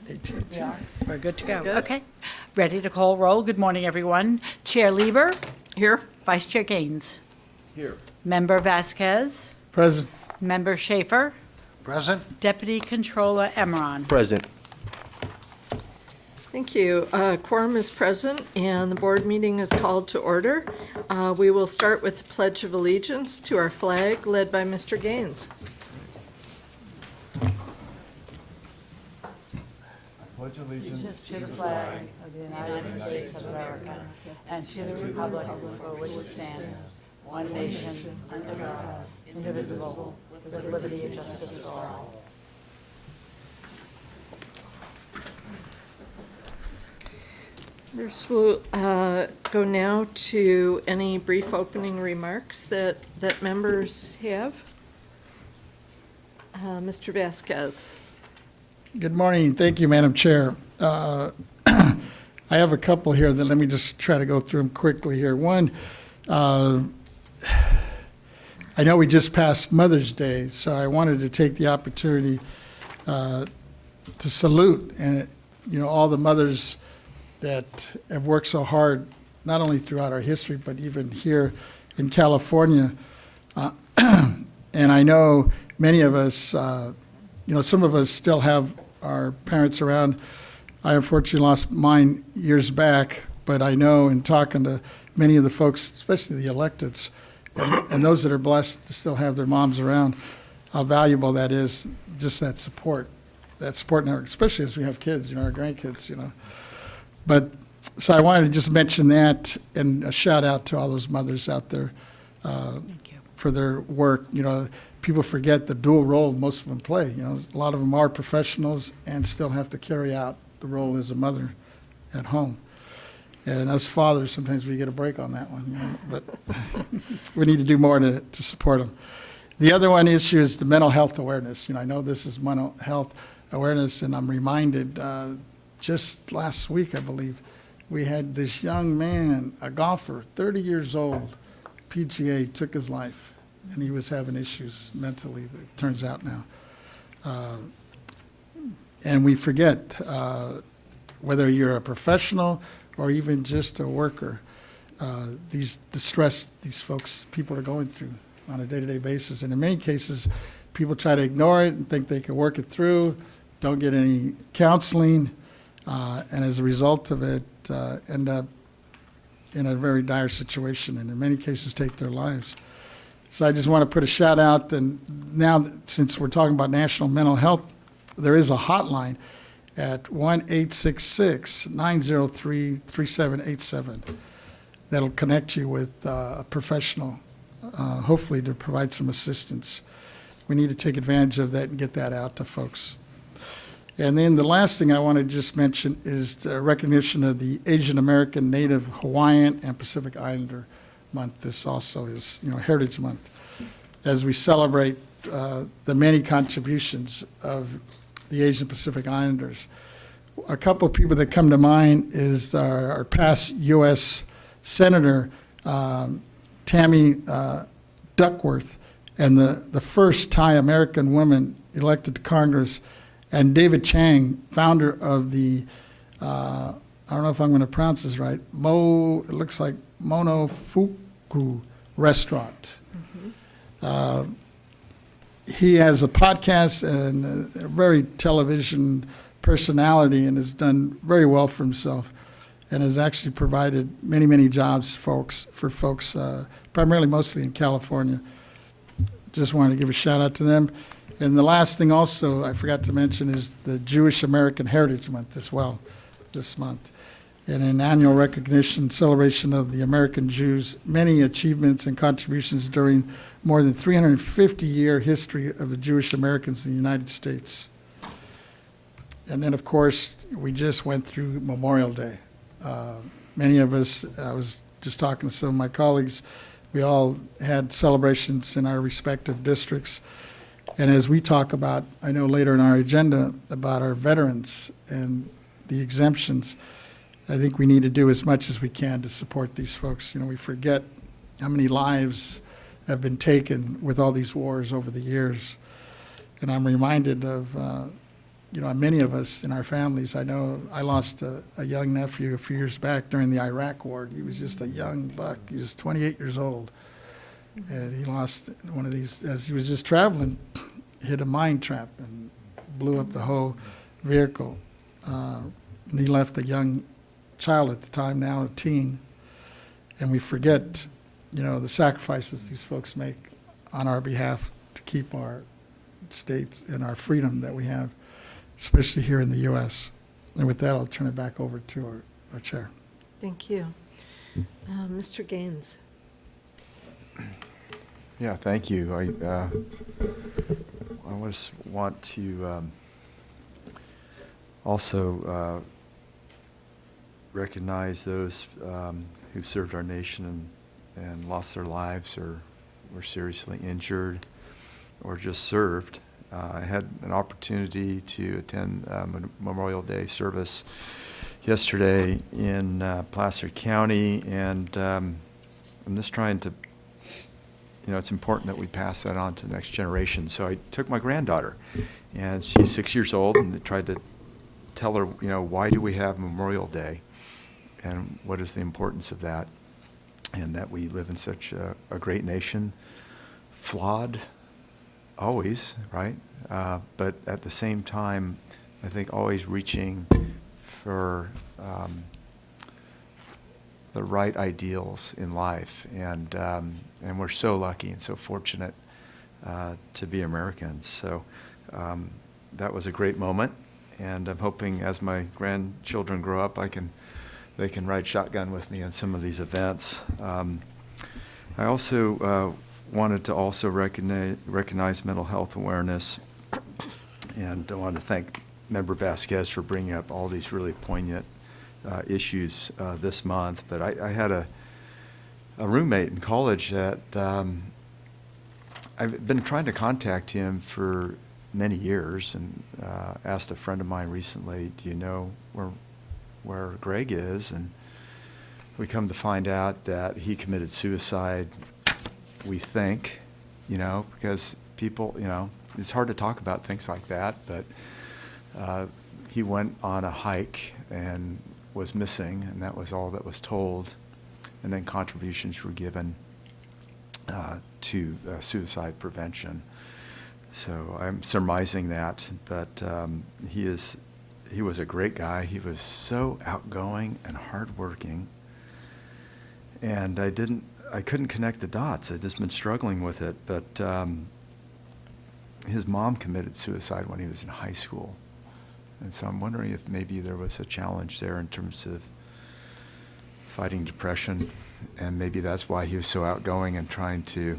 We are. We're good to go. Good. Okay. Ready to call roll. Good morning, everyone. Chair Lieber. Here. Vice Chair Gaines. Here. Member Vasquez. Present. Member Schaefer. Present. Deputy Controller Emron. Present. Thank you. Quorum is present, and the board meeting is called to order. We will start with the Pledge of Allegiance to our flag, led by Mr. Gaines. Pledge allegiance To the flag of the United States of America and to the republic for which it stands, one nation, under God, indivisible, with liberty and justice for all. We'll go now to any brief opening remarks that members have. Mr. Vasquez. Good morning. Thank you, Madam Chair. I have a couple here that let me just try to go through them quickly here. One, I know we just passed Mother's Day, so I wanted to take the opportunity to salute and all the mothers that have worked so hard, not only throughout our history, but even here in California. And I know many of us, some of us still have our parents around. I unfortunately lost mine years back, but I know in talking to many of the folks, especially the electeds, and those that are blessed to still have their moms around, how valuable that is, just that support network, especially as we have kids, our grandkids, But, so I wanted to just mention that and a shout out to all those mothers out there for their work. People forget the dual role most of them play. A lot of them are professionals and still have to carry out the role as a mother at home. And us fathers, sometimes we get a break on that one, but we need to do more to support them. The other one issue is the mental health awareness. I know this is mental health awareness, and I'm reminded just last week, I believe, we had this young man, a golfer, 30 years old, PGA, took his life, and he was having issues mentally, it turns out now. And we forget, whether you're a professional or even just a worker, the stress these people are going through on a day-to-day basis. And in many cases, people try to ignore it and think they can work it through, don't get any counseling, and as a result of it, end up in a very dire situation, and in many cases take their lives. So I just want to put a shout out, and now since we're talking about national mental health, there is a hotline at 1-866-903-3787 that'll connect you with a professional, hopefully to provide some assistance. We need to take advantage of that and get that out to folks. And then the last thing I want to just mention is the recognition of the Asian American, Native, Hawaiian, and Pacific Islander Month. This also is, Heritage Month, as we celebrate the many contributions of the Asian Pacific Islanders. A couple of people that come to mind is our past U.S. Senator Tammy Duckworth, and the first Thai American woman elected to Congress, and David Chang, founder of the, I don't know if I'm going to pronounce this right, it looks like Monofuku restaurant. Mm-hmm. He has a podcast and a very television personality, and has done very well for himself, and has actually provided many, many jobs for folks, primarily mostly in California. Just wanted to give a shout out to them. And the last thing also I forgot to mention is the Jewish American Heritage Month as well this month. And an annual recognition, celebration of the American Jews, many achievements and contributions during more than 350-year history of the Jewish Americans in the United States. And then, of course, we just went through Memorial Day. Many of us, I was just talking to some of my colleagues, we all had celebrations in our respective districts. And as we talk about, I know later in our agenda, about our veterans and the exemptions, I think we need to do as much as we can to support these folks. We forget how many lives have been taken with all these wars over the years. And I'm reminded of, many of us in our families, I know I lost a young nephew a few years back during the Iraq War. He was just a young buck. He was 28 years old. And he lost one of these, as he was just traveling, hit a mine trap and blew up the whole vehicle. And he left a young child at the time, now a teen. And we forget, the sacrifices these folks make on our behalf to keep our states and our freedom that we have, especially here in the U.S. And with that, I'll turn it back over to our chair. Thank you. Mr. Gaines. Yeah, thank you. I want to also recognize those who served our nation and lost their lives or were seriously injured or just served. I had an opportunity to attend Memorial Day service yesterday in Placer County, and I'm just trying to, it's important that we pass that on to the next generation. So I took my granddaughter, and she's 6 years old, and I tried to tell her, why do we have Memorial Day, and what is the importance of that, and that we live in such a great nation, flawed always, right? But at the same time, I think always reaching for the right ideals in life, and we're so lucky and so fortunate to be Americans. So that was a great moment, and I'm hoping as my grandchildren grow up, they can ride shotgun with me on some of these events. I also wanted to also recognize mental health awareness, and I want to thank Member Vasquez for bringing up all these really poignant issues this month. But I had a roommate in college that I've been trying to contact him for many years, and asked a friend of mine recently, do you know where Greg is? And we come to find out that he committed suicide, we think, because people, it's hard to talk about things like that, but he went on a hike and was missing, and that was all that was told. And then contributions were given to suicide prevention. So I'm surmising that, but he was a great guy. He was so outgoing and hardworking, and I couldn't connect the dots. I'd just been struggling with it, but his mom committed suicide when he was in high school. And so I'm wondering if maybe there was a challenge there in terms of fighting depression, and maybe that's why he was so outgoing and trying to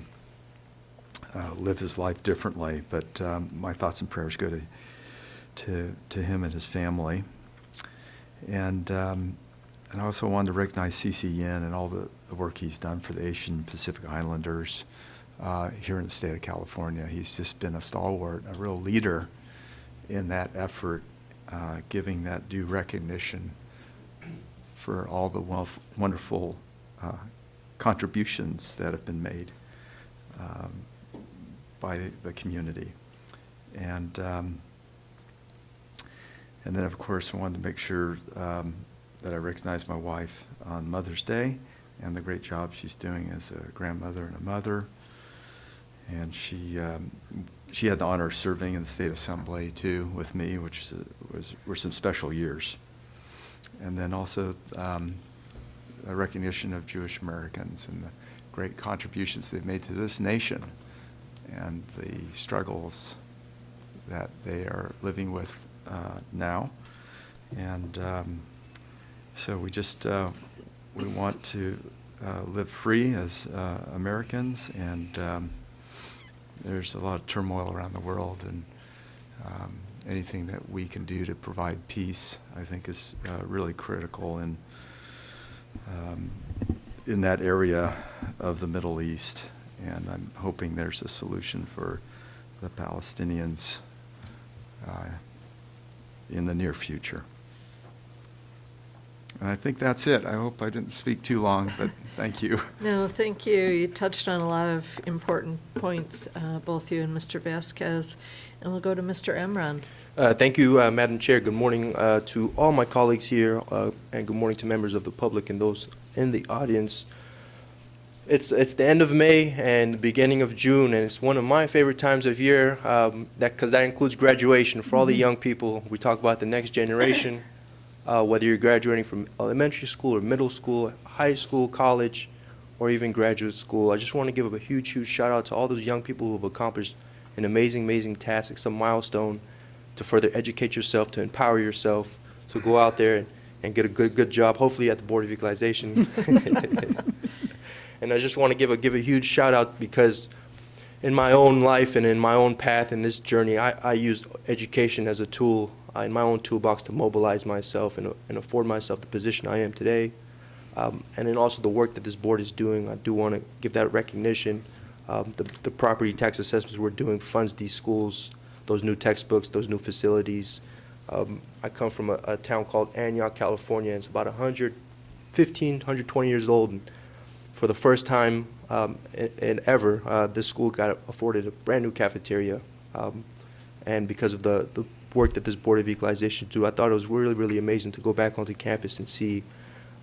live his life differently. But my thoughts and prayers go to him and his family. And I also wanted to recognize C.C. Yin and all the work he's done for the Asian Pacific Islanders here in the state of California. He's just been a stalwart, a real leader in that effort, giving that due recognition for all the wonderful contributions that have been made by the community. And then, of course, I wanted to make sure that I recognize my wife on Mother's Day and the great job she's doing as a grandmother and a mother. And she had the honor of serving in the State Assembly, too, with me, which were some special years. And then also a recognition of Jewish Americans and the great contributions they've made to this nation and the struggles that they are living with now. And so we just we want to live free as Americans, and there's a lot of turmoil around the world, and anything that we can do to provide peace, I think, is really critical in that area of the Middle East. And I'm hoping there's a solution for the Palestinians in the near future. And I think that's it. I hope I didn't speak too long, but thank you. No, thank you. You touched on a lot of important points, both you and Mr. Vasquez. And we'll go to Mr. Emron. Thank you, Madam Chair. Good morning to all my colleagues here, and good morning to members of the public and those in the audience. It's the end of May and the beginning of June, and it's one of my favorite times of year, because that includes graduation for all the young people. We talk about the next generation, whether you're graduating from elementary school or middle school, high school, college, or even graduate school. I just want to give a huge, huge shout out to all those young people who have accomplished an amazing, amazing task, some milestone to further educate yourself, to empower yourself, to go out there and get a good job, hopefully at the Board of Equalization. And I just want to give a huge shout out because in my own life and in my own path in this journey, I used education as a tool in my own toolbox to mobilize myself and afford myself the position I am today. And then also the work that this board is doing, I do want to give that recognition. The property tax assessments we're doing funds these schools, those new textbooks, those new facilities. I come from a town called Antioch, California, and it's about 120 years old. And for the first time and ever, this school got afforded a brand new cafeteria. And because of the work that this Board of Equalization do, I thought it was really, really amazing to go back onto campus and see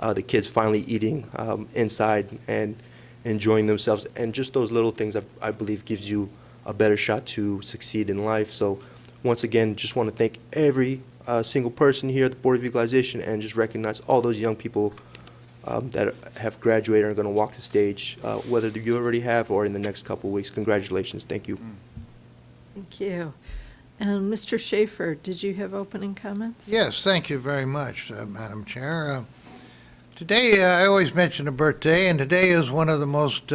the kids finally eating inside and enjoying themselves. And just those little things, I believe, gives you a better shot to succeed in life. So once again, just want to thank every single person here at the Board of Equalization and just recognize all those young people that have graduated and are going to walk the stage, whether you already have or in the next couple of weeks. Congratulations. Thank you. Thank you. And Mr. Schaefer, did you have opening comments? Yes, thank you very much, Madam Chair. Today, I always mention a birthday, and today is one of the most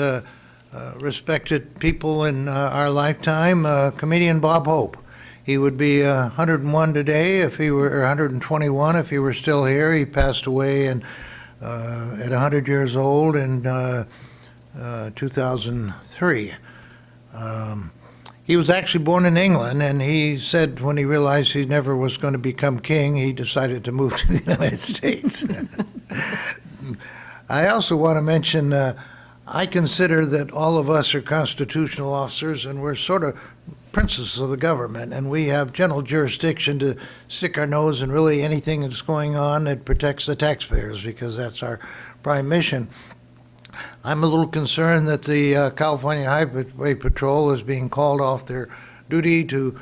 respected people in our lifetime, comedian Bob Hope. He would be 101 today if he were, or 121 if he were still here. He passed away at 100 years old in 2003. He was actually born in England, and he said when he realized he never was going to become king, he decided to move to the United States. I also want to mention, I consider that all of us are constitutional officers, and we're sort of princes of the government, and we have general jurisdiction to stick our nose in really anything that's going on that protects the taxpayers, because that's our prime mission. I'm a little concerned that the California Highway Patrol is being called off their duty to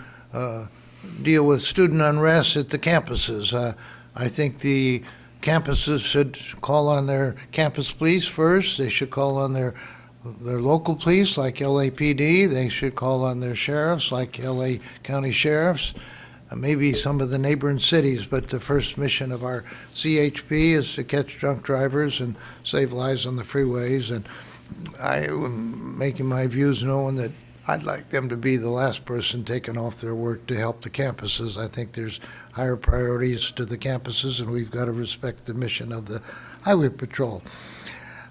deal with student unrest at the campuses. I think the campuses should call on their campus police first. They should call on their local police like LAPD. They should call on their sheriffs like LA County Sheriffs. Maybe some of the neighboring cities, but the first mission of our CHP is to catch drunk drivers and save lives on the freeways. And I am making my views known that I'd like them to be the last person taken off their work to help the campuses. I think there's higher priorities to the campuses, and we've got to respect the mission of the Highway Patrol.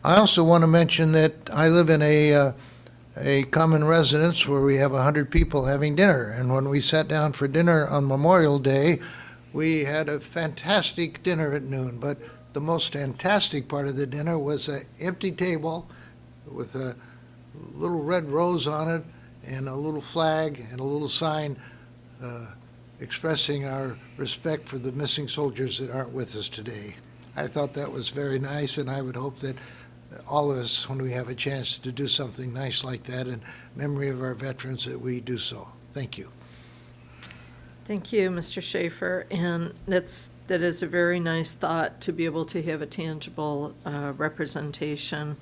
I also want to mention that I live in a common residence where we have 100 people having dinner. And when we sat down for dinner on Memorial Day, we had a fantastic dinner at noon. But the most fantastic part of the dinner was an empty table with a little red rose on it and a little flag and a little sign expressing our respect for the missing soldiers that aren't with us today. I thought that was very nice, and I would hope that all of us, when we have a chance to do something nice like that in memory of our veterans, that we do so. Thank you. Thank you, Mr. Schaefer. And that is a very nice thought, to be able to have a tangible representation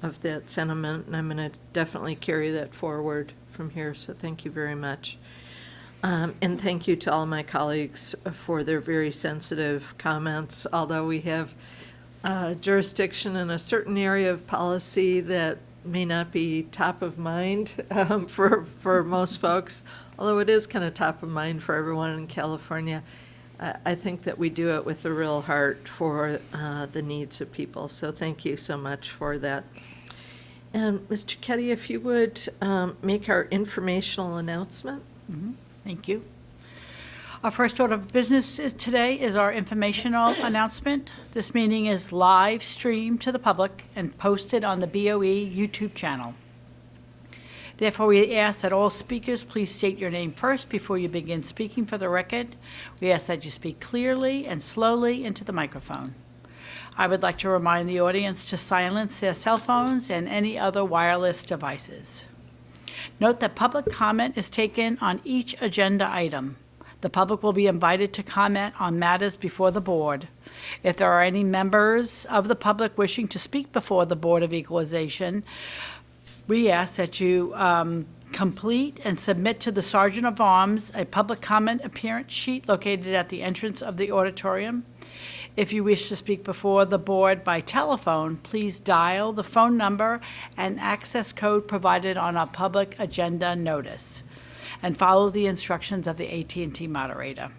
of that sentiment. And I'm going to definitely carry that forward from here. So thank you very much. And thank you to all my colleagues for their very sensitive comments. Although we have jurisdiction in a certain area of policy that may not be top of mind for most folks, although it is kind of top of mind for everyone in California. I think that we do it with a real heart for the needs of people. So thank you so much for that. And Mr. Ketty, if you would make our informational announcement. Thank you. Our first order of business today is our informational announcement. This meeting is live streamed to the public and posted on the BOE YouTube channel. Therefore, we ask that all speakers please state your name first before you begin speaking for the record. We ask that you speak clearly and slowly into the microphone. I would like to remind the audience to silence their cell phones and any other wireless devices. Note that public comment is taken on each agenda item. The public will be invited to comment on matters before the board. If there are any members of the public wishing to speak before the Board of Equalization, we ask that you complete and submit to the Sergeant of Arms a public comment appearance sheet located at the entrance of the auditorium. If you wish to speak before the board by telephone, please dial the phone number and access code provided on our public agenda notice, and follow the instructions of the AT&T moderator.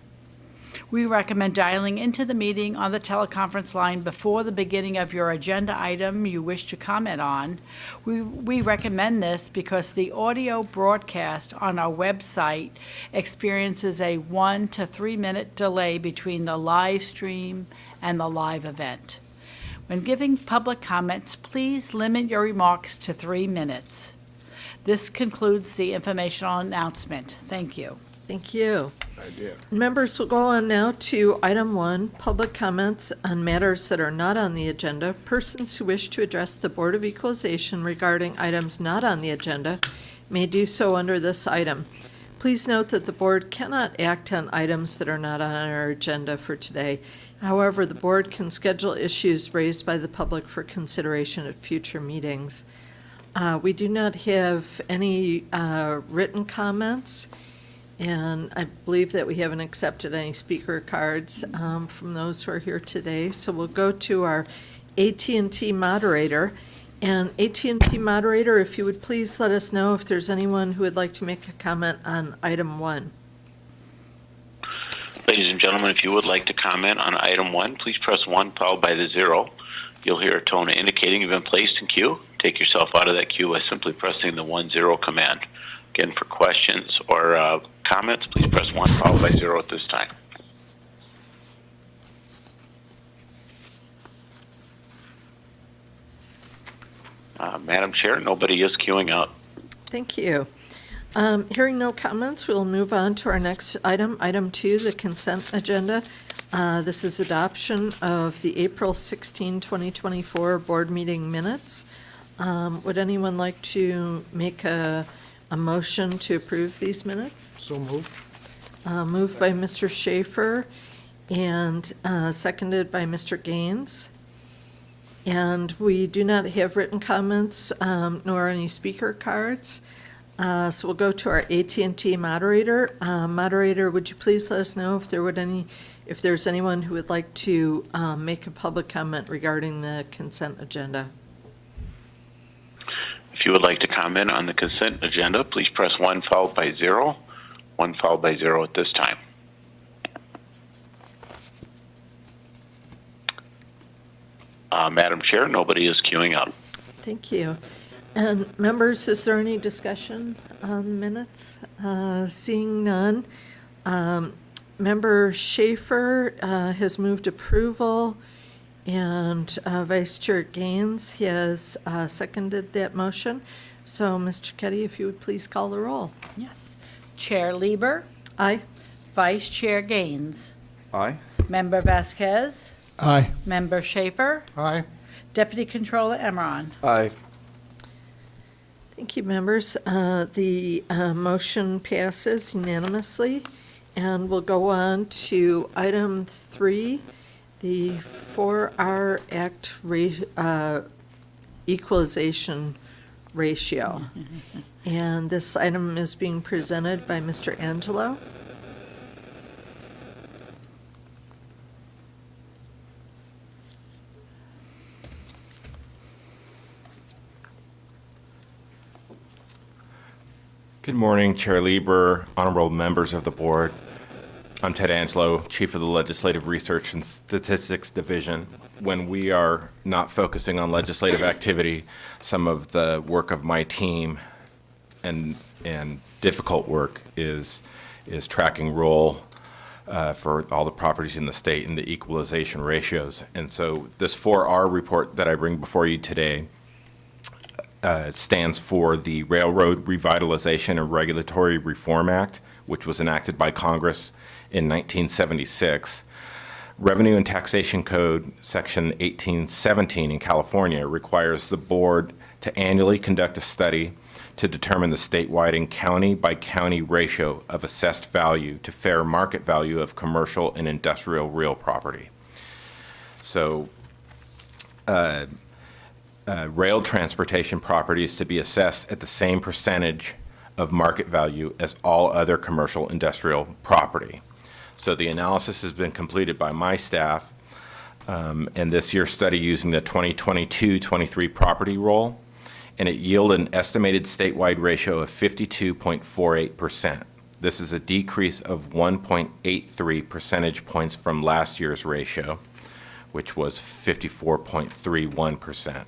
We recommend dialing into the meeting on the teleconference line before the beginning of your agenda item you wish to comment on. We recommend this because the audio broadcast on our website experiences a 1 to 3 minute delay between the live stream and the live event. When giving public comments, please limit your remarks to 3 minutes. This concludes the informational announcement. Thank you. Thank you. Members will go on now to item 1, public comments on matters that are not on the agenda. Persons who wish to address the Board of Equalization regarding items not on the agenda may do so under this item. Please note that the board cannot act on items that are not on our agenda for today. However, the board can schedule issues raised by the public for consideration at future meetings. We do not have any written comments, and I believe that we haven't accepted any speaker cards from those who are here today. So we'll go to our AT&T moderator. And AT&T moderator, if you would please let us know if there's anyone who would like to make a comment on item 1. Ladies and gentlemen, if you would like to comment on item 1, please press 1 followed by the 0. You'll hear a tone indicating you've been placed in queue. Take yourself out of that queue by simply pressing the 1-0 command. Again, for questions or comments, please press 1 followed by 0 at this time. Madam Chair, nobody is queuing up. Thank you. Hearing no comments, we'll move on to our next item, item 2, the consent agenda. This is adoption of the April 16, 2024 board meeting minutes. Would anyone like to make a motion to approve these minutes? So moved. Moved by Mr. Schaefer and seconded by Mr. Gaines. And we do not have written comments nor any speaker cards. So we'll go to our AT&T moderator. Moderator, would you please let us know if there's anyone who would like to make a public comment regarding the consent agenda? If you would like to comment on the consent agenda, please press 1 followed by 0. 1 followed by 0 at this time. Madam Chair, nobody is queuing up. Thank you. And members, is there any discussion on the minutes? Seeing none. Member Schaefer has moved approval, and Vice Chair Gaines has seconded that motion. So, Mr. Ketty, if you would please call the roll. Yes. Chair Lieber, Aye. Vice Chair Gaines, Aye? Member Vasquez, Aye. Member Schaefer, Aye. Deputy Controller Emron. Aye. Thank you, members. The motion passes unanimously, and we'll go on to item 3, the 4R Act equalization ratio. And this item is being presented by Mr. Angelo. Good morning, Chair Lieber, honorable members of the board. I'm Ted Angelo, Chief of the Legislative Research and Statistics Division. When we are not focusing on legislative activity, some of the work of my team and difficult work is tracking roll for all the properties in the state and the equalization ratios. And so this 4R report that I bring before you today stands for the Railroad Revitalization and Regulatory Reform Act, which was enacted by Congress in 1976. Revenue and Taxation Code, Section 1817 in California, requires the board to annually conduct a study to determine the statewide and county-by-county ratio of assessed value to fair market value of commercial and industrial real property. So, rail transportation property is to be assessed at the same percentage of market value as all other commercial industrial property. So the analysis has been completed by my staff, and this year's study using the 2022-23 property roll, and it yielded an estimated statewide ratio of 52.48%. This is a decrease of 1.83 percentage points from last year's ratio, which was 54.31%.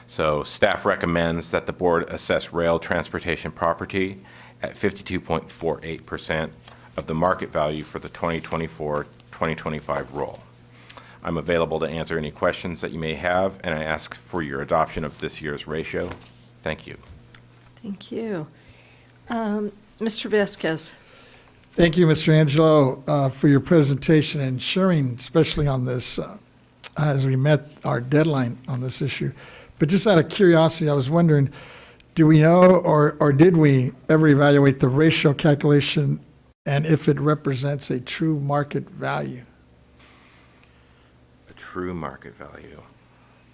So staff recommends that the board assess rail transportation property at 52.48% of the market value for the 2024-2025 roll. I'm available to answer any questions that you may have, and I ask for your adoption of this year's ratio. Thank you. Thank you. Mr. Vasquez. Thank you, Mr. Angelo, for your presentation and sharing, especially on this, as we met our deadline on this issue. But just out of curiosity, I was wondering, do we know or did we ever evaluate the ratio calculation and if it represents a true market value? A true market value.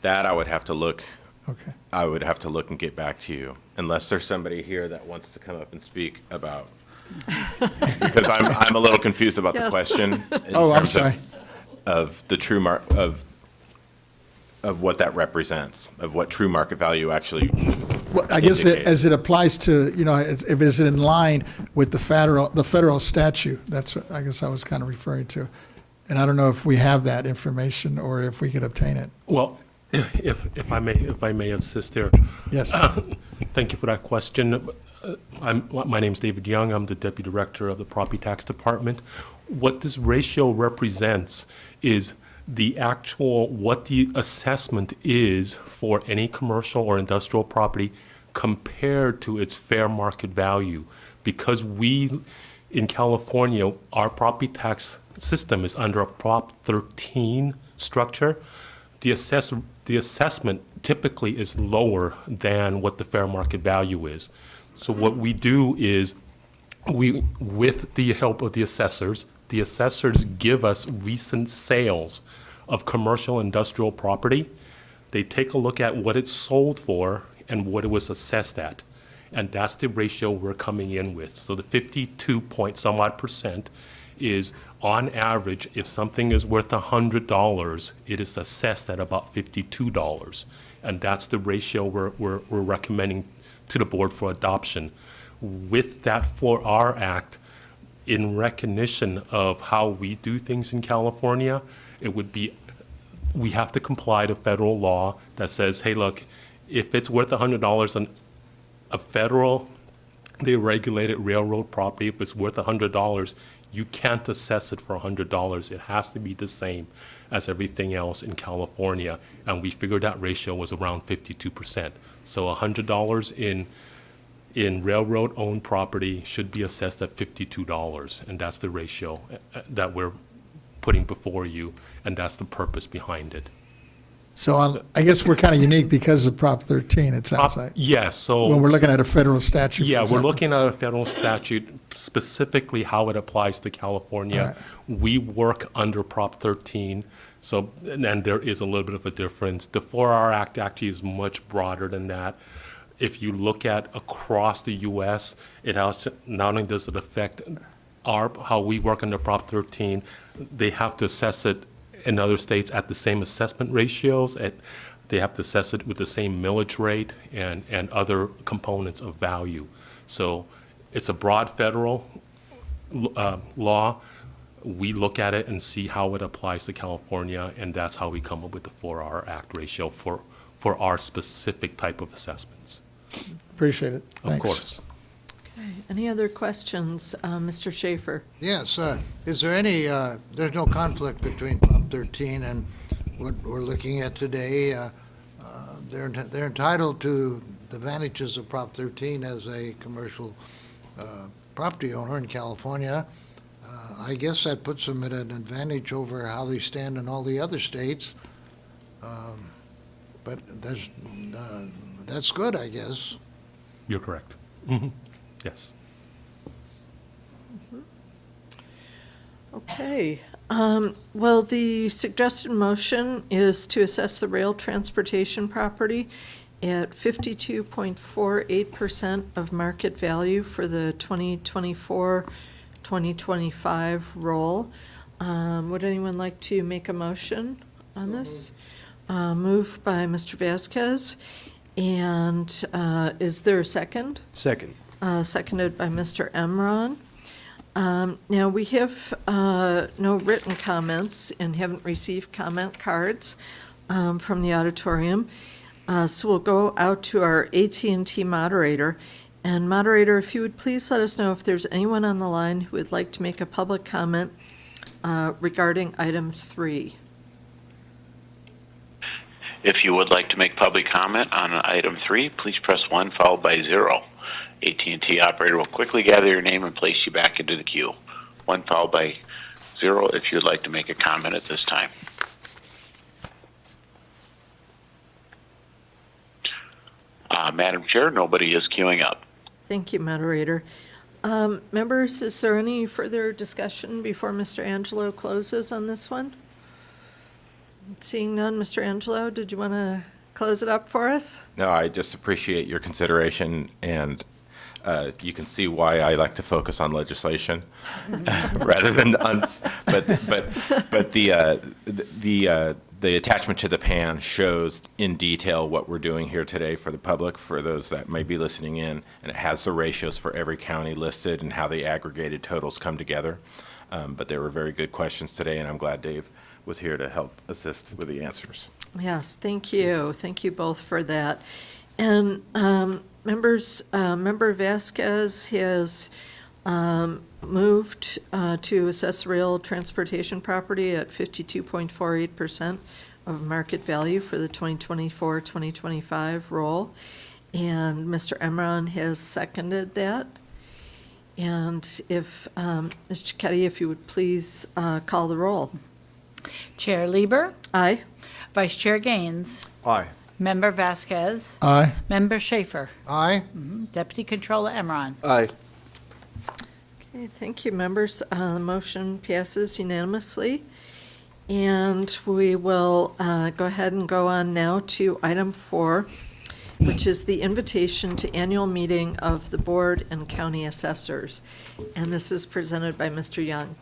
That I would have to look. Okay. I would have to look and get back to you, unless there's somebody here that wants to come up and speak about, because I'm a little confused about the Yes. question. In Oh, I'm terms sorry. Of the true of what that represents, of what true market value actually. Well, I guess as it applies to, if is it in line with the federal statute? That's what I guess I was kind of referring to. And I don't know if we have that information or if we could obtain it. Well, if I may assist here. Yes. Thank you for that question. My name's David Young. I'm the Deputy Director of the Property Tax Department. What this ratio represents is the actual, what the assessment is for any commercial or industrial property compared to its fair market value. Because we, in California, our property tax system is under a Prop 13 structure. The assessment typically is lower than what the fair market value is. So what we do is with the help of the assessors give us recent sales of commercial industrial property. They take a look at what it's sold for and what it was assessed at. And that's the ratio we're coming in with. So the 52 point some odd percent is, on average, if something is worth $100, it is assessed at about $52. And that's the ratio we're recommending to the board for adoption. With that 4R Act, in recognition of how we do things in California, it would be, we have to comply to federal law that says, hey, look, if it's worth $100 on a federal, the regulated railroad property, if it's worth $100, you can't assess it for $100. It has to be the same as everything else in California. And we figured that ratio was around 52%. So $100 in railroad-owned property should be assessed at $52, and that's the ratio that we're putting before you, and that's the purpose behind it. So I guess we're kind of unique because of Prop 13, it sounds like. Yes, so. When we're looking at a federal statute. for Yeah, we're example. looking at a federal statute, specifically how it applies to California. All right. We work under Prop 13, so, and there is a little bit of a difference. The 4R Act actually is much broader than that. If you look at across the U.S., it has, not only does it affect how we work under Prop 13, they have to assess it in other states at the same assessment ratios. They have to assess it with the same millage rate and other components of value. So it's a broad federal law. We look at it and see how it applies to California, and that's how we come up with the 4R Act ratio for our specific type of assessments. Appreciate it. Of Thanks. course. Any other questions, Mr. Schaefer? Yes, is there any, there's no conflict between Prop 13 and what we're looking at today? They're entitled to the advantages of Prop 13 as a commercial property owner in California. I guess that puts them at an advantage over how they stand in all the other states. But that's good, I guess. You're correct. Mhm. Yes. Okay. Well, the suggested motion is to assess the rail transportation property at 52.48% of market value for the 2024-2025 roll. Would anyone like to make a motion on this? Moved by Mr. Vasquez. And is there a second? Second. Seconded by Mr. Emron. Now, we have no written comments and haven't received comment cards from the auditorium. So we'll go out to our AT&T moderator. And moderator, if you would please let us know if there's anyone on the line who would like to make a public comment regarding item 3. If you would like to make public comment on item 3, please press 1 followed by 0. AT&T operator will quickly gather your name and place you back into the queue. 1 followed by 0 if you would like to make a comment at this time. Madam Chair, nobody is queuing up. Thank you, moderator. Members, is there any further discussion before Mr. Angelo closes on this one? Seeing none, Mr. Angelo, did you want to close it up for us? No, I just appreciate your consideration, and you can see why I like to focus on legislation rather than but the attachment to the pan shows in detail what we're doing here today for the public, for those that may be listening in, and it has the ratios for every county listed and how the aggregated totals come together. But there were very good questions today, and I'm glad Dave was here to help assist with the answers. Yes, thank you. Thank you both for that. And members, Member Vasquez has moved to assess rail transportation property at 52.48% of market value for the 2024-2025 roll. And Mr. Emron has seconded that. And if, Ms. Cicchetti, if you would please call the roll. Chair Lieber, Aye. Vice Chair Gaines, Aye. Member Vasquez, Aye. Member Schaefer, Aye? Deputy Controller Emron. Aye. Okay, thank you, members. The motion passes unanimously. And we will go ahead and go on now to item 4, which is the invitation to annual meeting of the board and county assessors. And this is presented by Mr. Young.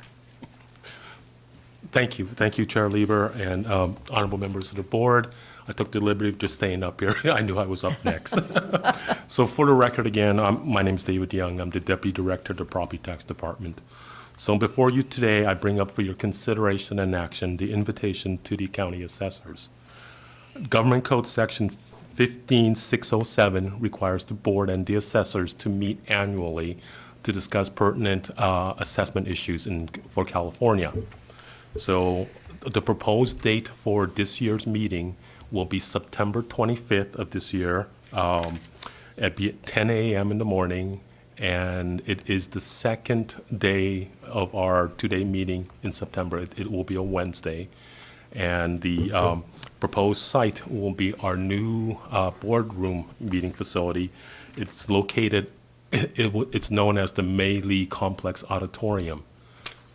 Thank you. Thank you, Chair Lieber and honorable members of the board. I took the liberty of just staying up here. I knew I was up next. So for the record again, my name is David Young. I'm the Deputy Director of the Property Tax Department. So before you today, I bring up for your consideration and action the invitation to the county assessors. Government Code Section 15607 requires the board and the assessors to meet annually to discuss pertinent assessment issues for California. So the proposed date for this year's meeting will be September 25th of this year at 10 a.m. in the morning, and it is the second day of our two-day meeting in September. It will be a Wednesday, and the proposed site will be our new boardroom meeting facility. It's located, it's known as the May Lee Complex Auditorium.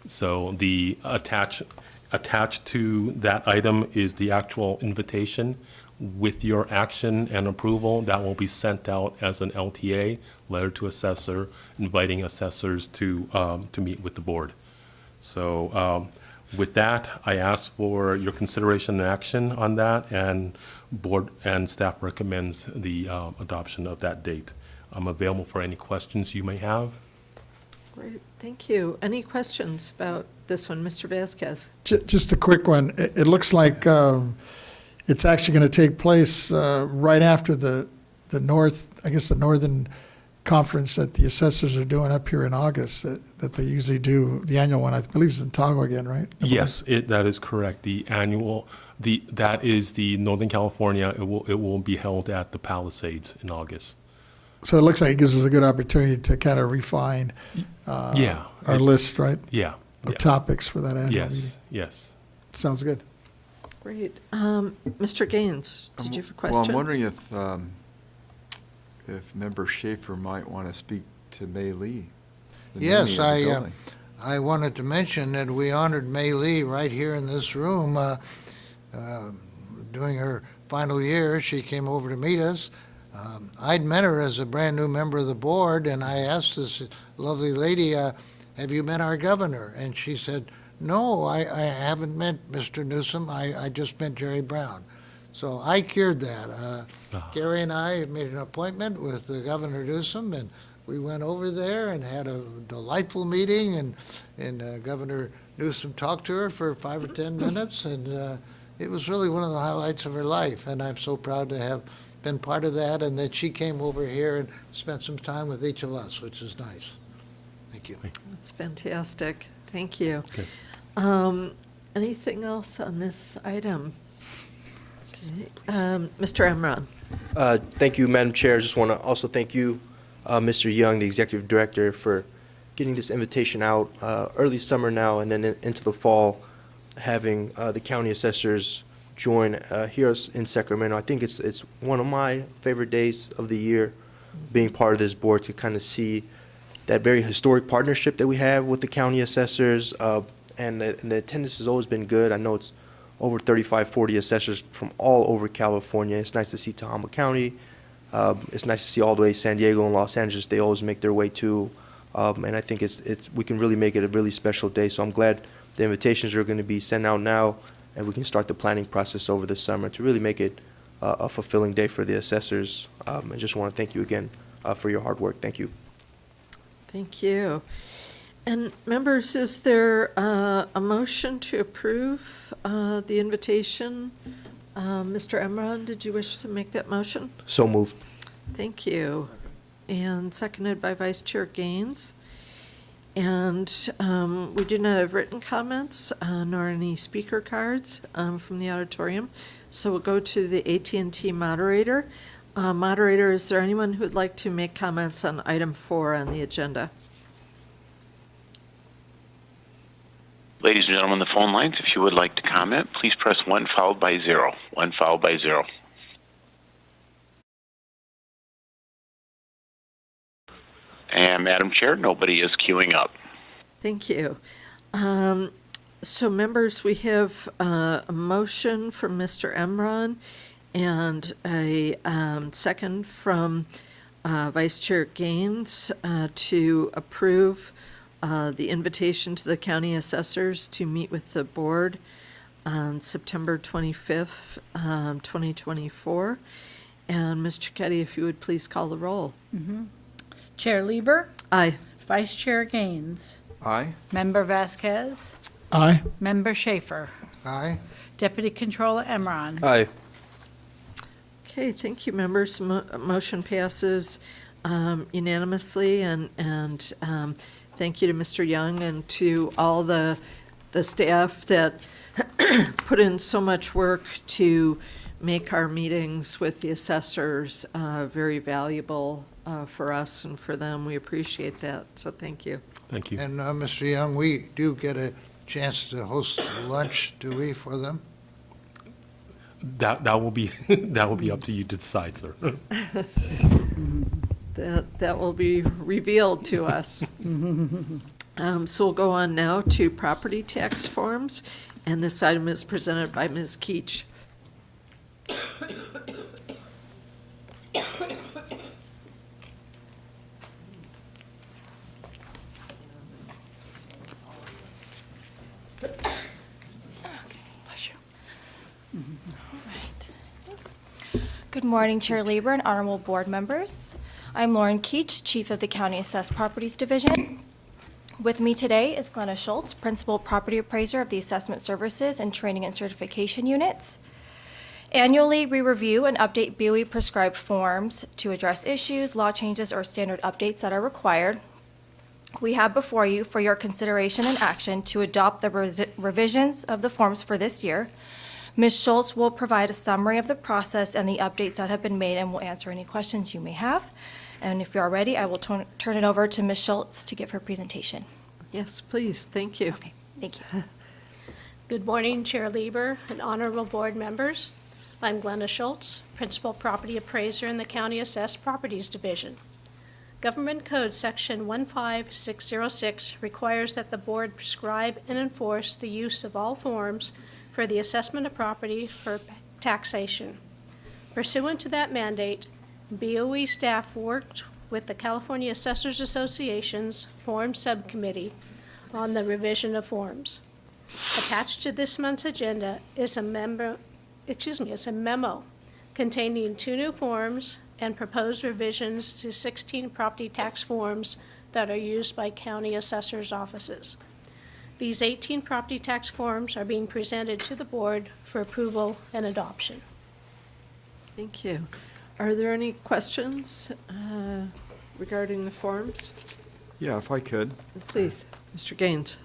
So the attached to that item is the actual invitation with your action and approval. That will be sent out as an LTA, letter to assessor, inviting assessors to meet with the board. So with that, I ask for your consideration and action on that, and board and staff recommends the adoption of that date. I'm available for any questions you may have. Great, thank you. Any questions about this one, Mr. Vasquez? Just a quick one. It looks like it's actually going to take place right after the northern conference that the assessors are doing up here in August that they usually do, the annual one, I believe is in Tahoe again, right? Yes, that is correct. The annual, that is the Northern California. It will be held at the Palisades in August. So it looks like it gives us a good opportunity to kind of refine Yeah. our list, right? Yeah. Of yeah. topics for that annual meeting. Yes, yes. Sounds good. Great. Mr. Gaines, did you have a question? Well, I'm wondering if Member Schaefer might want to speak to May Lee. the Yes, naming of the building. I wanted to mention that we honored May Lee right here in this room during her final year. She came over to meet us. I'd met her as a brand-new member of the board, and I asked this lovely lady, have you met our governor? And she said, no, I haven't met Mr. Newsom. I just met Jerry Brown. So I cured that. Gary and I made an appointment with Governor Newsom, and we went over there and had a delightful meeting, and Governor Newsom talked to her for 5 or 10 minutes, and it was really one of the highlights of her life, and I'm so proud to have been part of that, and that she came over here and spent some time with each of us, which is nice. Thank you. That's fantastic. Thank you. Okay. Anything else on this item? Okay. Mr. Emron? Thank you, Madam Chair. I just want to also thank you, Mr. Young, the Executive Director, for getting this invitation out early summer now and then into the fall, having the county assessors join here in Sacramento. I think it's one of my favorite days of the year, being part of this board, to kind of see that very historic partnership that we have with the county assessors, and the attendance has always been good. I know it's over 35, 40 assessors from all over California. It's nice to see Tahoma County. It's nice to see all the way San Diego and Los Angeles. They always make their way too, and I think we can really make it a really special day. So I'm glad the invitations are going to be sent out now, and we can start the planning process over the summer to really make it a fulfilling day for the assessors. I just want to thank you again for your hard work. Thank you. Thank you. And members, is there a motion to approve the invitation? Mr. Emron, did you wish to make that motion? So moved. Thank you. And seconded by Vice Chair Gaines. And we do not have written comments nor any speaker cards from the auditorium. So we'll go to the AT&T moderator. Moderator, is there anyone who would like to make comments on item 4 on the agenda? Ladies and gentlemen on the phone lines, if you would like to comment, please press 1 followed by 0. 1 followed by 0. And Madam Chair, nobody is queuing up. Thank you. So members, we have a motion from Mr. Emron and a second from Vice Chair Gaines to approve the invitation to the county assessors to meet with the board on September 25th, 2024. And Ms. Cicchetti, if you would please call the roll. Chair Lieber, Aye. Vice Chair Gaines, Aye? Member Vasquez, Aye. Member Schaefer, Aye? Deputy Controller Emron. Aye. Okay, thank you, members. Motion passes unanimously, and thank you to Mr. Young and to all the staff that put in so much work to make our meetings with the assessors very valuable for us and for them. We appreciate that, so thank you. Thank you. And Mr. Young, we do get a chance to host lunch, do we, for them? That will be that will be up to you to decide, sir. That will be revealed to us. So we'll go on now to property tax forms, and this item is presented by Ms. Keach. Good morning, Chair Lieber and honorable board members. I'm Lauren Keach, Chief of the County Assessed Properties Division. With me today is Glenna Schultz, Principal Property Appraiser of the Assessment Services and Training and Certification Units. Annually, we review and update BOE prescribed forms to address issues, law changes, or standard updates that are required. We have before you for your consideration and action to adopt the revisions of the forms for this year. Ms. Schultz will provide a summary of the process and the updates that have been made and will answer any questions you may have. And if you are ready, I will turn it over to Ms. Schultz to give her presentation. Yes, please, thank you. Okay, thank you. Good morning, Chair Lieber and honorable board members. I'm Glenna Schultz, Principal Property Appraiser in the County Assessed Properties Division. Government Code Section 15606 requires that the board prescribe and enforce the use of all forms for the assessment of property for taxation. Pursuant to that mandate, BOE staff worked with the California Assessors Association's Form Subcommittee on the revision of forms. Attached to this month's agenda is a memo containing 2 new forms and proposed revisions to 16 property tax forms that are used by county assessors' offices. These 18 property tax forms are being presented to the board for approval and adoption. Thank you. Are there any questions regarding the forms? Yeah, if I could. Please, Mr. Gaines.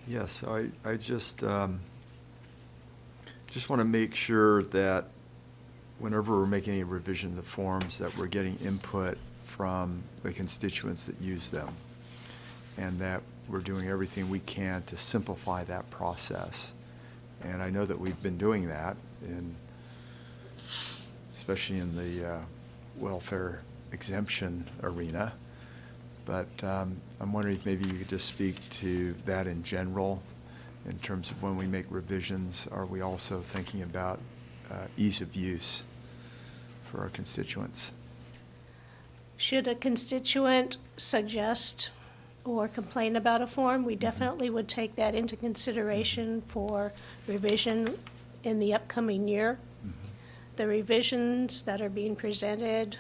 Yes, I just want to make sure that whenever we're making any revision to the forms, that we're getting input from the constituents that use them, and that we're doing everything we can to simplify that process. And I know that we've been doing that, especially in the welfare exemption arena. But I'm wondering if maybe you could just speak to that in general, in terms of when we make revisions. Are we also thinking about ease of use for our constituents? Should a constituent suggest or complain about a form, we definitely would take that into consideration for revision in the upcoming year. The revisions that are being presented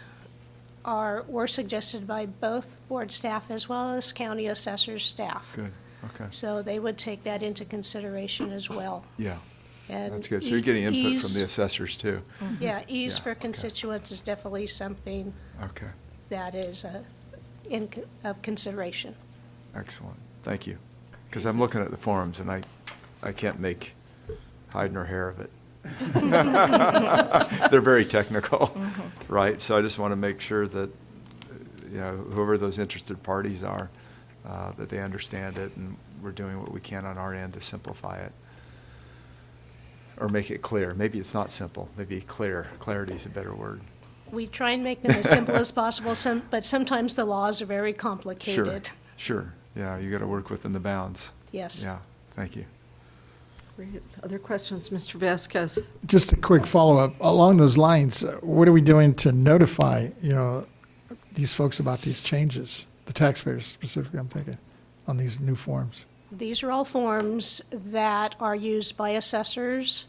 were suggested by both board staff as well as county assessors staff. Good, okay. So they would take that into consideration as well. Yeah, And that's good. So you're getting input ease- from the assessors too? Yeah, ease Yeah, for okay. constituents is definitely something Okay, that is of consideration. excellent. Thank you. Because I'm looking at the forms and I can't make hide nor hair of it. They're very technical, right? So I just want to make sure that, whoever those interested parties are, that they understand it, and we're doing what we can on our end to simplify it. Or make it clear. Maybe it's not simple, maybe clear. Clarity is a better word. We try and make them as simple as possible, but sometimes the laws are very complicated. Sure, yeah, you got to work within the bounds. Yes. Yeah, thank you. Great. Other questions, Mr. Vasquez? Just a quick follow-up. Along those lines, what are we doing to notify, these folks about these changes? The taxpayers specifically, I'm thinking, on these new forms. These are all forms that are used by assessors,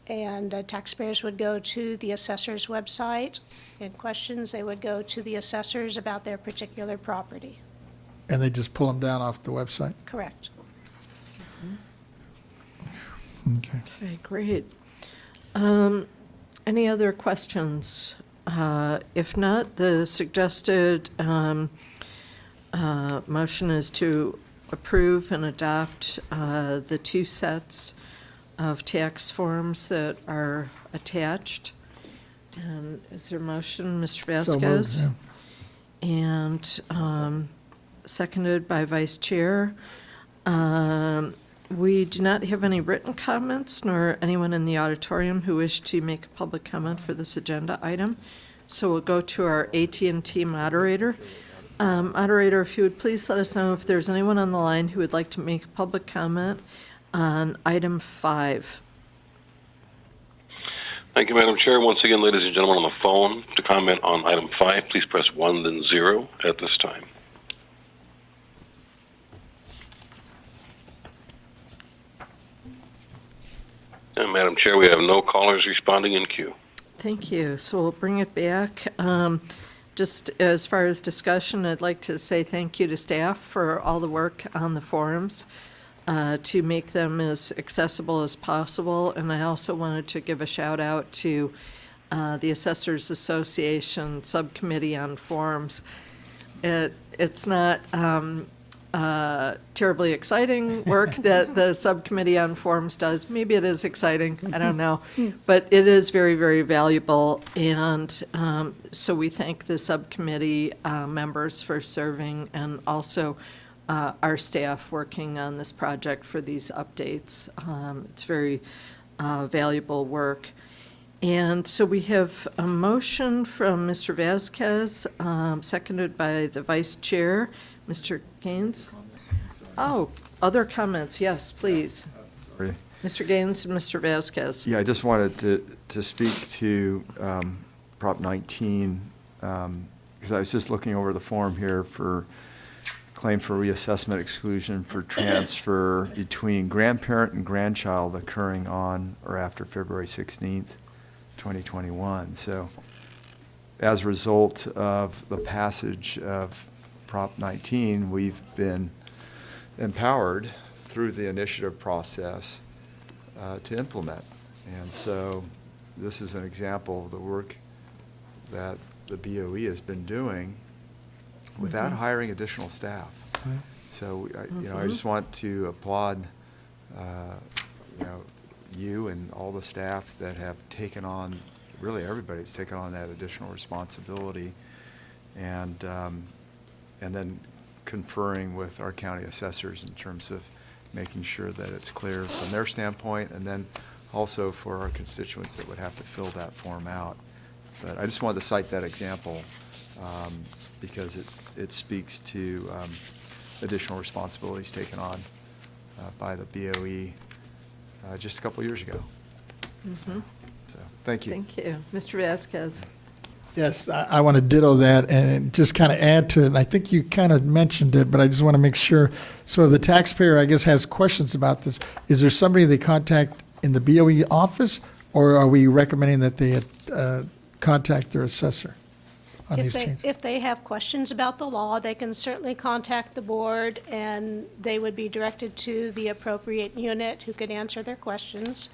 and taxpayers would go to the assessor's website. And questions, they would go to the assessors about their particular property. And they just pull them down off the website? Correct. Okay. Okay, great. Any other questions? If not, the suggested motion is to approve and adopt the 2 sets of tax forms that are attached. And is there a motion, Mr. Vasquez? So moved, And seconded by Vice Chair. We do not have any written comments, nor anyone in the auditorium who wish to make a public comment for this agenda item. So we'll go to our AT&T moderator. Moderator, if you would please let us know if there's anyone on the line who would like to make a public comment on item 5. Thank you, Madam Chair. Once again, ladies and gentlemen on the phone, to comment on item 5, please press 1, then 0 at this time. And Madam Chair, we have no callers responding in queue. Thank you. So we'll bring it back. Just as far as discussion, I'd like to say thank you to staff for all the work on the forums. to make them as accessible as possible. And I also wanted to give a shout out to the Assessors Association Subcommittee on Forms. It's not terribly exciting work that the Subcommittee on Forms does. Maybe it is exciting, I don't know. But it is very, very valuable. And so we thank the subcommittee members for serving, and also our staff working on this project for these updates. It's very valuable work. And so we have a motion from Mr. Vasquez, seconded by the Vice Chair, Mr. Gaines. Oh, other comments, yes, please. Sorry. Mr. Gaines and Mr. Vasquez. Yeah, I just wanted to speak to Prop 19, because I was just looking over the form here for claim for reassessment exclusion for transfer between grandparent and grandchild occurring on or after February 16th, 2021. So as a result of the passage of Prop 19, we've been empowered through the initiative process to implement. And so this is an example of the work that the BOE has been doing without hiring additional staff. So, I just want to applaud, you and all the staff that have taken on, really everybody's taken on that additional responsibility, and then conferring with our county assessors in terms of making sure that it's clear from their standpoint, and then also for our constituents that would have to fill that form out. But I just wanted to cite that example because it speaks to additional responsibilities taken on by the BOE just a couple years ago. Mhm. So, thank you. Thank you. Mr. Vasquez. Yes, I want to ditto that and just kind of add to it. And I think you kind of mentioned it, but I just want to make sure. So if the taxpayer, I guess, has questions about this, is there somebody they contact in the BOE office, or are we recommending that they contact their assessor on these changes? If they have questions about the law, they can certainly contact the board, and they would be directed to the appropriate unit who could answer their questions.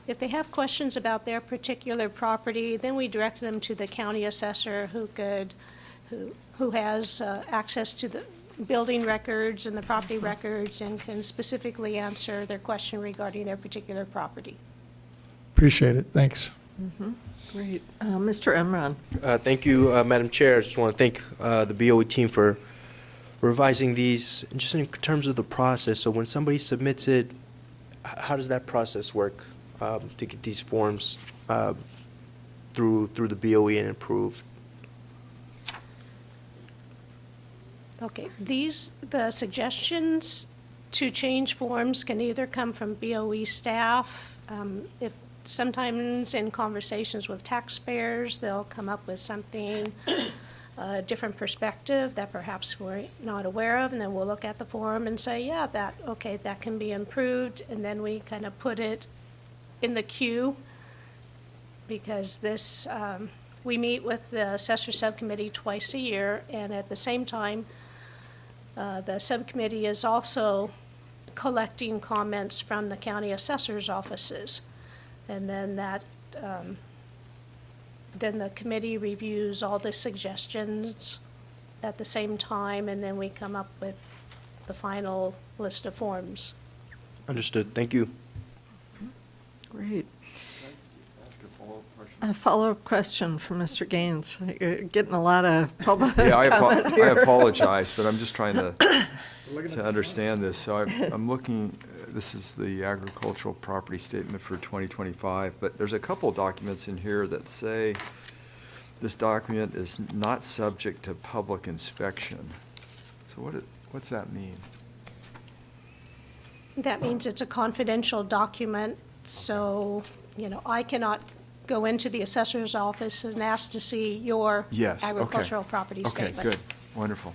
If they have questions about their particular property, then we direct them to the county assessor who has access to the building records and the property records and can specifically answer their question regarding their particular property. Appreciate it. Thanks. Great. Mr. Emron. Thank you, Madam Chair. I just want to thank the BOE team for revising these, just in terms of the process. So when somebody submits it, how does that process work to get these forms through the BOE and approved? Okay, the suggestions to change forms can either come from BOE staff, if sometimes in conversations with taxpayers, they'll come up with something, a different perspective that perhaps we're not aware of, and then we'll look at the form and say, yeah, that can be improved, and then we kind of put it in the queue, because this, we meet with the assessor subcommittee twice a year, and at the same time, the subcommittee is also collecting comments from the county assessor's offices. And then then the committee reviews all the suggestions at the same time, and then we come up with the final list of forms. Understood. Thank you. Great. A follow-up question for Mr. Gaines. You're getting a lot of public comment I here. apologize, but I'm just trying to understand this. So I'm looking, this is the agricultural property statement for 2025, but there's a couple of documents in here that say this document is not subject to public inspection. So what's that mean? That means it's a confidential document, so, I cannot go into the assessor's office and ask to see your Yes, okay. agricultural property statement. Okay, good, wonderful.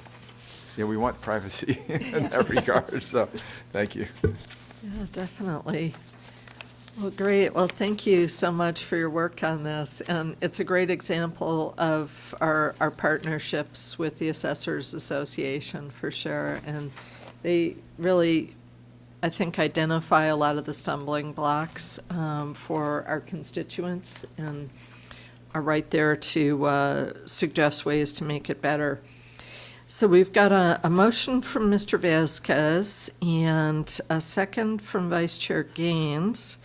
Yeah, we want privacy in that regard, so, thank you. Yeah, definitely. Well, great. Well, thank you so much for your work on this. And it's a great example of our partnerships with the Assessors Association, for sure. And they really I think, identify a lot of the stumbling blocks for our constituents and are right there to suggest ways to make it better. So we've got a motion from Mr. Vasquez and a second from Vice Chair Gaines,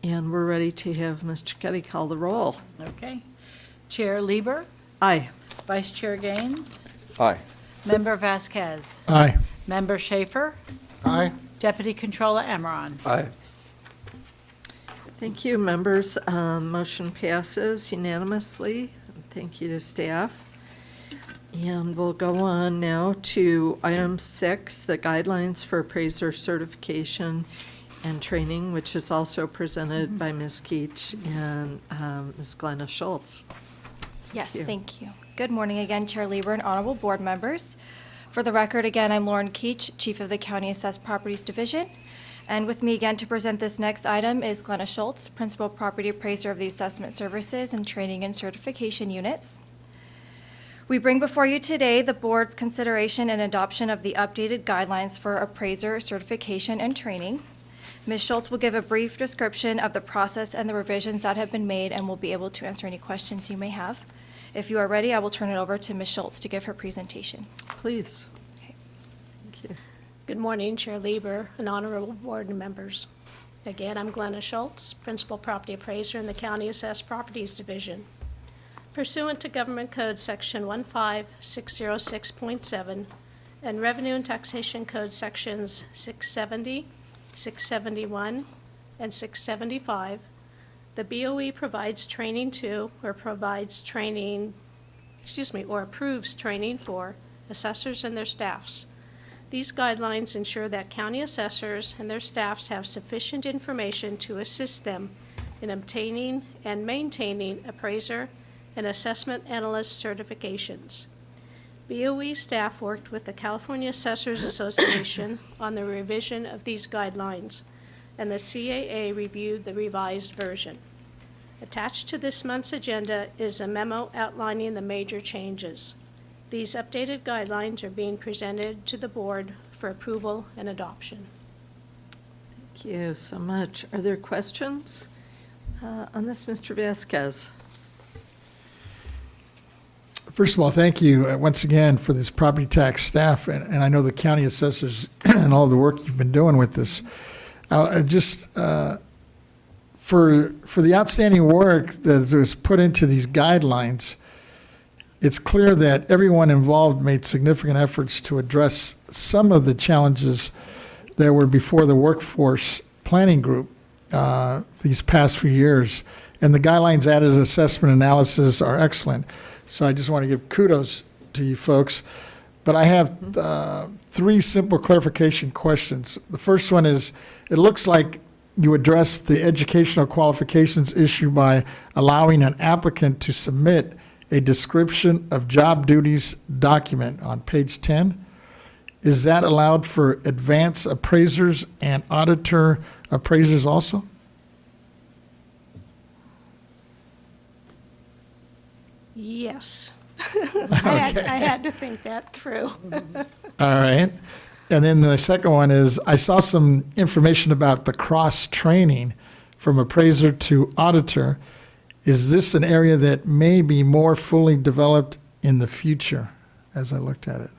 and we're ready to have Mr. Getty call the roll. Okay. Chair Lieber, Aye. Vice Chair Gaines, Aye. Member Vasquez, Aye. Member Schaefer, Aye. Deputy Controller Emron. Aye. Thank you, members. Motion passes unanimously. Thank you to staff. And we'll go on now to item 6, the guidelines for appraiser certification and training, which is also presented by Ms. Keach and Ms. Glenna Schultz. Yes, you. thank you. Good morning again, Chair Lieber and honorable board members. For the record, again, I'm Lauren Keach, Chief of the County Assessed Properties Division. And with me again to present this next item is Glenna Schultz, Principal Property Appraiser of the Assessment Services and Training and Certification Units. We bring before you today the board's consideration and adoption of the updated guidelines for appraiser certification and training. Ms. Schultz will give a brief description of the process and the revisions that have been made and will be able to answer any questions you may have. If you are ready, I will turn it over to Ms. Schultz to give her presentation. Please. Okay. Thank you. Good morning, Chair Lieber and honorable board members. Again, I'm Glenna Schultz, Principal Property Appraiser in the County Assessed Properties Division. Pursuant to Government Code Section 15606.7 and Revenue and Taxation Code Sections 670, 671, and 675, the BOE provides training to, or approves training for assessors and their staffs. These guidelines ensure that county assessors and their staffs have sufficient information to assist them in obtaining and maintaining appraiser and assessment analyst certifications. BOE staff worked with the California Assessors Association on the revision of these guidelines, and the CAA reviewed the revised version. Attached to this month's agenda is a memo outlining the major changes. These updated guidelines are being presented to the board for approval and adoption. Thank you so much. Are there questions on this, Mr. Vasquez? First of all, thank you once again for this property tax staff, and I know the county assessors and all the work you've been doing with this. For the outstanding work that was put into these guidelines, it's clear that everyone involved made significant efforts to address some of the challenges that were before the workforce planning group these past few years. And the guidelines added assessment analysis are excellent. So I just want to give kudos to you folks. But I have 3 simple clarification questions. The first one is, it looks like you addressed the educational qualifications issue by allowing an applicant to submit a description of job duties document on page 10. Is that allowed for advanced appraisers and auditor appraisers also? Yes. I had to think that through. All right. And then the second one is, I saw some information about the cross-training from appraiser to auditor. Is this an area that may be more fully developed in the future, as I looked at it?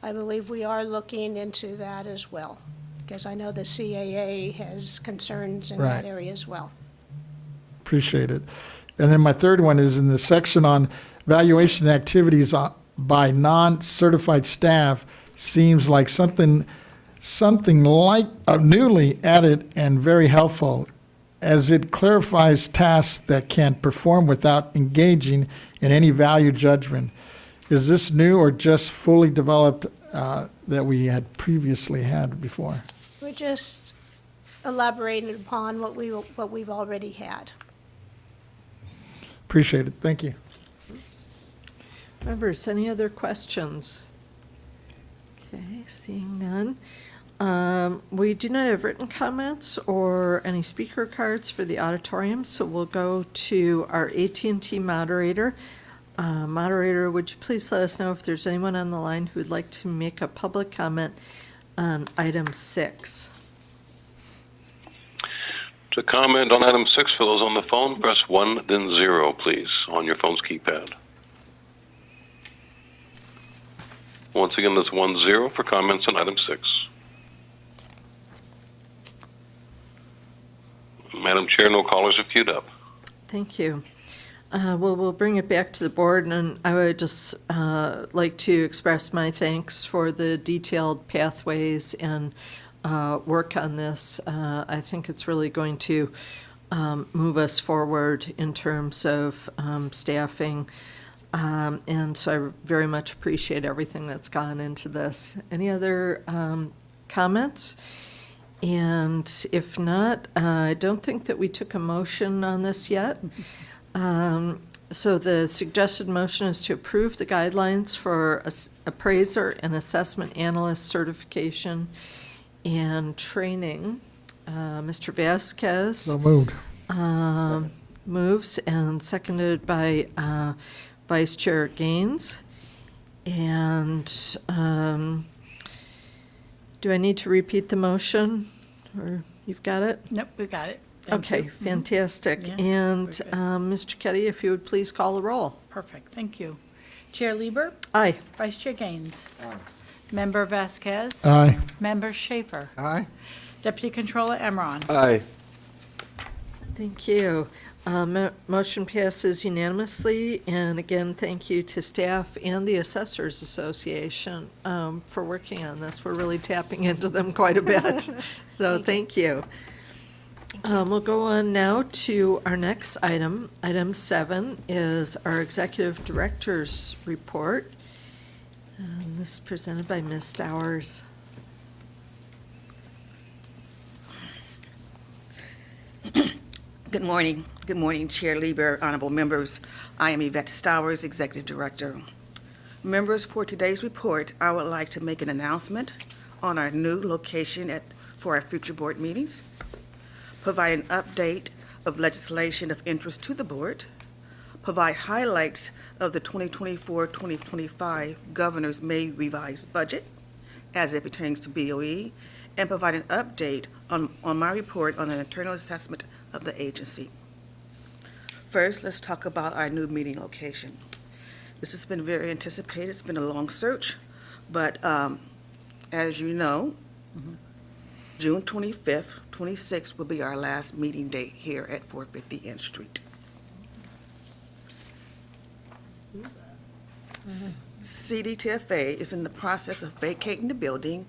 I believe we are looking into that as well, because I know the CAA has concerns in that Right. area as well. Appreciate it. And then my third one is in the section on valuation activities by non-certified staff. Seems like something like newly added and very helpful, as it clarifies tasks that can perform without engaging in any value judgment. Is this new or just fully developed that we had previously had before? We're just elaborating upon what we've already had. Appreciate it. Thank you. Members, any other questions? Okay, seeing none. We do not have written comments or any speaker cards for the auditorium, so we'll go to our AT&T moderator. Moderator, would you please let us know if there's anyone on the line who would like to make a public comment on item 6. To comment on item 6, for those on the phone, press 1, then 0, please, on your phone's keypad. Once again, that's 1-0 for comments on item 6. Madam Chair, no callers have queued up. Thank you. Well, we'll bring it back to the board, and I would just like to express my thanks for the detailed pathways and work on this. I think it's really going to move us forward in terms of staffing. And so I very much appreciate everything that's gone into this. Any other comments? And if not, I don't think that we took a motion on this yet. So the suggested motion is to approve the guidelines for appraiser and assessment analyst certification and training. Mr. Vasquez So moved. moves, and seconded by Vice Chair Gaines. And do I need to repeat the motion, or you've got it? Nope, we got it. Thank Okay, you. fantastic. Yeah, And very good. Mr. Keddy, if you would please call the roll. Perfect, thank you. Chair Lieber, Aye. Vice Chair Gaines. Member Vasquez. Aye. Member Schaefer. Aye? Deputy Controller Emron. Aye. Thank you. Motion passes unanimously, and again, thank you to staff and the Assessors Association for working on this. We're really tapping into them quite a bit, so thank you. We'll go on now to our next item. Item 7 is our Executive Director's Report. And this is presented by Ms. Stowers. Good morning. Good morning, Chair Lieber, honorable members. I am Yvette Stowers, Executive Director. Members, for today's report, I would like to make an announcement on our new location for our future board meetings, provide an update of legislation of interest to the board, provide highlights of the 2024-2025 Governor's May revised budget as it pertains to BOE, and provide an update on my report on an internal assessment of the agency. First, let's talk about our new meeting location. This has been very anticipated. It's been a long search, but as you know, June 25th, 26th will be our last meeting date here at 450 N Street. CDTFA is in the process of vacating the building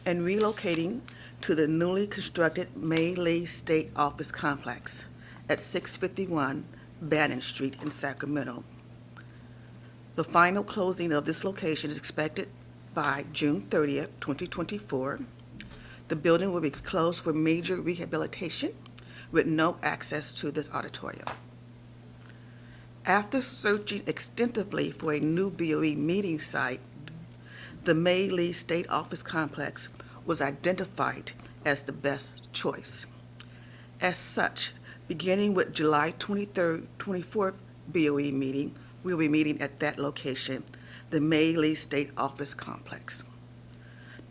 and relocating to the newly constructed May Lee State Office Complex at 651 Bannon Street in Sacramento. The final closing of this location is expected by June 30th, 2024. The building will be closed for major rehabilitation with no access to this auditorium. After searching extensively for a new BOE meeting site, the May Lee State Office Complex was identified as the best choice. As such, beginning with July 23rd, 24th BOE meeting, we'll be meeting at that location, the May Lee State Office Complex.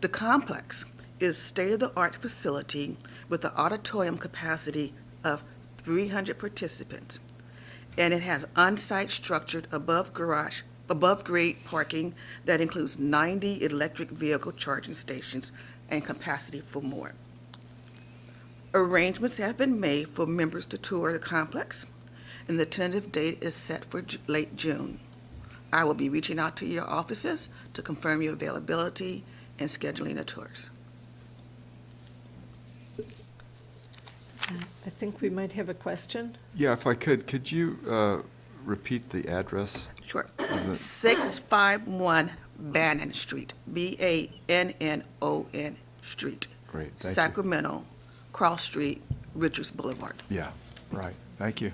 The complex is a state-of-the-art facility with an auditorium capacity of 300 participants, and it has on-site structured above-grade parking that includes 90 electric vehicle charging stations and capacity for more. Arrangements have been made for members to tour the complex, and the tentative date is set for late June. I will be reaching out to your offices to confirm your availability and scheduling the tours. I think we might have a question. Yeah, if I could you repeat the address? Sure. Of the- 651 Bannon Street, Bannon Street, Great, thank you. Sacramento, Cross Street, Richards Boulevard. Yeah, right, thank you.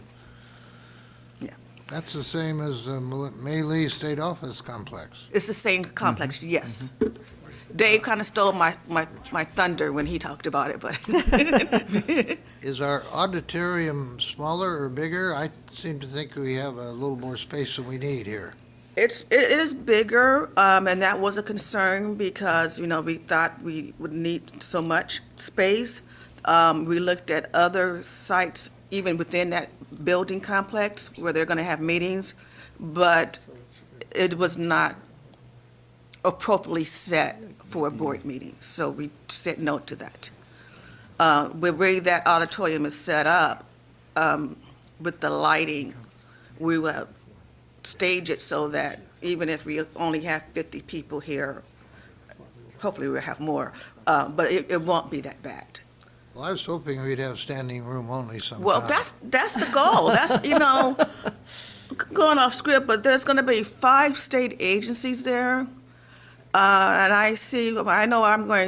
That's the same as the May Lee State Office Complex. It's the same complex, yes. Dave kind of stole my thunder when he talked about it, but Is our auditorium smaller or bigger? I seem to think we have a little more space than we need here. It is bigger, and that was a concern because, we thought we would need so much space. We looked at other sites, even within that building complex, where they're going to have meetings, but it was not appropriately set for a board meeting, so we said no to that. The way that auditorium is set up, with the lighting, we will stage it so that even if we only have 50 people here, hopefully we'll have more, but it won't be that bad. Well, I was hoping we'd have standing room only sometime. Well, that's the goal. That's, going off script, but there's going to be 5 state agencies there. And I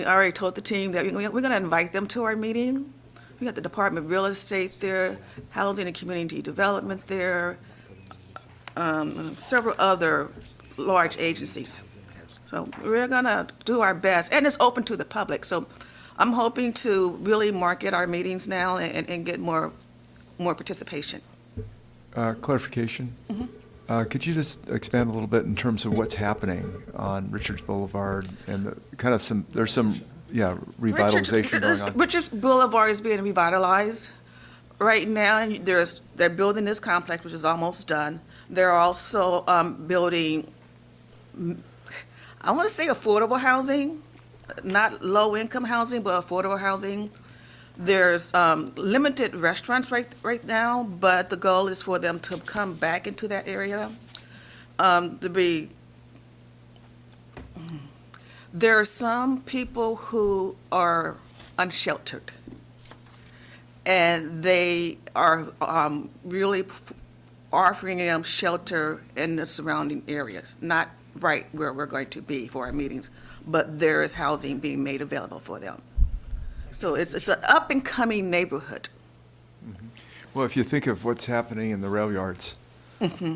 already told the team that we're going to invite them to our meeting. We got the Department of Real Estate there, Housing and Community Development there, several other large agencies. So we're going to do our best, and it's open to the public. So I'm hoping to really market our meetings now and get more participation. Clarification. Could you just expand a little bit in terms of what's happening on Richards Boulevard and there's some revitalization going on? Richards Boulevard is being revitalized right now, and they're building this complex, which is almost done. They're also building, I want to say affordable housing, not low-income housing, but affordable housing. There's limited restaurants right now, but the goal is for them to come back into that area. There are some people who are unsheltered, and they are really offering them shelter in the surrounding areas, not right where we're going to be for our meetings, but there is housing being made available for them. So it's an up-and-coming neighborhood. Well, if you think of what's happening in the rail yards,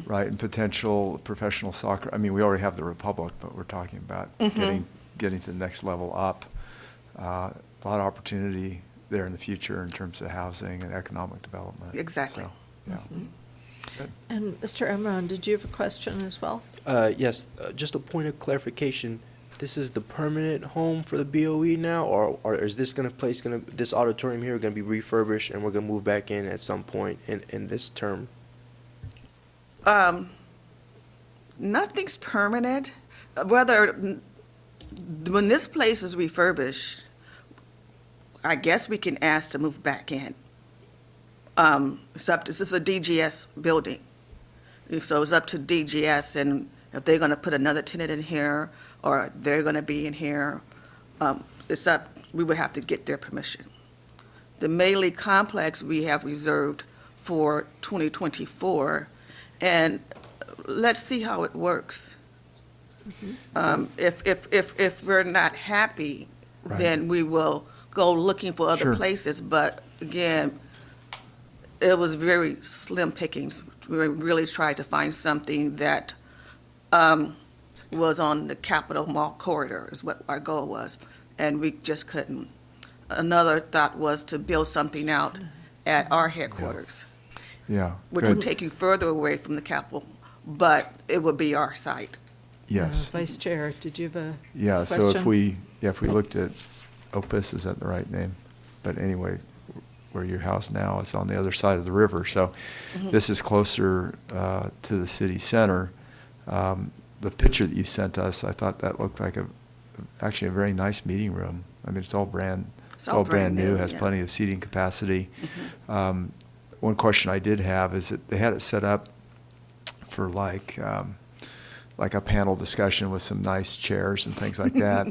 right, and potential professional soccer, I mean, we already have the Republic, but we're talking about getting to the next level up. A lot of opportunity there in the future in terms of housing and economic development. Exactly. So, yeah. Good. And Mr. Emron, did you have a question as well? Yes, just a point of clarification. This is the permanent home for the BOE now, or is this this auditorium here gonna be refurbished and we're gonna move back in at some point in this term? Nothing's permanent. When this place is refurbished, I guess we can ask to move back in. This is a DGS building. So it's up to DGS, and if they're going to put another tenant in here, or they're going to be in here, we would have to get their permission. The Maley Complex we have reserved for 2024, and let's see how it works. If we're not happy, Right. then we will go looking for other Sure. places, but again, it was very slim pickings. We really tried to find something that was on the Capitol Mall corridor is what our goal was, and we just couldn't. Another thought was to build something out at our headquarters, Yeah, which would good. take you further away from the Capitol, but it would be our site. Yes. Vice Chair, did you have a Yeah, so question? if we looked at Opus, is that the right name? But anyway, where your house now is on the other side of the river, so this is closer to the city center. The picture that you sent us, I thought that looked like actually a very nice meeting room. I mean, it's all brand new, has yeah. plenty of seating capacity. One question I did have is that they had it set up for like a panel discussion with some nice chairs and things like that.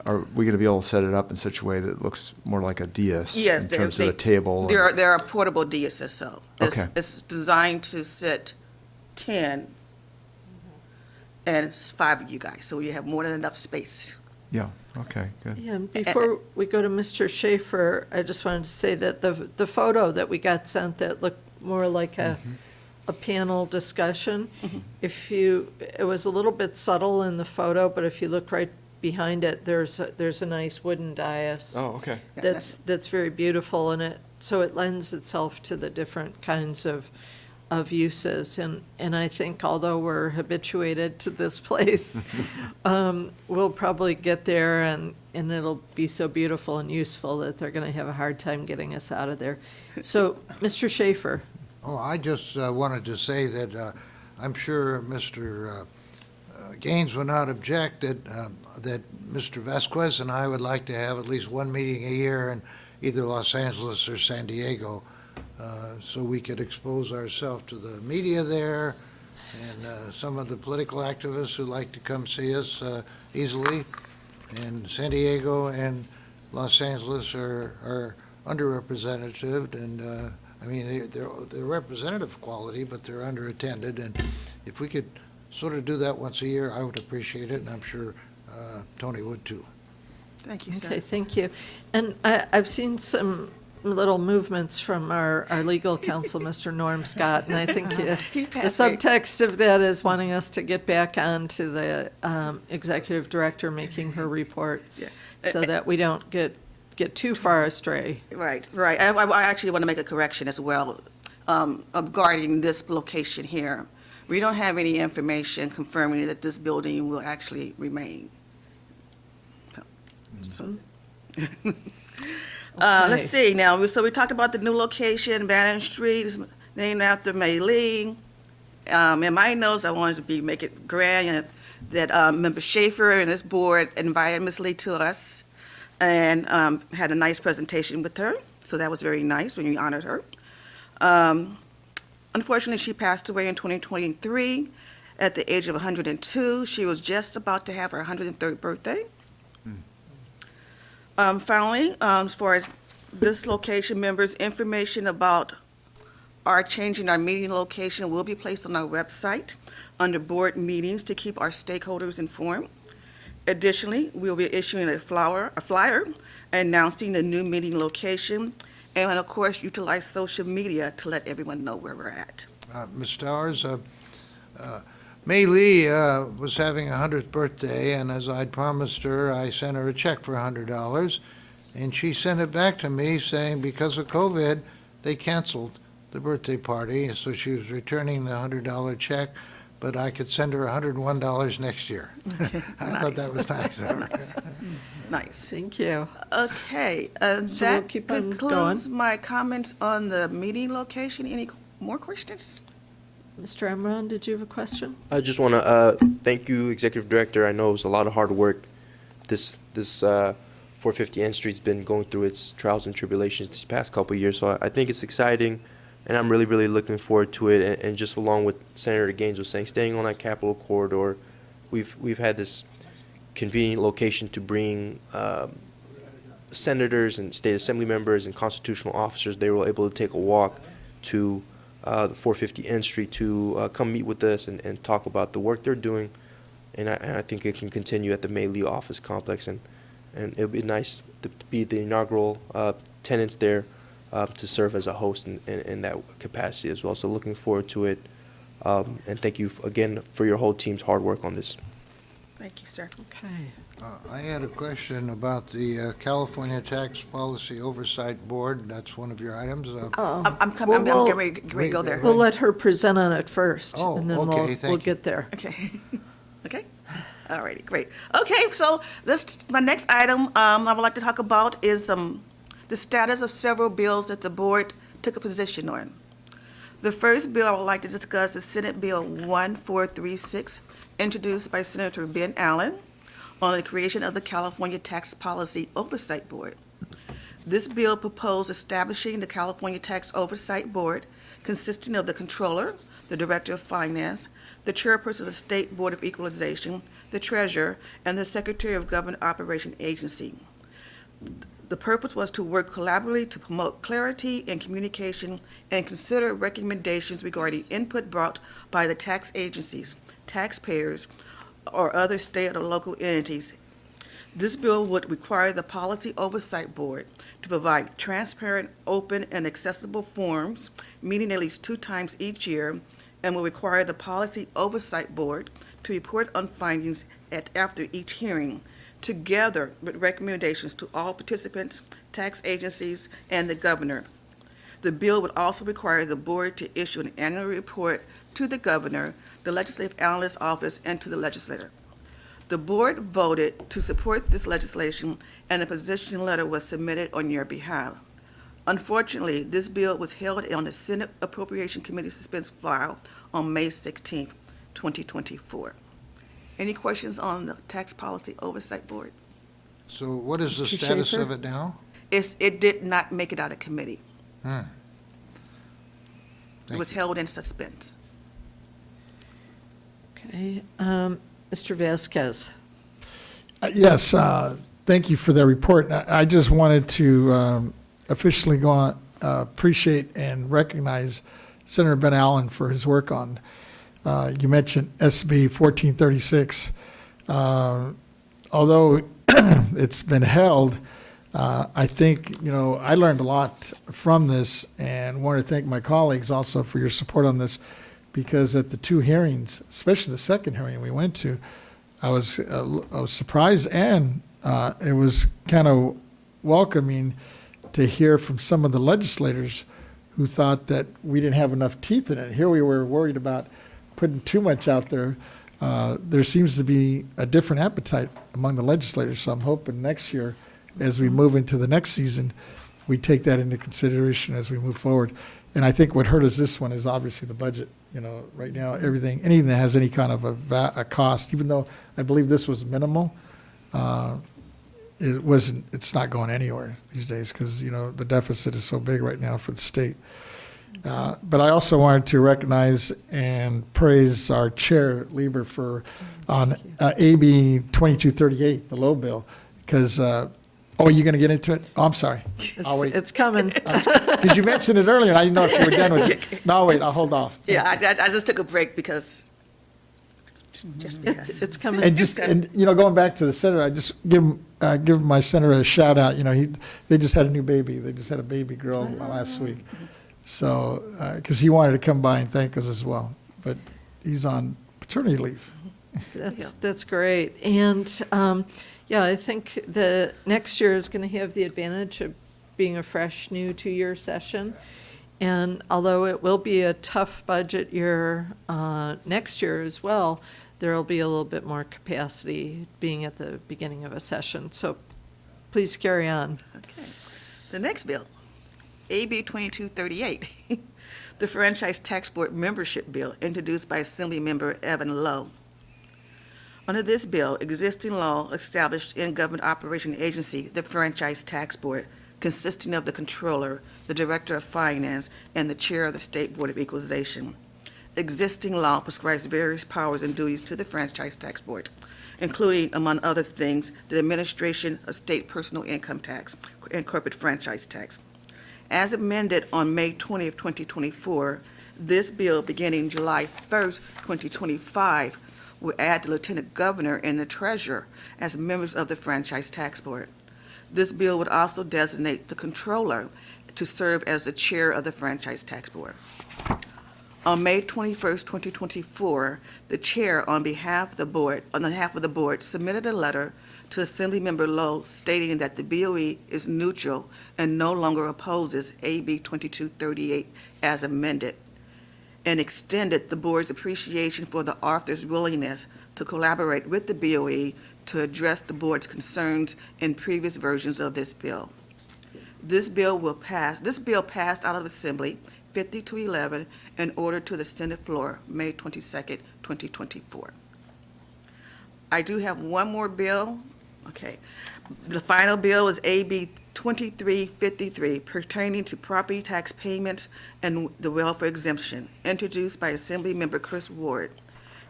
Are we going to be able to set it up in such a way that it looks more like a dais Yes, in terms of a table? There are portable daises, so Okay. it's designed to sit 10, and it's 5 of you guys, so you have more than enough space. Yeah, okay, good. Yeah, and before we go to Mr. Schaefer, I just wanted to say that the photo that we got sent that looked more like a panel discussion. It was a little bit subtle in the photo, but if you look right behind it, there's a nice wooden dais. Oh, okay. That's very beautiful, and so it lends itself to the different kinds of of uses. And I think although we're habituated to this place, we'll probably get there and it'll be so beautiful and useful that they're going to have a hard time getting us out of there. So, Mr. Schaefer. Oh, I just wanted to say that I'm sure Mr. Gaines would not object that Mr. Vasquez and I would like to have at least one meeting a year in either Los Angeles or San Diego, so we could expose ourselves to the media there and some of the political activists who like to come see us easily. And San Diego and Los Angeles are underrepresented, and I mean, they're representative quality, but they're underattended, and if we could sort of do that once a year, I would appreciate it, and I'm sure Tony would too. Thank you, sir. Okay, thank you. And I've seen some little movements from our legal counsel, Mr. Norm Scott, and I think the subtext of that is wanting us to get back on to the executive director making her report Yeah. so that we don't get too far astray. Right. I actually want to make a correction as well regarding this location here. We don't have any information confirming that this building will actually remain. So, let's see now. So we talked about the new location, Bannon Street, is named after May Lee. In my notes, I wanted to make it grand that Member Schaefer and his board invited Ms. Lee to us and had a nice presentation with her. So that was very nice when you honored her. Unfortunately, she passed away in 2023 at the age of 102. She was just about to have her 103rd birthday. Finally, as far as this location, members, information about our changing our meeting location will be placed on our website under board meetings to keep our stakeholders informed. Additionally, we'll be issuing a flyer announcing the new meeting location, and of course, utilize social media to let everyone know where we're at. Ms. Towers, May Lee was having her 100th birthday, and as I'd promised her, I sent her a check for $100, and she sent it back to me saying because of COVID, they canceled the birthday party, so she was returning the $100 check, but I could send her $101 next year. I thought that was nice. Nice. Thank you. Okay, So we'll that keep on concludes going. my comments on the meeting location. Any more questions? Mr. Emron, did you have a question? I just want to thank you, Executive Director. I know it was a lot of hard work. This 450 N Street's been going through its trials and tribulations these past couple of years, so I think it's exciting, and I'm really, really looking forward to it. And just along with Senator Gaines was saying, staying on that Capitol corridor, we've had this convenient location to bring senators and state assembly members and constitutional officers. They were able to take a walk to the 450 N Street to come meet with us and talk about the work they're doing. And I think it can continue at the May Lee office complex. And it'll be nice to be the inaugural tenants there to serve as a host in that capacity as well. So looking forward to it. And thank you again for your whole team's hard work on this. Thank you, sir. Okay. I had a question about the California Tax Policy Oversight Board. That's one of your items. I'm getting ready to go there. We'll let her present on it first, Oh, and then okay, we'll thank you. get there. Okay. Okay. All righty, great. Okay, so my next item I would like to talk about is the status of several bills that the board took a position on. The first bill I would like to discuss is Senate Bill 1436, introduced by Senator Ben Allen, on the creation of the California Tax Policy Oversight Board. This bill proposed establishing the California Tax Oversight Board, consisting of the Controller, the Director of Finance, the Chairperson of the State Board of Equalization, the Treasurer, and the Secretary of Government Operation Agency. The purpose was to work collaboratively to promote clarity and communication and consider recommendations regarding input brought by the tax agencies, taxpayers, or other state or local entities. This bill would require the Policy Oversight Board to provide transparent, open, and accessible forums, meeting at least 2 times each year, and will require the Policy Oversight Board to report on findings after each hearing, together with recommendations to all participants, tax agencies, and the governor. The bill would also require the board to issue an annual report to the governor, the legislative analyst's office, and to the legislator. The board voted to support this legislation, and a position letter was submitted on your behalf. Unfortunately, this bill was held on the Senate Appropriation Committee suspense file on May 16, 2024. Any questions on the Tax Policy Oversight Board? So what is the Mr. status Schaefer? of it now? It did not make it out of committee. It Thank was held in suspense. Okay, Mr. Vasquez. Yes, thank you for that report. I just wanted to officially go on, appreciate and recognize Senator Ben Allen for his work on, you mentioned SB 1436. Although it's been held, I think, I learned a lot from this and want to thank my colleagues also for your support on this, because at the two hearings, especially the second hearing we went to, I was surprised, and it was kind of welcoming to hear from some of the legislators who thought that we didn't have enough teeth in it. Here we were worried about putting too much out there. There seems to be a different appetite among the legislators, so I'm hoping next year, as we move into the next season, we take that into consideration as we move forward. And I think what hurt us this one is obviously the budget. Right now, anything that has any kind of a cost, even though I believe this was minimal, it's not going anywhere these days because, the deficit is so big right now for the state. But I also wanted to recognize and praise our chair, Lieber, on AB 2238, the low bill, because, are you going to get into it? Oh, I'm sorry. I'll wait. It's coming. Because you mentioned it earlier, and I didn't know if you were done with it. No, I'll wait, I'll hold off. Yeah, I just took a break because, just because. It's coming. And going back to the senator, I just give my senator a shout out. They just had a new baby. They just had a baby girl last week. So, because he wanted to come by and thank us as well, but he's on paternity leave. That's great. And, I think the next year is going to have the advantage of being a fresh, new two-year session. And although it will be a tough budget year next year as well, there will be a little bit more capacity being at the beginning of a session. So please carry on. Okay. The next bill, AB 2238, the Franchise Tax Board Membership Bill, introduced by Assemblymember Evan Lowe. Under this bill, existing law established in government operation agency, the Franchise Tax Board, consisting of the controller, the director of finance, and the chair of the State Board of Equalization. Existing law prescribes various powers and duties to the Franchise Tax Board, including, among other things, the administration of state personal income tax and corporate franchise tax. As amended on May 20th, 2024, this bill, beginning July 1st, 2025, will add the lieutenant governor and the treasurer as members of the Franchise Tax Board. This bill would also designate the controller to serve as the chair of the Franchise Tax Board. On May 21st, 2024, the chair, on behalf of the board, submitted a letter to Assemblymember Lowe stating that the BOE is neutral and no longer opposes AB 2238 as amended, and extended the board's appreciation for the author's willingness to collaborate with the BOE to address the board's concerns in previous versions of this bill. This bill passed out of Assembly 50-11 and ordered to the Senate floor May 22nd, 2024. I do have one more bill. Okay. The final bill is AB 2353, pertaining to property tax payments and the welfare exemption, introduced by Assemblymember Chris Ward.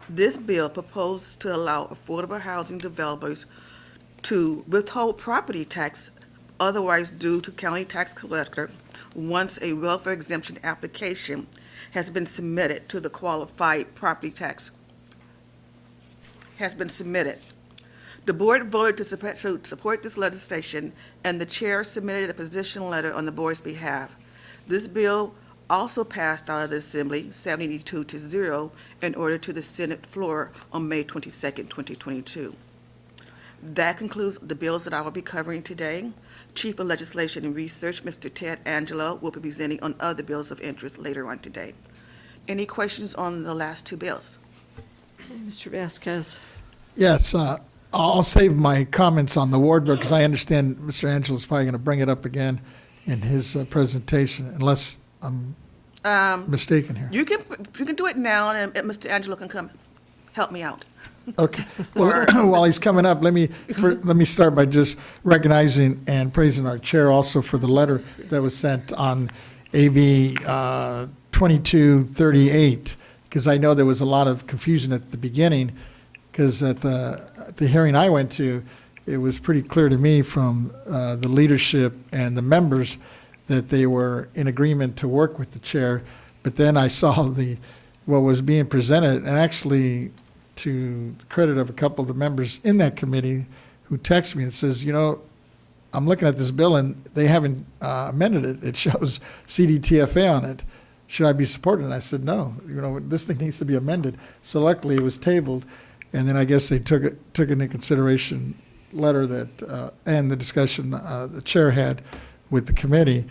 This bill proposed to allow affordable housing developers to withhold property tax otherwise due to county tax collector once a welfare exemption application has been submitted to the qualified property tax has been submitted. The board voted to support this legislation, and the chair submitted a position letter on the board's behalf. This bill also passed out of the Assembly 72-0 and ordered to the Senate floor on May 22nd, 2022. That concludes the bills that I will be covering today. Chief of Legislation and Research, Mr. Ted Angelo, will be presenting on other bills of interest later on today. Any questions on the last two bills? Mr. Vasquez. Yes, I'll save my comments on the ward bill because I understand Mr. Angelo's probably going to bring it up again in his presentation, unless I'm mistaken here. You can do it now, and Mr. Angelo can come help me out. Okay. Well, while he's coming up, let me start by just recognizing and praising our chair also for the letter that was sent on AB 2238, because I know there was a lot of confusion at the beginning, because at the hearing I went to, it was pretty clear to me from the leadership and the members that they were in agreement to work with the chair. But then I saw what was being presented, and actually, to the credit of a couple of the members in that committee who texted me and says, I'm looking at this bill and they haven't amended it. It shows CDTFA on it. Should I be supporting it? And I said, no, this thing needs to be amended. So luckily it was tabled. And then I guess they took into consideration letter that, and the discussion the chair had with the committee.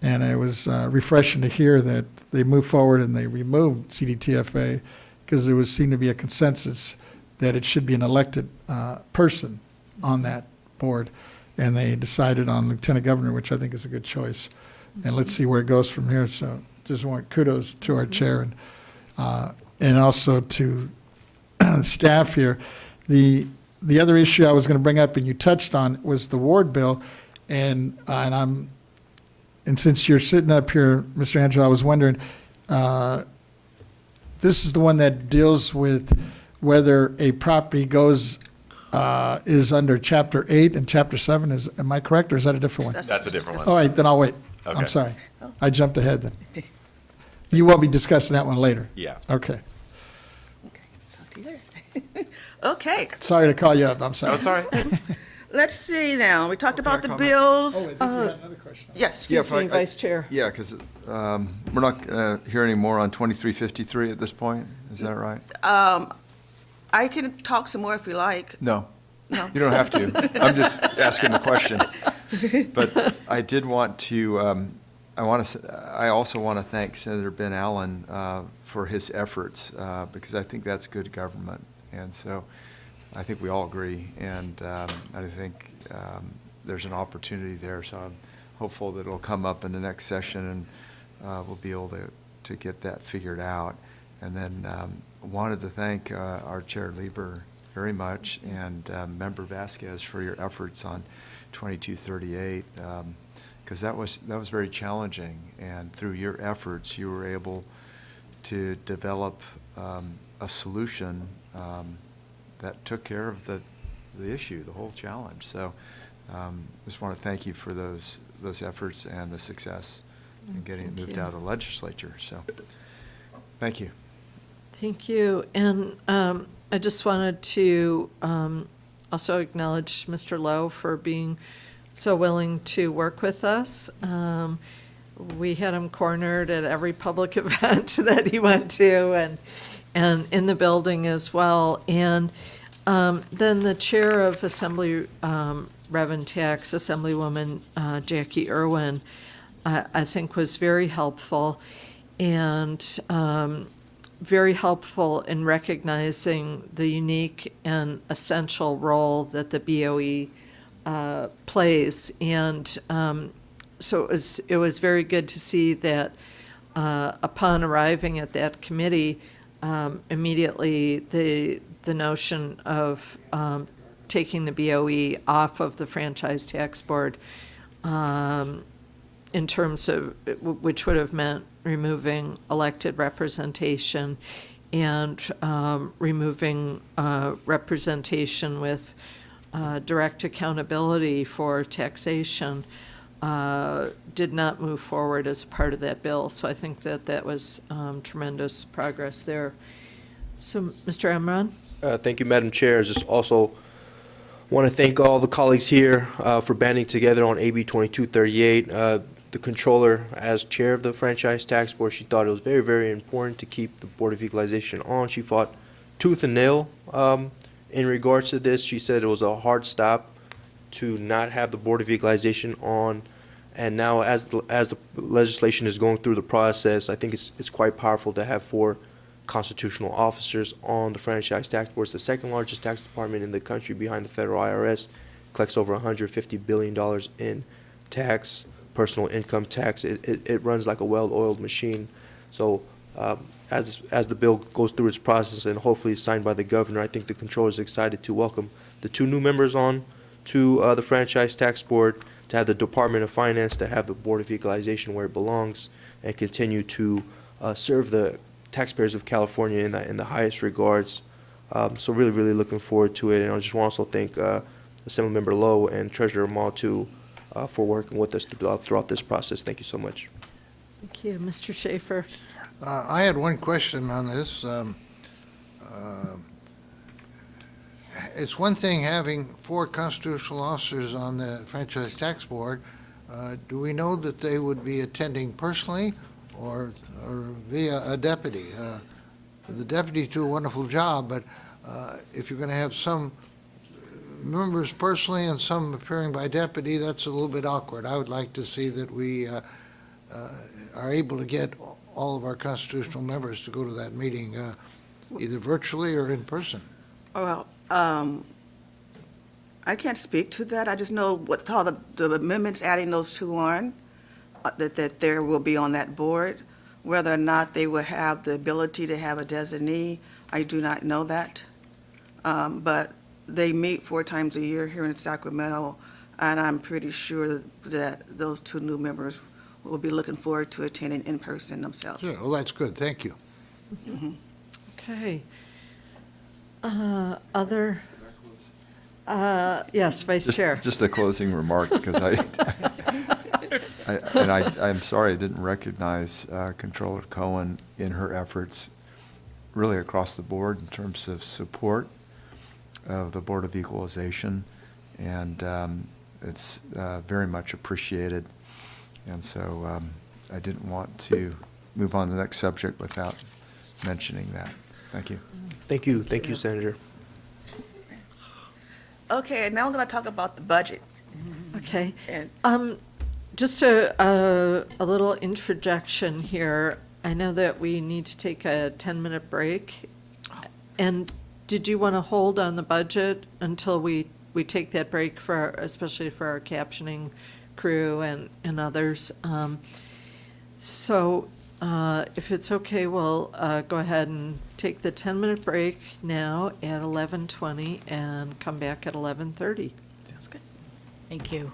And it was refreshing to hear that they moved forward and they removed CDTFA, because there seemed to be a consensus that it should be an elected person on that board. And they decided on lieutenant governor, which I think is a good choice. And let's see where it goes from here. So just want kudos to our chair and also to staff here. The other issue I was going to bring up, and you touched on, was the ward bill. And since you're sitting up here, Mr. Angelo, I was wondering, this is the one that deals with whether a property is under Chapter 8 and Chapter 7. Am I correct, or is that a different one? That's a different one. All right, then I'll wait. Okay. I'm sorry. I jumped ahead then. You will be discussing that one later? Yeah. Okay. Okay, talk to you later. Okay, Sorry to call you up. I'm sorry. That's all right. let's see now. We talked about the comment? bills. Oh, I think you had another question. Yes. Yeah, Excuse me, but I- Vice Chair. Yeah, because we're not hearing any more on 2353 at this point. Is that right? I can talk some more if you like. No. No. You don't have to. I'm just asking the question. But I did want to, I also want to thank Senator Ben Allen for his efforts, because I think that's good government. And so I think we all agree. And I think there's an opportunity there. So I'm hopeful that it'll come up in the next session and we'll be able to get that figured out. And then wanted to thank our Chair Lieber very much, and Member Vasquez for your efforts on 2238, because that was very challenging. And through your efforts, you were able to develop a solution that took care of the issue, the whole challenge. So just want to thank you for those efforts and the success in getting it moved out of the legislature. So thank you. Thank you. And I just wanted to also acknowledge Mr. Lowe for being so willing to work with us. We had him cornered at every public event that he went to and in the building as well. And then the chair of Assembly Rev and Tax, Assemblywoman Jackie Irwin, I think was very helpful. And very helpful in recognizing the unique and essential role that the BOE plays. And so it was very good to see that upon arriving at that committee, immediately the notion of taking the BOE off of the Franchise Tax Board in terms of, which would have meant removing elected representation and removing representation with direct accountability for taxation, did not move forward as a part of that bill. So I think that was tremendous progress there. So, Mr. Emron? Thank you, Madam Chair. I just also want to thank all the colleagues here for banding together on AB 2238. The controller, as chair of the Franchise Tax Board, she thought it was very, very important to keep the Board of Equalization on. She fought tooth and nail In regards to this, she said it was a hard stop to not have the Board of Equalization on. And now as the legislation is going through the process, I think it's quite powerful to have 4 constitutional officers on the Franchise Tax Board. It's the second largest tax department in the country behind the federal IRS. Collects over $150 billion in tax, personal income tax. It runs like a well-oiled machine. So as the bill goes through its process and hopefully is signed by the governor, I think the controller is excited to welcome the 2 new members on to the Franchise Tax Board, to have the Department of Finance, to have the Board of Equalization where it belongs, and continue to serve the taxpayers of California in the highest regards. So really, really looking forward to it. And I just want to also thank Assemblymember Lowe and Treasurer Mall too for working with us throughout this process. Thank you so much. Thank you. Mr. Schaefer? I had one question on this. It's one thing having 4 constitutional officers on the Franchise Tax Board. Do we know that they would be attending personally or via a deputy? The deputies do a wonderful job, but if you're going to have some members personally and some appearing by deputy, that's a little bit awkward. I would like to see that we are able to get all of our constitutional members to go to that meeting, either virtually or in person. Well, I can't speak to that. I just know what all the amendments adding those 2 on, that there will be on that board. Whether or not they will have the ability to have a designee, I do not know that. But they meet 4 times a year here in Sacramento, and I'm pretty sure that those 2 new members will be looking forward to attending in person themselves. Sure, well, that's good, thank you. Mhm. Okay. Other, yes, Vice Chair. Just a closing remark, because I'm sorry I didn't recognize Controller Cohen in her efforts really across the board in terms of support of the Board of Equalization, and it's very much appreciated. And so I didn't want to move on to the next subject without mentioning that. Thank you. Thank you. Thank you, Senator. Okay, now I'm going to talk about the budget. Okay. And Just a little interjection here. I know that we need to take a 10-minute break. And did you want to hold on the budget until we take that break, especially for our captioning crew and others? So if it's okay, we'll go ahead and take the 10-minute break now at 11:20 and come back at 11:30. sounds good. Thank you.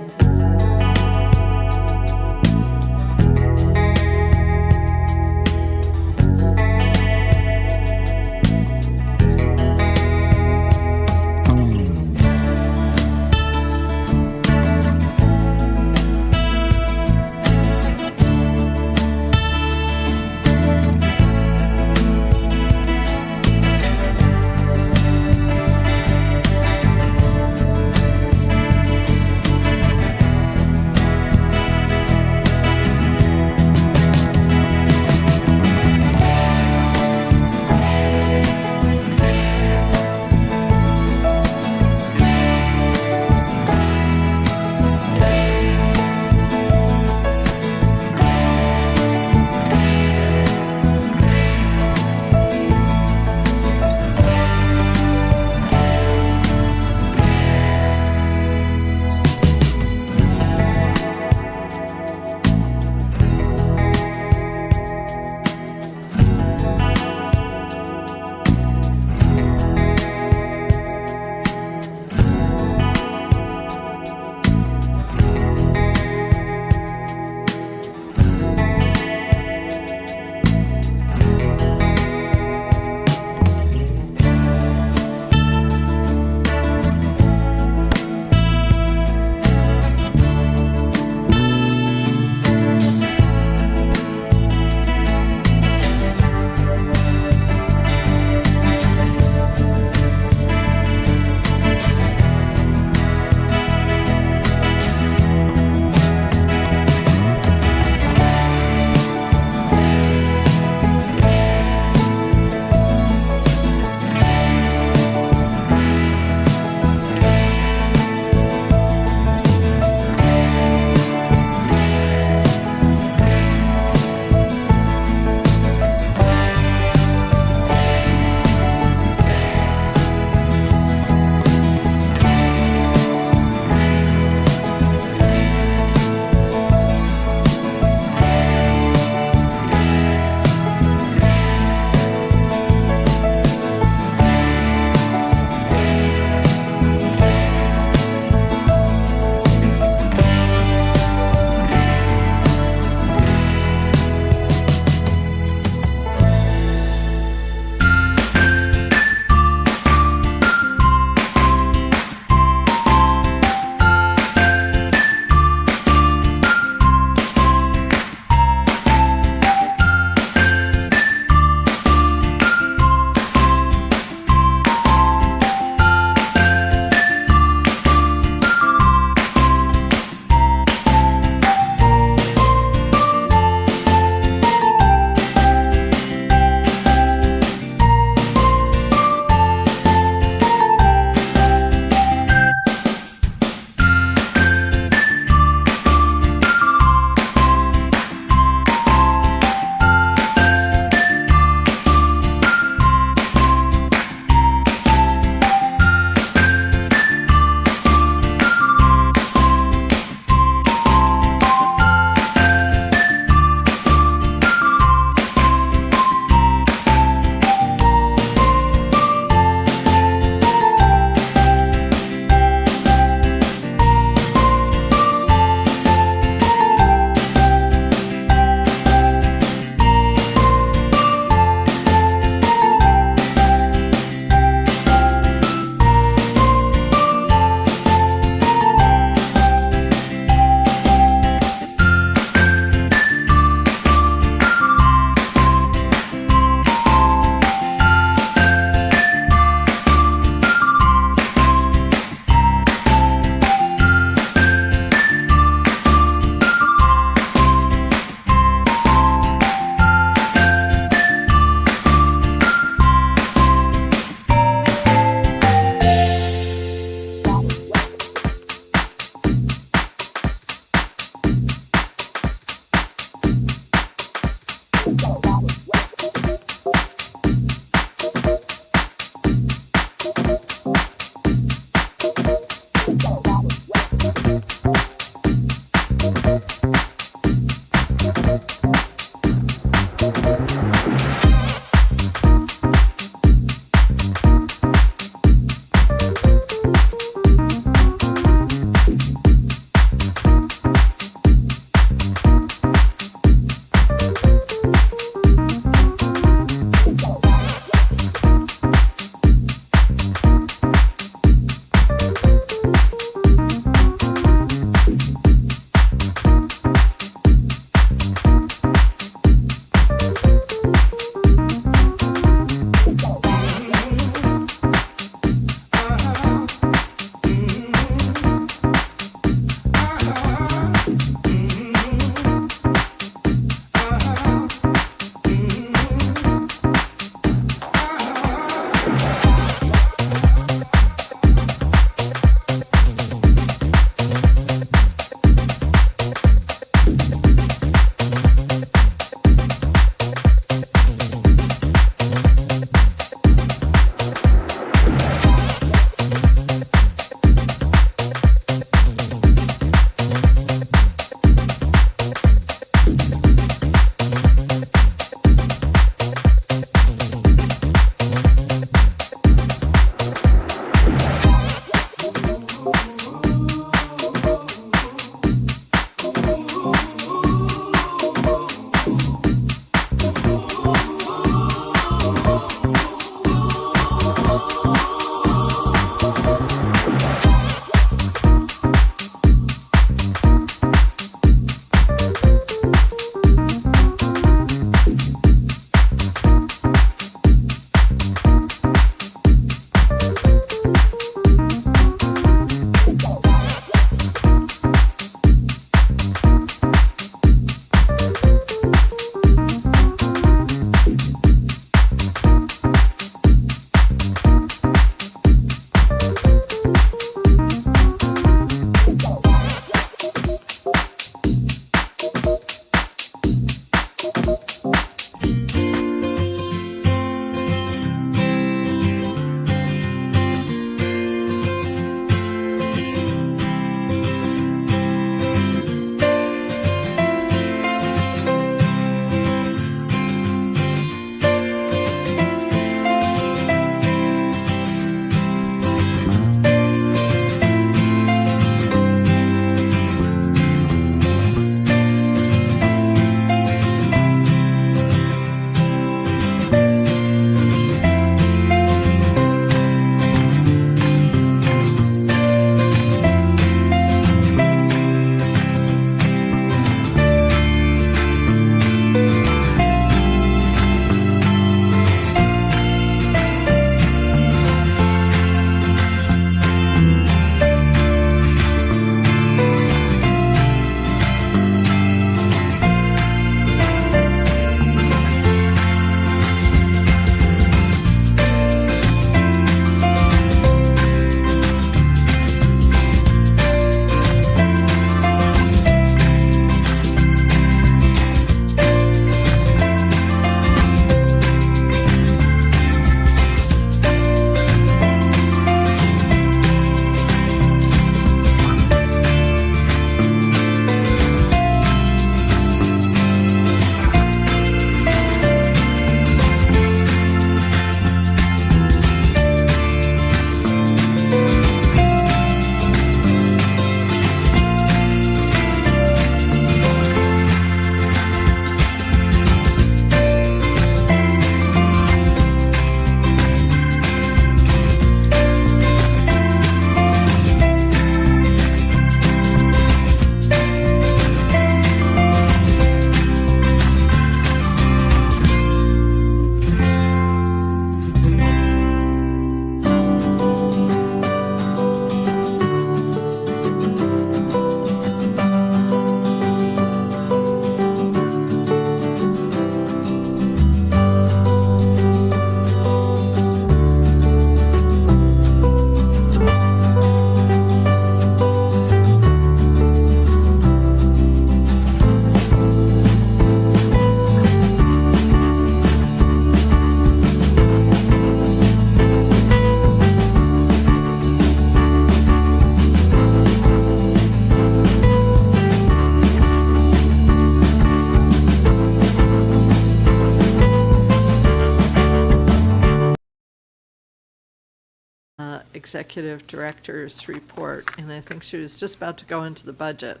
executive director's report, and I think she was just about to go into the budget.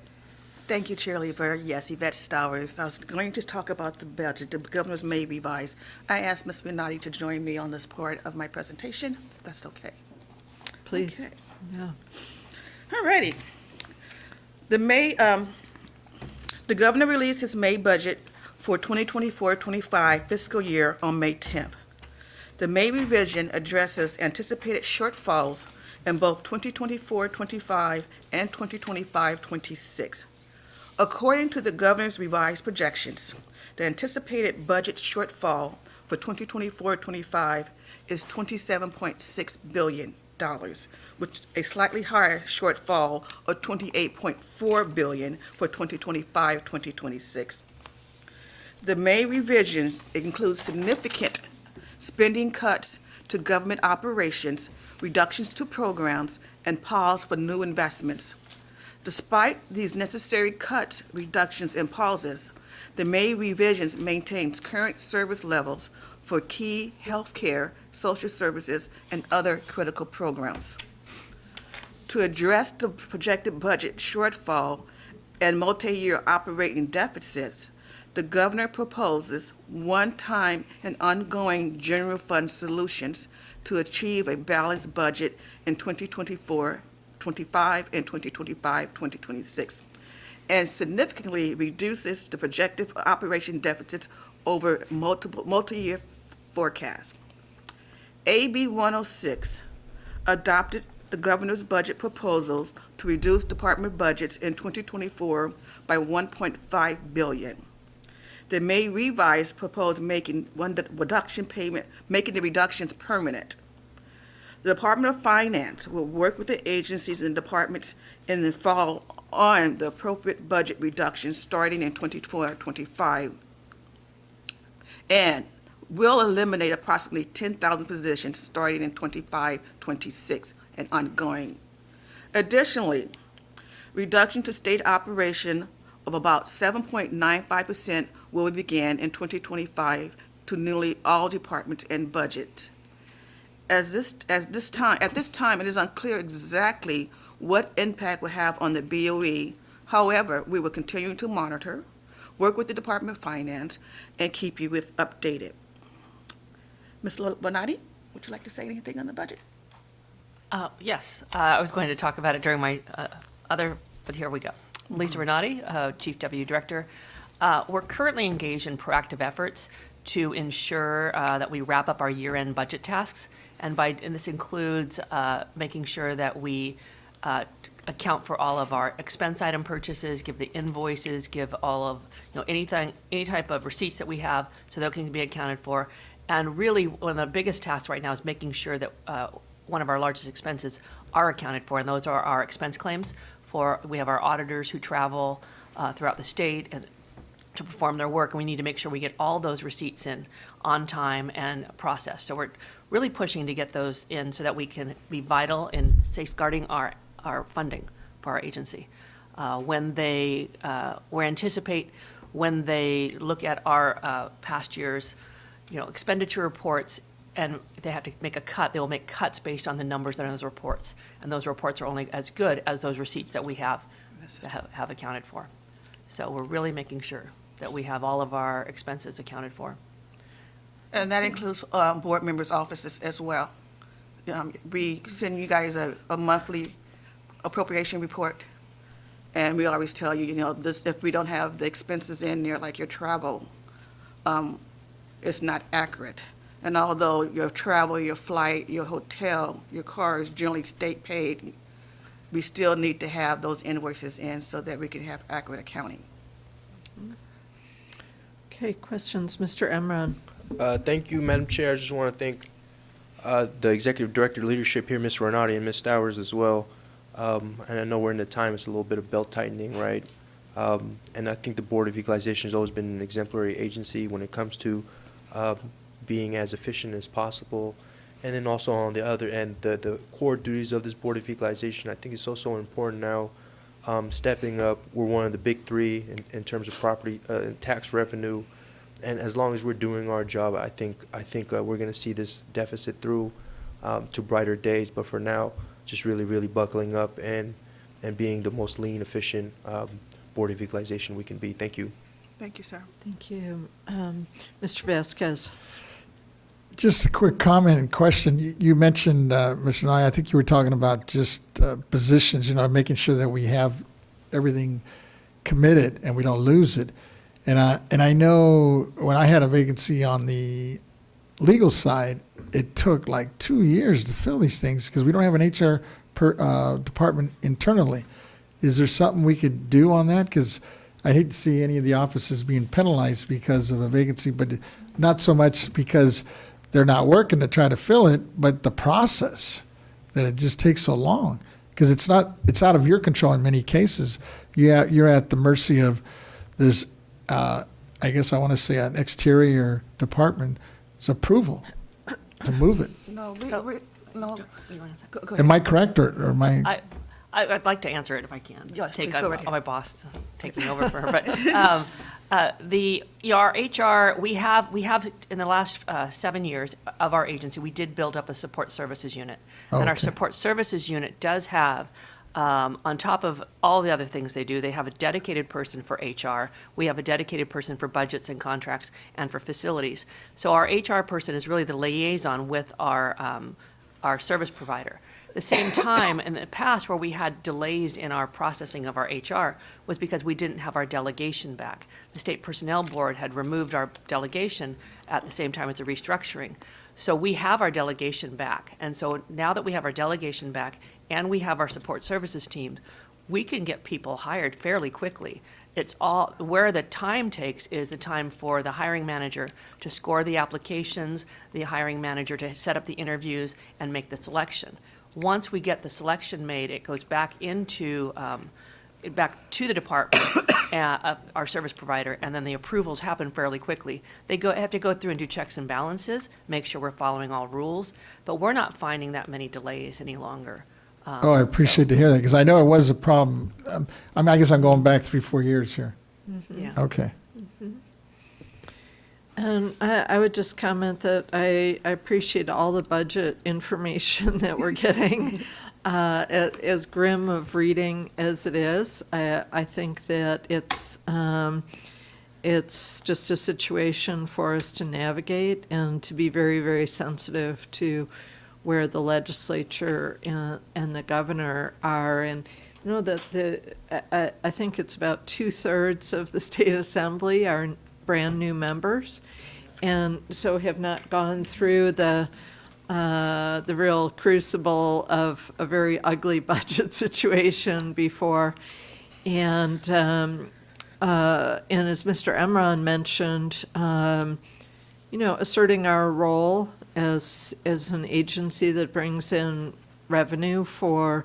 Thank you, Chair Lieber. Yes, Yvette Stowers. I was going to talk about the budget. The governor's may revise. I asked Ms. Minotti to join me on this part of my presentation. If that's okay. Please. Okay. Yeah. All righty. The governor released his May budget for 2024-25 fiscal year on May 10th. The May revision addresses anticipated shortfalls in both 2024-25 and 2025-26. According to the governor's revised projections, the anticipated budget shortfall for 2024-25 is $27.6 billion, which is a slightly higher shortfall of $28.4 billion for 2025-2026. The May revisions include significant spending cuts to government operations, reductions to programs, and pause for new investments. Despite these necessary cuts, reductions, and pauses, the May revisions maintains current service levels for key healthcare, social services, and other critical programs. To address the projected budget shortfall and multi-year operating deficits, the governor proposes one-time and ongoing general fund solutions to achieve a balanced budget in 2024-25 and 2025-2026, and significantly reduces the projected operation deficits over multi-year forecasts. AB 106 adopted the governor's budget proposals to reduce department budgets in 2024 by $1.5 billion. The May revised proposed making the reductions permanent. The Department of Finance will work with the agencies and departments in the fall on the appropriate budget reductions starting in 2024-25, and will eliminate approximately 10,000 positions starting in 25-26 and ongoing. Additionally, reduction to state operation of about 7.95% will begin in 2025 to nearly all departments and budget. At this time, it is unclear exactly what impact will have on the BOE. However, we will continue to monitor, work with the Department of Finance, and keep you updated. Ms. Bonatti, would you like to say anything on the budget? Yes, I was going to talk about it during my but here we go. Lisa Renati, Chief Deputy Director. We're currently engaged in proactive efforts to ensure that we wrap up our year-end budget tasks, and this includes making sure that we account for all of our expense item purchases, give the invoices, give all of any type of receipts that we have, so that can be accounted for. And really, one of the biggest tasks right now is making sure that one of our largest expenses are accounted for, and those are our expense claims. We have our auditors who travel throughout the state to perform their work, and we need to make sure we get all those receipts in on time and processed. So we're really pushing to get those in so that we can be vital in safeguarding our funding for our agency. When they look at our past years, expenditure reports, and if they have to make a cut, they will make cuts based on the numbers that are in those reports. And those reports are only as good as those receipts that we have accounted for. So we're really making sure that we have all of our expenses accounted for. And that includes board members' offices as well. We send you guys a monthly appropriation report, and we always tell you, this, if we don't have the expenses in there, like your travel, it's not accurate. And although your travel, your flight, your hotel, your car is generally state paid, we still need to have those invoices in so that we can have accurate accounting. Okay, questions, Mr. Emron? Thank you, Madam Chair. I just want to thank the Executive Director leadership here, Ms. Renati and Ms. Stowers as well. And I know we're in the time, it's a little bit of belt tightening, right? And I think the Board of Equalization has always been an exemplary agency when it comes to being as efficient as possible. And then also on the other end, the core duties of this Board of Equalization, I think is so important now. Stepping up, we're one of the big three in terms of property tax revenue. And as long as we're doing our job, I think we're going to see this deficit through. to brighter days. But for now, just really, really buckling up and being the most lean, efficient Board of Equalization we can be. Thank you. Thank you, sir. Thank you. Mr. Vasquez. Just a quick comment and question. You mentioned, Mr. Nye, I think you were talking about just positions, making sure that we have everything committed and we don't lose it. And I know when I had a vacancy on the legal side, it took like 2 years to fill these things because we don't have an HR department internally. Is there something we could do on that? Because I hate to see any of the offices being penalized because of a vacancy, but not so much because they're not working to try to fill it, but the process that it just takes so long because it's out of your control in many cases. You're at the mercy of this, I guess I want to say an exterior department's approval to move it. No, So- no. You wanna say- Go ahead. Am I correct or am I? I'd like to answer it if I can. Yes, Take please, go right my boss taking over for her. But our HR, we have in the last 7 years of our agency, we did build up a support services unit. And our Okay. support services unit does have, on top of all the other things they do, they have a dedicated person for HR. We have a dedicated person for budgets and contracts and for facilities. So our HR person is really the liaison with our service provider. The same time in the past where we had delays in our processing of our HR was because we didn't have our delegation back. The State Personnel Board had removed our delegation at the same time as the restructuring. So we have our delegation back. And so now that we have our delegation back and we have our support services teams, we can get people hired fairly quickly. It's all, where the time takes is the time for the hiring manager to score the applications, the hiring manager to set up the interviews and make the selection. Once we get the selection made, it goes back into, back to the department, our service provider, and then the approvals happen fairly quickly. They have to go through and do checks and balances, make sure we're following all rules, but we're not finding that many delays any longer. Oh, I appreciate to hear that because I know it was a problem. I guess I'm going back 3-4 years here. Yeah. Okay. And I would just comment that I appreciate all the budget information that we're getting. As grim of reading as it is, I think that it's just a situation for us to navigate and to be very, very sensitive to where the legislature and the governor are. And you know that I think it's about 2/3 of the state assembly are brand new members, and so have not gone through the real crucible of a very ugly budget situation before. And as Mr. Emron mentioned, asserting our role as an agency that brings in revenue for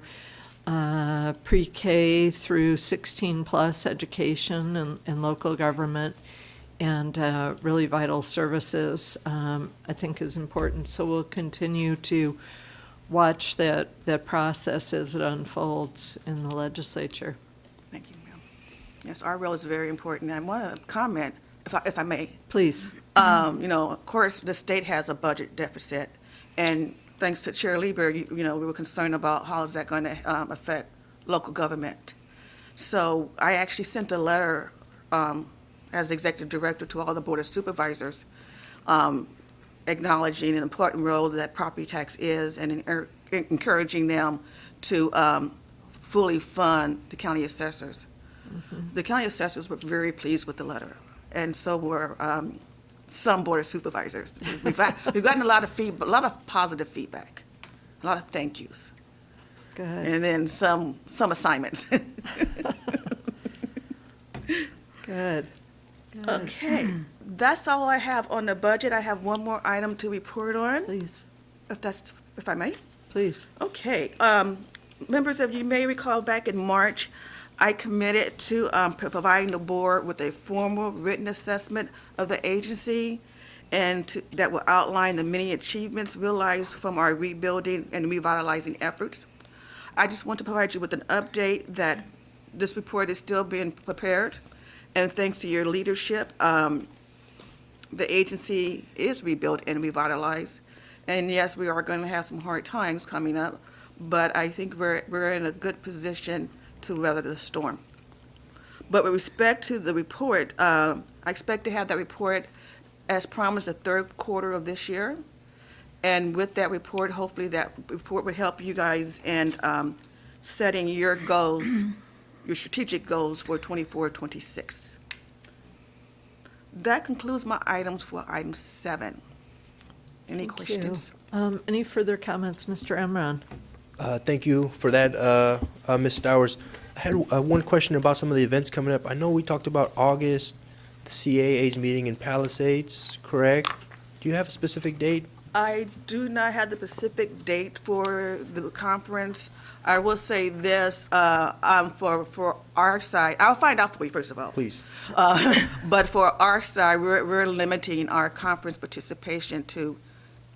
pre-K through 16+ education and local government and really vital services, I think is important. So we'll continue to watch that process as it unfolds in the legislature. Thank you, ma'am. Yes, our role is very important. I want to comment, if I may. Please. Of course, the state has a budget deficit, and thanks to Chair Lieber, we were concerned about how is that going to affect local government. So I actually sent a letter as the executive director to all the board of supervisors, acknowledging an important role that property tax is and encouraging them to fully fund the county assessors. Mm-hmm. The county assessors were very pleased with the letter, and so were some board of supervisors. We've gotten a lot of positive feedback, a lot of thank yous. Good. And then some assignments. Good. Okay, that's all I have on the budget. I have one more item to report on. Please. If I may. Please. Okay, members of you may recall back in March, I committed to providing the board with a formal written assessment of the agency and that will outline the many achievements realized from our rebuilding and revitalizing efforts. I just want to provide you with an update that this report is still being prepared, and thanks to your leadership, the agency is rebuilt and revitalized, And yes, we are going to have some hard times coming up, but I think we're in a good position to weather the storm. But with respect to the report, I expect to have that report as promised the third quarter of this year. And with that report, hopefully that report would help you guys in setting your goals, your strategic goals for 24-26. That concludes my items for item 7. Any Thank questions? you. Any further comments, Mr. Emron? Thank you for that, Ms. Stowers. I had one question about some of the events coming up. I know we talked about August, the CAA's meeting in Palisades, correct? Do you have a specific date? I do not have the specific date for the conference. I will say this, for our side, I'll find out for you, first of all. Please. But for our side, we're limiting our conference participation to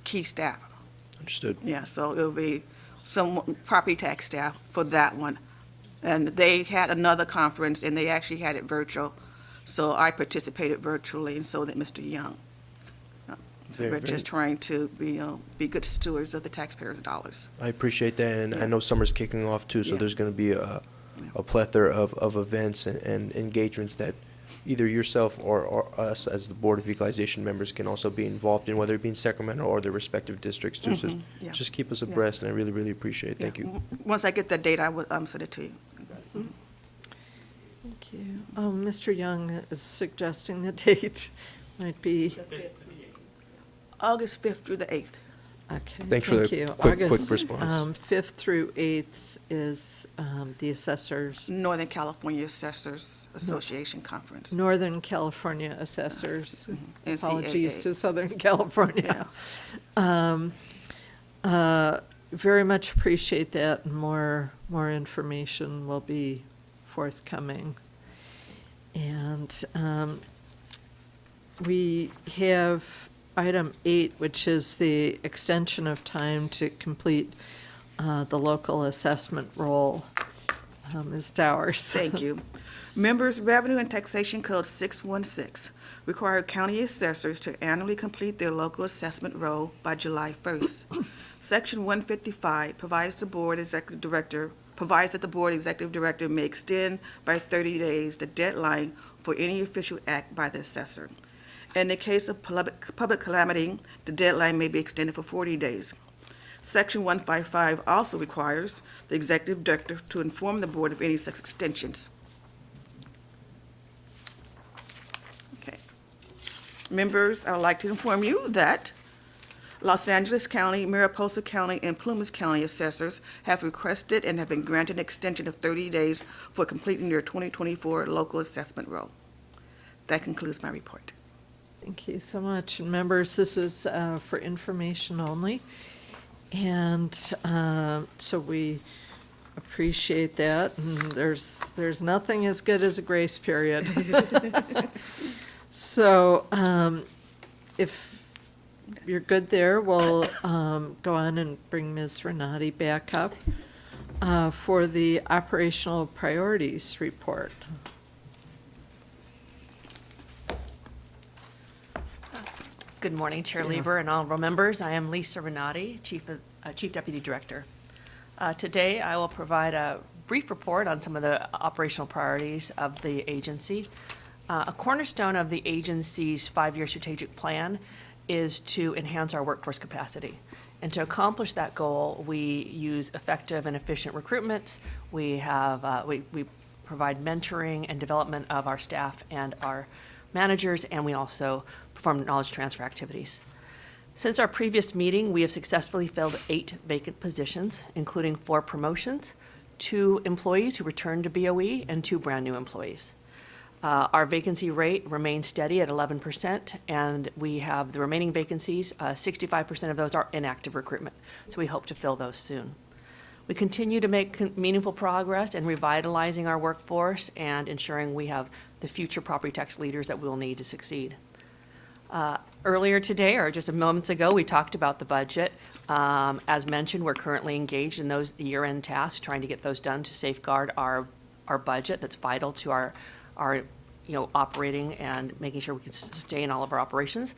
key staff. Understood. Yeah, so it'll be some property tax staff for that one. And they had another conference, and they actually had it virtual. So I participated virtually, and so did Mr. Young. So Very, we're very- just trying to be good stewards of the taxpayers' dollars. I appreciate that, and I know summer's kicking off too, so Yeah. there's going to be a plethora of events and engagements that either yourself or us as the Board of Equalization members can also be involved in, whether it be in Sacramento or their respective districts too. So yeah. just keep us Yeah. abreast, and I really, really appreciate it. Thank you. Once I get that date, I will send it to you. Thank you. Mr. Young is suggesting the date might be, August 5th through the 8th. okay, Thanks for thank the you. quick August, response. 5th through 8th is the assessors, Northern California Assessors Association Conference. Northern California Assessors. NCAA. Apologies to Southern California. Very much appreciate that, and more information will be forthcoming. And we have item 8, which is the extension of time to complete the local assessment role. Ms. Dowers. Thank you. Members, Revenue and Taxation Code 616 require county assessors to annually complete their local assessment role by July 1st. Section 155 provides that the board executive director may extend by 30 days the deadline for any official act by the assessor. In the case of public calamity, the deadline may be extended for 40 days. Section 155 also requires the executive director to inform the board of any such extensions. Okay. Members, I would like to inform you that Los Angeles County, Mariposa County, and Plumas County assessors have requested and have been granted an extension of 30 days for completing their 2024 local assessment role. That concludes my report. Thank you so much. And members, this is for information only. And so we appreciate that. And there's nothing as good as a grace period. So if you're good there, we'll go on and bring Ms. Renati back up for the operational priorities report. Good morning, Chair Lieber and honorable members. I am Lisa Renati, Chief Deputy Director. Today, I will provide a brief report on some of the operational priorities of the agency. A cornerstone of the agency's 5-year strategic plan is to enhance our workforce capacity. And to accomplish that goal, we use effective and efficient recruitments. We provide mentoring and development of our staff and our managers, and we also perform knowledge transfer activities. Since our previous meeting, we have successfully filled 8 vacant positions, including 4 promotions, 2 employees who returned to BOE, and 2 brand-new employees. Our vacancy rate remains steady at 11%, and we have the remaining vacancies, 65% of those are inactive recruitment, so we hope to fill those soon. We continue to make meaningful progress in revitalizing our workforce and ensuring we have the future property tax leaders that we'll need to succeed. Earlier today, or just moments ago, we talked about the budget. As mentioned, we're currently engaged in those year-end tasks, trying to get those done to safeguard our budget that's vital to our operating and making sure we can sustain all of our operations.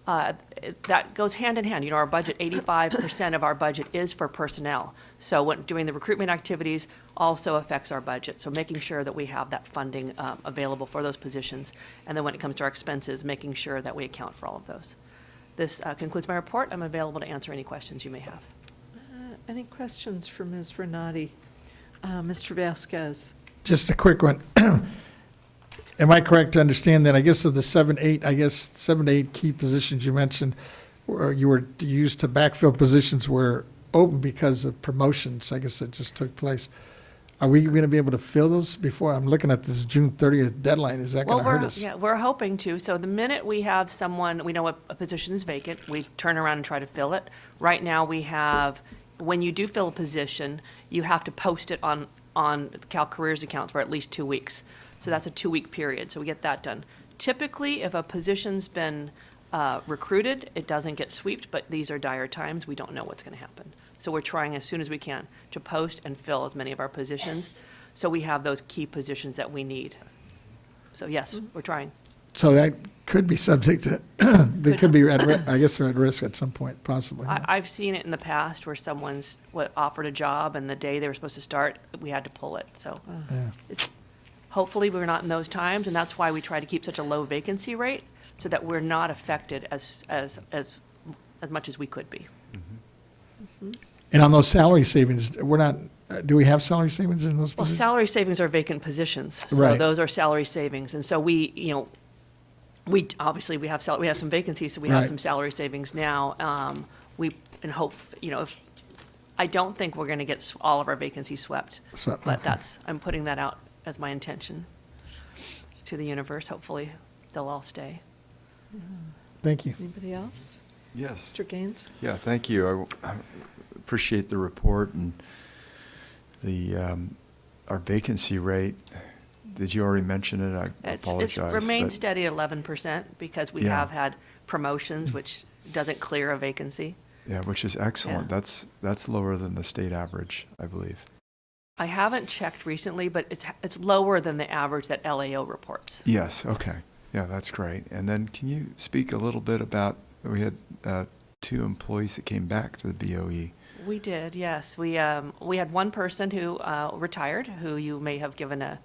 that goes hand in hand. You know, our budget, 85% of our budget is for personnel. So when doing the recruitment activities also affects our budget. So making sure that we have that funding available for those positions. And then when it comes to our expenses, making sure that we account for all of those. This concludes my report. I'm available to answer any questions you may have. Any questions for Ms. Renati? Mr. Vasquez? Just a quick one. Am I correct to understand that, I guess of the 7 to 8 key positions you mentioned, or you were used to backfill positions were open because of promotions, I guess that just took place. Are we going to be able to fill those before? I'm looking at this June 30th deadline. Is that going to hurt us? Yeah, we're hoping to. So the minute we have someone, we know a position is vacant, we turn around and try to fill it. Right now, we have, when you do fill a position, you have to post it on Cal Careers accounts for at least 2 weeks. So that's a 2-week period, so we get that done. Typically, if a position's been recruited, it doesn't get swept, but these are dire times. We don't know what's going to happen. So we're trying as soon as we can to post and fill as many of our positions, so we have those key positions that we need. So yes, we're trying. So that could be subject to, they could be I guess they're at risk at some point, possibly. I've seen it in the past where someone's offered a job, and the day they were supposed to start, we had to pull it. So hopefully we're not in those times, and that's why we try to keep such a low vacancy rate, so that we're not affected as much as we could be. And on those salary savings, we're not, do we have salary savings in those Well, positions? salary savings are vacant positions, so Right. those are salary savings, and so we obviously we have some vacancies, so we have Right. some salary savings now. And hope, I don't think we're going to get all of our vacancies swept, Swept, but okay. I'm putting that out as my intention to the universe. Hopefully, they'll all stay. Thank you. Anybody else? Yes. Mr. Gaines? Yeah, thank you. I appreciate the report and our vacancy rate. Did you already mention it? I apologize. It's remained but- steady at 11% because we Yeah. have had promotions, which doesn't clear a vacancy. Yeah, which is excellent. Yeah. That's lower than the state average, I believe. I haven't checked recently, but it's lower than the average that LAO reports. Yes, okay. Yeah, that's great. And then can you speak a little bit about, we had 2 employees that came back to the BOE. We did, yes. We had one person who retired, who you may have given a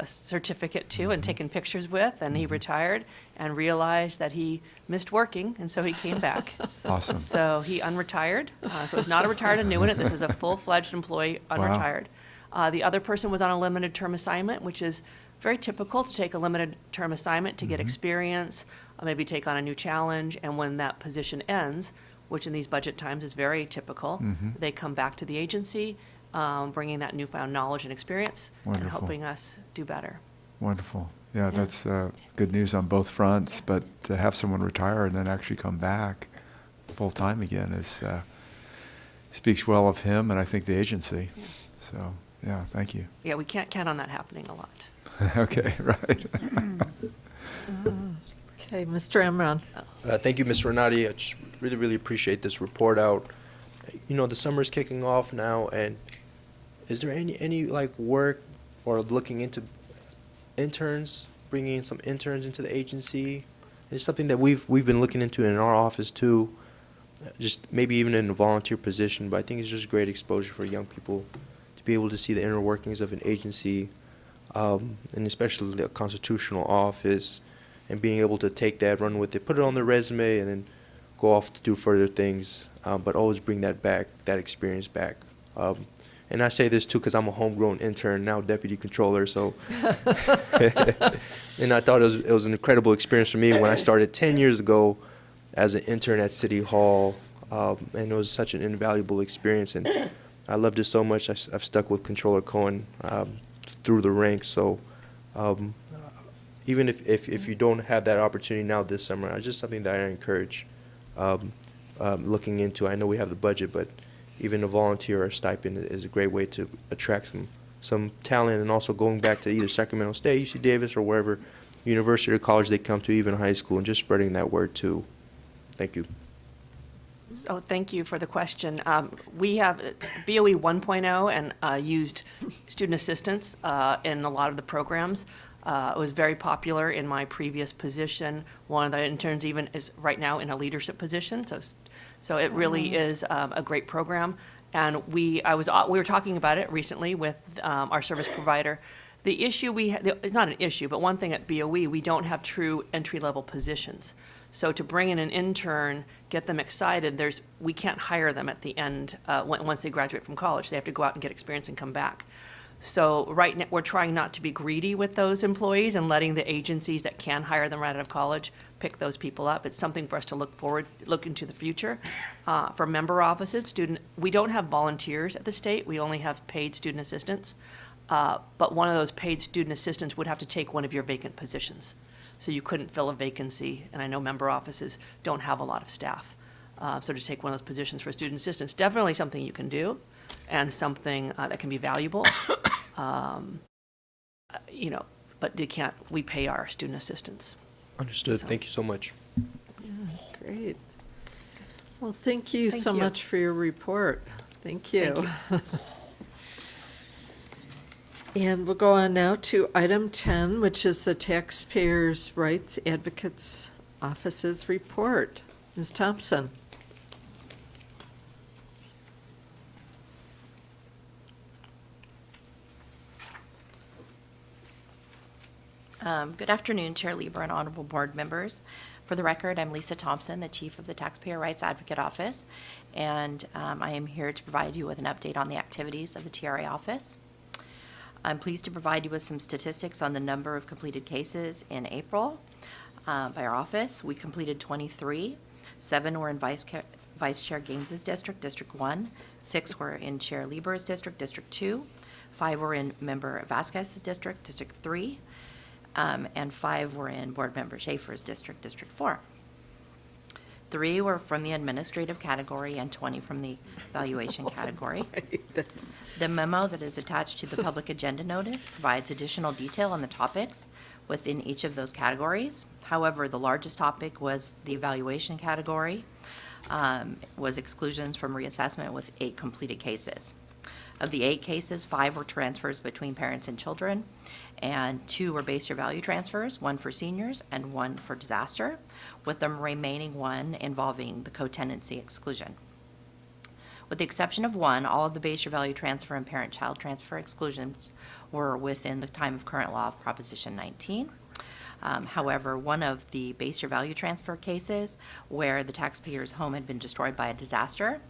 certificate to and taken pictures with, and he retired and realized that he missed working, and so he came back. Awesome. So he unretired. So it's not a retired annuitant. This is a full-fledged employee, unretired. The other person was on a limited term assignment, which is very typical to take a limited term assignment to get experience, maybe take on a new challenge, and when that position ends, which in these budget times is very typical, they come back to the agency, bringing that newfound knowledge and experience and Wonderful. helping us do better. Wonderful. Yeah, that's good news on both fronts, but to have someone retire and then actually come back full-time again speaks well of him and I think the agency. So, yeah, thank you. Yeah, we can't count on that happening a lot. Okay, right. Okay, Mr. Emron? Thank you, Ms. Renati. I just really, really appreciate this report out. The summer's kicking off now, and is there any like work or looking into interns, bringing in some interns into the agency? It's something that we've been looking into in our office too, just maybe even in a volunteer position, but I think it's just great exposure for young people to be able to see the inner workings of an agency, and especially the constitutional office, and being able to take that, run with it, put it on their resume, and then go off to do further things, but always bring that back, that experience back. And I say this too because I'm a homegrown intern, now deputy controller, so. And I thought it was an incredible experience for me when I started 10 years ago as an intern at City Hall, and it was such an invaluable experience, and I loved it so much. I've stuck with Controller Cohen through the ranks, so even if you don't have that opportunity now this summer, it's just something that I encourage looking into. I know we have the budget, but even a volunteer or a stipend is a great way to attract some talent, and also going back to either Sacramento State, UC Davis, or wherever university or college they come to, even high school, and just spreading that word too. Thank you. So thank you for the question. We have BOE 1.0 and used student assistance in a lot of the programs. It was very popular in my previous position. One of the interns even is right now in a leadership position, so it really is a great program. And we were talking about it recently with our service provider. The issue it's not an issue, but one thing at BOE, we don't have true entry-level positions. So to bring in an intern, get them excited, we can't hire them at the end, once they graduate from college. They have to go out and get experience and come back. So right now, we're trying not to be greedy with those employees and letting the agencies that can hire them right out of college pick those people up. It's something for us to look into the future. For member offices, we don't have volunteers at the state. We only have paid student assistants. But one of those paid student assistants would have to take one of your vacant positions. So you couldn't fill a vacancy, and I know member offices don't have a lot of staff. So to take one of those positions for student assistants, definitely something you can do, and something that can be valuable. But we pay our student assistants. Understood. So- Thank you so much. Great. Well, thank you Thank so you. much for your report. Thank you. Thank you. And we'll go on now to item 10, which is the Taxpayers' Rights Advocates Office's report. Ms. Thompson. Good afternoon, Chair Lieber and honorable board members. For the record, I'm Lisa Thompson, the Chief of the Taxpayer Rights Advocate Office, and I am here to provide you with an update on the activities of the TRA office. I'm pleased to provide you with some statistics on the number of completed cases in April by our office. We completed 23. 7 were in Vice Chair Gaines's district, District 1. 6 were in Chair Lieber's district, District 2. 5 were in Member Vasquez's district, District 3. And 5 were in Board Member Schaefer's district, District 4. 3 were from the administrative category and 20 from the evaluation category. The memo that is attached to the public agenda notice provides additional detail on the topics within each of those categories. However, the largest topic was the evaluation category, was exclusions from reassessment with 8 completed cases. Of the 8 cases, 5 were transfers between parents and children, and 2 were base year value transfers, 1 for seniors and 1 for disaster, with the remaining 1 involving the co-tenancy exclusion. With the exception of 1, all of the base year value transfer and parent-child transfer exclusions were within the time of current law of Proposition 19. However, one of the base year value transfer cases where the taxpayer's home had been destroyed by a disaster,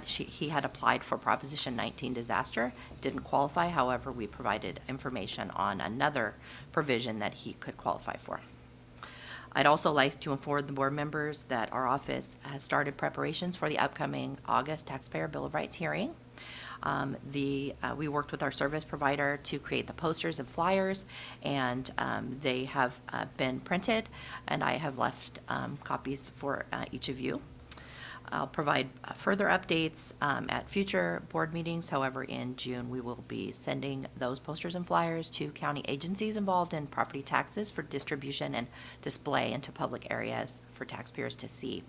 he had applied for Proposition 19 disaster, didn't qualify. However, we provided information on another provision that he could qualify for. I'd also like to inform the board members that our office has started preparations for the upcoming August Taxpayer Bill of Rights hearing. We worked with our service provider to create the posters and flyers, and they have been printed, and I have left copies for each of you. I'll provide further updates at future board meetings. However, in June, we will be sending those posters and flyers to county agencies involved in property taxes for distribution and display into public areas for taxpayers to see.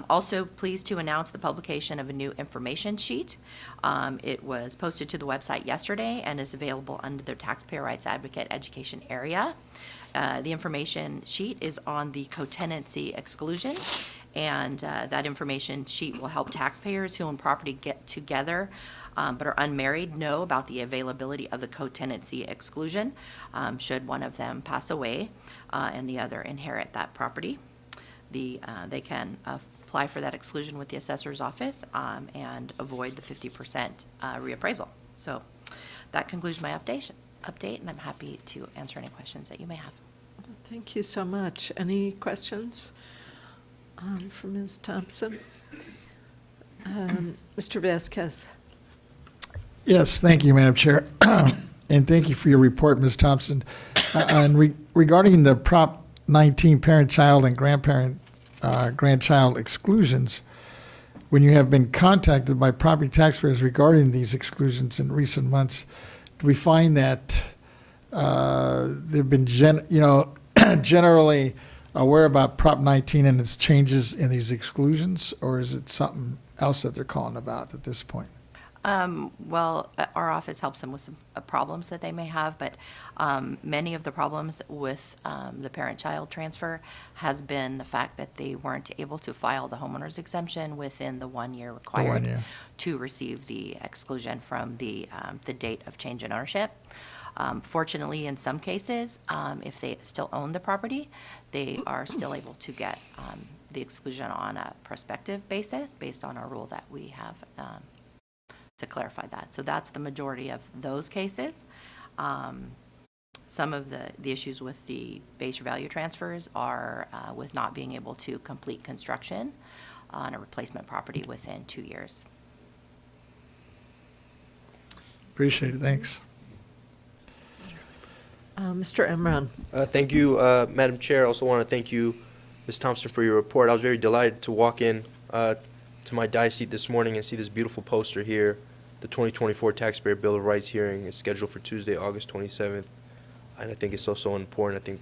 Also pleased to announce the publication of a new information sheet. It was posted to the website yesterday and is available under the Taxpayer Rights Advocate Education area. The information sheet is on the co-tenancy exclusion, and that information sheet will help taxpayers who own property get together but are unmarried know about the availability of the co-tenancy exclusion should one of them pass away and the other inherit that property. They can apply for that exclusion with the assessor's office and avoid the 50% reappraisal. So that concludes my update, and I'm happy to answer any questions that you may have. Thank you so much. Any questions from Ms. Thompson? Mr. Vasquez. Yes, thank you, Madam Chair. And thank you for your report, Ms. Thompson. And regarding the Prop 19 parent-child and grandchild exclusions, when you have been contacted by property taxpayers regarding these exclusions in recent months, do we find that they've been generally aware about Prop 19 and its changes in these exclusions, or is it something else that they're calling about at this point? Well, our office helps them with some problems that they may have, but many of the problems with the parent-child transfer has been the fact that they weren't able to file the homeowner's exemption within the 1 year required year. to receive the exclusion from the date of change in ownership. Fortunately, in some cases, if they still own the property, they are still able to get the exclusion on a prospective basis based on our rule that we have to clarify that. So that's the majority of those cases. Some of the issues with the base value transfers are with not being able to complete construction on a replacement property within 2 years. Appreciate it, thanks. Mr. Emron. Thank you, Madam Chair. I also want to thank you, Ms. Thompson, for your report. I was very delighted to walk in to my dice seat this morning and see this beautiful poster here. The 2024 Taxpayer Bill of Rights hearing is scheduled for Tuesday, August 27th. And I think it's so important. I think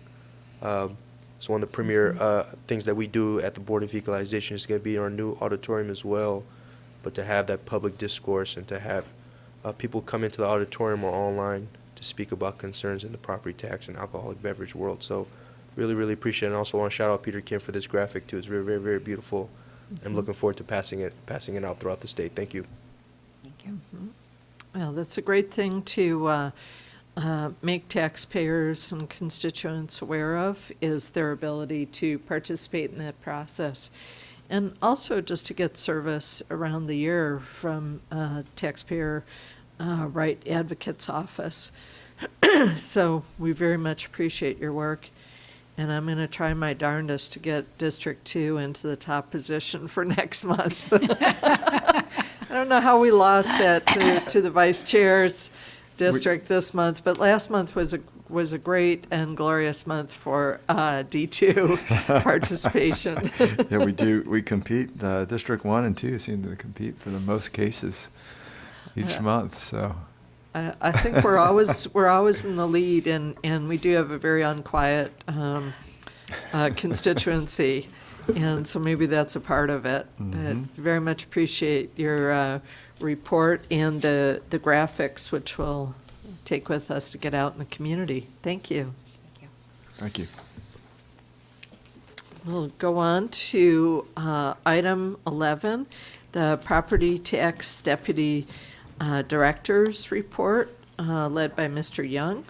it's one of the premier things that we do at the Board of Equalization. Is going to be in our new auditorium as well. But to have that public discourse and to have people come into the auditorium or online to speak about concerns in the property tax and alcoholic beverage world. So really, really appreciate it. And I also want to shout out Peter Kim for this graphic too. It's very, very, very beautiful. I'm looking forward to passing it out throughout the state. Thank you. Thank you. Well, that's a great thing to make taxpayers and constituents aware of, is their ability to participate in that process. And also just to get service around the year from taxpayer right advocate's office. So we very much appreciate your work. And I'm going to try my darndest to get District 2 into the top position for next month. I don't know how we lost that to the vice chair's district this month, but last month was a great and glorious month for D2 participation. Yeah, we do. We compete. District 1 and 2 seem to compete for the most cases each month. So I think we're always in the lead, and we do have a very unquiet constituency, and so maybe that's a part of it. But very much appreciate your report and the graphics, which we'll take with us to get out in the community. Thank you. thank you. We'll go on to item 11, the Property Tax Deputy Director's Report, led by Mr. Young.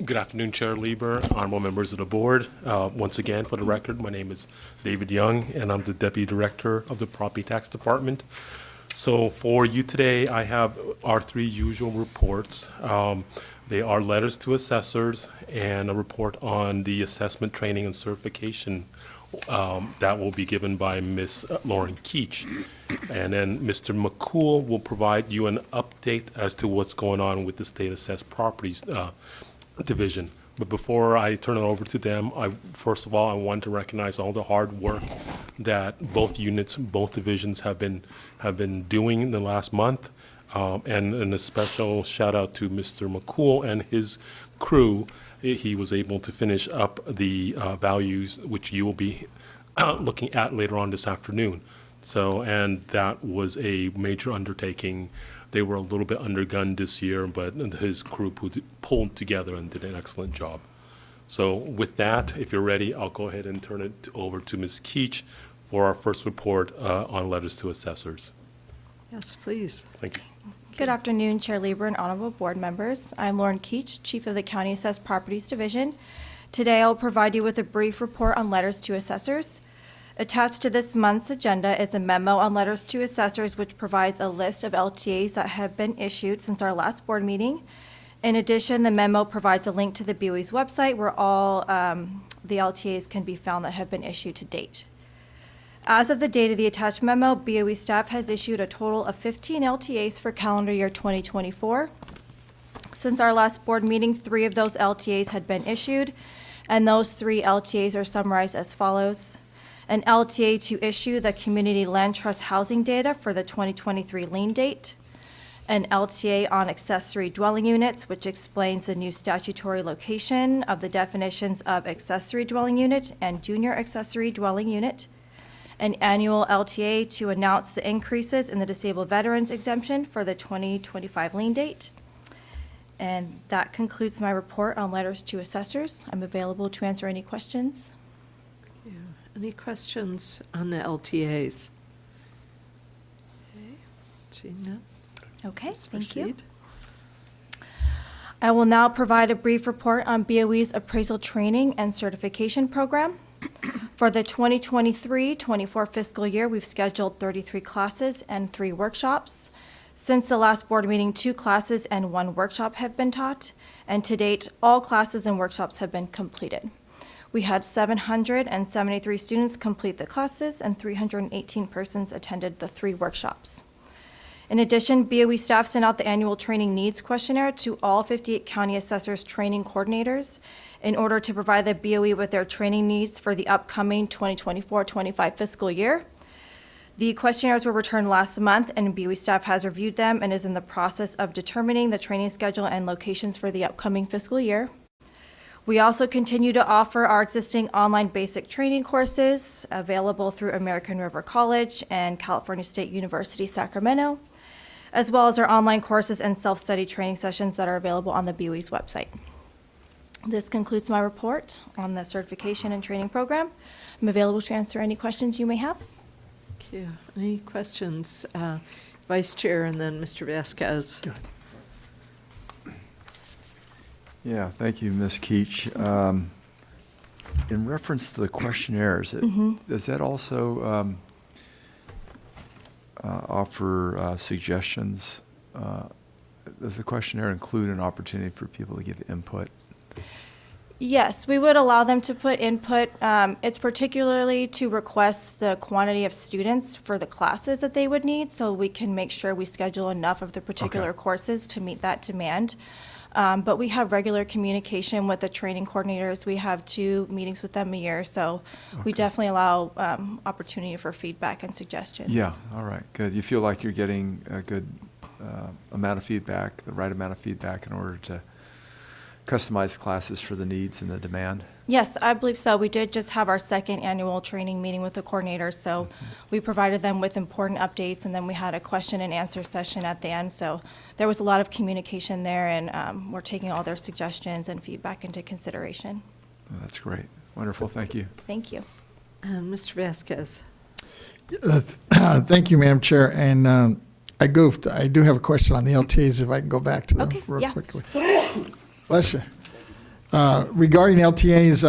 Good afternoon, Chair Lieber, honorable members of the board. Once again, for the record, my name is David Young, and I'm the Deputy Director of the Property Tax Department. So for you today, I have our three usual reports. They are letters to assessors and a report on the assessment training and certification that will be given by Ms. Lauren Keach. And then Mr. McCool will provide you an update as to what's going on with the State Assessed Properties Division. But before I turn it over to them, first of all, I want to recognize all the hard work that both units, both divisions have been doing in the last month. And a special shout out to Mr. McCool and his crew. He was able to finish up the values, which you will be looking at later on this afternoon. So, and that was a major undertaking. They were a little bit undergunned this year, but his crew pulled together and did an excellent job. So with that, if you're ready, I'll go ahead and turn it over to Ms. Keach for our first report on letters to assessors. Yes, please. Thank you. Good afternoon, Chair Lieber and honorable board members. I'm Lauren Keach, Chief of the County Assessed Properties Division. Today, I'll provide you with a brief report on letters to assessors. Attached to this month's agenda is a memo on letters to assessors, which provides a list of LTAs that have been issued since our last board meeting. In addition, the memo provides a link to the BOE's website where all the LTAs can be found that have been issued to date. As of the date of the attached memo, BOE staff has issued a total of 15 LTAs for calendar year 2024. Since our last board meeting, 3 of those LTAs had been issued, and those 3 LTAs are summarized as follows. An LTA to issue the Community Land Trust housing data for the 2023 lien date, an LTA on accessory dwelling units, which explains the new statutory location of the definitions of accessory dwelling unit and junior accessory dwelling unit, an annual LTA to announce the increases in the disabled veterans exemption for the 2025 lien date. And that concludes my report on letters to assessors. I'm available to answer any questions. Yeah. Any questions on the LTAs? Okay, seeing none. Okay, Let's thank you. proceed. I will now provide a brief report on BOE's appraisal training and certification program. For the 2023-24 fiscal year, we've scheduled 33 classes and 3 workshops. Since the last board meeting, 2 classes and 1 workshop have been taught, and to date, all classes and workshops have been completed. We had 773 students complete the classes, and 318 persons attended the 3 workshops. In addition, BOE staff sent out the annual training needs questionnaire to all 58 county assessors training coordinators in order to provide the BOE with their training needs for the upcoming 2024-25 fiscal year. The questionnaires were returned last month, and BOE staff has reviewed them and is in the process of determining the training schedule and locations for the upcoming fiscal year. We also continue to offer our existing online basic training courses available through American River College and California State University, Sacramento, as well as our online courses and self-study training sessions that are available on the BOE's website. This concludes my report on the certification and training program. I'm available to answer any questions you may have. Thank you. Any questions? Vice Chair and then Mr. Vasquez. Yeah, thank you, Ms. Keach. In reference to the questionnaires, does that also offer suggestions? Does the questionnaire include an opportunity for people to give input? Yes, we would allow them to put input. It's particularly to request the quantity of students for the classes that they would need, so we can make sure we schedule enough of the particular courses to meet that demand. But we have regular communication with the training coordinators. We have 2 meetings with them a year, so we definitely allow opportunity for feedback and suggestions. Yeah, all right, good. You feel like you're getting a good amount of feedback, the right amount of feedback in order to customize classes for the needs and the demand? Yes, I believe so. We did just have our 2nd annual training meeting with the coordinators, so we provided them with important updates, and then we had a question and answer session at the end. So there was a lot of communication there, and we're taking all their suggestions and feedback into consideration. Oh, that's great. Wonderful, thank you. Thank you. And Mr. Vasquez. Thank you, Madam Chair. And I goofed. I do have a question on the LTAs, if I can go back to them real quickly. Bless you. Regarding LTAs,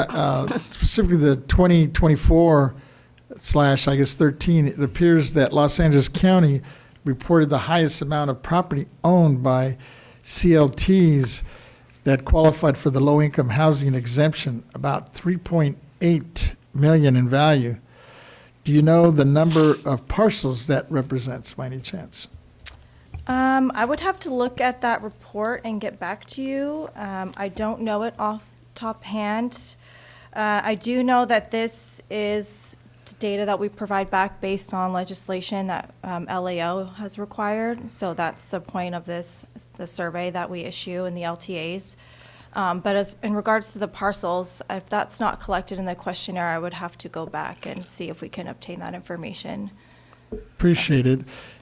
specifically the 2024/13, it appears that Los Angeles County reported the highest amount of property owned by CLTs that qualified for the low-income housing exemption, about $3.8 million in value. Do you know the number of parcels that represents, by any chance? I would have to look at that report and get back to you. I don't know it off top hand. I do know that this is data that we provide back based on legislation that LAO has required. So that's the point of the survey that we issue in the LTAs. But as in regards to the parcels, if that's not collected in the questionnaire, I would have to go back and see if we can obtain that information. Appreciate it.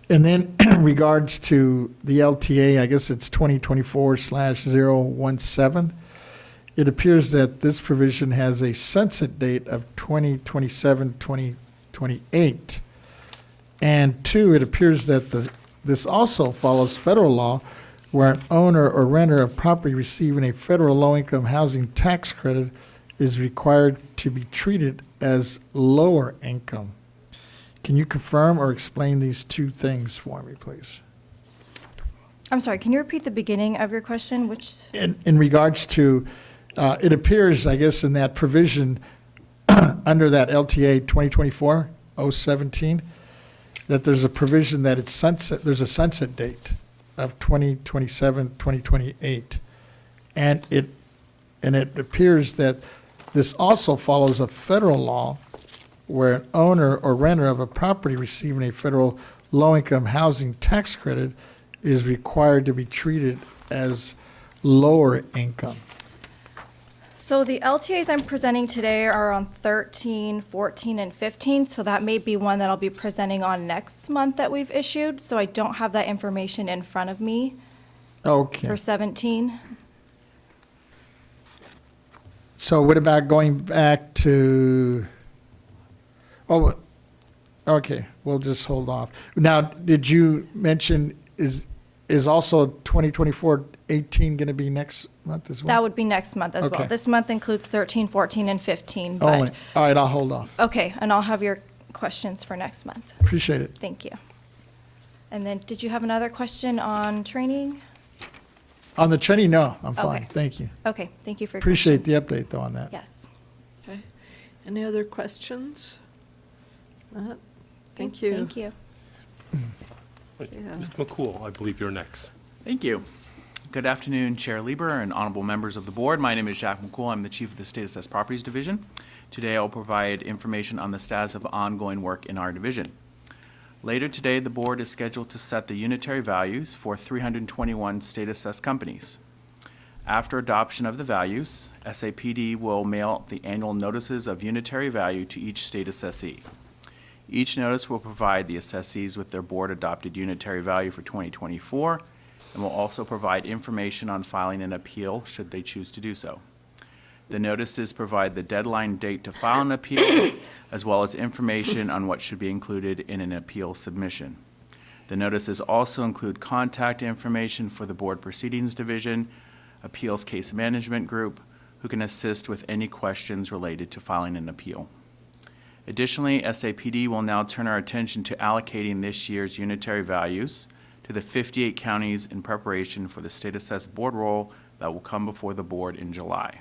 And then in regards to the LTA, I guess it's 2024/017. It appears that this provision has a sunset date of 2027-2028. And 2, it appears that this also follows federal law where an owner or renter of property receiving a federal low-income housing tax credit is required to be treated as lower income. Can you confirm or explain these 2 things for me, please? I'm sorry, can you repeat the beginning of your question? Which? In regards to, it appears, I guess, in that provision under that LTA 2024-017, that there's a provision that there's a sunset date of 2027-2028. And it appears that this also follows a federal law where an owner or renter of a property receiving a federal low-income housing tax credit is required to be treated as lower income? So the LTAs I'm presenting today are on 13, 14, and 15, so that may be one that I'll be presenting on next month that we've issued, so I don't have that information in front of me Okay. for 17. So what about going back to, oh, okay, we'll just hold off. Now, did you mention, is also 2024-18 going to be next month as well? That would be next month as well. Okay. This month includes 13, 14, and 15, but, Only, all right, I'll hold off. okay, and I'll have your questions for next month. Appreciate it. Thank you. And then, did you have another question on training? On the training, no, I'm fine, Okay. thank you. Okay, thank you for your Appreciate the update though on that. Yes. Okay. Any other questions? Not? Thank you. Thank you. Yeah. Mr. McCool, I believe you're next. Thank you. Good afternoon, Chair Lieber and honorable members of the board. My name is Jack McCool. I'm the Chief of the State Assessed Properties Division. Today, I'll provide information on the status of ongoing work in our division. Later today, the board is scheduled to set the unitary values for 321 state-assessed companies. After adoption of the values, SAPD will mail the annual notices of unitary value to each state assessee. Each notice will provide the assessees with their board-adopted unitary value for 2024 and will also provide information on filing an appeal should they choose to do so. The notices provide the deadline date to file an appeal, as well as information on what should be included in an appeal submission. The notices also include contact information for the Board Proceedings Division, Appeals Case Management Group, who can assist with any questions related to filing an appeal. Additionally, SAPD will now turn our attention to allocating this year's unitary values to the 58 counties in preparation for the State Assessed Board roll that will come before the board in July.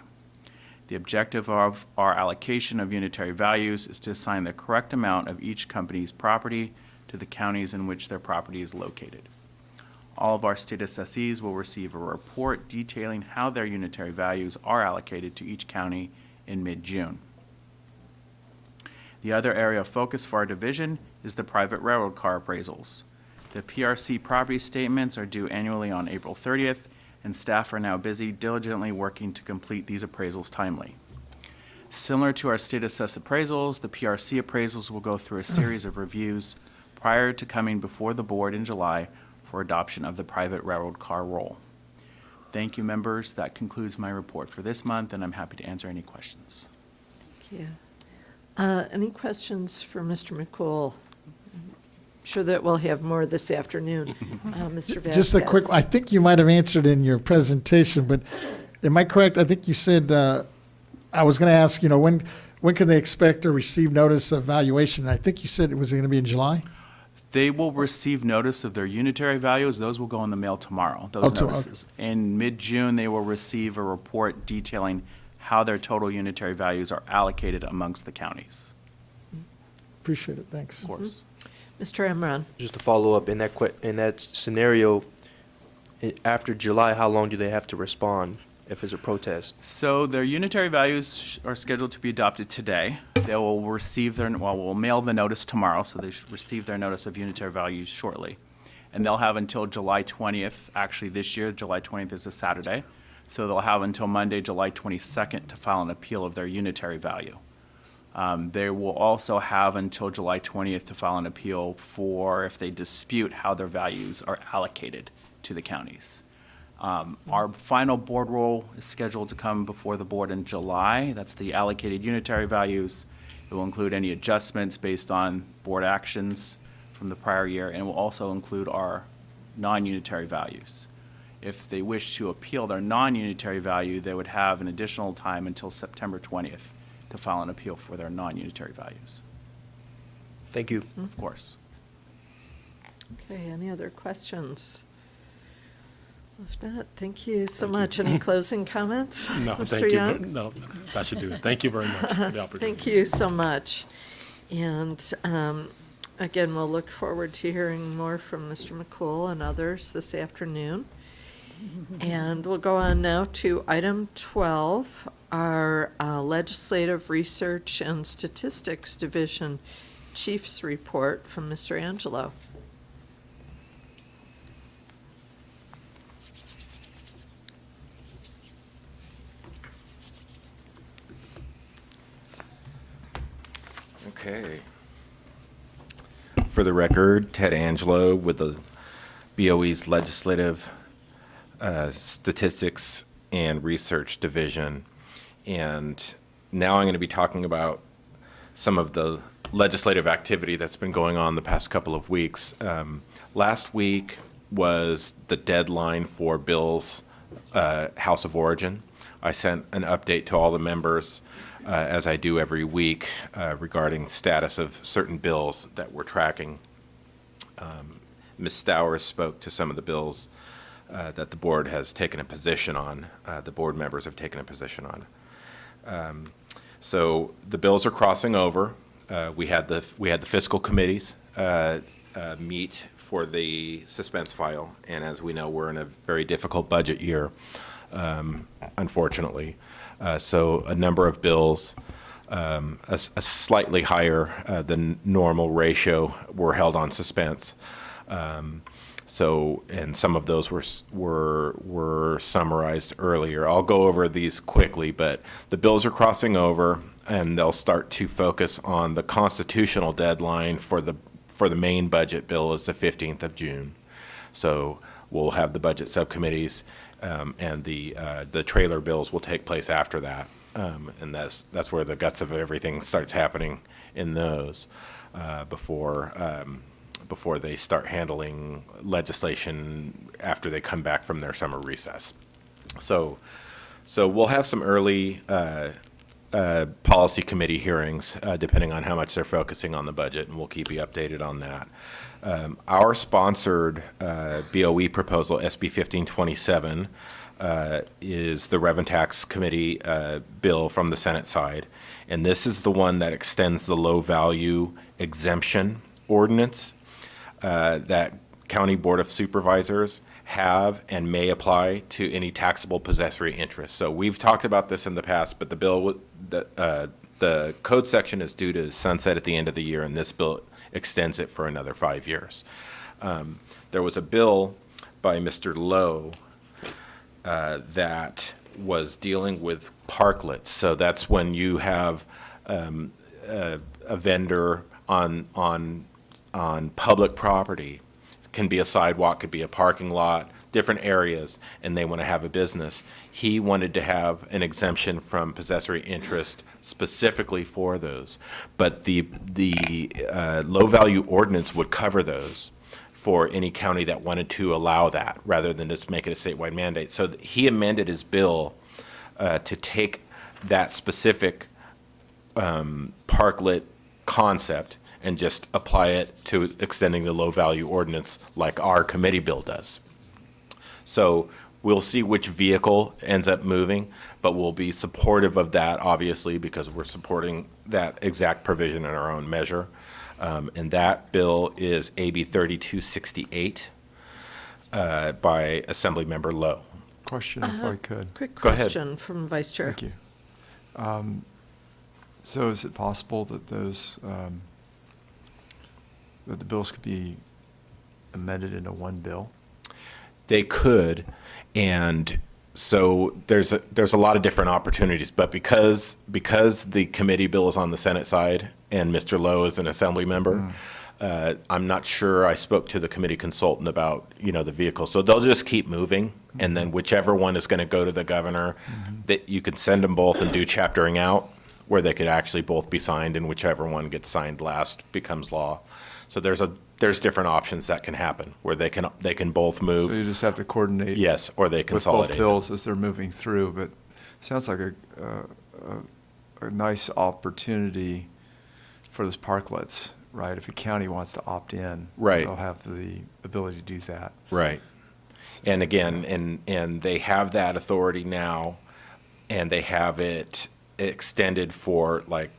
The objective of our allocation of unitary values is to assign the correct amount of each company's property to the counties in which their property is located. All of our state assessees will receive a report detailing how their unitary values are allocated to each county in mid-June. The other area of focus for our division is the private railroad car appraisals. The PRC property statements are due annually on April 30th, and staff are now busy diligently working to complete these appraisals timely. Similar to our state assessed appraisals, the PRC appraisals will go through a series of reviews prior to coming before the board in July for adoption of the private railroad car roll. Thank you, members. That concludes my report for this month, and I'm happy to answer any questions. Thank you. Any questions for Mr. McCool? Sure that we'll have more this afternoon. Mr. Vasquez. Just a quick, I think you might have answered in your presentation, but am I correct? I think you said, I was going to ask, when can they expect or receive notice of valuation? I think you said it was going to be in July? They will receive notice of their unitary values. Those will go in the mail tomorrow, Oh, those tomorrow. notices. In mid-June, they will receive a report detailing how their total unitary values are allocated amongst the counties. Appreciate it, thanks. Of course. Mr. Emron. Just to follow up, in that scenario, after July, how long do they have to respond if it's a protest? So their unitary values are scheduled to be adopted today. They will receive we'll mail the notice tomorrow, so they should receive their notice of unitary values shortly. And they'll have until July 20th, actually this year, July 20th is a Saturday. So they'll have until Monday, July 22nd to file an appeal of their unitary value. They will also have until July 20th to file an appeal for if they dispute how their values are allocated to the counties. Our final board roll is scheduled to come before the board in July. That's the allocated unitary values. It will include any adjustments based on board actions from the prior year, and it will also include our non-unitary values. If they wish to appeal their non-unitary value, they would have an additional time until September 20th to file an appeal for their non-unitary values. Thank you. Of course. Okay, any other questions? If not, thank you so much. Any closing comments? No, Mr. thank you. Young? No, that should do it. Thank you very much for the opportunity. Thank you so much. And again, we'll look forward to hearing more from Mr. McCool and others this afternoon. And we'll go on now to item 12, our Legislative Research and Statistics Division Chief's Report from Mr. Angelo. Okay. For the record, Ted Angelo with the BOE's Legislative Statistics and Research Division. And now I'm going to be talking about some of the legislative activity that's been going on the past couple of weeks. Last week was the deadline for bills House of Origin. I sent an update to all the members, as I do every week, regarding status of certain bills that we're tracking. Ms. Stowers spoke to some of the bills that the board has taken a position on, the board members have taken a position on. So the bills are crossing over. We had the fiscal committees meet for the suspense file, and as we know, we're in a very difficult budget year, unfortunately. So a number of bills, a slightly higher than normal ratio, were held on suspense. And some of those were summarized earlier. I'll go over these quickly, but the bills are crossing over, and they'll start to focus on the constitutional deadline for the main budget bill is the 15th of June. So we'll have the budget subcommittees, and the trailer bills will take place after that. And that's where the guts of everything starts happening in those before they start handling legislation after they come back from their summer recess. So we'll have some early policy committee hearings, depending on how much they're focusing on the budget, and we'll keep you updated on that. Our sponsored BOE proposal, SB 1527, is the Revenue Tax Committee bill from the Senate side, and this is the one that extends the low value exemption ordinance that County Board of Supervisors have and may apply to any taxable possessory interest. So we've talked about this in the past, but the bill, the code section is due to sunset at the end of the year, and this bill extends it for another 5 years. There was a bill by Mr. Lowe that was dealing with parklets. So that's when you have a vendor on public property. It can be a sidewalk, could be a parking lot, different areas, and they want to have a business. He wanted to have an exemption from possessory interest specifically for those. But the low value ordinance would cover those for any county that wanted to allow that, rather than just make it a statewide mandate. So he amended his bill to take that specific parklet concept and just apply it to extending the low value ordinance like our committee bill does. So we'll see which vehicle ends up moving, but we'll be supportive of that, obviously, because we're supporting that exact provision in our own measure. And that bill is AB 3268 by Assemblymember Lowe. Question, if I could. Quick Go ahead. question from Vice Chair. Thank you. So is it possible that those, that the bills could be amended into one bill? They could, and so there's a lot of different opportunities, but because the committee bill is on the Senate side and Mr. Lowe is an Assembly member, I'm not sure. I spoke to the committee consultant about the vehicle, so they'll just keep moving, and then whichever one is going to go to the governor, that you could send them both and do chaptering out, where they could actually both be signed, and whichever one gets signed last becomes law. So there's different options that can happen where they can both move. So you just have to coordinate. Yes, or they consolidate. With both bills as they're moving through, but it sounds like a nice opportunity for those parklets, right? If a county wants to opt in, right, they'll have the ability to do that. Right. And again, and they have that authority now, and they have it extended for like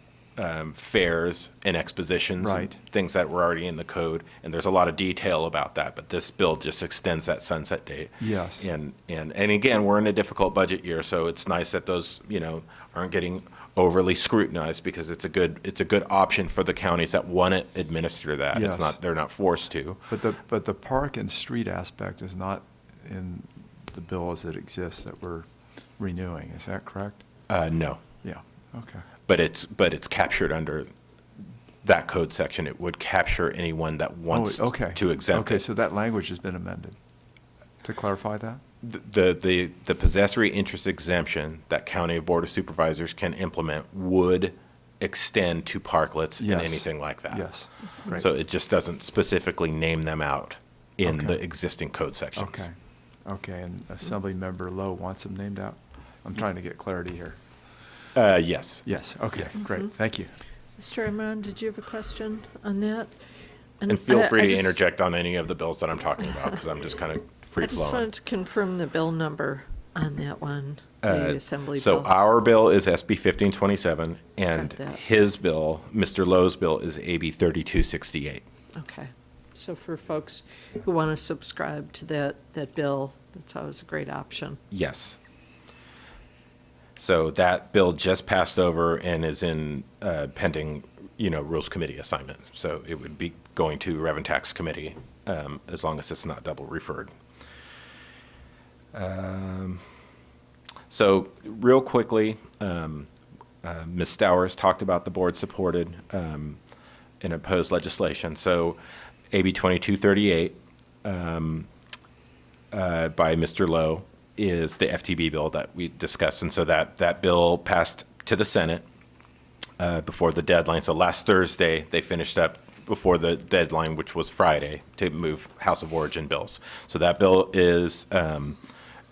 fairs and expositions, right, and things that were already in the code, and there's a lot of detail about that, but this bill just extends that sunset date. Yes. And again, we're in a difficult budget year, so it's nice that those aren't getting overly scrutinized, because it's a good option for the counties that want to administer that. Yes. They're not forced to. But the park and street aspect is not in the bill as it exists that we're renewing. Is that correct? No. Yeah. Okay. But it's captured under that code section. It would capture anyone that wants to exempt Okay, it. so that language has been amended to clarify that? The possessory interest exemption that County Board of Supervisors can implement would extend to parklets and Yes. anything like that. Yes, great. So it just doesn't specifically name them out in Okay. the existing code sections. Okay, okay, and Assemblymember Lowe wants them named out? I'm trying to get clarity here. Yes. Yes, okay, Yes. great, thank you. Mr. Imran, did you have a question on that? And feel I free to just- interject on any of the bills that I'm talking about, because I'm just kind of free I just flowing. wanted to confirm the bill number on that one, the Assembly So bill. our bill is SB 1527, and Got that. his bill, Mr. Lowe's bill, is AB 3268. Okay, so for folks who want to subscribe to that bill, that's always a great option. Yes. So that bill just passed over and is in pending, Rules Committee assignment. So it would be going to Rev and Tax Committee, as long as it's not double referred. So real quickly, Ms. Stowers talked about the board-supported and opposed legislation. So AB 2238 by Mr. Lowe is the FTB bill that we discussed. And so that bill passed to the Senate before the deadline. So last Thursday, they finished up before the deadline, which was Friday, to move House of Origin bills. So that bill is,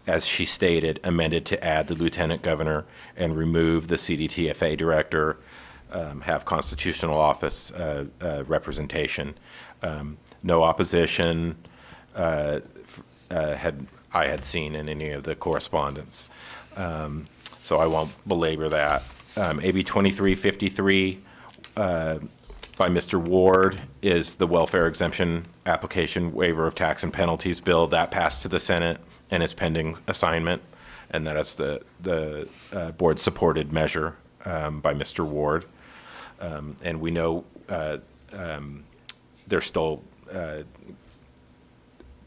as she stated, amended to add the lieutenant governor and remove the CDTFA director, have constitutional office representation. No opposition I had seen in any of the correspondence. So I won't belabor that. AB 2353 by Mr. Ward is the welfare exemption application waiver of tax and penalties bill. That passed to the Senate and is pending assignment. And that is the board-supported measure by Mr. Ward. And we know there's still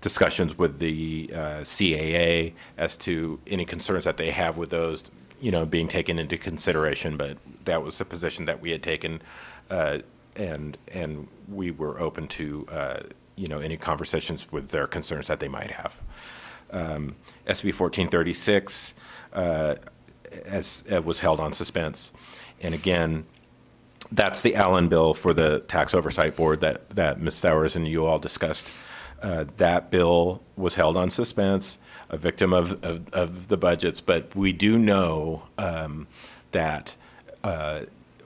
discussions with the CAA as to any concerns that they have with those, being taken into consideration. But that was the position that we had taken, and we were open to, any conversations with their concerns that they might have. SB 1436 was held on suspense, and again, that's the Allen bill for the Tax Oversight Board that Ms. Sowers and you all discussed. That bill was held on suspense, a victim of the budgets, but we do know that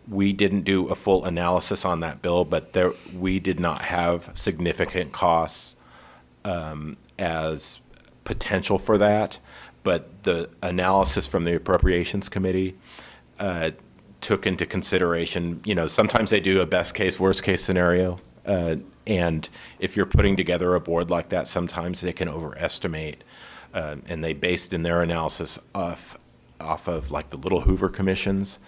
we didn't do a full analysis on that bill, but we did not have significant costs as potential for that. But the analysis from the Appropriations Committee took into consideration, sometimes they do a best case, worst case scenario. And if you're putting together a board like that, sometimes they can overestimate. And they based in their analysis off of like the Little Hoover Commission's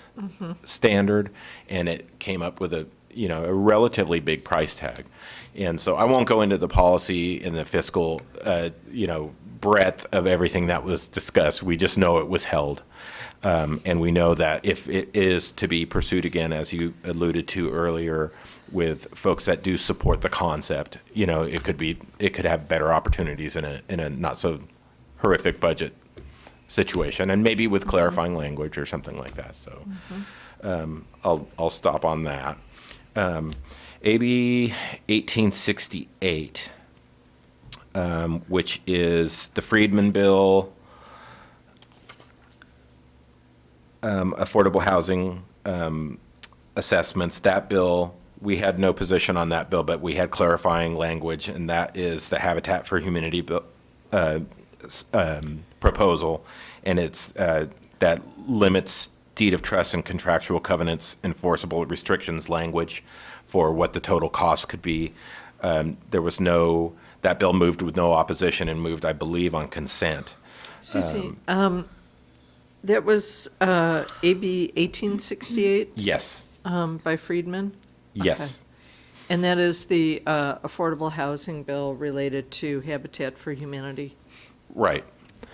standard, and it came up with a relatively big price tag. And so I won't go into the policy and the fiscal, breadth of everything that was discussed. We just know it was held. And we know that if it is to be pursued again, as you alluded to earlier, with folks that do support the concept, it could have better opportunities in a not so horrific budget situation, and maybe with clarifying language or something like that. So I'll stop on that. AB 1868, which is the Friedman bill, affordable housing assessments. That bill, we had no position on that bill, but we had clarifying language, and that is the Habitat for Humanity bill, proposal, and it's that limits deed of trust and contractual covenants enforceable restrictions language for what the total cost could be. There was that bill moved with no opposition and moved, I believe, on consent. Excuse me, that was AB 1868? Yes. By Friedman? Yes. Okay. And that is the affordable housing bill related to Habitat for Humanity? Right.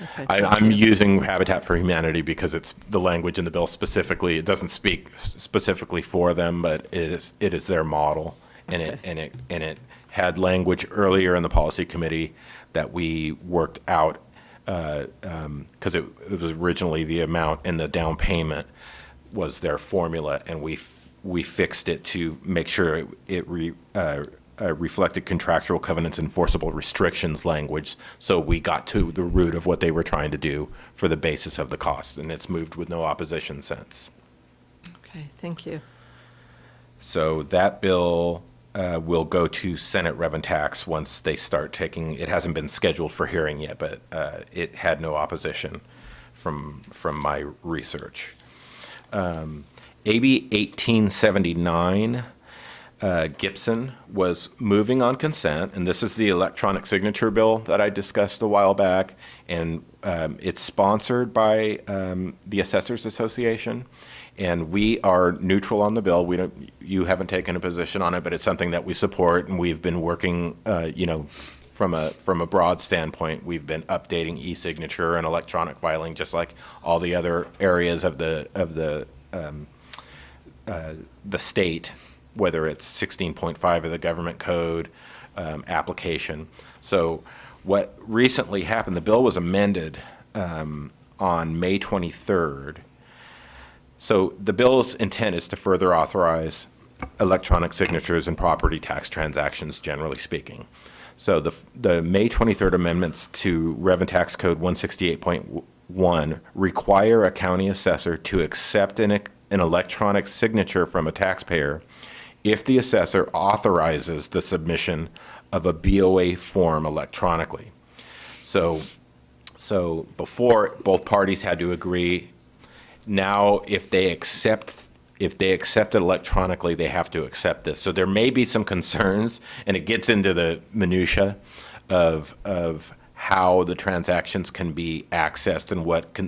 Okay, I'm using Habitat for Humanity because it's the language in the bill specifically. It doesn't speak specifically for them, but it is their model. And it had language earlier in the policy committee that we worked out because it was originally the amount and the down payment was their formula, and we fixed it to make sure it reflected contractual covenants, enforceable restrictions language. So we got to the root of what they were trying to do for the basis of the cost, and it's moved with no opposition since. Okay, thank you. So that bill will go to Senate Rev and Tax once they start taking, it hasn't been scheduled for hearing yet, but it had no opposition from my research. AB 1879, Gibson was moving on consent, and this is the electronic signature bill that I discussed a while back, and it's sponsored by the Assessors Association, and we are neutral on the bill. You haven't taken a position on it, but it's something that we support, and we've been working, from a broad standpoint, we've been updating e-signature and electronic filing, just like all the other areas of the state, whether it's 16.5 of the government code application. So what recently happened, the bill was amended on May 23rd. So the bill's intent is to further authorize electronic signatures in property tax transactions, generally speaking. So the May 23rd amendments to Rev and Tax Code 168.1 require a county assessor to accept an electronic signature from a taxpayer if the assessor authorizes the submission of a BOA form electronically. So before, both parties had to agree. Now, if they accept it electronically, they have to accept this. So there may be some concerns, and it gets into the minutia of how the transactions can be accessed and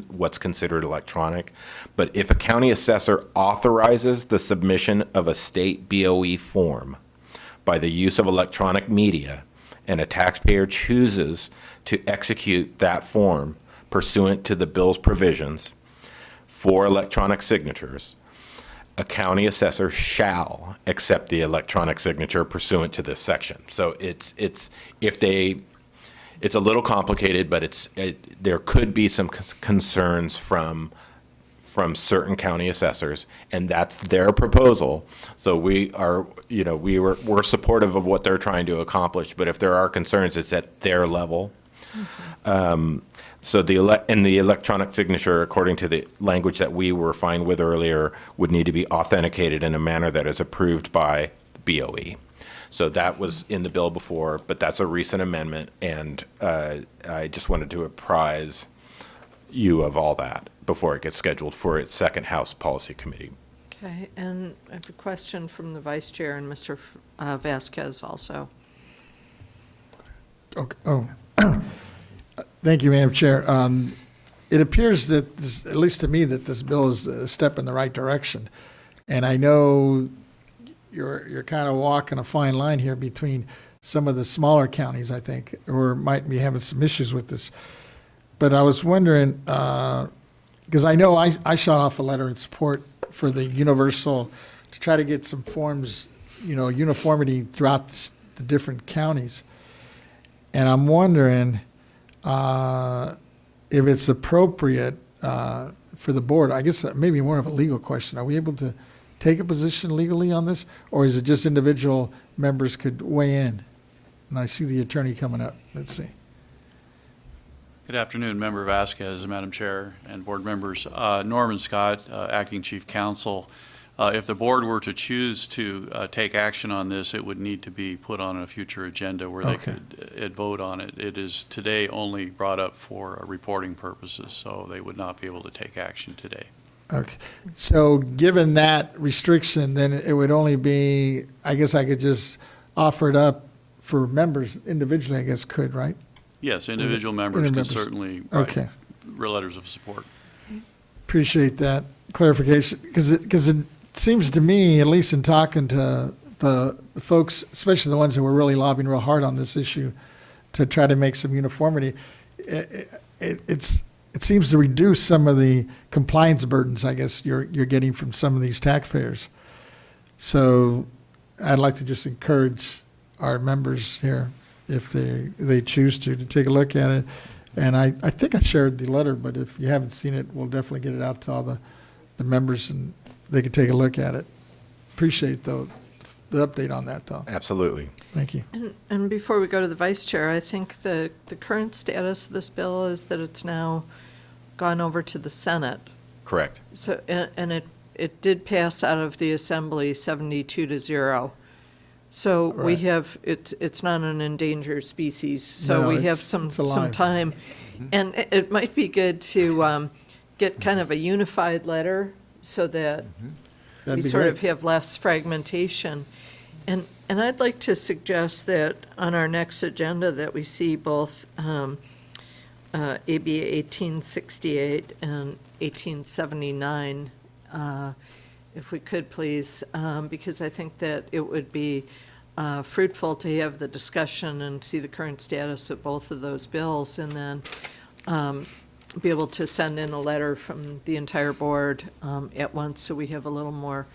what's considered electronic. But if a county assessor authorizes the submission of a state BOE form by the use of electronic media, and a taxpayer chooses to execute that form pursuant to the bill's provisions for electronic signatures, a county assessor shall accept the electronic signature pursuant to this section. So it's a little complicated, but there could be some concerns from certain county assessors, and that's their proposal. So we're supportive of what they're trying to accomplish, but if there are concerns, it's at their level. Mm-hmm. So the electronic signature, according to the language that we were fine with earlier, would need to be authenticated in a manner that is approved by BOE. So that was in the bill before, but that's a recent amendment, and I just wanted to apprise you of all that before it gets scheduled for its second House Policy Committee. Okay, and I have a question from the Vice Chair and Mr. Vasquez also. Okay. Oh, thank you, Madam Chair. It appears that, at least to me, that this bill is a step in the right direction. And I know you're kind of walking a fine line here between some of the smaller counties, I think, or might be having some issues with this. But I was wondering, because I know I shot off a letter in support for the universal, to try to get some forms, uniformity throughout the different counties. And I'm wondering if it's appropriate for the board. I guess maybe more of a legal question. Are we able to take a position legally on this, or is it just individual members could weigh in? And I see the attorney coming up. Let's see. Good afternoon, Member Vasquez, Madam Chair, and board members. Norman Scott, Acting Chief Counsel. If the board were to choose to take action on this, it would need to be put on a future agenda where they could vote on it. It is today only brought up for reporting purposes, so they would not be able to take action today. Okay. So given that restriction, then it would only be, I guess I could just offer it up for members individually, I guess could, right? Yes, individual members can certainly write letters of support. Appreciate that clarification, because it seems to me, at least in talking to the folks, especially the ones who were really lobbying real hard on this issue to try to make some uniformity, it seems to reduce some of the compliance burdens, I guess, you're getting from some of these taxpayers. So I'd like to just encourage our members here, if they choose to take a look at it. And I think I shared the letter, but if you haven't seen it, we'll definitely get it out to all the members and they can take a look at it. Appreciate the update on that, though. Absolutely. Thank you. And before we go to the vice chair, I think the current status of this bill is that it's now gone over to the Senate. Correct. So, and it did pass out of the Assembly 72-0. So we Right. have, it's not an endangered species, so No, we have it's some alive. time. And it might be good to get kind of a unified letter so that That'd we be sort great. of have less fragmentation. And I'd like to suggest that on our next agenda that we see both AB 1868 and 1879, if we could please, because I think that it would be fruitful to have the discussion and see the current status of both of those bills, and then be able to send in a letter from the entire board at once, so we have a little more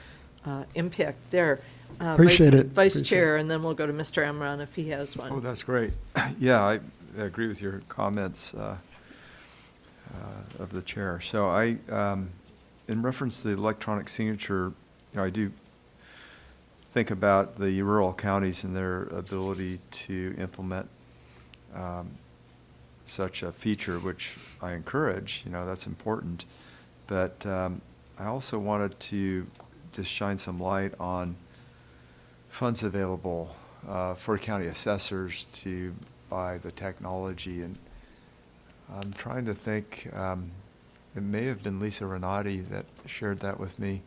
impact there. Appreciate it. Vice Appreciate Chair, and then we'll go to Mr. Emron if he has one. Oh, that's great. Yeah, I agree with your comments of the chair. So in reference to the electronic signature, I do think about the rural counties and their ability to implement such a feature, which I encourage, that's important. But I also wanted to just shine some light on funds available for county assessors to buy the technology. And I'm trying to think, it may have been Lisa Renati that shared that with me.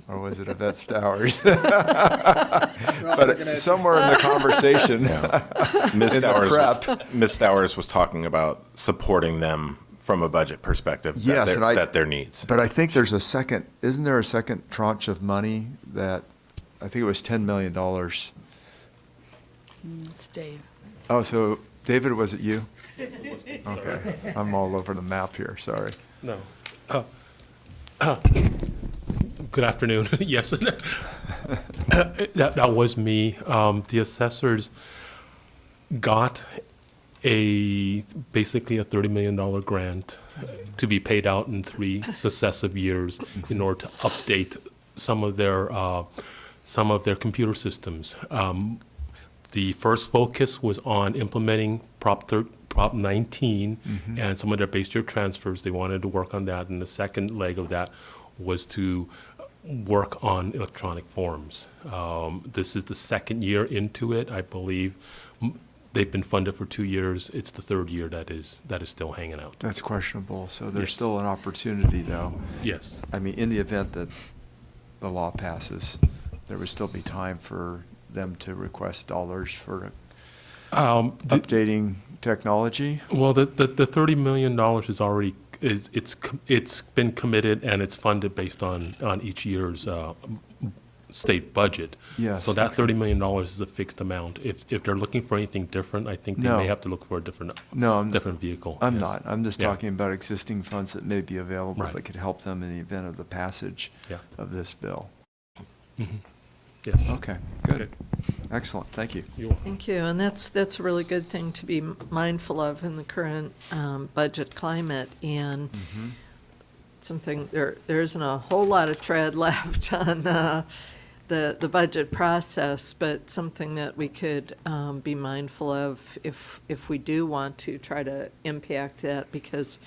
Or was it Yvette Stowers? But somewhere in the conversation, Ms. in the prep. Ms. Stowers was talking about supporting them from a budget perspective, Yes, and that their needs. But I think there's isn't there a second tranche of money that, I think it was $10 million. It's Dave. Oh, so David, was it you? Okay, I'm all over the map here, sorry. No. Good afternoon. Yes, that was me. The assessors got basically a $30 million grant to be paid out in 3 successive years in order to update some of their computer systems. The first focus was on implementing Prop 19 and some of their base year transfers. They wanted to work on that, and the second leg of that was to work on electronic forms. This is the second year into it, I believe. They've been funded for 2 years. It's the third year that is still hanging out. That's questionable, so there's Yes. still an opportunity, though. Yes. I mean, in the event that the law passes, there would still be time for them to request dollars for updating technology? Well, the $30 million is already, it's been committed and it's funded based on each year's state budget. Yes, So that okay. $30 million is a fixed amount. If they're looking for anything different, I think they No. may have to look for a different vehicle. I'm Yes. not. I'm just Yeah. talking about existing funds that may be available Right. that could help them in the event of the passage Yeah. of this bill. Mhm. Yes. Okay, good. Okay. Excellent, thank you. You're welcome. Thank you, and that's a really good thing to be mindful of in the current budget climate, and something, there isn't a whole lot of tread left on the budget process, but something that we could be mindful of if we do want to try to impact that, because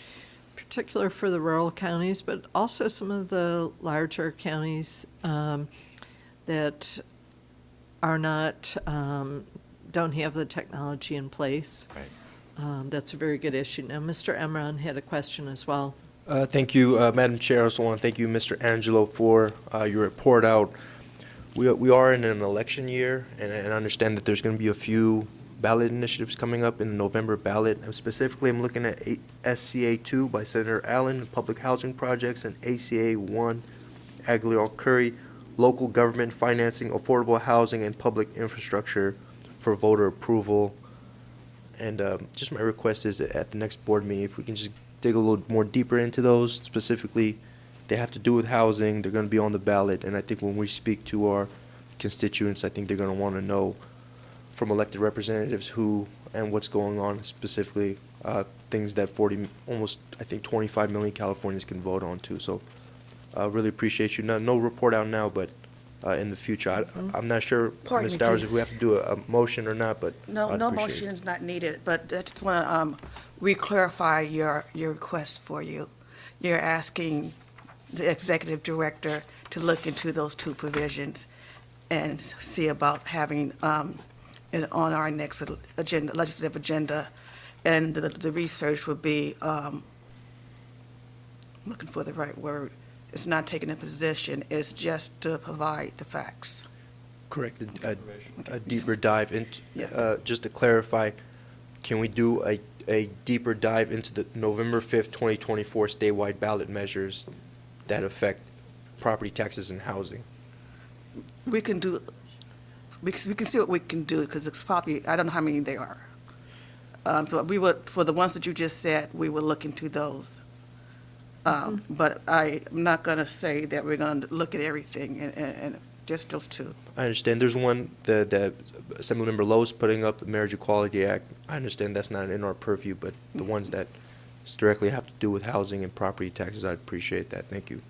particular for the rural counties, but also some of the larger counties that are not, don't have the technology in place. Right. That's a very good issue. Now, Mr. Emron had a question as well. Thank you, Madam Chair. I also want to thank you, Mr. Angelo, for your report out. We are in an election year, and I understand that there's going to be a few ballot initiatives coming up in the November ballot. And specifically, I'm looking at SCA 2 by Senator Allen, Public Housing Projects, and ACA 1, Aguilar Curry, Local Government Financing, Affordable Housing, and Public Infrastructure for voter approval. And just my request is that at the next board meeting, if we can just dig a little more deeper into those, specifically, they have to do with housing, they're going to be on the ballot, and I think when we speak to our constituents, I think they're going to want to know from elected representatives who and what's going on, specifically things that 40, almost, I think 25 million Californians can vote on too. So really appreciate you. No report out now, but in the future. I'm not sure, Pardon Ms. me, Stowers, if please. we have to do a motion or not, but No, I'd no appreciate it. motion is not needed, but I just want to re-clarify your request for you. You're asking the executive director to look into those two provisions and see about having it on our next agenda, legislative agenda. And the research would be, looking for the right word, it's not taking a position, it's just to provide the facts. Correct, a deeper dive into, just to clarify, can we do a deeper dive into the November 5th, 2024 statewide ballot measures that affect property taxes and housing? We can do, we can see what we can do, because it's probably, I don't know how many there are. So we would, for the ones that you just said, we would look into those. But I'm not going to say that we're going to look at everything and just those two. I understand. There's one that Assemblymember Lowe's putting up, the Marriage Equality Act. I understand that's not in our purview, but the ones that directly have to do with housing and property taxes, I'd appreciate that. Thank you.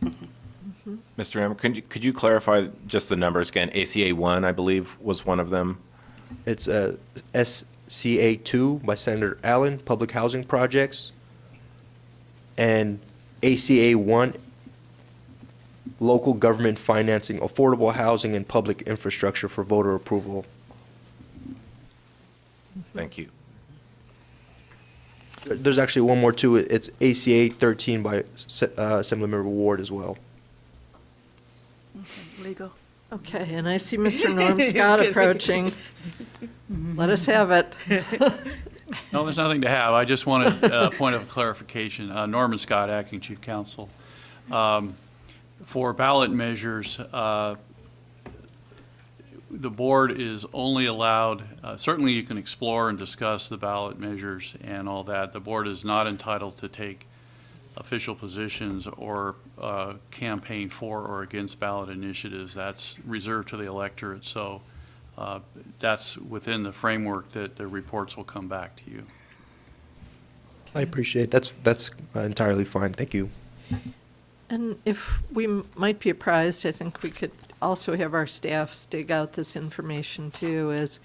Mr. Emmer, could you clarify just the numbers again? ACA 1, I believe, was one of them. It's SCA 2 by Senator Allen, Public Housing Projects, and ACA 1, Local Government Financing, Affordable Housing and Public Infrastructure for Voter Approval. Thank you. There's actually one more too. It's ACA 13 by Assemblymember Ward as well. Legal? Okay, and I see Mr. Norm Scott approaching. Let us have it. No, there's nothing to have. I just wanted a point of clarification. Norman Scott, Acting Chief Counsel. For ballot measures, the board is only allowed, certainly you can explore and discuss the ballot measures and all that. The board is not entitled to take official positions or campaign for or against ballot initiatives. That's reserved to the electorate. So that's within the framework that the reports will come back to you. I appreciate it. That's entirely fine. Thank you. And if we might be apprised, I think we could also have our staffs dig out this information too, is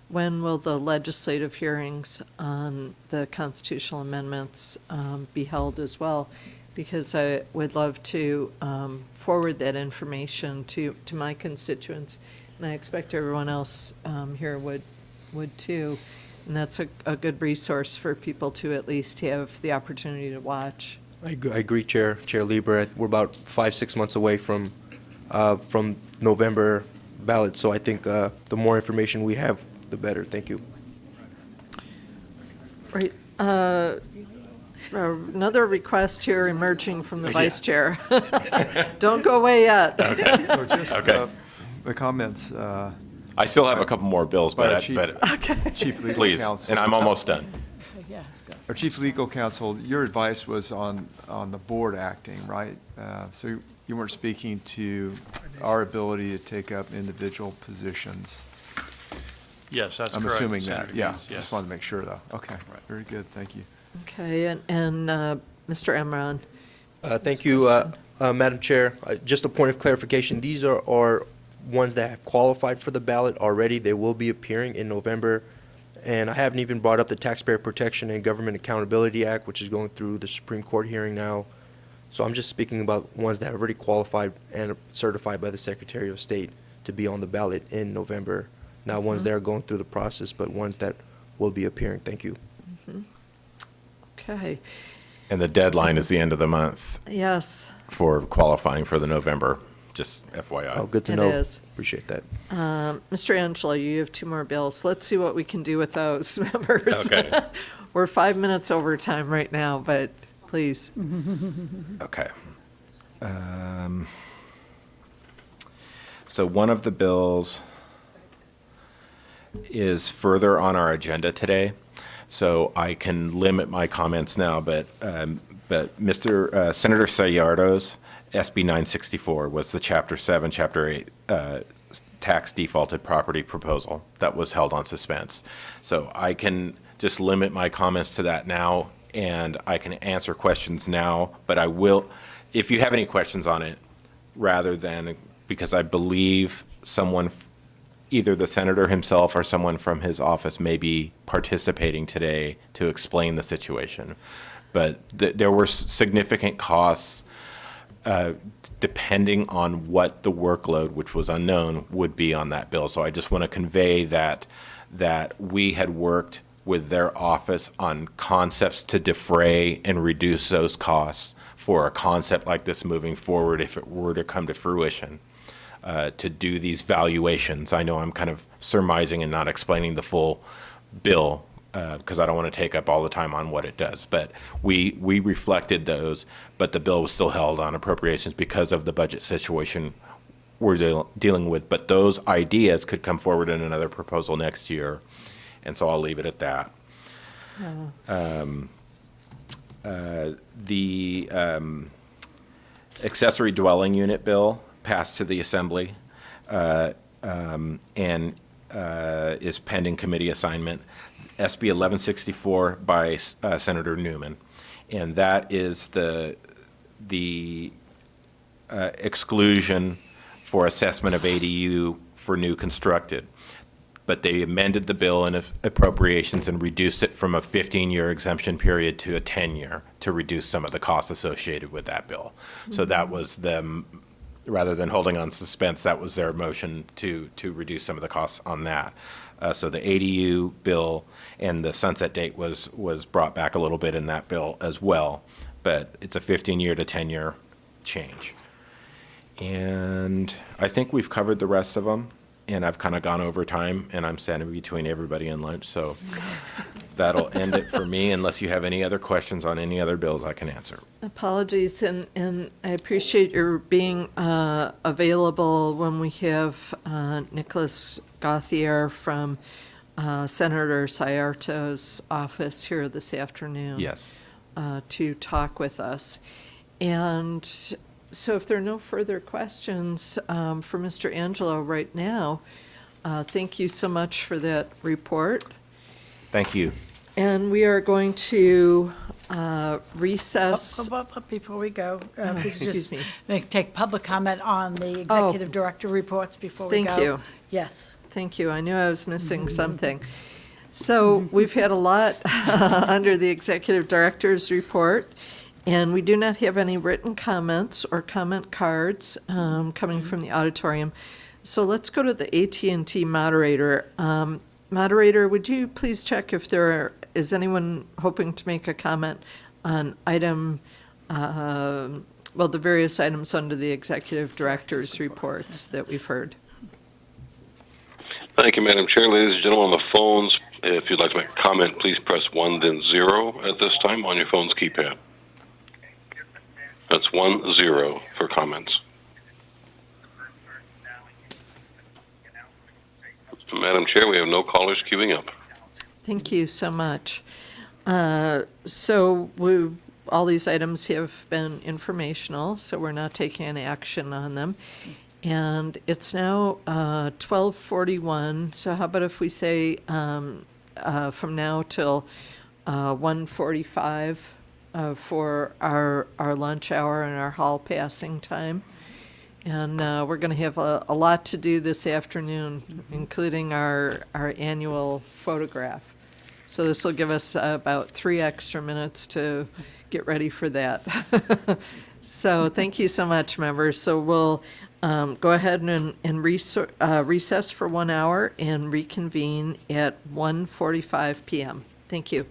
when will the legislative hearings on the constitutional amendments be held as well? Because I would love to forward that information to my constituents, and I expect everyone else here would too. And that's a good resource for people to at least have the opportunity to watch. I agree, Chair Lieber. We're about 5-6 months away from November ballot, so I think the more information we have, the better. Thank you. Right. Another request here emerging from the vice chair. Don't go away yet. So just the comments. I still have a couple more bills, By but Chief Legal please, Counsel. and I'm almost done. Our Chief Legal Counsel, your advice was on the board acting, right? So you weren't speaking to our ability to take up individual positions. Yes, that's I'm correct. assuming Senator that, yeah. Gaines, yes. Just wanted to make sure, though. Okay, very good, thank you. Okay, and Mr. Emron. Thank you, Madam Chair. Just a point of clarification. These are ones that have qualified for the ballot already. They will be appearing in November. And I haven't even brought up the Taxpayer Protection and Government Accountability Act, which is going through the Supreme Court hearing now. So I'm just speaking about ones that have already qualified and certified by the Secretary of State to be on the ballot in November. Not ones that are going through the process, but ones that will be appearing. Thank you. Okay. And the deadline is the end of the month Yes. for qualifying for the November, just FYI. Oh, good to It know. is. Appreciate that. Mr. Angelo, you have 2 more bills. Let's see what we can do with those members. Okay. We're 5 minutes over time right now, but please. Okay. So one of the bills is further on our agenda today. So I can limit my comments now, but Mr. Senator Sayardo's SB 964 was the Chapter 7, Chapter 8 tax defaulted property proposal that was held on suspense. So I can just limit my comments to that now, and I can answer questions now, but I will, if you have any questions on it, rather than, because I believe someone, either the senator himself or someone from his office may be participating today to explain the situation. But there were significant costs depending on what the workload, which was unknown, would be on that bill. So I just want to convey that we had worked with their office on concepts to defray and reduce those costs for a concept like this moving forward if it were to come to fruition, to do these valuations. I know I'm kind of surmising and not explaining the full bill because I don't want to take up all the time on what it does. But we reflected those, but the bill was still held on appropriations because of the budget situation we're dealing with. But those ideas could come forward in another proposal next year, and so I'll leave it at that. The accessory dwelling unit bill passed to the Assembly and is pending committee assignment. SB 1164 by Senator Newman, and that is the exclusion for assessment of ADU for new constructed. But they amended the bill in appropriations and reduced it from a 15-year exemption period to a 10-year to reduce some of the costs associated with that bill. So that was them, rather than holding on suspense, that was their motion to reduce some of the costs on that. So the ADU bill and the sunset date was brought back a little bit in that bill as well, but it's a 15-year to 10-year change. And I think we've covered the rest of them, and I've kind of gone over time, and I'm standing between everybody and lunch, so that'll end it for me, unless you have any other questions on any other bills I can answer. Apologies, and I appreciate your being available when we have Nicholas Gauthier from Senator Sayarto's office here this afternoon. Yes. To talk with us. And so if there are no further questions for Mr. Angelo right now, thank you so much for that report. Thank you. And we are going to recess. Before we go, if we could Excuse just me. take public comment on the executive director reports before we go. Thank you. Yes. Thank you. I knew I was missing something. So we've had a lot under the executive director's report, and we do not have any written comments or comment cards coming from the auditorium. So let's go to the AT&T moderator. Moderator, would you please check if there is anyone hoping to make a comment on item, the various items under the executive director's reports that we've heard? Thank you, Madam Chair. Ladies and gentlemen, on the phones, if you'd like to make a comment, please press 1, then 0 at this time on your phone's keypad. That's 1, 0 for comments. Madam Chair, we have no callers queuing up. Thank you so much. All these items have been informational, so we're not taking any action on them. And it's now 12:41, so how about if we say from now till 1:45 for our lunch hour and our hall passing time? And we're going to have a lot to do this afternoon, including our annual photograph. So this will give us about 3 extra minutes to get ready for that. So thank you so much, members. So we'll go ahead and recess for 1 hour and reconvene at 1:45 p.m. Thank you.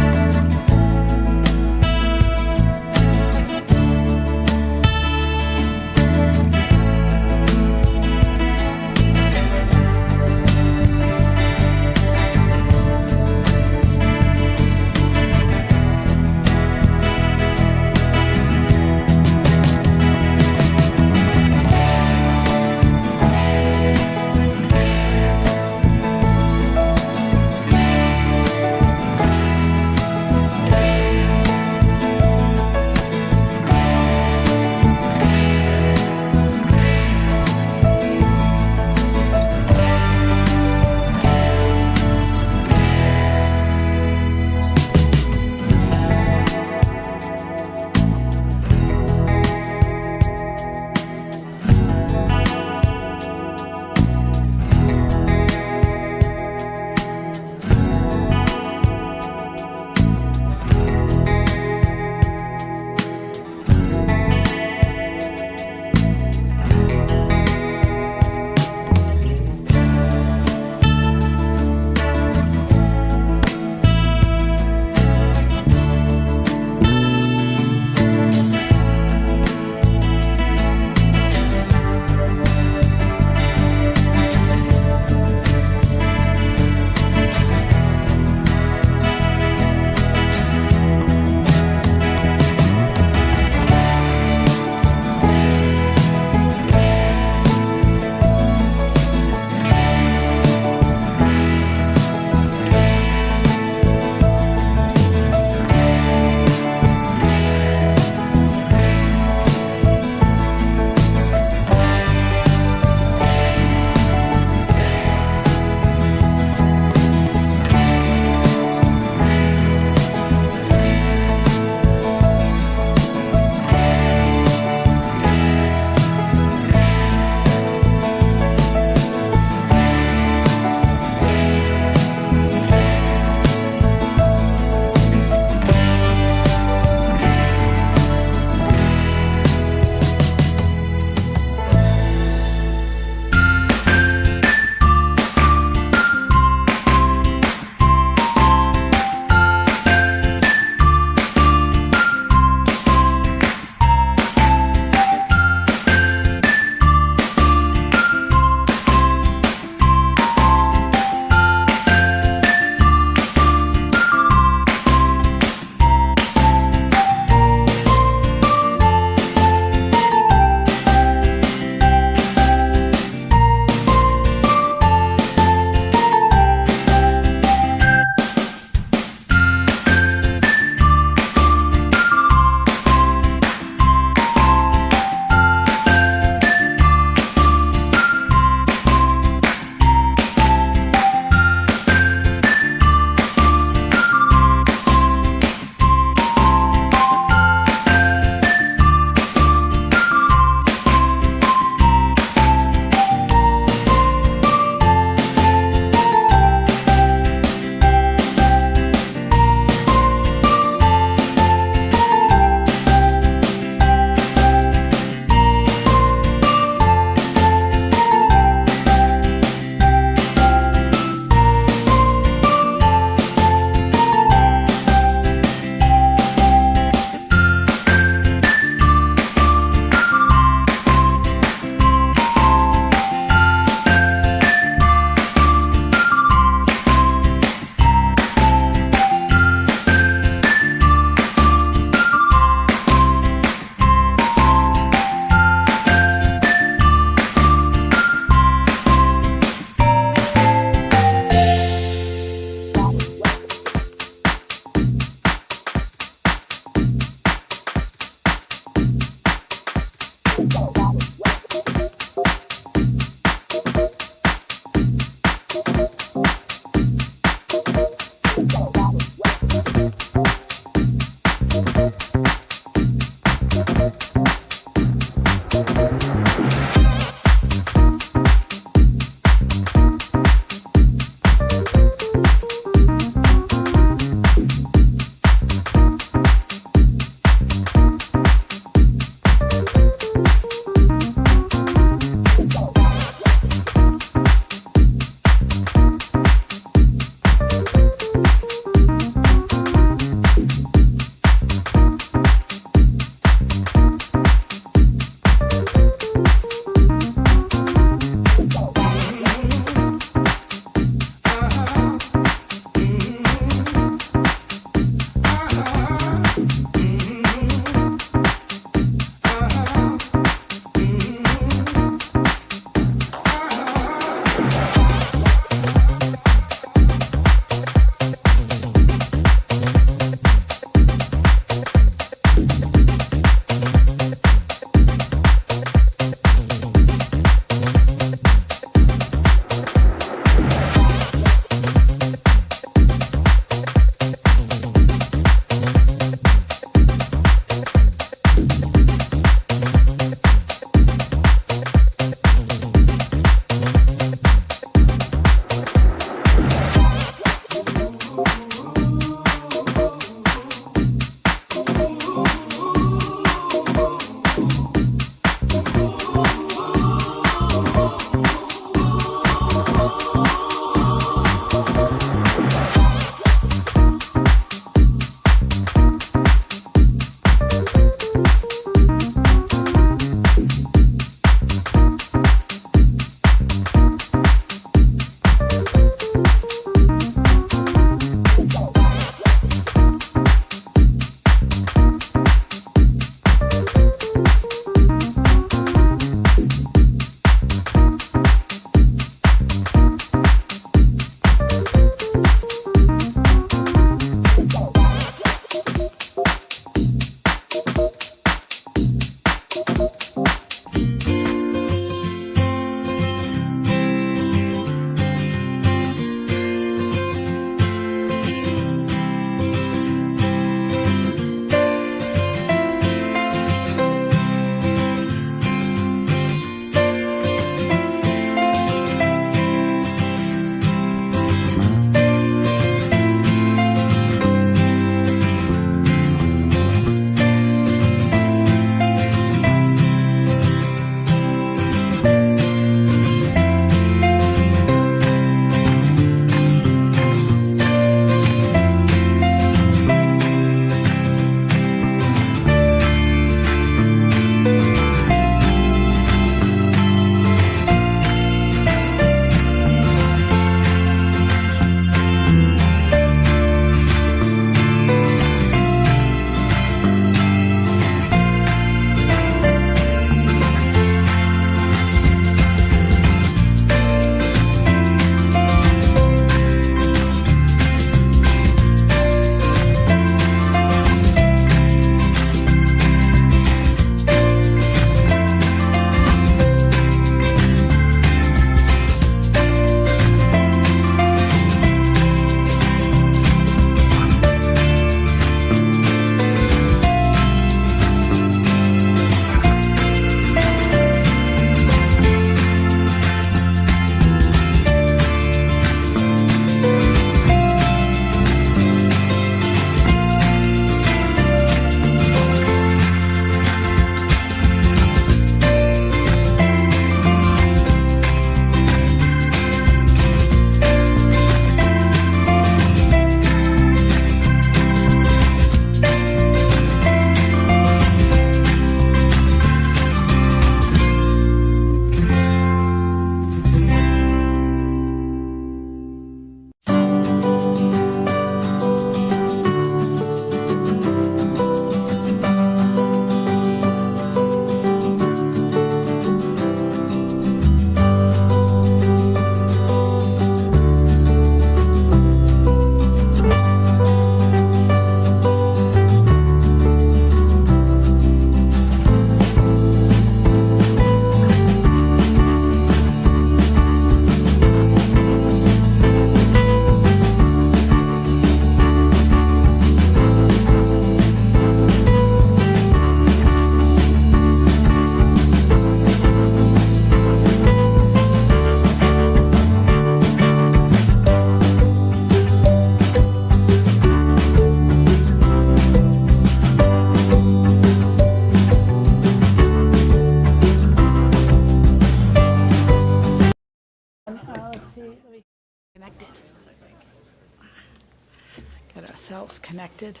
else connected.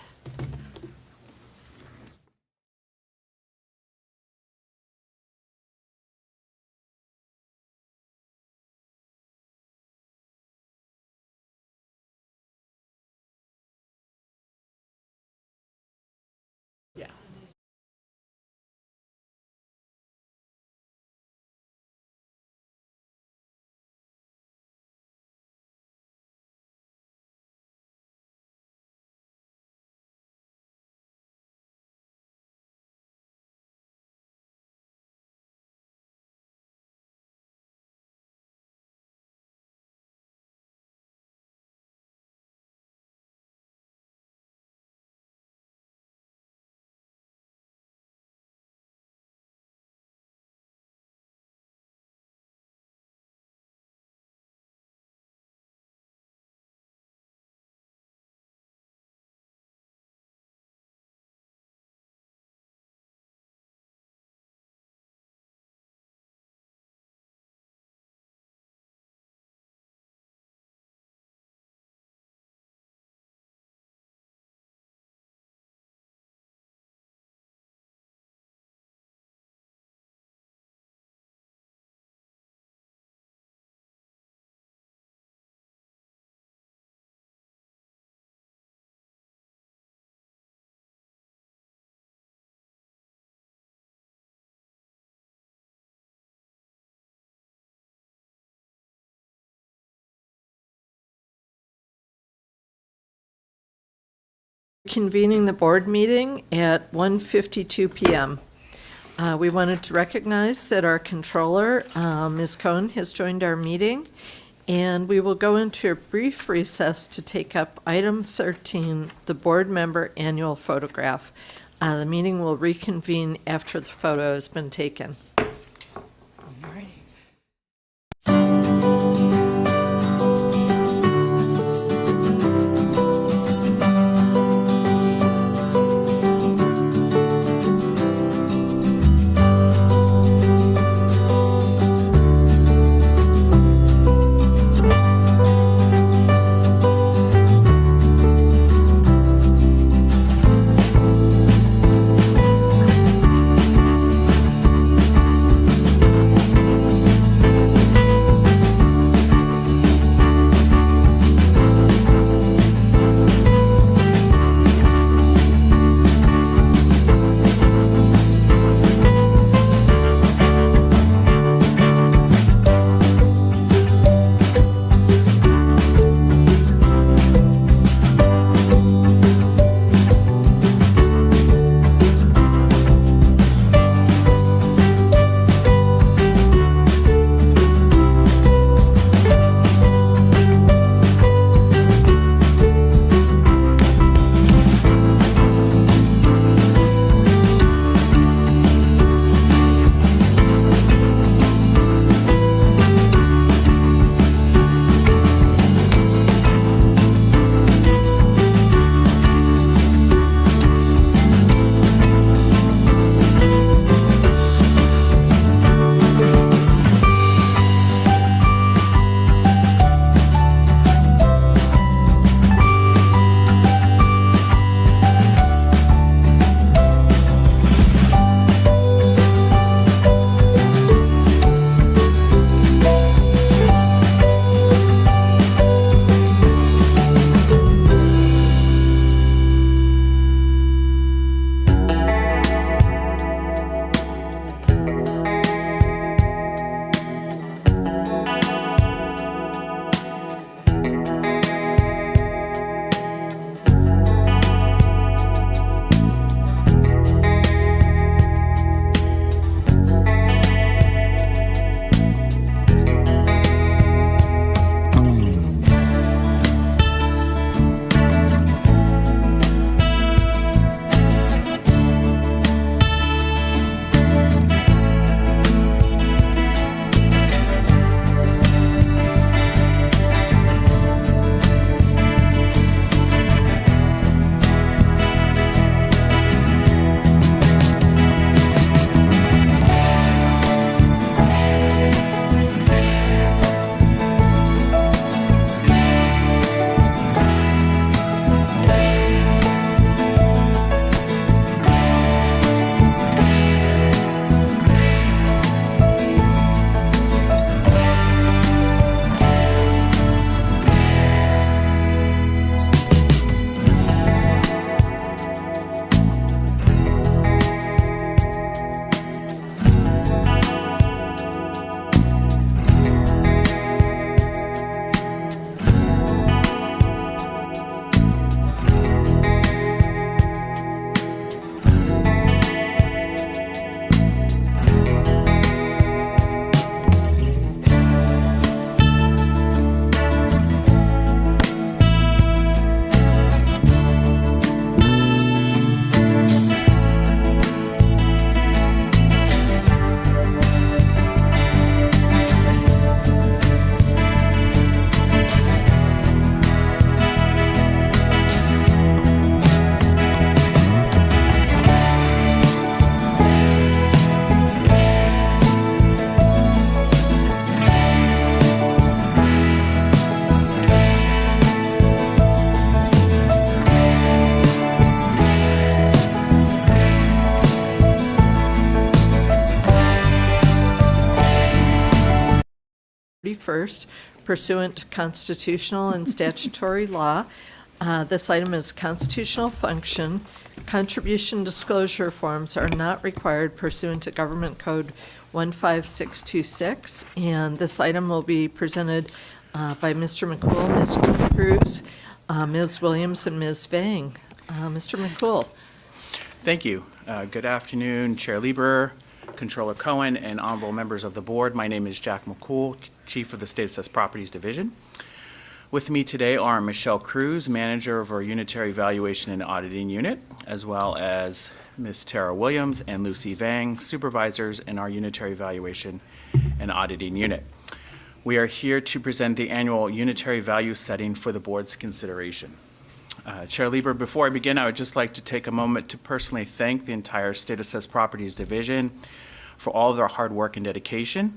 Yeah. Convening the board meeting at 1:52 PM. We wanted to recognize that our controller, Ms. Cohn, has joined our meeting, and we will go into a brief recess to take up item 13, the board member annual photograph. The meeting will reconvene after the photo has been taken. 31st pursuant to constitutional and statutory law. This item is a constitutional function. Contribution disclosure forms are not required pursuant to Government Code 15626, and this item will be presented by Mr. McCool, Ms. Cruz, Ms. Williams, and Ms. Vang. Mr. McCool. Thank you. Good afternoon, Chair Lieber, Controller Cohen, and honorable members of the board. My name is Jack McCool, Chief of the State Assessed Properties Division. With me today are Michelle Cruz, Manager of our Unitary Valuation and Auditing Unit, as well as Ms. Tara Williams and Lucy Vang, Supervisors in our Unitary Valuation and Auditing Unit. We are here to present the annual unitary value setting for the board's consideration. Chair Lieber, before I begin, I would just like to take a moment to personally thank the entire State Assessed Properties Division for all of their hard work and dedication.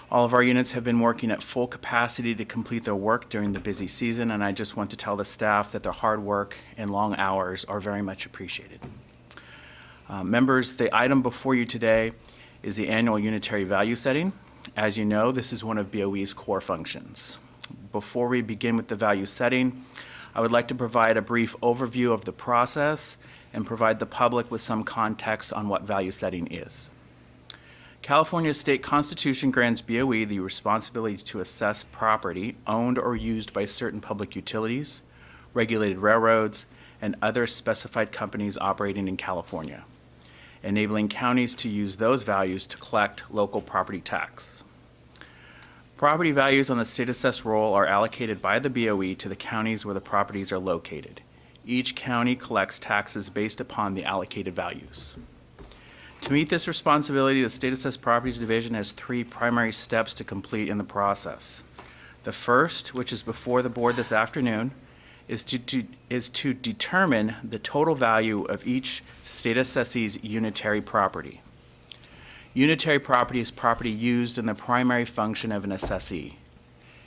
All of our units have been working at full capacity to complete their work during the busy season, and I just want to tell the staff that their hard work and long hours are very much appreciated. Members, the item before you today is the annual unitary value setting. As you know, this is one of BOE's core functions. Before we begin with the value setting, I would like to provide a brief overview of the process and provide the public with some context on what value setting is. California's state constitution grants BOE the responsibility to assess property owned or used by certain public utilities, regulated railroads, and other specified companies operating in California, enabling counties to use those values to collect local property tax. Property values on the state assessed roll are allocated by the BOE to the counties where the properties are located. Each county collects taxes based upon the allocated values. To meet this responsibility, the State Assessed Properties Division has three primary steps to complete in the process. The first, which is before the board this afternoon, is to determine the total value of each state assessee's unitary property. Unitary property is property used in the primary function of an assessee.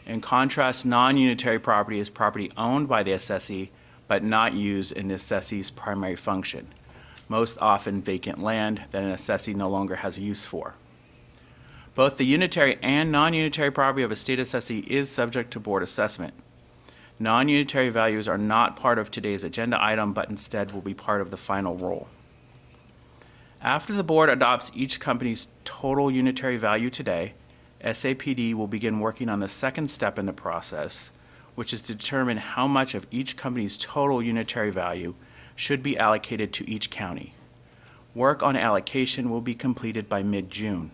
In contrast, non-unitary property is property owned by the assessee but not used in the assessee's primary function, most often vacant land that an assessee no longer has a use for. Both the unitary and non-unitary property of a state assessee is subject to board assessment. Non-unitary values are not part of today's agenda item, but instead will be part of the final roll. After the board adopts each company's total unitary value today, SAPD will begin working on the second step in the process, which is to determine how much of each company's total unitary value should be allocated to each county. Work on allocation will be completed by mid-June.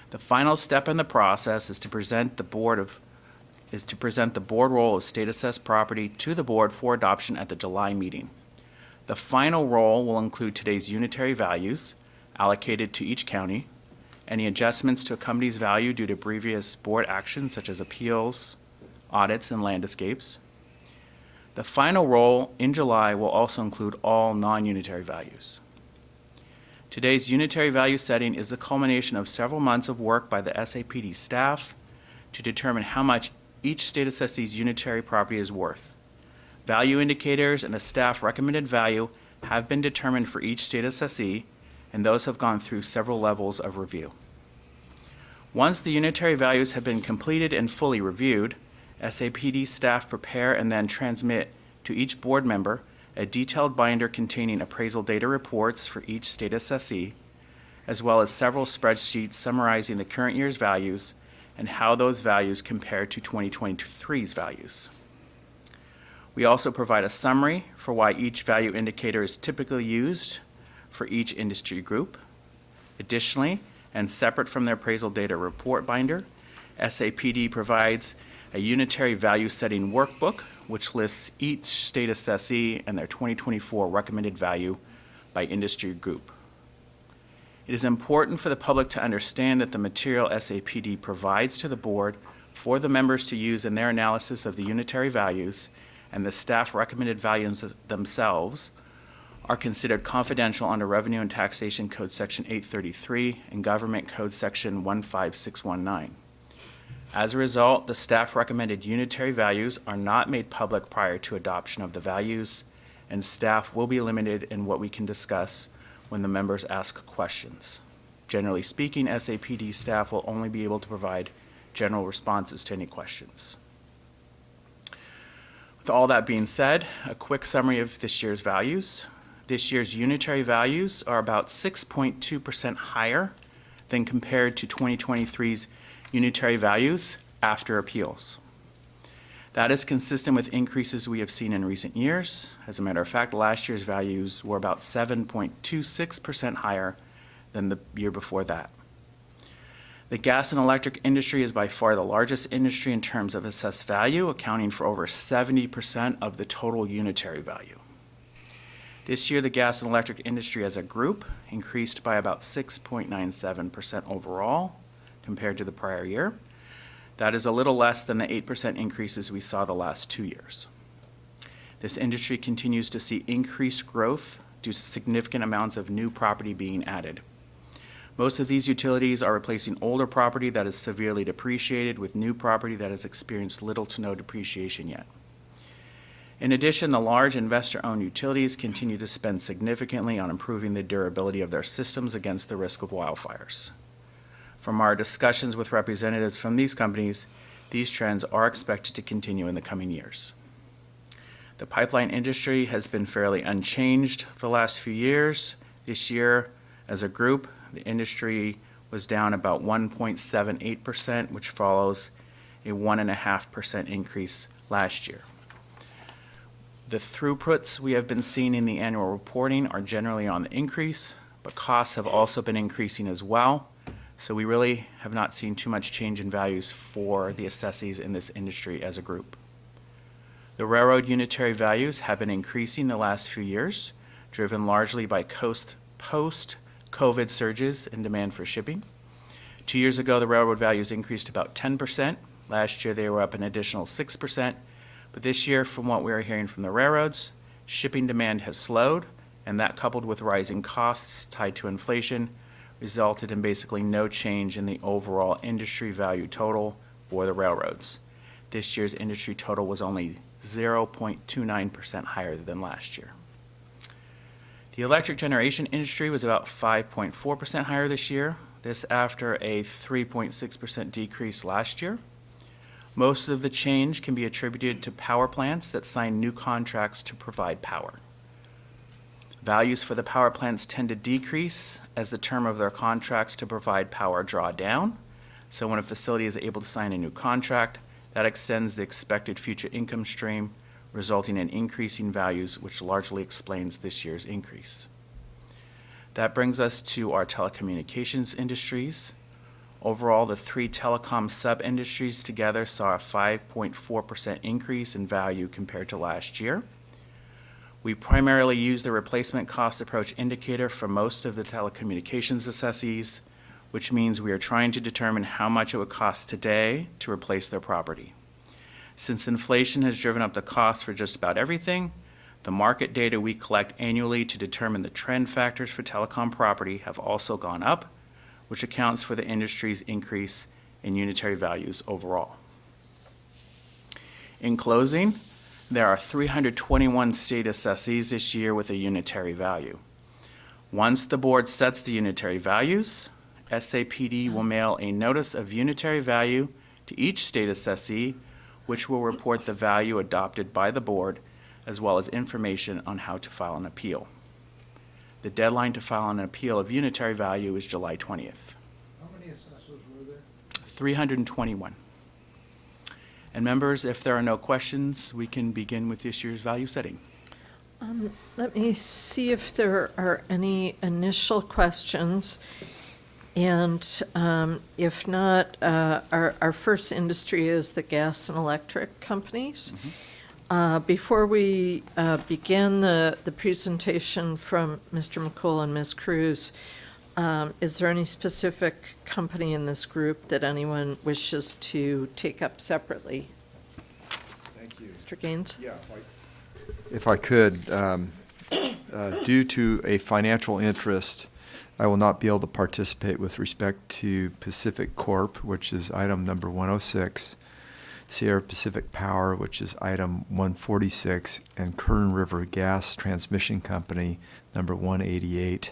The final step in the process is to present the board roll of state assessed property to the board for adoption at the July meeting. The final roll will include today's unitary values allocated to each county, any adjustments to a company's value due to previous board actions such as appeals, audits, and land escapes. The final roll in July will also include all non-unitary values. Today's unitary value setting is the culmination of several months of work by the SAPD staff to determine how much each state assessee's unitary property is worth. Value indicators and a staff recommended value have been determined for each state assessee, and those have gone through several levels of review. Once the unitary values have been completed and fully reviewed, SAPD staff prepare and then transmit to each board member a detailed binder containing appraisal data reports for each state assessee, as well as several spreadsheets summarizing the current year's values and how those values compare to 2023's values. We also provide a summary for why each value indicator is typically used for each industry group. Additionally, and separate from their appraisal data report binder, SAPD provides a unitary value setting workbook, which lists each state assessee and their 2024 recommended value by industry group. It is important for the public to understand that the material SAPD provides to the board for the members to use in their analysis of the unitary values and the staff recommended values themselves are considered confidential under Revenue and Taxation Code Section 833 and Government Code Section 15619. As a result, the staff recommended unitary values are not made public prior to adoption of the values, and staff will be limited in what we can discuss when the members ask questions. Generally speaking, SAPD staff will only be able to provide general responses to any questions. With all that being said, a quick summary of this year's values. This year's unitary values are about 6.2% higher than compared to 2023's unitary values after appeals. That is consistent with increases we have seen in recent years. As a matter of fact, last year's values were about 7.26% higher than the year before that. The gas and electric industry is by far the largest industry in terms of assessed value, accounting for over 70% of the total unitary value. This year, the gas and electric industry as a group increased by about 6.97% overall compared to the prior year. That is a little less than the 8% increases we saw the last 2 years. This industry continues to see increased growth due to significant amounts of new property being added. Most of these utilities are replacing older property that is severely depreciated with new property that has experienced little to no depreciation yet. In addition, the large investor-owned utilities continue to spend significantly on improving the durability of their systems against the risk of wildfires. From our discussions with representatives from these companies, these trends are expected to continue in the coming years. The pipeline industry has been fairly unchanged the last few years. This year, as a group, the industry was down about 1.78%, which follows a 1.5% increase last year. The throughputs we have been seeing in the annual reporting are generally on the increase, but costs have also been increasing as well. So we really have not seen too much change in values for the assessees in this industry as a group. The railroad unitary values have been increasing the last few years, driven largely by post-COVID surges in demand for shipping. 2 years ago, the railroad values increased about 10%. Last year, they were up an additional 6%. But this year, from what we are hearing from the railroads, shipping demand has slowed, and that coupled with rising costs tied to inflation resulted in basically no change in the overall industry value total for the railroads. This year's industry total was only 0.29% higher than last year. The electric generation industry was about 5.4% higher this year, this after a 3.6% decrease last year. Most of the change can be attributed to power plants that sign new contracts to provide power. Values for the power plants tend to decrease as the term of their contracts to provide power draw down. So when a facility is able to sign a new contract, that extends the expected future income stream, resulting in increasing values, which largely explains this year's increase. That brings us to our telecommunications industries. Overall, the three telecom sub-industries together saw a 5.4% increase in value compared to last year. We primarily use the replacement cost approach indicator for most of the telecommunications assessees, which means we are trying to determine how much it would cost today to replace their property. Since inflation has driven up the cost for just about everything, the market data we collect annually to determine the trend factors for telecom property have also gone up, which accounts for the industry's increase in unitary values overall. In closing, there are 321 state assessees this year with a unitary value. Once the board sets the unitary values, SAPD will mail a notice of unitary value to each state assessee, which will report the value adopted by the board, as well as information on how to file an appeal. The deadline to file an appeal of unitary value is July 20th. How many assessors were there? 321. And members, if there are no questions, we can begin with this year's value setting. Let me see if there are any initial questions. And if not, our first industry is the gas and electric companies. Before we begin the presentation from Mr. McCool and Ms. Cruz, is there any specific company in this group that anyone wishes to take up separately? Thank you. Mr. Gaines? Yeah, if I could, due to a financial interest, I will not be able to participate with respect to Pacific Corp., which is item number 106, Sierra Pacific Power, which is item 146, and Kern River Gas Transmission Company, number 188,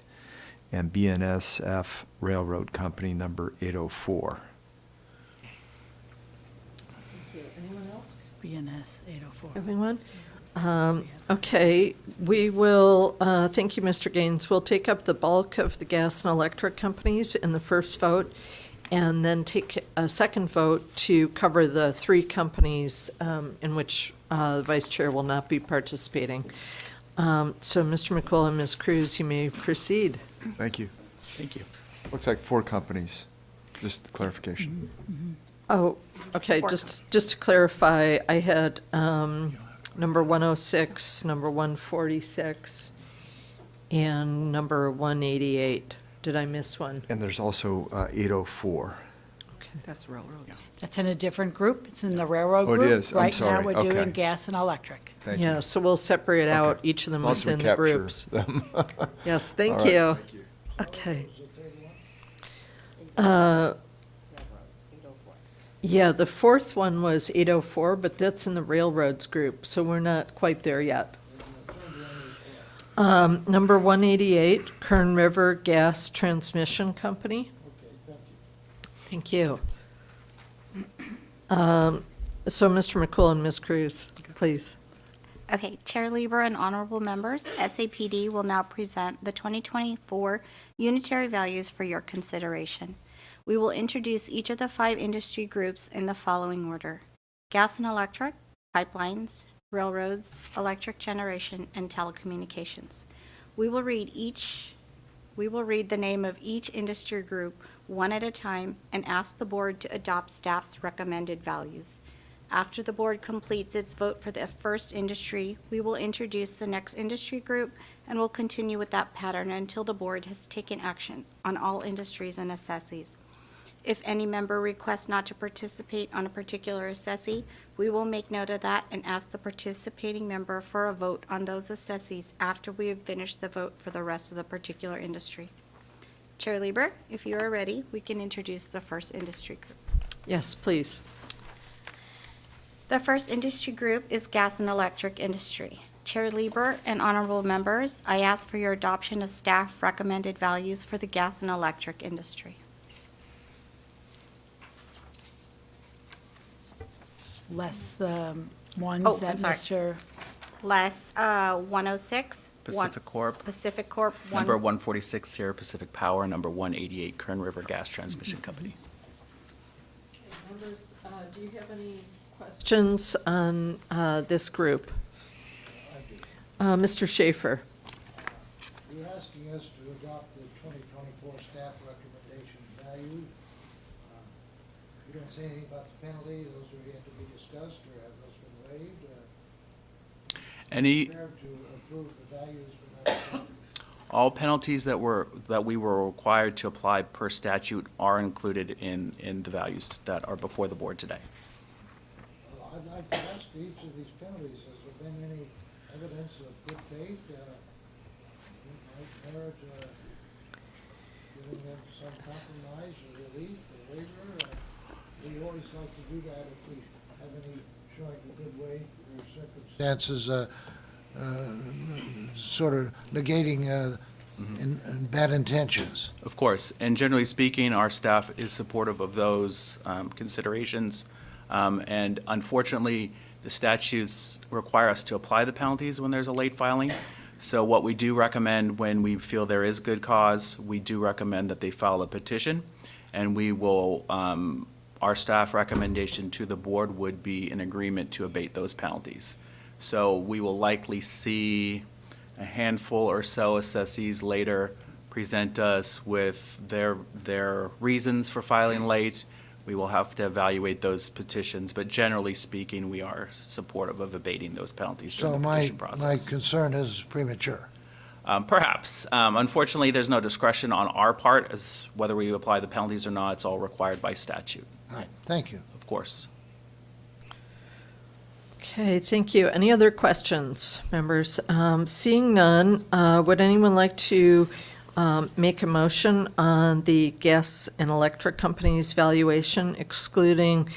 and BNSF Railroad Company, number 804. Anyone else? BNS 804. Everyone? Okay, we will, thank you, Mr. Gaines. We'll take up the bulk of the gas and electric companies in the first vote, and then take a second vote to cover the three companies in which the vice chair will not be participating. So, Mr. McCool and Ms. Cruz, you may proceed. Thank you. Thank you. Looks like 4 companies, just clarification. Oh, okay, just to clarify, I had number 106, number 146, and number 188. Did I miss one? And there's also 804. That's railroads. That's in a different group. It's in the railroad Oh, it group. is. I'm sorry. Right now, we're Okay. doing gas and electric. Thank you. Yeah, so we'll separate out Okay. each of them As long as we within the capture groups. them. Yes, thank All right. you. Okay. Yeah, the fourth one was 804, but that's in the railroads group, so we're not quite there yet. Number 188, Kern River Gas Transmission Company. Thank you. So, Mr. McCool and Ms. Cruz, please. Okay, Chair Lieber and honorable members, SAPD will now present the 2024 unitary values for your consideration. We will introduce each of the 5 industry groups in the following order: gas and electric, pipelines, railroads, electric generation, and telecommunications. We will read the name of each industry group one at a time and ask the board to adopt staff's recommended values. After the board completes its vote for the first industry, we will introduce the next industry group and will continue with that pattern until the board has taken action on all industries and assessees. If any member requests not to participate on a particular assessee, we will make note of that and ask the participating member for a vote on those assessees after we have finished the vote for the rest of the particular industry. Chair Lieber, if you are ready, we can introduce the first industry group. Yes, please. The first industry group is gas and electric industry. Chair Lieber and honorable members, I ask for your adoption of staff recommended values for the gas and electric industry. Less the ones Oh, that I'm sorry. Mr. Less 106. Pacific Corp. Pacific Corp. Number 146, Sierra Pacific Power. Number 188, Kern River Gas Transmission Company. Members, do you have any questions on this group? Mr. Schaefer. You're asking us to adopt the 2024 staff recommendation value. You don't say anything about the penalty, those are yet to be discussed, or have those been waived? Any, Prepared to approve the values without all penalties that we were required to apply per statute are included in the values that are before the board today. Well, I'd like to ask each of these penalties, has there been any evidence of good faith? Might merit giving them some compromise or relief or waiver? We always like to do that if we have any showing of goodwill or circumstances sort of negating in bad intentions. Of course, and generally speaking, our staff is supportive of those considerations. And unfortunately, the statutes require us to apply the penalties when there's a late filing. So what we do recommend when we feel there is good cause, we do recommend that they file a petition, and we will, our staff recommendation to the board would be an agreement to abate those penalties. So we will likely see a handful or so assessees later present us with their reasons for filing late. We will have to evaluate those petitions, but generally speaking, we are supportive of abating those penalties So during the petition process. my concern is premature. Perhaps. Unfortunately, there's no discretion on our part as whether we apply the penalties or not. It's all required by statute. All right, thank you. Of course. Okay, thank you. Any other questions, members? Seeing none, would anyone like to make a motion on the gas and electric companies valuation excluding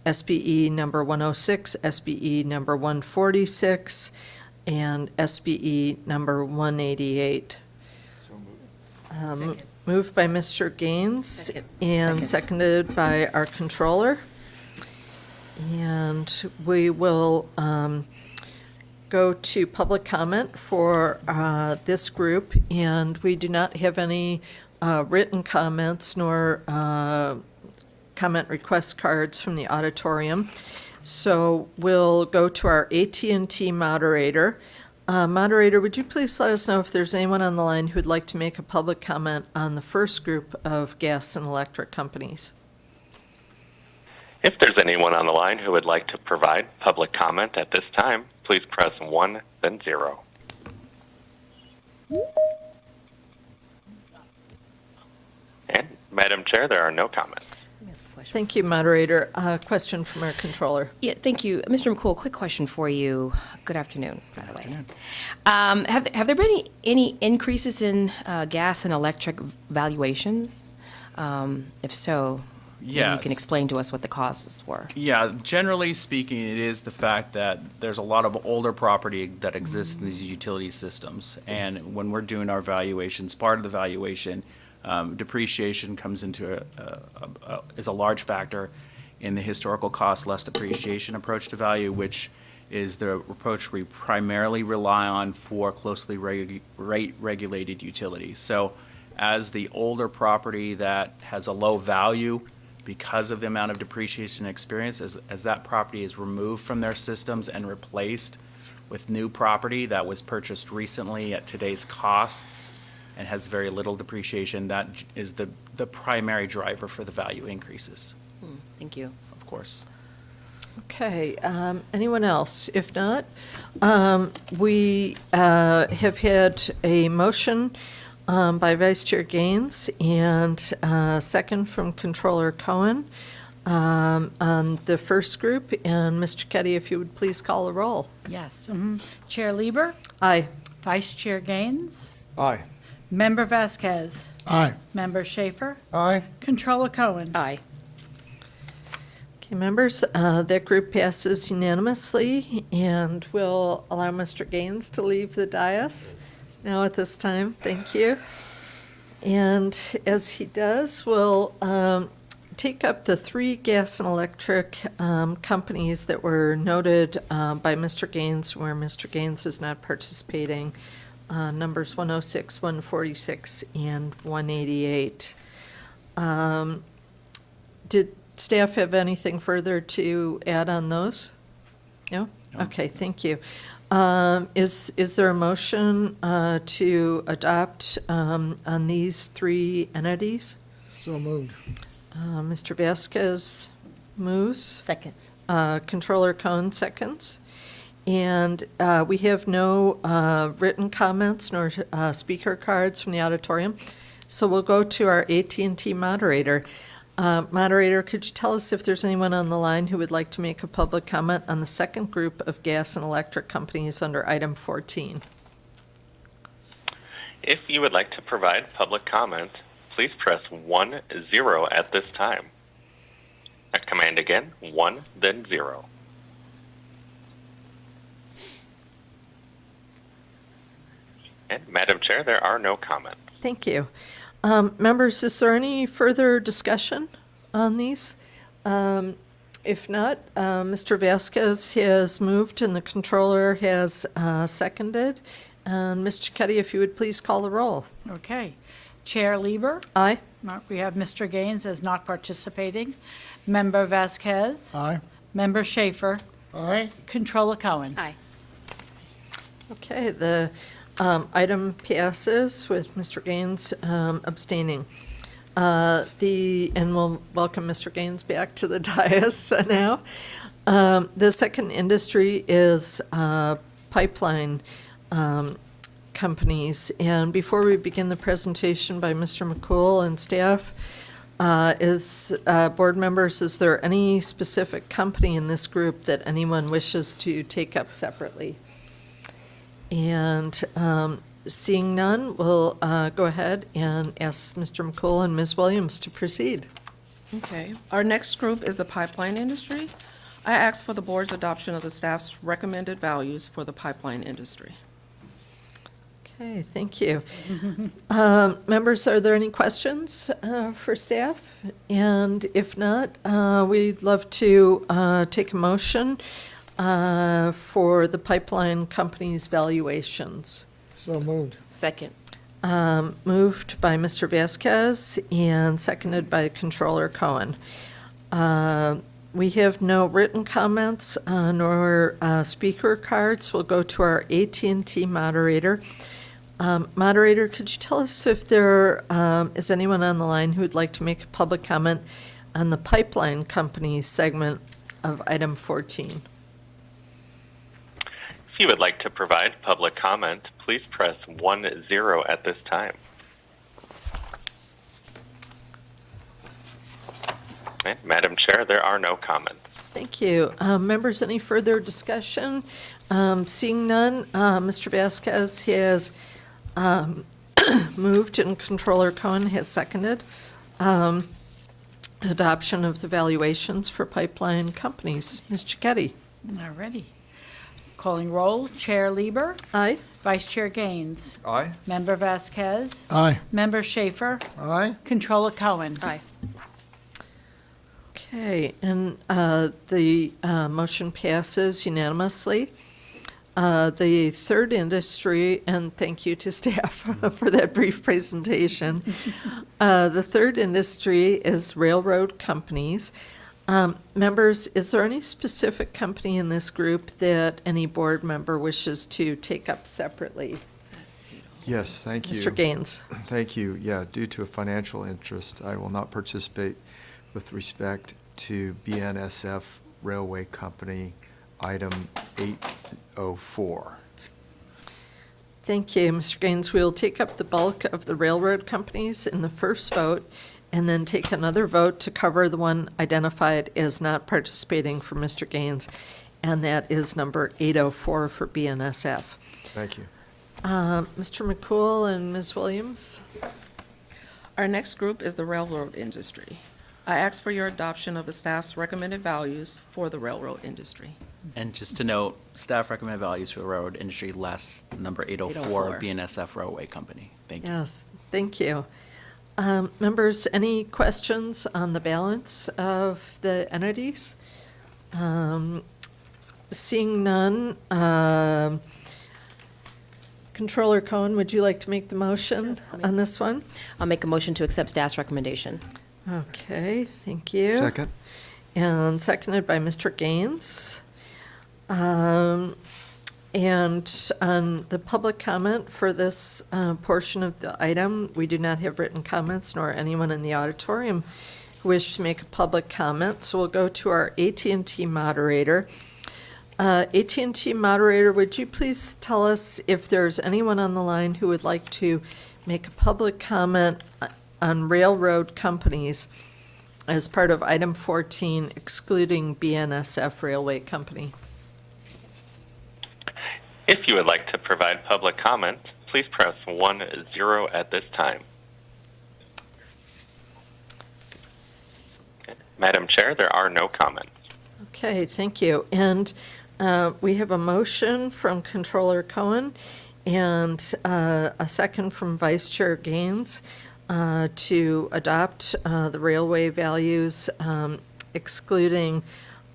SBE number 106, SBE number 146, and SBE number 188? Moved by Mr. Gaines and seconded by our controller. And we will go to public comment for this group, and we do not have any written comments nor comment request cards from the auditorium. So we'll go to our AT&T moderator. Moderator, would you please let us know if there's anyone on the line who would like to make a public comment on the first group of gas and electric companies? If there's anyone on the line who would like to provide public comment at this time, please press 1, then 0. And, Madam Chair, there are no comments. Thank you, moderator. Question from our controller. Yeah, thank you. Mr. McCool, quick question for you. Good afternoon, by the way. Have there been any increases in gas and electric valuations? If so, maybe you can explain to us what the causes were. Yeah, generally speaking, it is the fact that there's a lot of older property that exists in these utility systems. And when we're doing our valuations, part of the valuation, depreciation comes into is a large factor in the historical cost less depreciation approach to value, which is the approach we primarily rely on for closely rate-regulated utilities. So as the older property that has a low value because of the amount of depreciation experience, as that property is removed from their systems and replaced with new property that was purchased recently at today's costs and has very little depreciation, that is the primary driver for the value increases. Thank you. Of course. Okay, anyone else? If not, we have had a motion by Vice Chair Gaines and second from Controller Cohen on the first group. And Mr. Keddy, if you would please call the roll. Yes. Chair Lieber? Aye. Vice Chair Gaines? Aye. Member Vasquez? Aye. Member Schaefer? Aye. Controller Cohen? Aye. Okay, members, that group passes unanimously, and we'll allow Mr. Gaines to leave the dais now at this time. Thank you. And as he does, we'll take up the 3 gas and electric companies that were noted by Mr. Gaines, where Mr. Gaines is not participating, numbers 106, 146, and 188. Did staff have anything further to add on those? No? Okay, thank you. Is there a motion to adopt on these 3 entities? So moved. Mr. Vasquez moves. Second. Controller Cohen seconds. And we have no written comments nor speaker cards from the auditorium. So we'll go to our AT&T moderator. Moderator, could you tell us if there's anyone on the line who would like to make a public comment on the second group of gas and electric companies under item 14? If you would like to provide public comment, please press 1, 0 at this time. That command again, 1, then 0. And Madam Chair, there are no comments. Thank you. Members, is there any further discussion on these? If not, Mr. Vasquez has moved and the controller has seconded. And Mr. Keddy, if you would please call the roll. Okay. Chair Lieber? Aye. We have Mr. Gaines as not participating. Member Vasquez? Aye. Member Schaefer? Aye. Controller Cohen? Aye. Okay, the item passes with Mr. Gaines abstaining. And we'll welcome Mr. Gaines back to the dais now. The second industry is pipeline companies. And before we begin the presentation by Mr. McCool and staff, board members, is there any specific company in this group that anyone wishes to take up separately? And seeing none, we'll go ahead and ask Mr. McCool and Ms. Williams to proceed. Okay. Our next group is the pipeline industry. I ask for the board's adoption of the staff's recommended values for the pipeline industry. Okay, thank you. Members, are there any questions for staff? And if not, we'd love to take a motion for the pipeline company's valuations. So moved. Second. Moved by Mr. Vasquez and seconded by Controller Cohen. We have no written comments nor speaker cards. We'll go to our AT&T moderator. Moderator, could you tell us if there is anyone on the line who would like to make a public comment on the pipeline company segment of item 14? If you would like to provide public comment, please press 10 at this time. Okay, Madam Chair, there are no comments. Thank you. Members, any further discussion? Seeing none, Mr. Vasquez has moved and Controller Cohen has seconded adoption of the valuations for pipeline companies. Ms. Cicchetti? All righty. Calling roll, Chair Lieber. Aye. Vice Chair Gaines. Aye. Member Vasquez. Aye. Member Schaefer. Aye. Controller Cohen. Aye. Okay, and the motion passes unanimously. The third industry, and thank you to staff for that brief presentation. The third industry is railroad companies. Members, is there any specific company in this group that any board member wishes to take up separately? Yes, thank you. Mr. Gaines. Thank you. Yeah, due to a financial interest, I will not participate with respect to BNSF Railway Company, item 804. Thank you, Mr. Gaines. We'll take up the bulk of the railroad companies in the first vote and then take another vote to cover the one identified as not participating for Mr. Gaines, and that is number 804 for BNSF. Thank you. Mr. McCool and Ms. Williams? Our next group is the railroad industry. I ask for your adoption of the staff's recommended values for the railroad industry. And just to note, staff recommend values for the railroad industry less number 804, 804. BNSF Railway Company. Thank you. Yes, thank you. Members, any questions on the balance of the entities? Seeing none, Controller Cohen, would you like to make the motion on this one? I'll make a motion to accept staff's recommendation. Okay, thank you. Second. And seconded by Mr. Gaines. And on the public comment for this portion of the item, we do not have written comments nor anyone in the auditorium who wish to make a public comment. So we'll go to our AT&T moderator. AT&T moderator, would you please tell us if there's anyone on the line who would like to make a public comment on railroad companies as part of item 14, excluding BNSF Railway Company? If you would like to provide public comment, please press 10 at this time. Okay. Madam Chair, there are no comments. Okay, thank you. And we have a motion from Controller Cohen and a second from Vice Chair Gaines to adopt the railway values excluding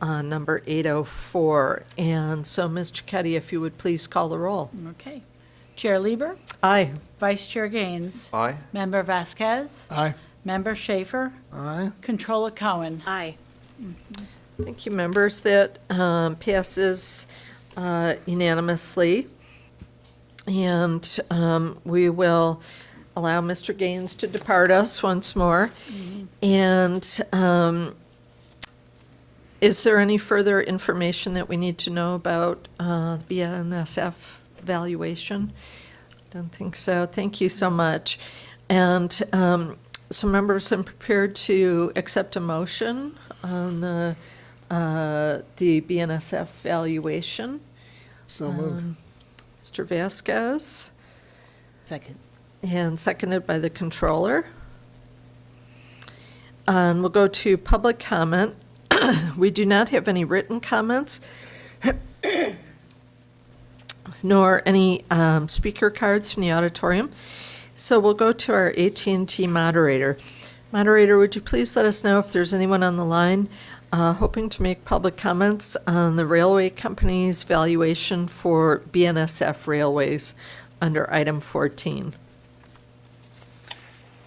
number 804. And so, Ms. Cicchetti, if you would please call the roll. Okay. Chair Lieber. Aye. Vice Chair Gaines. Aye. Member Vasquez. Aye. Member Schaefer. Aye. Controller Cohen. Aye. Thank you, members. That passes unanimously. And we will allow Mr. Gaines to depart us once more. And is there any further information that we need to know about the BNSF valuation? Don't think so. Thank you so much. And so members, I'm prepared to accept a motion on the BNSF valuation. So moved. Mr. Vasquez, Second. and seconded by the controller. And we'll go to public comment. We do not have any written comments. nor any speaker cards from the auditorium. So we'll go to our AT&T moderator. Moderator, would you please let us know if there's anyone on the line hoping to make public comments on the railway company's valuation for BNSF Railways under item 14?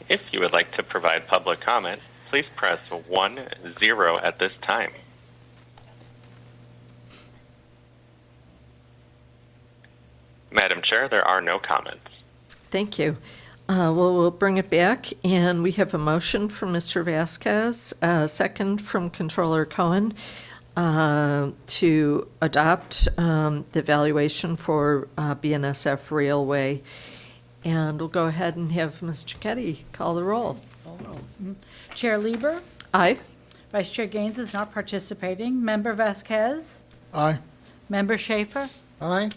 If you would like to provide public comment, please press 10 at this time. Madam Chair, there are no comments. Thank you. We'll bring it back, and we have a motion from Mr. Vasquez, a second from Controller Cohen, to adopt the valuation for BNSF Railway. And we'll go ahead and have Ms. Cicchetti call the roll. Chair Lieber? Aye. Vice Chair Gaines is not participating. Member Vasquez? Aye. Member Schaefer? Aye.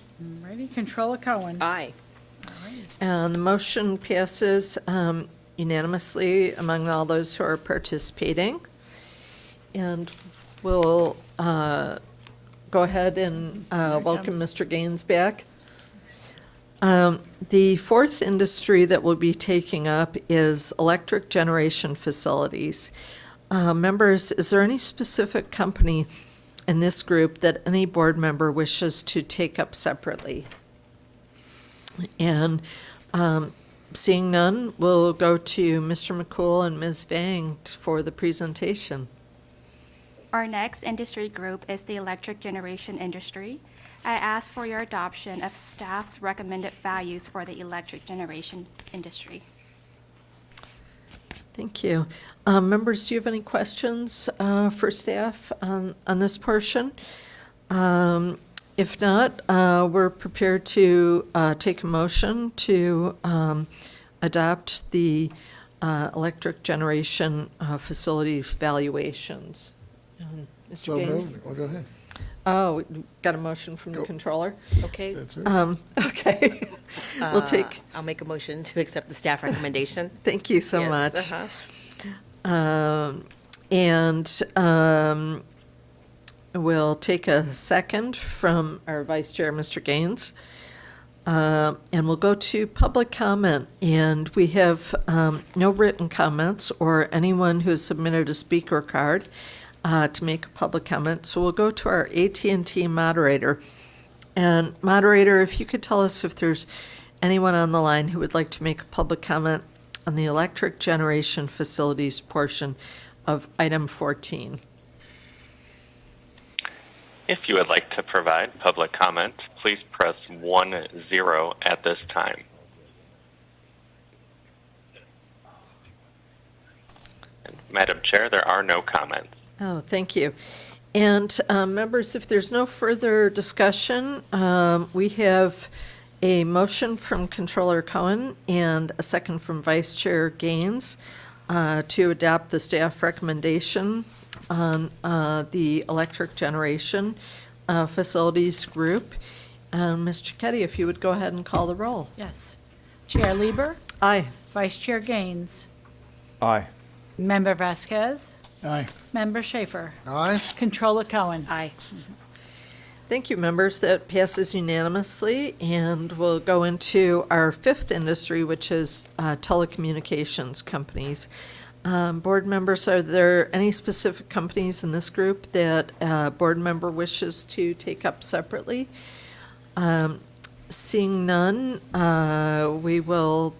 Ready, Controller Cohen? Aye. And the motion passes unanimously among all those who are participating. And we'll go ahead and welcome Mr. Gaines back. The fourth industry that we'll be taking up is electric generation facilities. Members, is there any specific company in this group that any board member wishes to take up separately? And seeing none, we'll go to Mr. McCool and Ms. Vang for the presentation. Our next industry group is the electric generation industry. I ask for your adoption of staff's recommended values for the electric generation industry. Thank you. Members, do you have any questions for staff on this portion? If not, we're prepared to take a motion to adopt the electric generation facilities valuations. Mr. So Gaines? moved. Well, go ahead. Oh, got a motion from the controller? Okay. That's right. Okay. We'll take. I'll make a motion to accept the staff recommendation. Thank you so Yes, much. uh-huh. We'll take a second from our Vice Chair, Mr. Gaines. And we'll go to public comment. And we have no written comments or anyone who has submitted a speaker card to make a public comment. So we'll go to our AT&T moderator. And moderator, if you could tell us if there's anyone on the line who would like to make a public comment on the electric generation facilities portion of item 14. If you would like to provide public comment, please press 10 at this time. And Madam Chair, there are no comments. Oh, thank you. And members, if there's no further discussion, we have a motion from Controller Cohen and a second from Vice Chair Gaines to adopt the staff recommendation on the electric generation facilities group. Ms. Cicchetti, if you would go ahead and call the roll. Yes. Chair Lieber? Aye. Vice Chair Gaines? Aye. Member Vasquez? Aye. Member Schaefer? Aye. Controller Cohen? Aye. Thank you, members. That passes unanimously, and we'll go into our fifth industry, which is telecommunications companies. Board members, are there any specific companies in this group that a board member wishes to take up separately? Seeing none, we will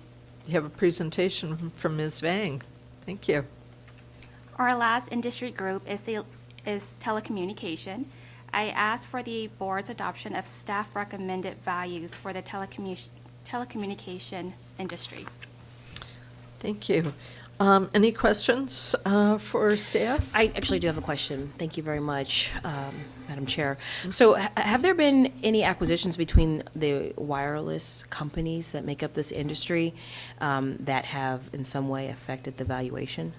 have a presentation from Ms. Vang. Thank you. Our last industry group is telecommunication. I ask for the board's adoption of staff recommended values for the telecommunication industry. Thank you. Any questions for staff? I actually do have a question. Thank you very much, Madam Chair. So have there been any acquisitions between the wireless companies that make up this industry that have in some way affected the valuation?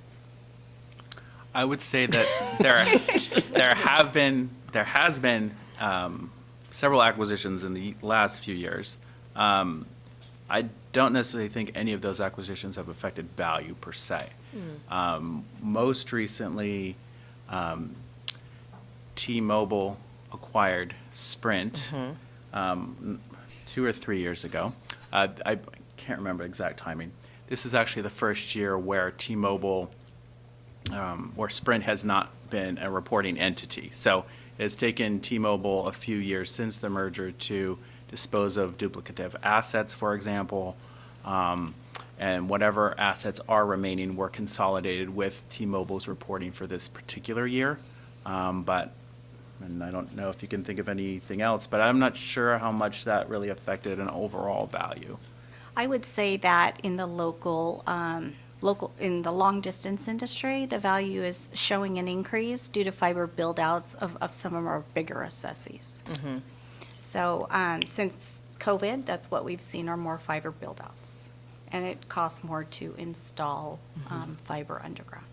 I would say that there has been several acquisitions in the last few years. I don't necessarily think any of those acquisitions have affected value per se. Most recently, T-Mobile acquired Sprint. 2 or 3 years ago. I can't remember exact timing. This is actually the first year where T-Mobile, where Sprint has not been a reporting entity. So it's taken T-Mobile a few years since the merger to dispose of duplicative assets, for example, and whatever assets are remaining were consolidated with T-Mobile's reporting for this particular year. And I don't know if you can think of anything else, but I'm not sure how much that really affected an overall value. I would say that in the in the long-distance industry, the value is showing an increase due to fiber build-outs of some of our bigger assessees. So since COVID, that's what we've seen are more fiber build-outs. And it costs more to install fiber underground.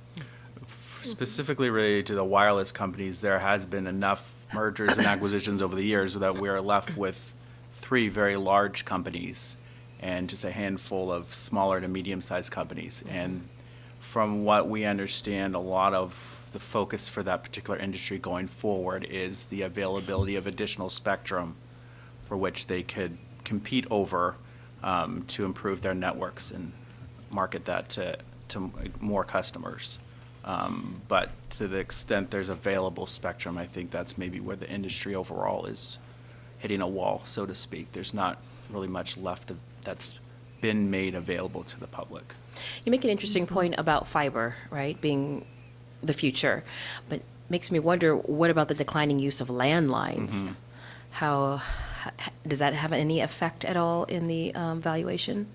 Specifically related to the wireless companies, there has been enough mergers and acquisitions over the years so that we are left with 3 very large companies and just a handful of smaller to medium-sized companies. And from what we understand, a lot of the focus for that particular industry going forward is the availability of additional spectrum for which they could compete over to improve their networks and market that to more customers. But to the extent there's available spectrum, I think that's maybe where the industry overall is hitting a wall, so to speak. There's not really much left that's been made available to the public. You make an interesting point about fiber, right, being the future, but makes me wonder, what about the declining use of landlines? How does that have any effect at all in the valuation?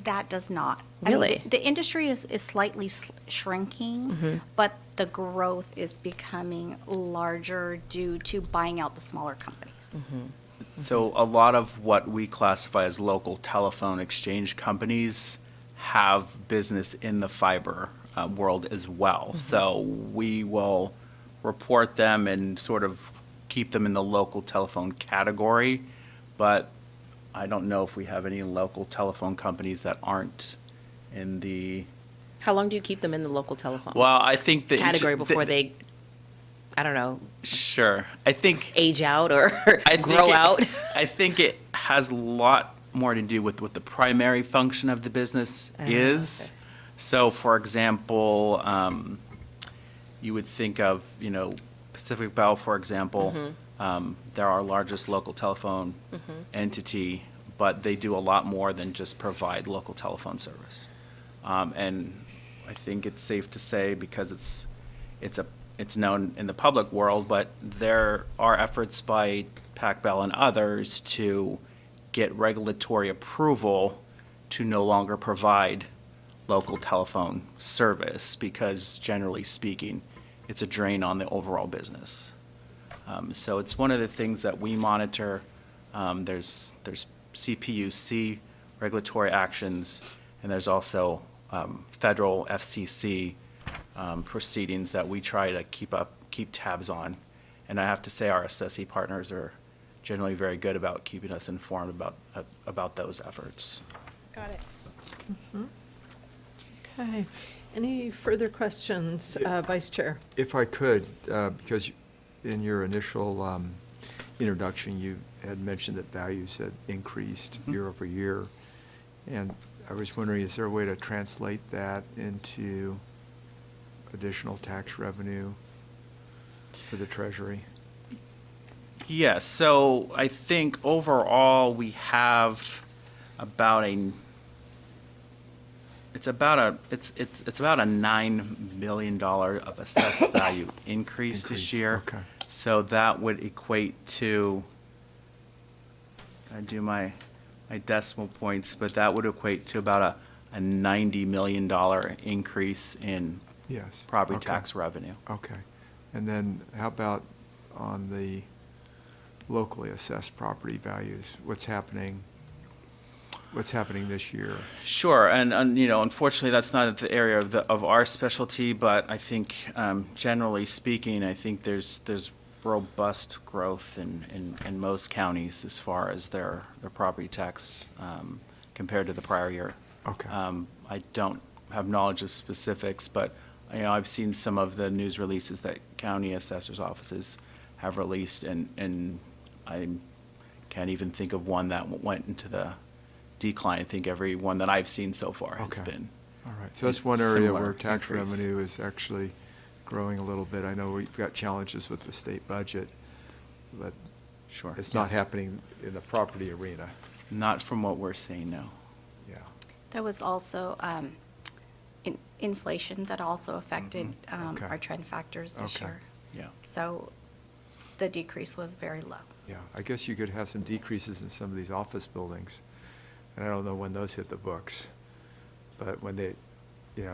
That does not. Really? I mean, the industry is slightly shrinking, but the growth is becoming larger due to buying out the smaller companies. So a lot of what we classify as local telephone exchange companies have business in the fiber world as well. So we will report them and sort of keep them in the local telephone category, but I don't know if we have any local telephone companies that aren't in the... How long do you keep them in the local telephone? Well, I think that... Category before they, I don't know, Sure. I think... age out or I think grow out? I think it has a lot more to do with what the primary function of the business is. Okay. So, for example, you would think of, Pacific Bell, for example. They're our largest local telephone entity, but they do a lot more than just provide local telephone service. And I think it's safe to say, because it's known in the public world, but there are efforts by Pac Bell and others to get regulatory approval to no longer provide local telephone service, because generally speaking, it's a drain on the overall business. So it's one of the things that we monitor. There's CPUC regulatory actions, and there's also federal FCC proceedings that we try to keep tabs on. And I have to say, our assessee partners are generally very good about keeping us informed about those efforts. Got it. Okay. Any further questions, Vice Chair? If I could, because in your initial introduction, you had mentioned that values had increased year over year. And I was wondering, is there a way to translate that into additional tax revenue for the Treasury? Yes, so I think overall we have about it's about a $9 million of assessed value increase this year. Okay. So that would equate to, I do my decimal points, but that would equate to about a $90 million increase in Yes. property Okay. tax revenue. Okay. And then how about on the locally assessed property values? What's happening this year? Sure, and unfortunately, that's not the area of our specialty, but I think, generally speaking, I think there's robust growth in most counties as far as their property tax compared to the prior year. Okay. I don't have knowledge of specifics, but I've seen some of the news releases that county assessors' offices have released, and I can't even think of one that went into the decline. I think every one that I've seen so far has Okay. been. All right, so that's one area similar where tax increase. revenue is actually growing a little bit. I know we've got challenges with the state budget, but Sure. it's yeah. not happening in the property arena. Not from what we're seeing, no. Yeah. There was also inflation that also affected Okay. our trend factors this Okay. year. Yeah. So the decrease was very low. Yeah, I guess you could have some decreases in some of these office buildings, and I don't know when those hit the books. But when they,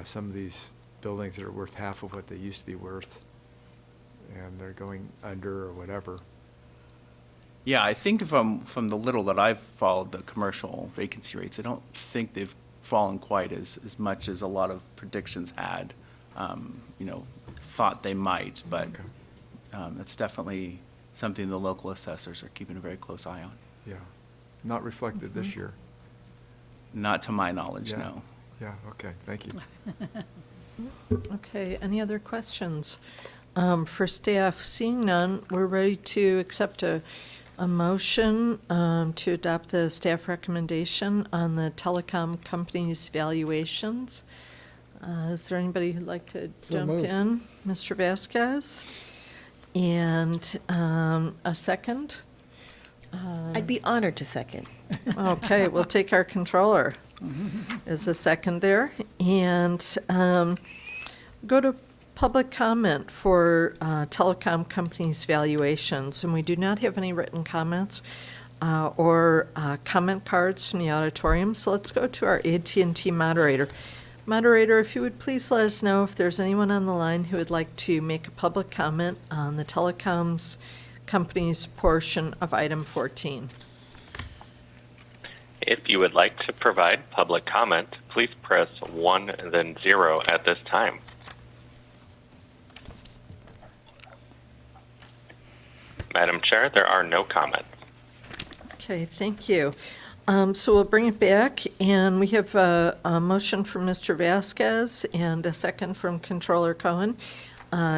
some of these buildings that are worth half of what they used to be worth, and they're going under or whatever. Yeah, I think from the little that I've followed the commercial vacancy rates, I don't think they've fallen quite as much as a lot of predictions had, thought they might, but it's definitely something the local assessors are keeping a very close eye on. Yeah, not reflected this year. Not to my knowledge, Yeah. no. Yeah, okay, thank you. Okay, any other questions? For staff, seeing none, we're ready to accept a motion to adopt the staff recommendation on the telecom company's valuations. Is there anybody who'd like to So jump moved. in? Mr. Vasquez? And a second? I'd be honored to second. Okay, we'll take our controller as a second there. And go to public comment for telecom companies' valuations. And we do not have any written comments or comment cards from the auditorium. So let's go to our AT&T moderator. Moderator, if you would please let us know if there's anyone on the line who would like to make a public comment on the telecoms company's portion of item 14. If you would like to provide public comment, please press 1 then 0 at this time. Madam Chair, there are no comments. Okay, thank you. So we'll bring it back, and we have a motion from Mr. Vasquez and a second from Controller Cohen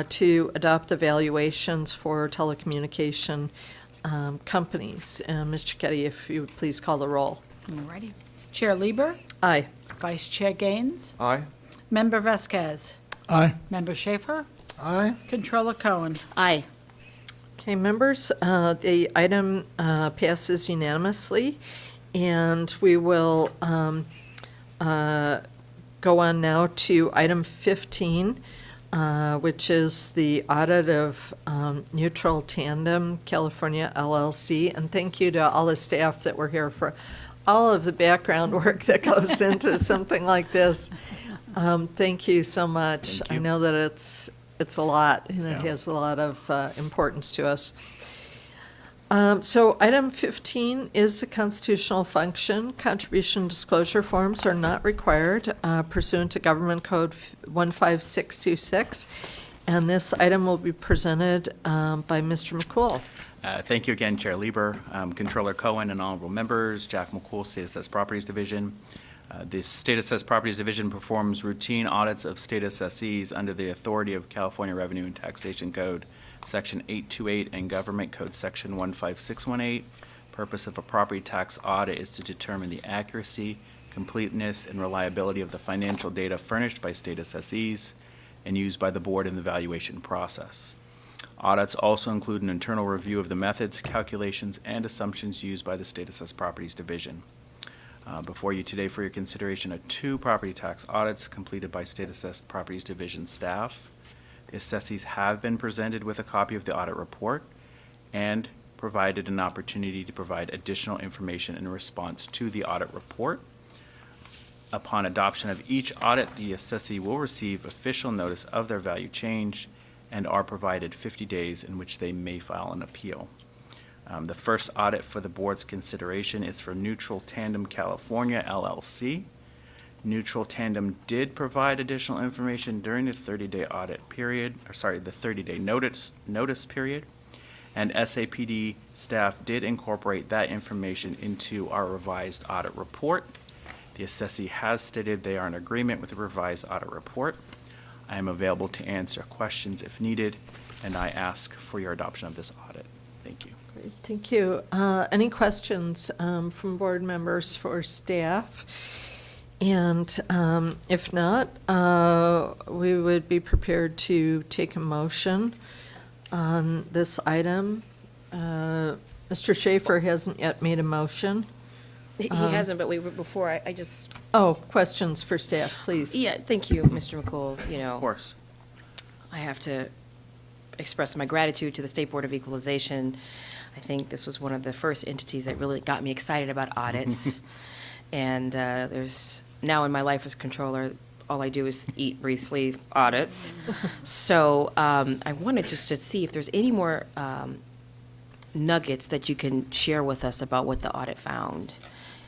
to adopt the valuations for telecommunication companies. Ms. Cicchetti, if you would please call the roll. Alrighty. Chair Lieber, Aye. Vice Chair Gaines, Aye? Member Vasquez, Aye. Member Schaefer, Aye. Controller Cohen. Aye. Okay, members, the item passes unanimously, and we will go on now to item 15, which is the audit of Neutral Tandem California LLC. And thank you to all the staff that were here for all of the background work that goes into something like this. Thank you so much. Thank you. I know that it's a lot, and it Yeah. has a lot of importance to us. So item 15 is a constitutional function. Contribution disclosure forms are not required pursuant to Government Code 15626. And this item will be presented by Mr. McCool. Thank you again, Chair Lieber, Controller Cohen, and honorable members. Jack McCool, State Assessed Properties Division. The State Assessed Properties Division performs routine audits of state assessees under the authority of California Revenue and Taxation Code, Section 828, and Government Code, Section 15618. Purpose of a property tax audit is to determine the accuracy, completeness, and reliability of the financial data furnished by state assessees and used by the board in the valuation process. Audits also include an internal review of the methods, calculations, and assumptions used by the State Assessed Properties Division. Before you today for your consideration are 2 property tax audits completed by State Assessed Properties Division staff. The assessees have been presented with a copy of the audit report and provided an opportunity to provide additional information in response to the audit report. Upon adoption of each audit, the assessee will receive official notice of their value change and are provided 50 days in which they may file an appeal. The first audit for the board's consideration is for Neutral Tandem California LLC. Neutral Tandem did provide additional information during the 30-day audit period, the 30-day notice period, and SAPD staff did incorporate that information into our revised audit report. The assessee has stated they are in agreement with the revised audit report. I am available to answer questions if needed, and I ask for your adoption of this audit. Thank you. Great, thank you. Any questions from board members for staff? And if not, we would be prepared to take a motion on this item. Mr. Schaefer hasn't yet made a motion. He hasn't, but before I just. Oh, questions for staff, please. Yeah, thank you, Mr. McCool. You know, Of course. I have to express my gratitude to the State Board of Equalization. I think this was one of the first entities that really got me excited about audits. And there's, now in my life as controller, all I do is eat, breathe, sleep audits. So I wanted just to see if there's any more nuggets that you can share with us about what the audit found.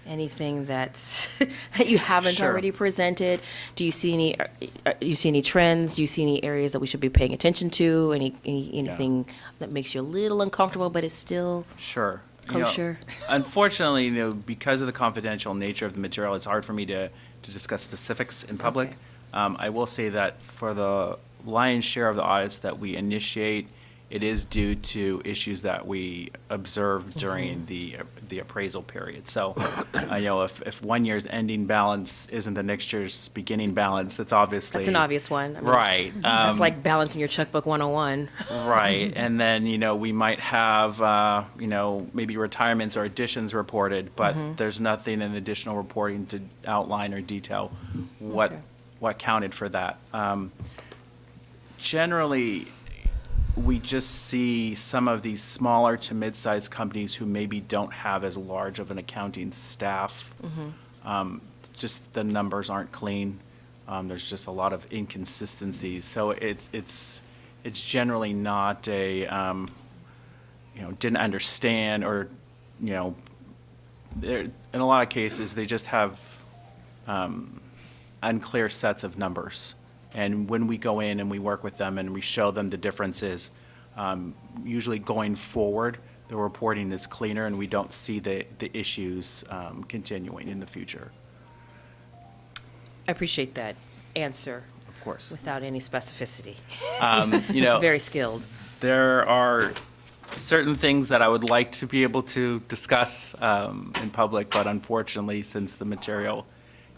Anything that's that you haven't Sure. already presented? Do you see any trends? Do you see any areas that we should be paying attention to? Anything that makes you a little uncomfortable, but is still Sure. You know, kosher? unfortunately, because of the confidential nature of the material, it's hard for me to discuss specifics in public. Okay. I will say that for the lion's share of the audits that we initiate, it is due to issues that we observed during the appraisal period. So, if 1 year's ending balance isn't the next year's beginning balance, it's obviously. That's an obvious one. I mean, Right. That's like balancing your checkbook 101. Right, and then, we might have, maybe retirements or additions reported, but there's nothing in additional reporting to outline or detail what counted for that. Generally, we just see some of these smaller to mid-sized companies who maybe don't have as large of an accounting staff. Just the numbers aren't clean. There's just a lot of inconsistencies. So it's generally not a, didn't understand or, in a lot of cases, they just have unclear sets of numbers. And when we go in and we work with them and we show them the differences, usually going forward, the reporting is cleaner and we don't see the issues continuing in the future. I appreciate that answer. Of course. Without any specificity. It's very skilled. There are certain things that I would like to be able to discuss in public, but unfortunately, since the material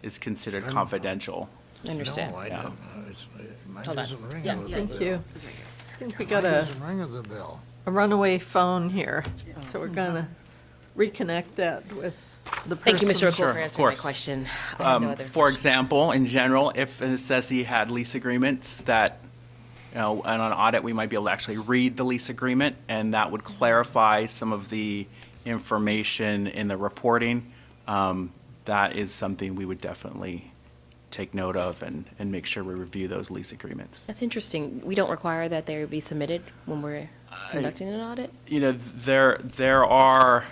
is considered confidential. I understand. No, I Yeah. don't. Mine Hold on. doesn't ring Yeah, a yeah. Thank you. I think we got Mine a doesn't ring a bell. runaway phone here, so we're gonna reconnect that with the person. Thank you, Mr. McCool, Sure, for of answering my course. question. I have no other For example, in general, if an assessee had lease agreements that, on an audit, we might be able to actually read the lease agreement, and that would clarify some of the information in the reporting. That is something we would definitely take note of and make sure we review those lease agreements. That's interesting. We don't require that they be submitted when we're conducting an audit? There are,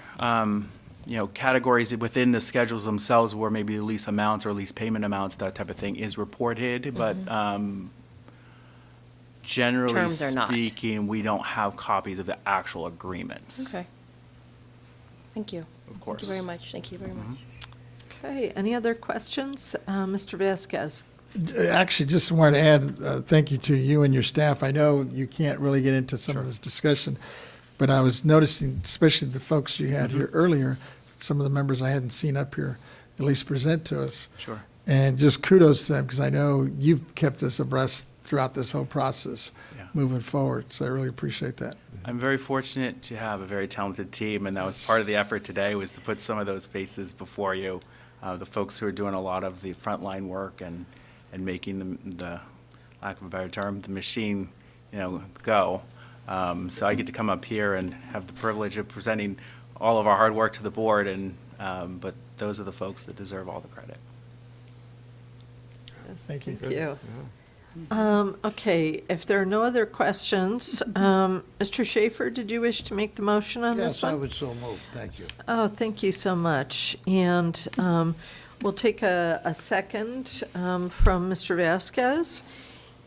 categories within the schedules themselves where maybe lease amounts or lease payment amounts, that type of thing is reported, but generally Terms are not. speaking, we don't have copies of the actual agreements. Okay. Thank you. Of course. Thank you very much. Thank you very much. Okay, any other questions? Mr. Vasquez? Actually, just wanted to add, thank you to you and your staff. I know you can't really get into some of this discussion, but I was noticing, especially the folks you had here earlier, some of the members I hadn't seen up here at least present to us. Sure. And just kudos to them, because I know you've kept us abreast throughout this whole process moving forward, so I really appreciate that. I'm very fortunate to have a very talented team, and that was part of the effort today, was to put some of those faces before you, the folks who are doing a lot of the frontline work and making the lack of a better term, the machine, go. So I get to come up here and have the privilege of presenting all of our hard work to the board, but those are the folks that deserve all the credit. Thank you. Thank you. Okay, if there are no other questions, Mr. Schaefer, did you wish to make the motion on this Yes, one? I would so move. Thank you. Oh, thank you so much. And we'll take a second from Mr. Vasquez.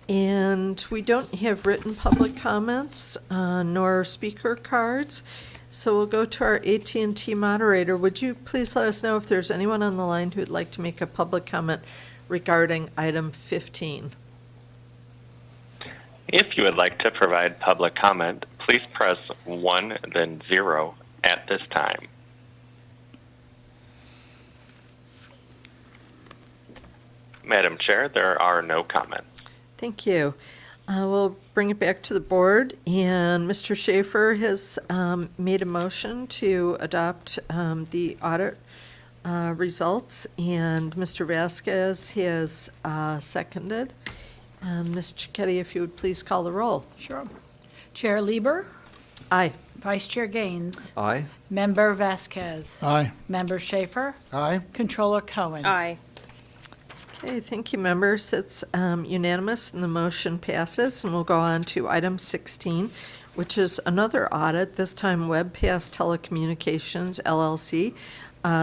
And we don't have written public comments nor speaker cards. So we'll go to our AT&T moderator. Would you please let us know if there's anyone on the line who would like to make a public comment regarding item 15? If you would like to provide public comment, please press 1, then 0 at this time. Madam Chair, there are no comments. Thank you. We'll bring it back to the board, and Mr. Schaefer has made a motion to adopt the audit results, and Mr. Vasquez has seconded. Ms. Cicchetti, if you would please call the roll. Sure. Chair Lieber, Aye. Vice Chair Gaines, Aye. Member Vasquez, Aye. Member Schaefer, Aye. Controller Cohen. Aye. Okay, thank you, members. It's unanimous, and the motion passes. And we'll go on to item 16, which is another audit, this time WebPass Telecommunications, LLC.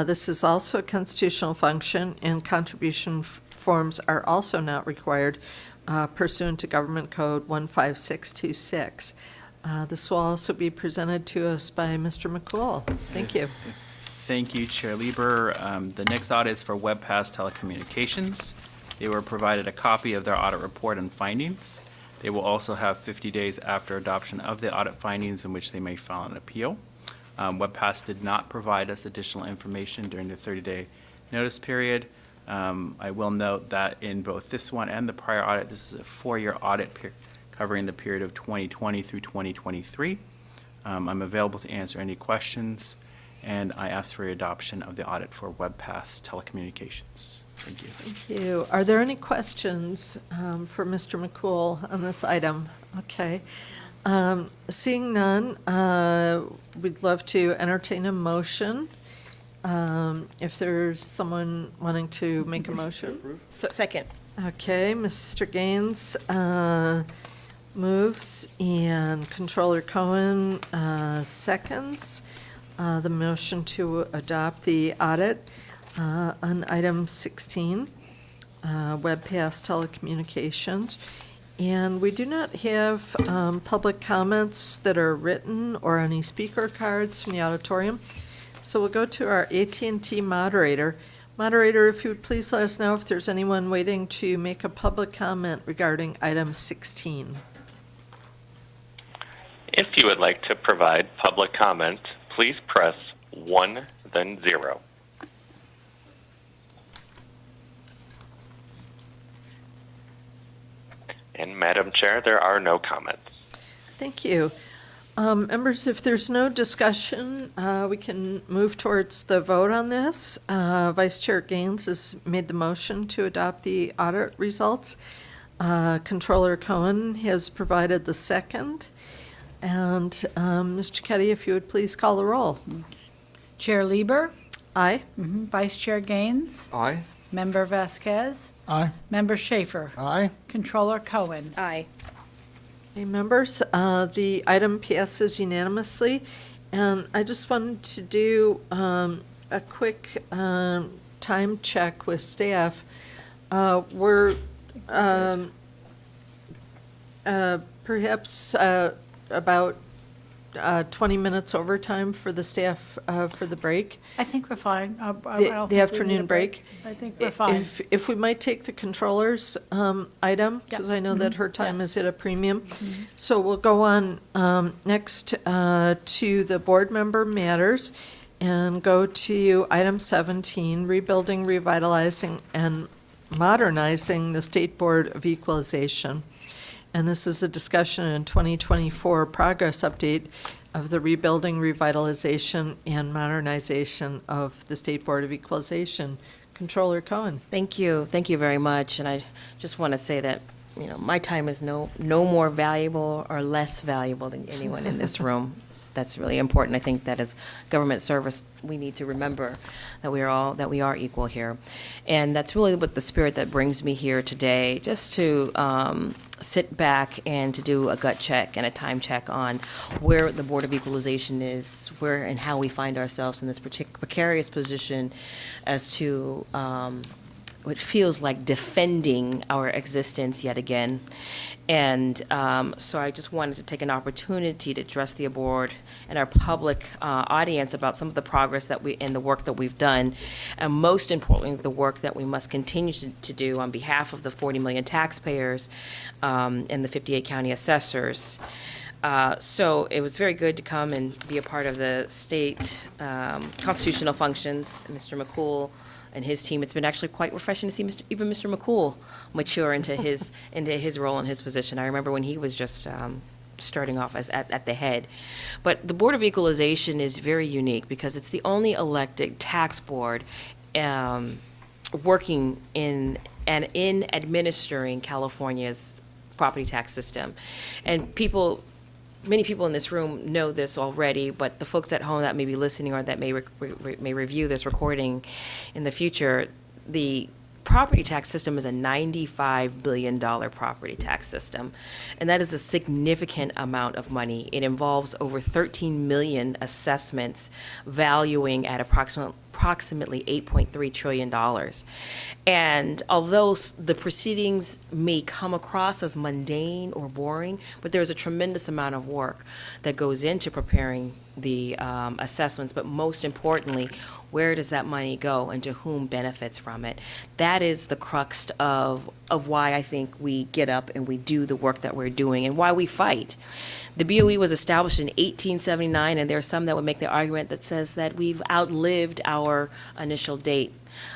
This is also a constitutional function, and contribution forms are also not required pursuant to Government Code 15626. This will also be presented to us by Mr. McCool. Thank you. Thank you, Chair Lieber. The next audit is for WebPass Telecommunications. They were provided a copy of their audit report and findings. They will also have 50 days after adoption of the audit findings in which they may file an appeal. WebPass did not provide us additional information during the 30-day notice period. I will note that in both this one and the prior audit, this is a 4-year audit covering the period of 2020 through 2023. I'm available to answer any questions, and I ask for your adoption of the audit for WebPass Telecommunications. Thank you. Thank you. Are there any questions for Mr. McCool on this item? Okay. Seeing none, we'd love to entertain a motion. If there's someone wanting to make a motion. Second. Okay, Mr. Gaines moves, and Controller Cohen seconds the motion to adopt the audit on item 16, WebPass Telecommunications. And we do not have public comments that are written or any speaker cards from the auditorium. So we'll go to our AT&T moderator. Moderator, if you would please let us know if there's anyone waiting to make a public comment regarding item 16. If you would like to provide public comment, please press 1, then 0. And Madam Chair, there are no comments. Thank you. Members, if there's no discussion, we can move towards the vote on this. Vice Chair Gaines has made the motion to adopt the audit results. Controller Cohen has provided the second. And Ms. Cicchetti, if you would please call the roll. Chair Lieber, Aye. Vice Chair Gaines, Aye. Member Vasquez, Aye. Member Schaefer, Aye. Controller Cohen. Aye. Okay, members, the item passes unanimously, and I just wanted to do a quick time check with staff. We're perhaps about 20 minutes overtime for the staff for the break. I think we're fine. I don't The think we need afternoon a break. I think we're fine. If we might take the controller's item, because I know that her time is at a premium. So we'll go on next to the board member matters and go to item 17, rebuilding, revitalizing, and modernizing the State Board of Equalization. And this is a discussion and 2024 progress update of the rebuilding, revitalization, and modernization of the State Board of Equalization. Controller Cohen. Thank you. Thank you very much. And I just want to say that, my time is no more valuable or less valuable than anyone in this room. That's really important. I think that as government service, we need to remember that we are equal here. And that's really what the spirit that brings me here today, just to sit back and to do a gut check and a time check on where the Board of Equalization is, where and how we find ourselves in this precarious position as to what feels like defending our existence yet again. And so I just wanted to take an opportunity to address the board and our public audience about some of the progress and the work that we've done, and most importantly, the work that we must continue to do on behalf of the 40 million taxpayers and the 58 county assessors. So it was very good to come and be a part of the state constitutional functions. Mr. McCool and his team, it's been actually quite refreshing to see even Mr. McCool mature into his role and his position. I remember when he was just starting off as at the head. But the Board of Equalization is very unique because it's the only elected tax board working in administering California's property tax system. And many people in this room know this already, but the folks at home that may be listening or that may review this recording in the future, the property tax system is a $95 billion property tax system, and that is a significant amount of money. It involves over 13 million assessments valuing at approximately $8.3 trillion. And although the proceedings may come across as mundane or boring, but there's a tremendous amount of work that goes into preparing the assessments, but most importantly, where does that money go and to whom benefits from it? That is the crux of why I think we get up and we do the work that we're doing and why we fight. The BOE was established in 1879, and there are some that would make the argument that says that we've outlived our initial date.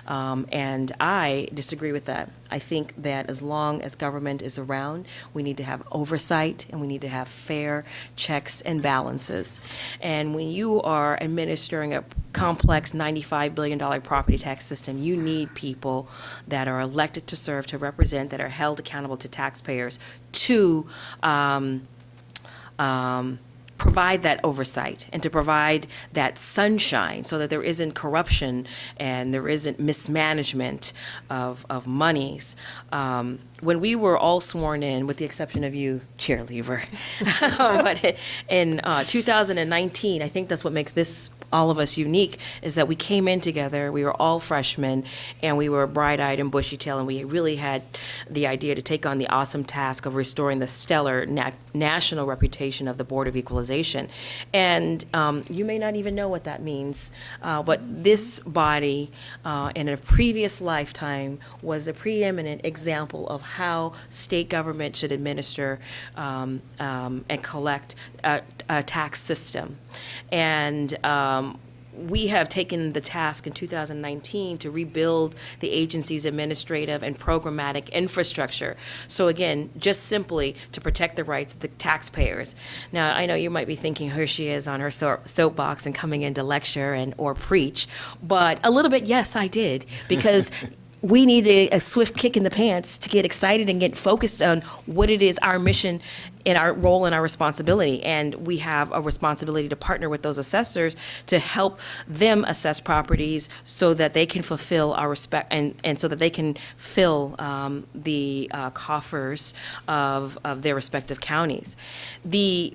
And I disagree with that. I think that as long as government is around, we need to have oversight and we need to have fair checks and balances. And when you are administering a complex $95 billion property tax system, you need people that are elected to serve, to represent, that are held accountable to taxpayers to provide that oversight and to provide that sunshine so that there isn't corruption and there isn't mismanagement of monies. When we were all sworn in, with the exception of you, Chair Lever, but in 2019, I think that's what makes all of us unique, is that we came in together, we were all freshmen, and we were bright-eyed and bushy-tailed, and we really had the idea to take on the awesome task of restoring the stellar national reputation of the Board of Equalization. And you may not even know what that means, but this body, in a previous lifetime, was a preeminent example of how state government should administer and collect a tax system. And we have taken the task in 2019 to rebuild the agency's administrative and programmatic infrastructure. So again, just simply to protect the rights of the taxpayers. Now, I know you might be thinking, here she is on her soapbox and coming in to lecture or preach, but a little bit, yes, I did, because we need a swift kick in the pants to get excited and get focused on what it is, our mission and our role and our responsibility. And we have a responsibility to partner with those assessors to help them assess properties so that they can fulfill our respect and so that they can fill the coffers of their respective counties. The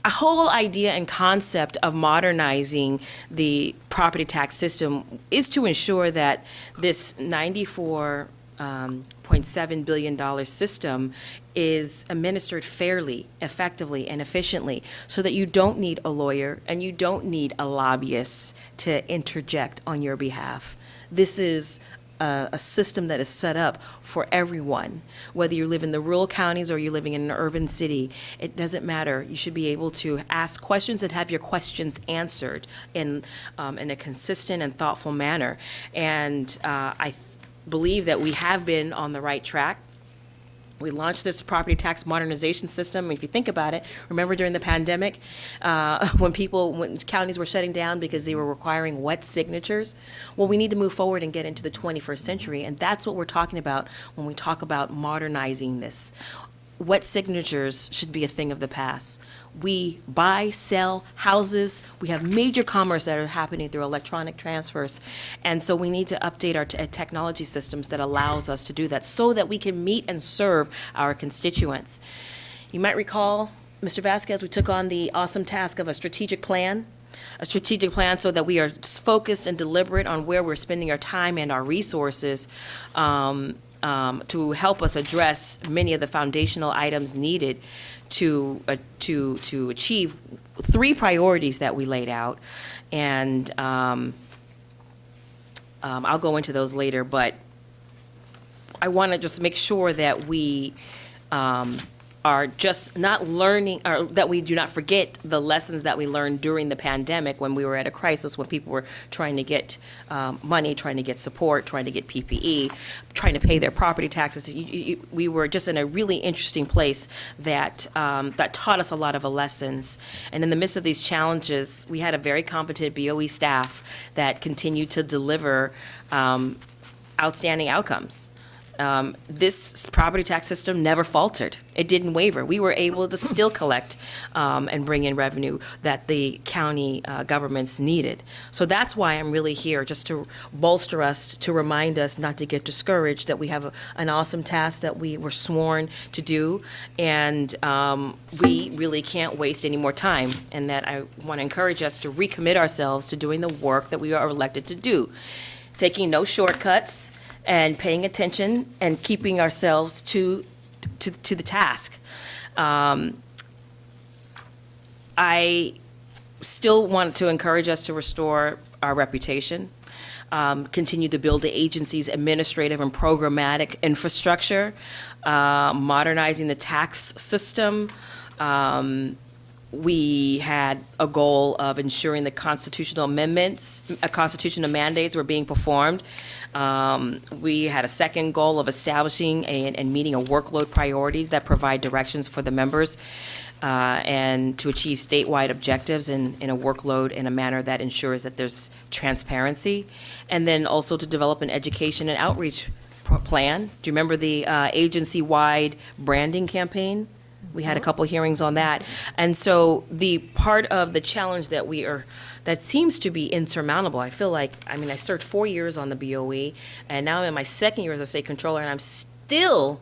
whole idea and concept of modernizing the property tax system is to ensure that this $94.7 billion system is administered fairly, effectively, and efficiently, so that you don't need a lawyer and you don't need a lobbyist to interject on your behalf. This is a system that is set up for everyone, whether you live in the rural counties or you're living in an urban city. It doesn't matter. You should be able to ask questions and have your questions answered in a consistent and thoughtful manner. And I believe that we have been on the right track. We launched this property tax modernization system. If you think about it, remember during the pandemic, when counties were shutting down because they were requiring wet signatures? Well, we need to move forward and get into the 21st century, and that's what we're talking about when we talk about modernizing this. Wet signatures should be a thing of the past. We buy, sell houses. We have major commerce that are happening through electronic transfers. And so we need to update our technology systems that allows us to do that so that we can meet and serve our constituents. You might recall, Mr. Vasquez, we took on the awesome task of a strategic plan so that we are focused and deliberate on where we're spending our time and our resources to help us address many of the foundational items needed to achieve 3 priorities that we laid out. And I'll go into those later, but I want to just make sure that we are just not learning, or that we do not forget the lessons that we learned during the pandemic when we were at a crisis, when people were trying to get money, trying to get support, trying to get PPE, trying to pay their property taxes. We were just in a really interesting place that that taught us a lot of lessons. And in the midst of these challenges, we had a very competent BOE staff that continued to deliver outstanding outcomes. This property tax system never faltered. It didn't waver. We were able to still collect and bring in revenue that the county governments needed. So that's why I'm really here, just to bolster us, to remind us not to get discouraged, that we have an awesome task that we were sworn to do, and we really can't waste any more time, and that I want to encourage us to recommit ourselves to doing the work that we are elected to do, taking no shortcuts, and paying attention and keeping ourselves to the task. I still want to encourage us to restore our reputation, continue to build the agency's administrative and programmatic infrastructure, modernizing the tax system. We had a goal of ensuring the constitutional amendments, constitutional mandates were being performed. We had a second goal of establishing and meeting a workload priorities that provide directions for the members and to achieve statewide objectives in a workload in a manner that ensures that there's transparency. And then also to develop an education and outreach plan. Do you remember the agency-wide branding campaign? We had a couple hearings on that. And so the part of the challenge that that seems to be insurmountable, I feel like, I served 4 years on the BOE, and now I'm in my second year as a state controller, and I'm still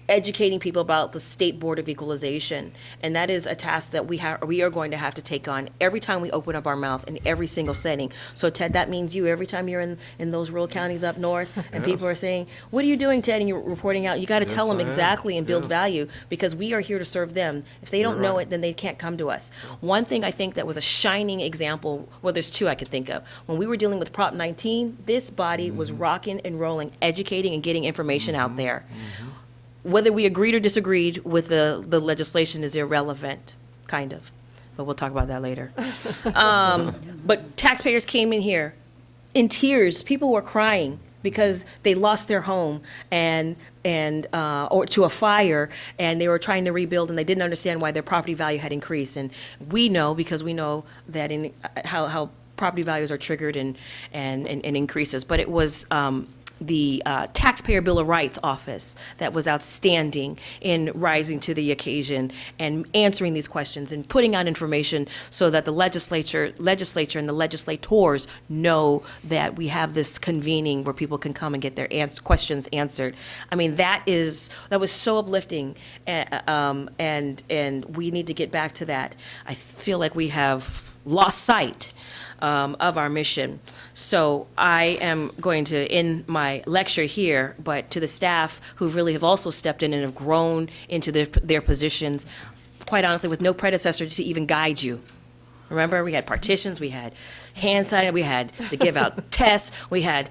educating people about the State Board of Equalization. And that is a task that we are going to have to take on every time we open up our mouth in every single setting. So Ted, that means you, every time you're in those rural counties up north and people are saying, what are you doing, Ted? And you're reporting out, you got to tell them exactly and build value, because we are here to serve them. If they don't know it, then they can't come to us. One thing I think that was a shining example, well, there's two I can think of. When we were dealing with Prop 19, this body was rocking and rolling, educating and getting information out there. Whether we agreed or disagreed with the legislation is irrelevant, kind of, but we'll talk about that later. But taxpayers came in here in tears. People were crying because they lost their home or to a fire, and they were trying to rebuild, and they didn't understand why their property value had increased. And we know, because we know that in how property values are triggered and increases. But it was the Taxpayer Bill of Rights office that was outstanding in rising to the occasion and answering these questions and putting out information so that the legislature and the legislators know that we have this convening where people can come and get their questions answered. That was so uplifting, and we need to get back to that. I feel like we have lost sight of our mission. So I am going to end my lecture here, but to the staff who really have also stepped in and have grown into their positions, quite honestly, with no predecessor to even guide you. Remember, we had partitions, we had hand signing, we had to give out tests, we had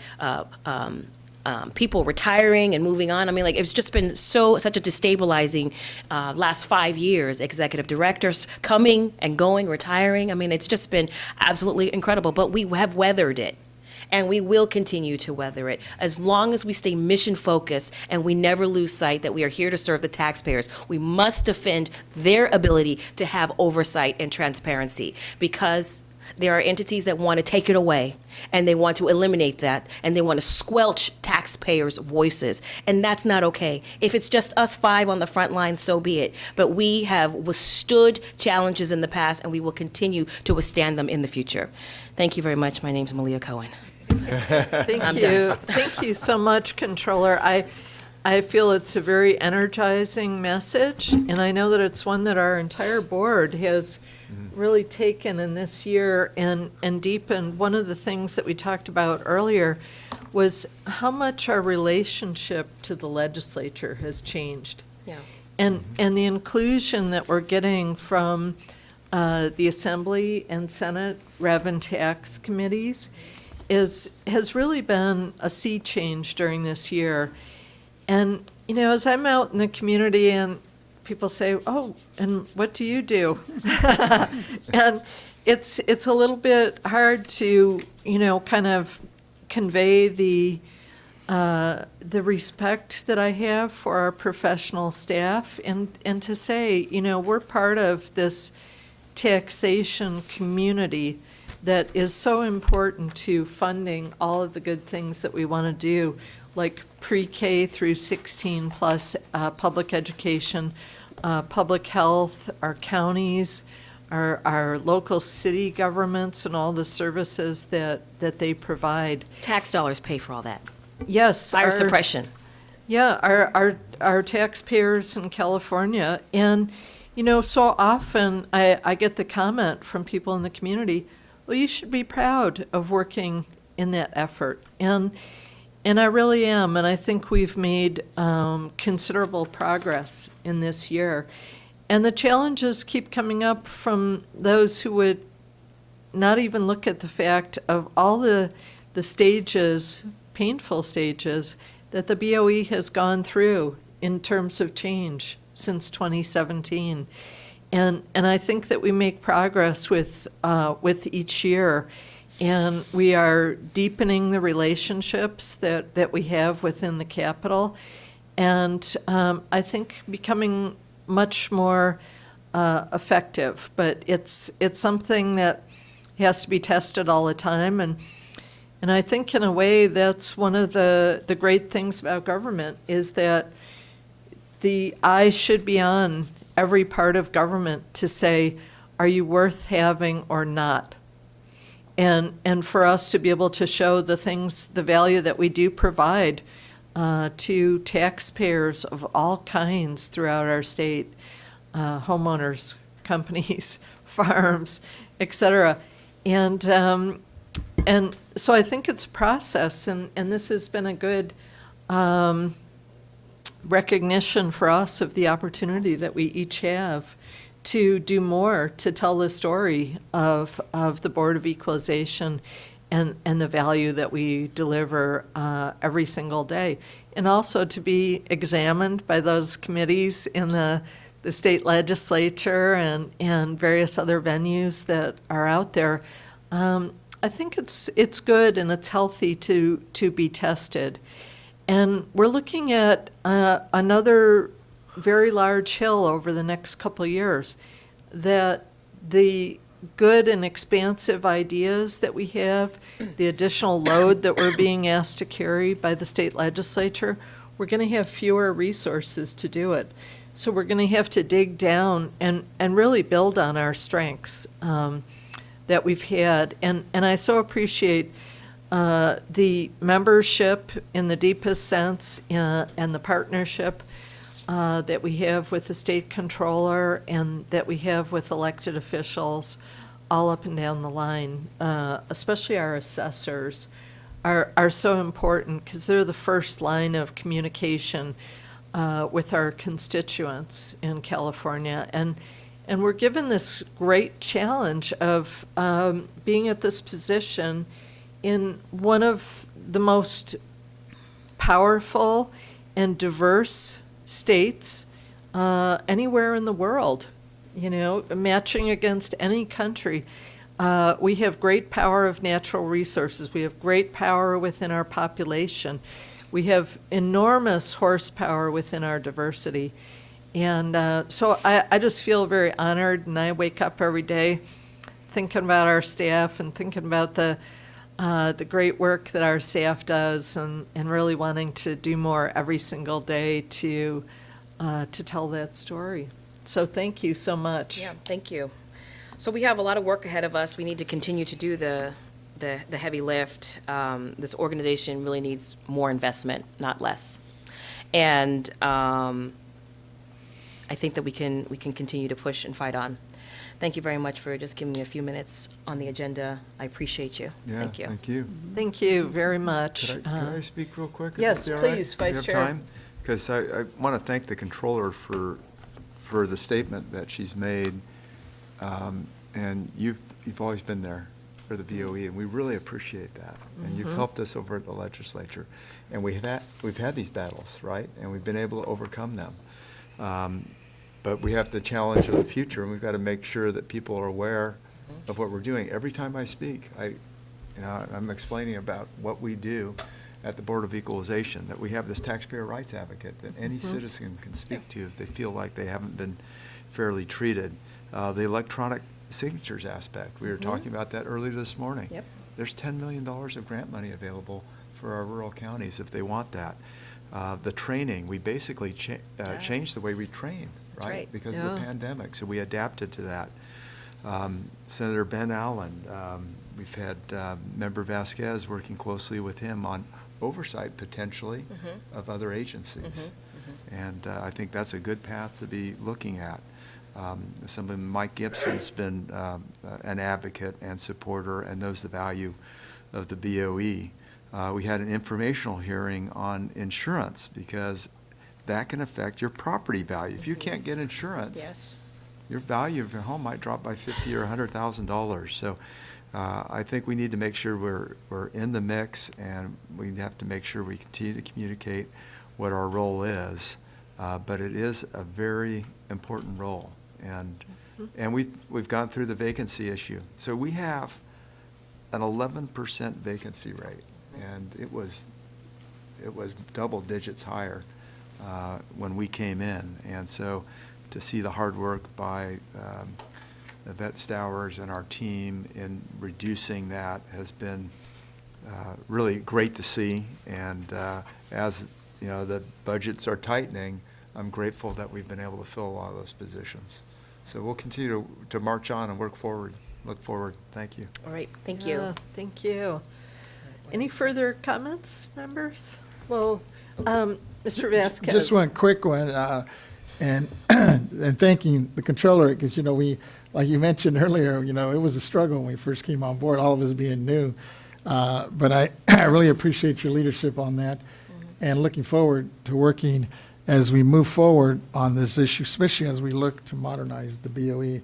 people retiring and moving on. It's just been such a destabilizing last 5 years. Executive directors coming and going, retiring. It's just been absolutely incredible. But we have weathered it, and we will continue to weather it as long as we stay mission focused and we never lose sight that we are here to serve the taxpayers. We must defend their ability to have oversight and transparency, because there are entities that want to take it away, and they want to eliminate that, and they want to squelch taxpayers' voices, and that's not okay. If it's just us 5 on the front line, so be it. But we have withstood challenges in the past, and we will continue to withstand them in the future. Thank you very much. My name's Malia Cohen. Thank you. Thank you so much, Controller. I feel it's a very energizing message, and I know that it's one that our entire board has really taken in this year and deepened. One of the things that we talked about earlier was how much our relationship to the legislature has changed. Yeah. And the inclusion that we're getting from the Assembly and Senate Rev and Tax committees has really been a sea change during this year. And, as I'm out in the community, and people say, "Oh, and what do you do?" And it's a little bit hard to, kind of convey the respect that I have for our professional staff, and to say, we're part of this taxation community that is so important to funding all of the good things that we want to do, like pre-K through 16 plus public education, public health, our counties, our local city governments, and all the services that they provide. Tax dollars pay for all that. Yes. Fire suppression. Yeah, our taxpayers in California. And, so often I get the comment from people in the community, well, you should be proud of working in that effort. And I really am, and I think we've made considerable progress in this year. And the challenges keep coming up from those who would not even look at the fact of all the stages, painful stages, that the BOE has gone through in terms of change since 2017. And I think that we make progress with each year. And we are deepening the relationships that we have within the Capitol. And I think becoming much more effective. But it's something that has to be tested all the time. And I think in a way that's one of the great things about government is that the eye should be on every part of government to say, are you worth having or not? And for us to be able to show the value that we do provide to taxpayers of all kinds throughout our state, homeowners, companies, farms, et cetera. And so I think it's a process, and this has been a good recognition for us of the opportunity that we each have to do more to tell the story of the Board of Equalization and the value that we deliver every single day. And also to be examined by those committees in the state legislature and various other venues that are out there. I think it's good and it's healthy to be tested. And we're looking at another very large hill over the next couple of years, that the good and expansive ideas that we have, the additional load that we're being asked to carry by the state legislature, we're going to have fewer resources to do it. So we're going to have to dig down and really build on our strengths that we've had. And I so appreciate the membership in the deepest sense and the partnership that we have with the state controller and that we have with elected officials all up and down the line, especially our assessors are so important because they're the first line of communication with our constituents in California. And we're given this great challenge of being at this position in one of the most powerful and diverse states anywhere in the world, matching against any country. We have great power of natural resources. We have great power within our population. We have enormous horsepower within our diversity. And so I just feel very honored, and I wake up every day thinking about our staff and thinking about the great work that our staff does, and really wanting to do more every single day to tell that story. So thank you so much. Yeah, thank you. So we have a lot of work ahead of us. We need to continue to do the heavy lift. This organization really needs more investment, not less. And I think that we can continue to push and fight on. Thank you very much for just giving me a few minutes on the agenda. I appreciate you. Yeah, Thank you. Thank you. Thank you very much. Could I speak real quick? Yes, please, Vice Chair. Because I want to thank the controller for the statement that she's made. And you've always been there for the BOE, and we really appreciate that. And you've helped us over at the legislature. And we've had these battles, right? And we've been able to overcome them. But we have the challenge of the future, and we've got to make sure that people are aware of what we're doing. Every time I speak, I'm explaining about what we do at the Board of Equalization, that we have this taxpayer rights advocate that any citizen can speak to if they feel like they haven't been fairly treated. The electronic signatures aspect, we were talking about that earlier this morning. Yep. There's $10 million of grant money available for our rural counties if they want that. The training, we basically changed the way we train, That's right. Because of the pandemic, so we adapted to that. Senator Ben Allen, we've had Member Vasquez working closely with him on oversight potentially of other agencies. And I think that's a good path to be looking at. Assemblyman Mike Gibson's been an advocate and supporter and knows the value of the BOE. We had an informational hearing on insurance because that can affect your property value. If you can't get insurance, Yes. your value of your home might drop by $50,000 or $100,000. So I think we need to make sure we're in the mix, and we have to make sure we continue to communicate what our role is. But it is a very important role, and we've gone through the vacancy issue. So we have an 11% vacancy rate, and it was double digits higher when we came in. And so to see the hard work by Yvette Stowers and our team in reducing that has been really great to see. And as you know, the budgets are tightening, I'm grateful that we've been able to fill a lot of those positions. So we'll continue to march on and work forward. Look forward. Thank you. All right, thank you. Thank you. Any further comments, members? Well, Mr. Vasquez. Just one quick one, and and thanking the controller, because, we, like you mentioned earlier, it was a struggle when we first came on board, all of us being new. But I really appreciate your leadership on that, and looking forward to working as we move forward on this issue, especially as we look to modernize the BOE.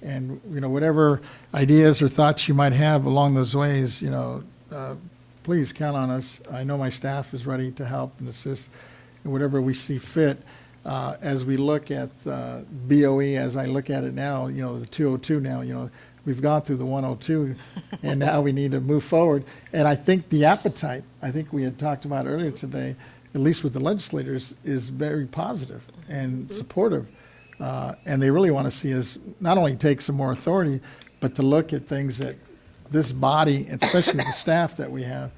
And, whatever ideas or thoughts you might have along those ways, please count on us. I know my staff is ready to help and assist in whatever we see fit. As we look at BOE, as I look at it now, the 202 now, we've gone through the 102, and now we need to move forward. And I think the appetite, I think we had talked about earlier today, at least with the legislators, is very positive and supportive. And they really want to see us not only take some more authority, but to look at things that this body, especially the staff that we have,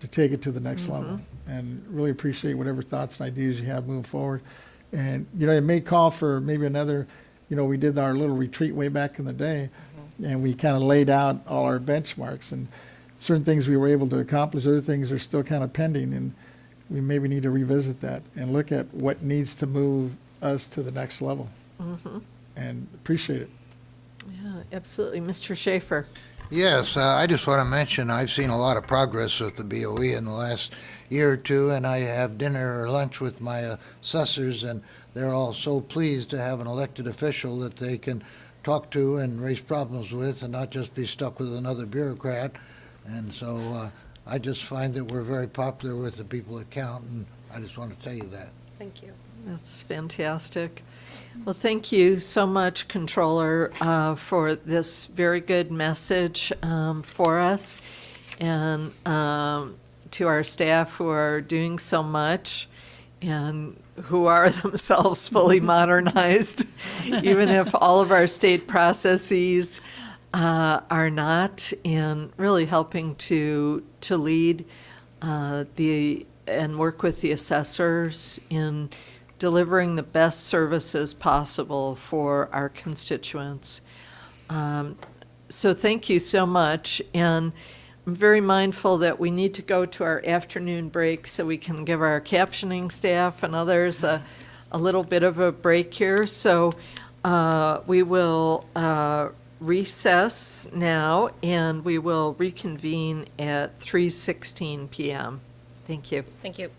to take it to the next level. And really appreciate whatever thoughts and ideas you have moving forward. And, it may call for maybe another, we did our little retreat way back in the day, and we kind of laid out all our benchmarks, and certain things we were able to accomplish, other things are still kind of pending, and we maybe need to revisit that and look at what needs to move us to the next level. And appreciate it. Yeah, absolutely. Mr. Schaefer. Yes, I just want to mention I've seen a lot of progress with the BOE in the last year or two, and I have dinner or lunch with my assessors, and they're all so pleased to have an elected official that they can talk to and raise problems with and not just be stuck with another bureaucrat. And so I just find that we're very popular with the people that count, and I just want to tell you that. Thank you. That's fantastic. Well, thank you so much, Controller, for this very good message for us, and to our staff who are doing so much and who are themselves fully modernized, even if all of our state processes are not, in really helping to lead and work with the assessors in delivering the best services possible for our constituents. So thank you so much. And I'm very mindful that we need to go to our afternoon break so we can give our captioning staff and others a little bit of a break here. So we will recess now, and we will reconvene at 3:16 p.m. Thank you. Thank you.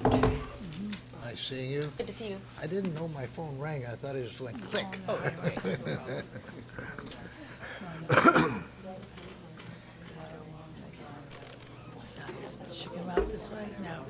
Nice seeing you. Good to see you. I didn't know my phone rang. I thought it just went click. Oh, that's Should go out this way? No.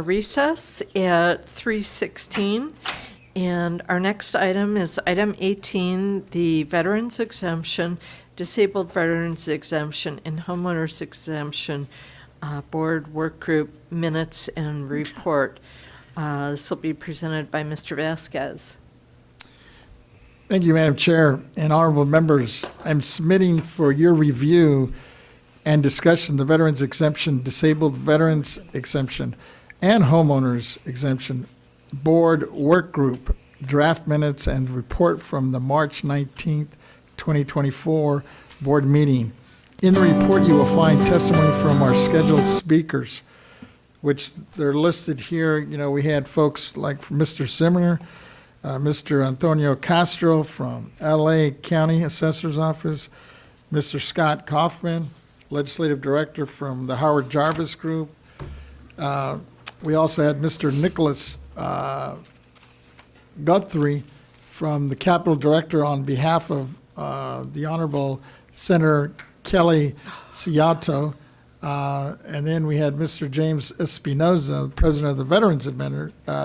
recess at 3:16. And our next item is item 18, the Veterans Exemption, Disabled Veterans Exemption, and Homeowners Exemption Board Work Group Minutes and Report. This will be presented by Mr. Vasquez. Thank you, Madam Chair and honorable members. I'm submitting for your review and discussion the Veterans Exemption, Disabled Veterans Exemption, and Homeowners Exemption Board Work Group draft minutes and report from the March 19th, 2024 board meeting. In the report, you will find testimony from our scheduled speakers, which they're listed here. You know, we had folks like Mr. Zimmerner, Mr. Antonio Castro from LA County Assessor's Office, Mr. Scott Kaufman, Legislative Director from the Howard Jarvis Group. We also had Mr. Nicholas Guthrie from the Capitol Director on behalf of the Honorable Senator Kelly Ciato. And then we had Mr. James Espinoza, President of the Veterans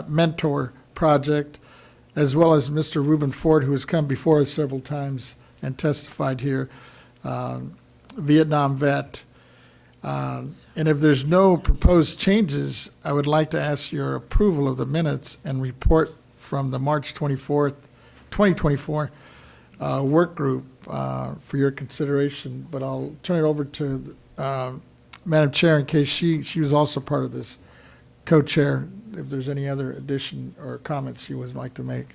Mentor Project, as well as Mr. Reuben Ford, who has come before us several times and testified here, Vietnam vet. And if there's no proposed changes, I would like to ask your approval of the minutes and report from the March 24th, 2024 work group for your consideration. But I'll turn it over to Madam Chair in case she was also part of this co-chair, if there's any other addition or comments she would like to make.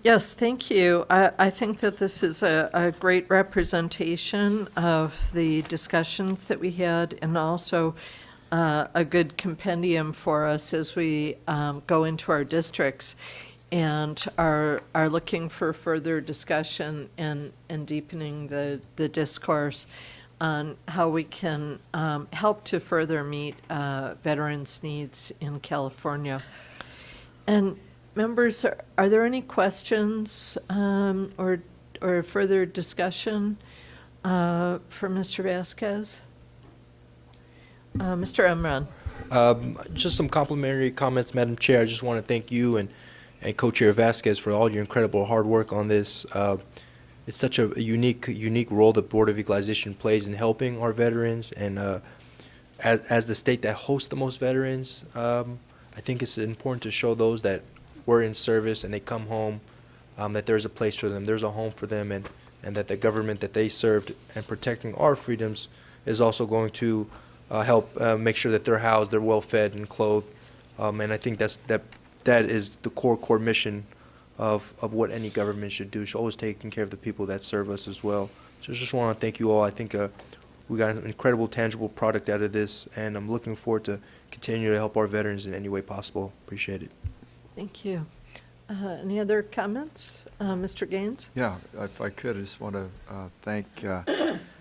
Yes, thank you. I think that this is a great representation of the discussions that we had, and also a good compendium for us as we go into our districts and are looking for further discussion and deepening the discourse on how we can help to further meet veterans' needs in California. And members, are there any questions or further discussion for Mr. Vasquez? Mr. Emran. Just some complimentary comments, Madam Chair. I just want to thank you and Co-Chair Vasquez for all your incredible hard work on this. It's such a unique role the Board of Equalization plays in helping our veterans, and as the state that hosts the most veterans, I think it's important to show those that we're in service and they come home, that there's a place for them, there's a home for them, and that the government that they served and protecting our freedoms is also going to help make sure that they're housed, they're well fed and clothed, and I think that is the core mission of what any government should do. Should always taking care of the people that serve us as well. So I just want to thank you all. I think we got an incredible, tangible product out of this, and I'm looking forward to continue to help our veterans in any way possible. Appreciate it. Thank you. Any other comments? Mr. Gaines? Yeah, if I could, I just want to thank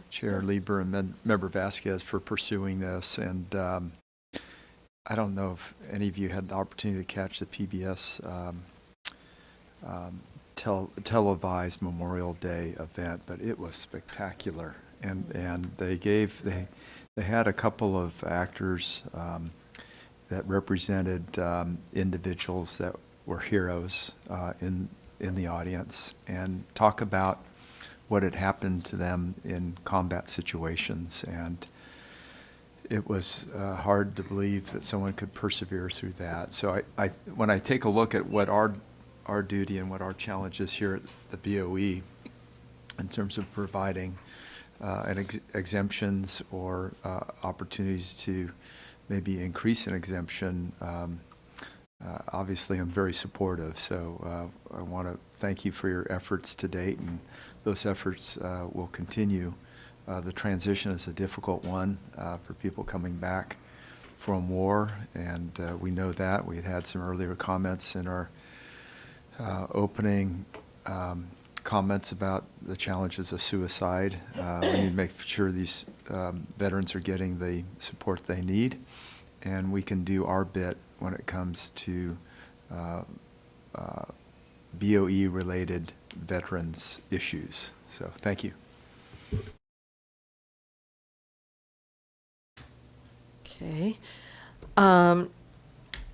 Chair Lieber and Member Vasquez for pursuing this. And I don't know if any of you had the opportunity to catch the PBS televised Memorial Day event, but it was spectacular. And they had a couple of actors that represented individuals that were heroes in the audience, and talk about what had happened to them in combat situations. And it was hard to believe that someone could persevere through that. So when I take a look at what our duty and what our challenge is here at the BOE in terms of providing exemptions or opportunities to maybe increase an exemption, obviously I'm very supportive. So I want to thank you for your efforts to date, and those efforts will continue. The transition is a difficult one for people coming back from war, and we know that. We had some earlier comments in our opening comments about the challenges of suicide. We need to make sure these veterans are getting the support they need, and we can do our bit when it comes to BOE-related veterans issues. So thank you. Okay.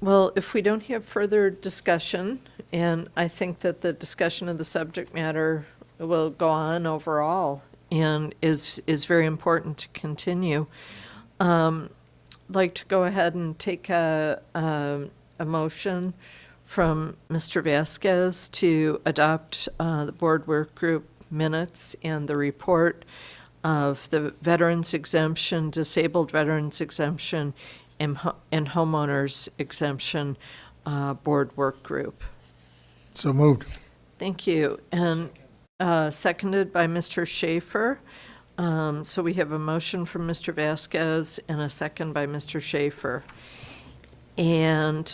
Well, if we don't have further discussion, and I think that the discussion of the subject matter will go on overall and is very important to continue, I'd like to go ahead and take a motion from Mr. Vasquez to adopt the board work group minutes and the report of the veterans exemption, disabled veterans exemption, and homeowners exemption board work group. So moved. Thank you. And seconded by Mr. Schaefer. So we have a motion from Mr. Vasquez and a second by Mr. Schaefer. And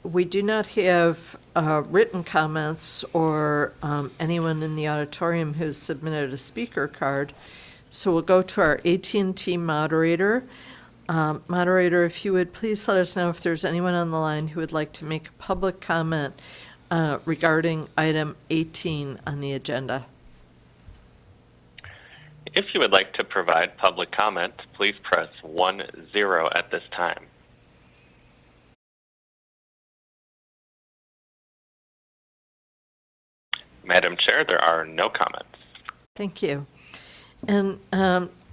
we do not have written comments or anyone in the auditorium who's submitted a speaker card. So we'll go to our AT&T moderator. Moderator, if you would please let us know if there's anyone on the line who would like to make a public comment regarding item 18 on the agenda. If you would like to provide public comment, please press 10 at this time. Madam Chair, there are no comments. Thank you. And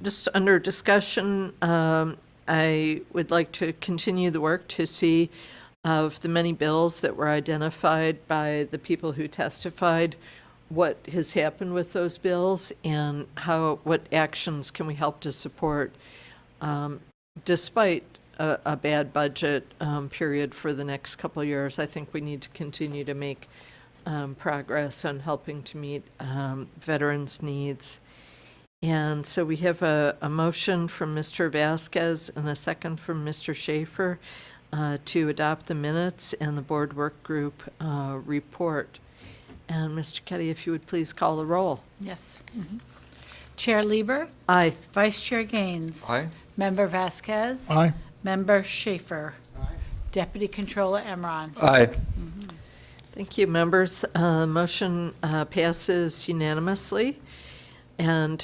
just under discussion, I would like to continue the work to see of the many bills that were identified by the people who testified, what has happened with those bills and what actions can we help to support despite a bad budget period for the next couple of years. I think we need to continue to make progress on helping to meet veterans' needs. And so we have a motion from Mr. Vasquez and a second from Mr. Schaefer to adopt the minutes and the board work group report. And Mr. Ketty, if you would please call the roll. Yes. Chair Lieber? Aye. Vice Chair Gaines? Aye. Member Vasquez? Aye. Member Schaefer? Deputy Controller Emron? Aye. Thank you, members. Motion passes unanimously. And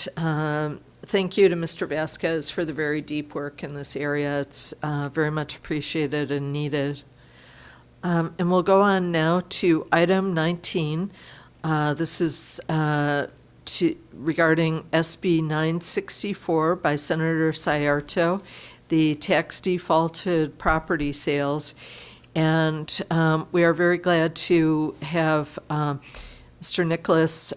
thank you to Mr. Vasquez for the very deep work in this area. It's very much appreciated and needed. And we'll go on now to item 19. This is regarding SB 964 by Senator Sayarto, the tax defaulted property sales. And we are very glad to have Mr. Nicholas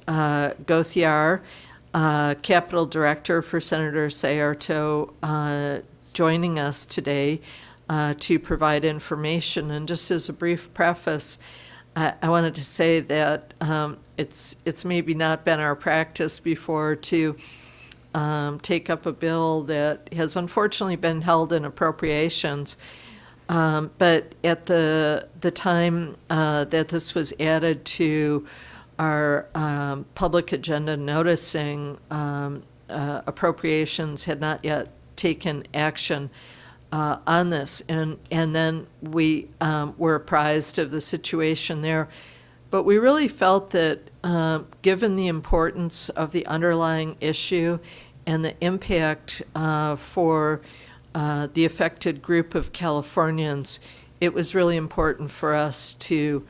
Gauthier, Capital Director for Senator Sayarto, joining us today to provide information. And just as a brief preface, I wanted to say that it's maybe not been our practice before to take up a bill that has unfortunately been held in appropriations. But at the time that this was added to our public agenda noticing, appropriations had not yet taken action on this. And then we were apprised of the situation there. But we really felt that given the importance of the underlying issue and the impact for the affected group of Californians, it was really important for us to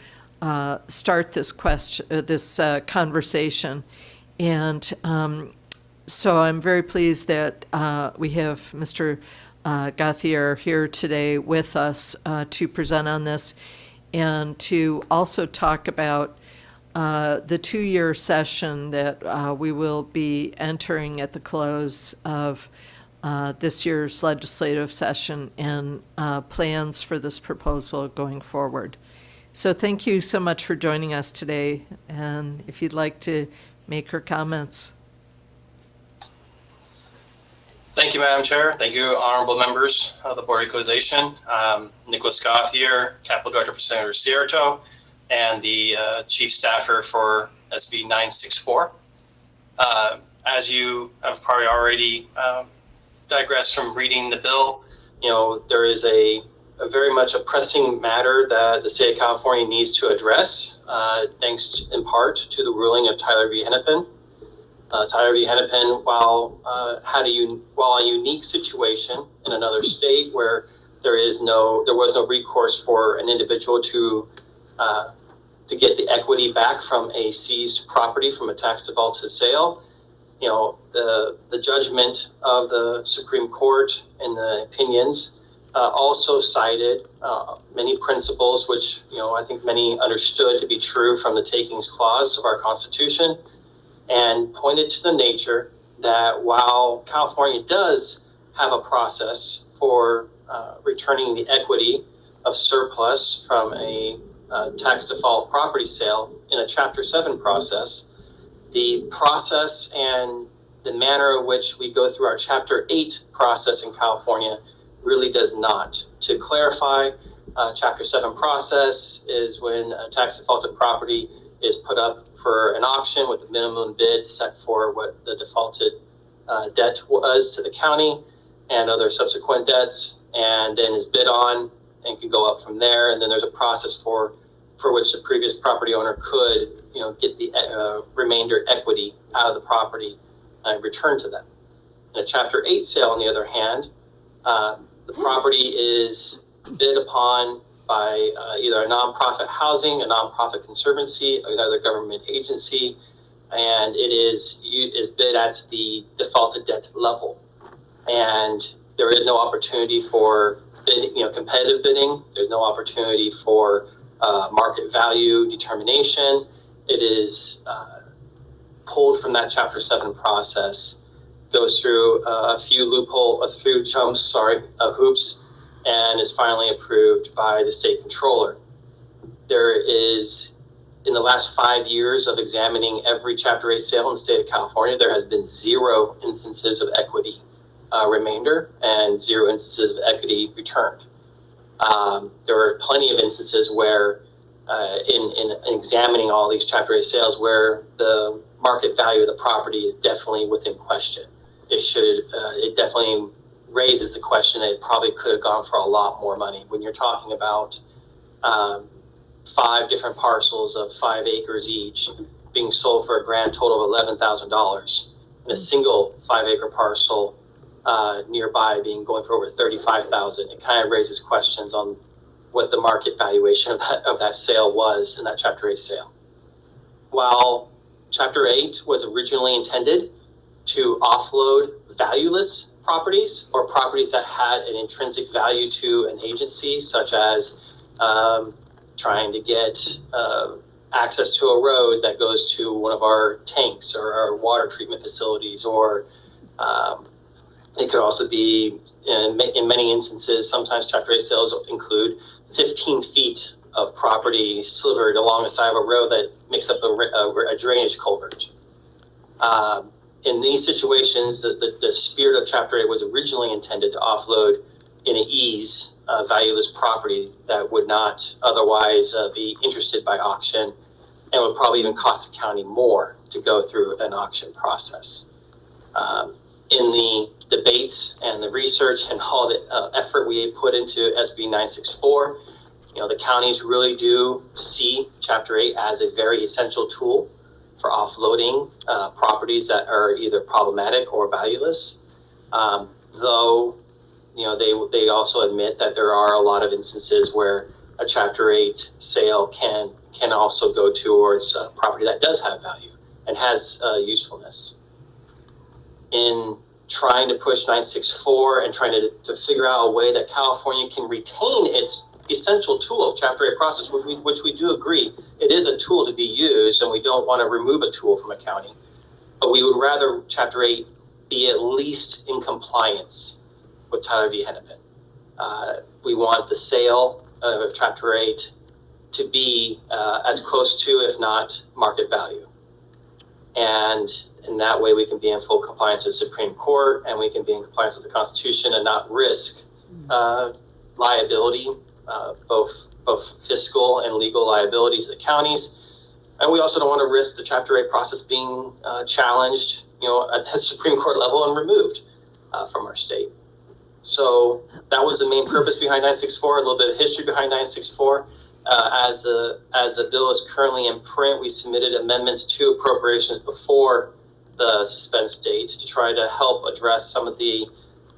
start this conversation. And so I'm very pleased that we have Mr. Gauthier here today with us to present on this and to also talk about the 2-year session that we will be entering at the close of this year's legislative session and plans for this proposal going forward. So thank you so much for joining us today. And if you'd like to make your comments. Thank you, Madam Chair. Thank you, honorable members of the Board of Equalization. Nicholas Gauthier, Capital Director for Senator Sayarto, and the Chief Staffer for SB 964. As you have probably already digressed from reading the bill, there is a very much a pressing matter that the state of California needs to address, thanks in part to the ruling of Tyler v. Hennepin. Tyler v. Hennepin, while a unique situation in another state where there was no recourse for an individual to get the equity back from a seized property from a tax defaulted sale. The judgment of the Supreme Court and the opinions also cited many principles which, I think many understood to be true from the takings clause of our Constitution, and pointed to the nature that while California does have a process for returning the equity of surplus from a tax default property sale in a Chapter 7 process, the process and the manner in which we go through our Chapter 8 process in California really does not. To clarify, Chapter 7 process is when a tax defaulted property is put up for an auction with a minimum bid set for what the defaulted debt was to the county and other subsequent debts, and then is bid on and can go up from there. And then there's a process for which the previous property owner could, get the remainder equity out of the property and return to them. In a Chapter 8 sale, on the other hand, the property is bid upon by either a nonprofit housing, a nonprofit conservancy, another government agency, and it is bid at the defaulted debt level. And there is no opportunity for competitive bidding. There's no opportunity for market value determination. It is pulled from that Chapter 7 process, goes through a few hoops, and is finally approved by the state controller. There is, in the last 5 years of examining every Chapter 8 sale in the state of California, there has been 0 instances of equity remainder and 0 instances of equity returned. There are plenty of instances where, in examining all these Chapter 8 sales, where the market value of the property is definitely within question. It definitely raises the question that it probably could have gone for a lot more money. When you're talking about 5 different parcels of 5 acres each being sold for a grand total of $11,000, and a single 5-acre parcel nearby going for over $35,000, it kind of raises questions on what the market valuation of that sale was in that Chapter 8 sale. While Chapter 8 was originally intended to offload valueless properties or properties that had an intrinsic value to an agency, such as trying to get access to a road that goes to one of our tanks or our water treatment facilities, or it could also be, in many instances, sometimes Chapter 8 sales include 15 feet of property slivered along the side of a road that makes up a drainage culvert. In these situations, the spirit of Chapter 8 was originally intended to offload in an ease valueless property that would not otherwise be interested by auction, and would probably even cost the county more to go through an auction process. In the debates and the research and all the effort we put into SB 964, the counties really do see Chapter 8 as a very essential tool for offloading properties that are either problematic or valueless. Though, they also admit that there are a lot of instances where a Chapter 8 sale can also go towards property that does have value and has usefulness. In trying to push 964 and trying to figure out a way that California can retain its essential tool of Chapter 8 process, which we do agree it is a tool to be used, and we don't want to remove a tool from a county, but we would rather Chapter 8 be at least in compliance with Tyler v. Hennepin. We want the sale of Chapter 8 to be as close to, if not market value. And in that way, we can be in full compliance with the Supreme Court, and we can be in compliance with the Constitution and not risk liability, both fiscal and legal liability to the counties. And we also don't want to risk the Chapter 8 process being challenged, at the Supreme Court level and removed from our state. So that was the main purpose behind 964, a little bit of history behind 964. As the bill is currently in print, we submitted amendments to appropriations before the suspense date to try to help address some of the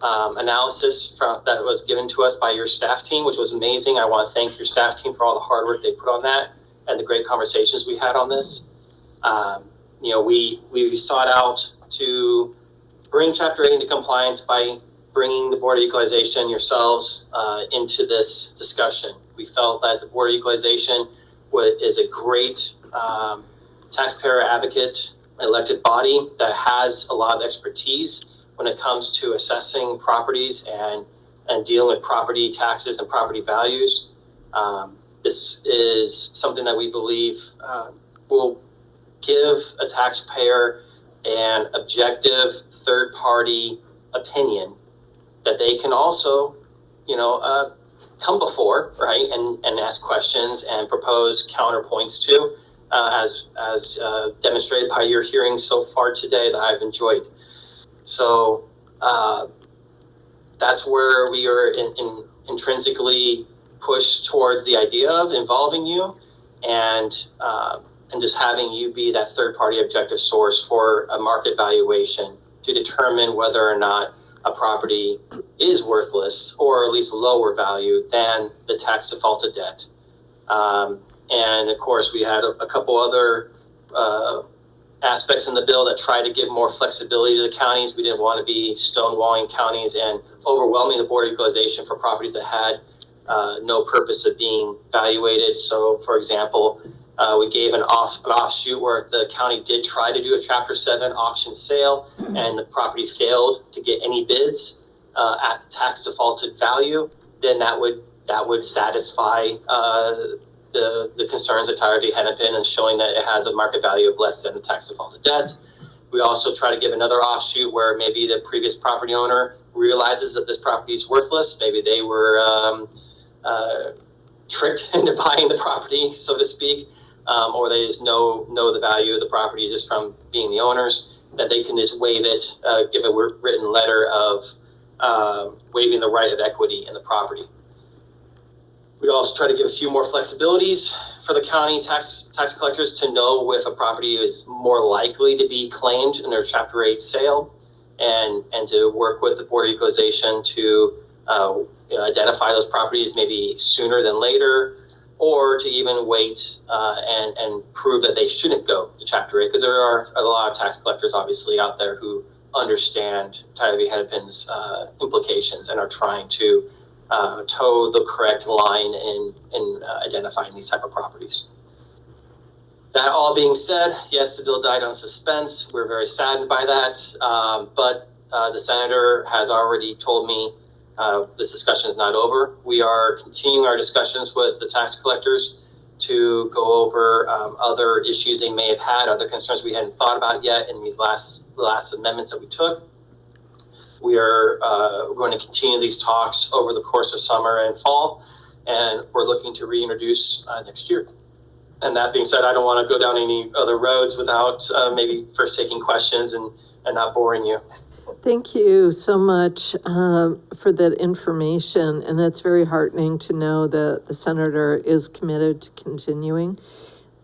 analysis that was given to us by your staff team, which was amazing. I want to thank your staff team for all the hard work they put on that and the great conversations we had on this. We sought out to bring Chapter 8 into compliance by bringing the Board of Equalization yourselves into this discussion. We felt that the Board of Equalization is a great taxpayer advocate elected body that has a lot of expertise when it comes to assessing properties and dealing with property taxes and property values. This is something that we believe will give a taxpayer an objective third-party opinion that they can also, come before, right, and ask questions and propose counterpoints to, as demonstrated by your hearings so far today that I've enjoyed. So that's where we are intrinsically pushed towards the idea of involving you and just having you be that third-party objective source for a market valuation to determine whether or not a property is worthless or at least lower value than the tax defaulted debt. And of course, we had a couple other aspects in the bill that try to give more flexibility to the counties. We didn't want to be stonewalling counties and overwhelming the Board of Equalization for properties that had no purpose of being evaluated. So, for example, we gave an offshoot where the county did try to do a Chapter 7 auction sale and the property failed to get any bids at the tax defaulted value. Then that would satisfy the concerns that Tyler V. Hennepin and showing that it has a market value of less than the tax defaulted debt. We also try to give another offshoot where maybe the previous property owner realizes that this property is worthless. Maybe they were tricked into buying the property, so to speak, or they just know the value of the property just from being the owners, that they can just waive it, give a written letter of waiving the right of equity in the property. We also try to give a few more flexibilities for the county tax collectors to know if a property is more likely to be claimed in their Chapter 8 sale, and to work with the Board of Equalization to identify those properties maybe sooner than later, or to even wait and prove that they shouldn't go to Chapter 8, because there are a lot of tax collectors obviously out there who understand Tyler V. Hennepin's implications and are trying to toe the correct line in identifying these type of properties. That all being said, yes, the bill died on suspense. We're very saddened by that, but the senator has already told me this discussion is not over. We are continuing our discussions with the tax collectors to go over other issues they may have had, other concerns we hadn't thought about yet in these last amendments that we took. We are going to continue these talks over the course of summer and fall, and we're looking to reintroduce next year. And that being said, I don't want to go down any other roads without maybe first taking questions and not boring you. Thank you so much for that information, and it's very heartening to know that the senator is committed to continuing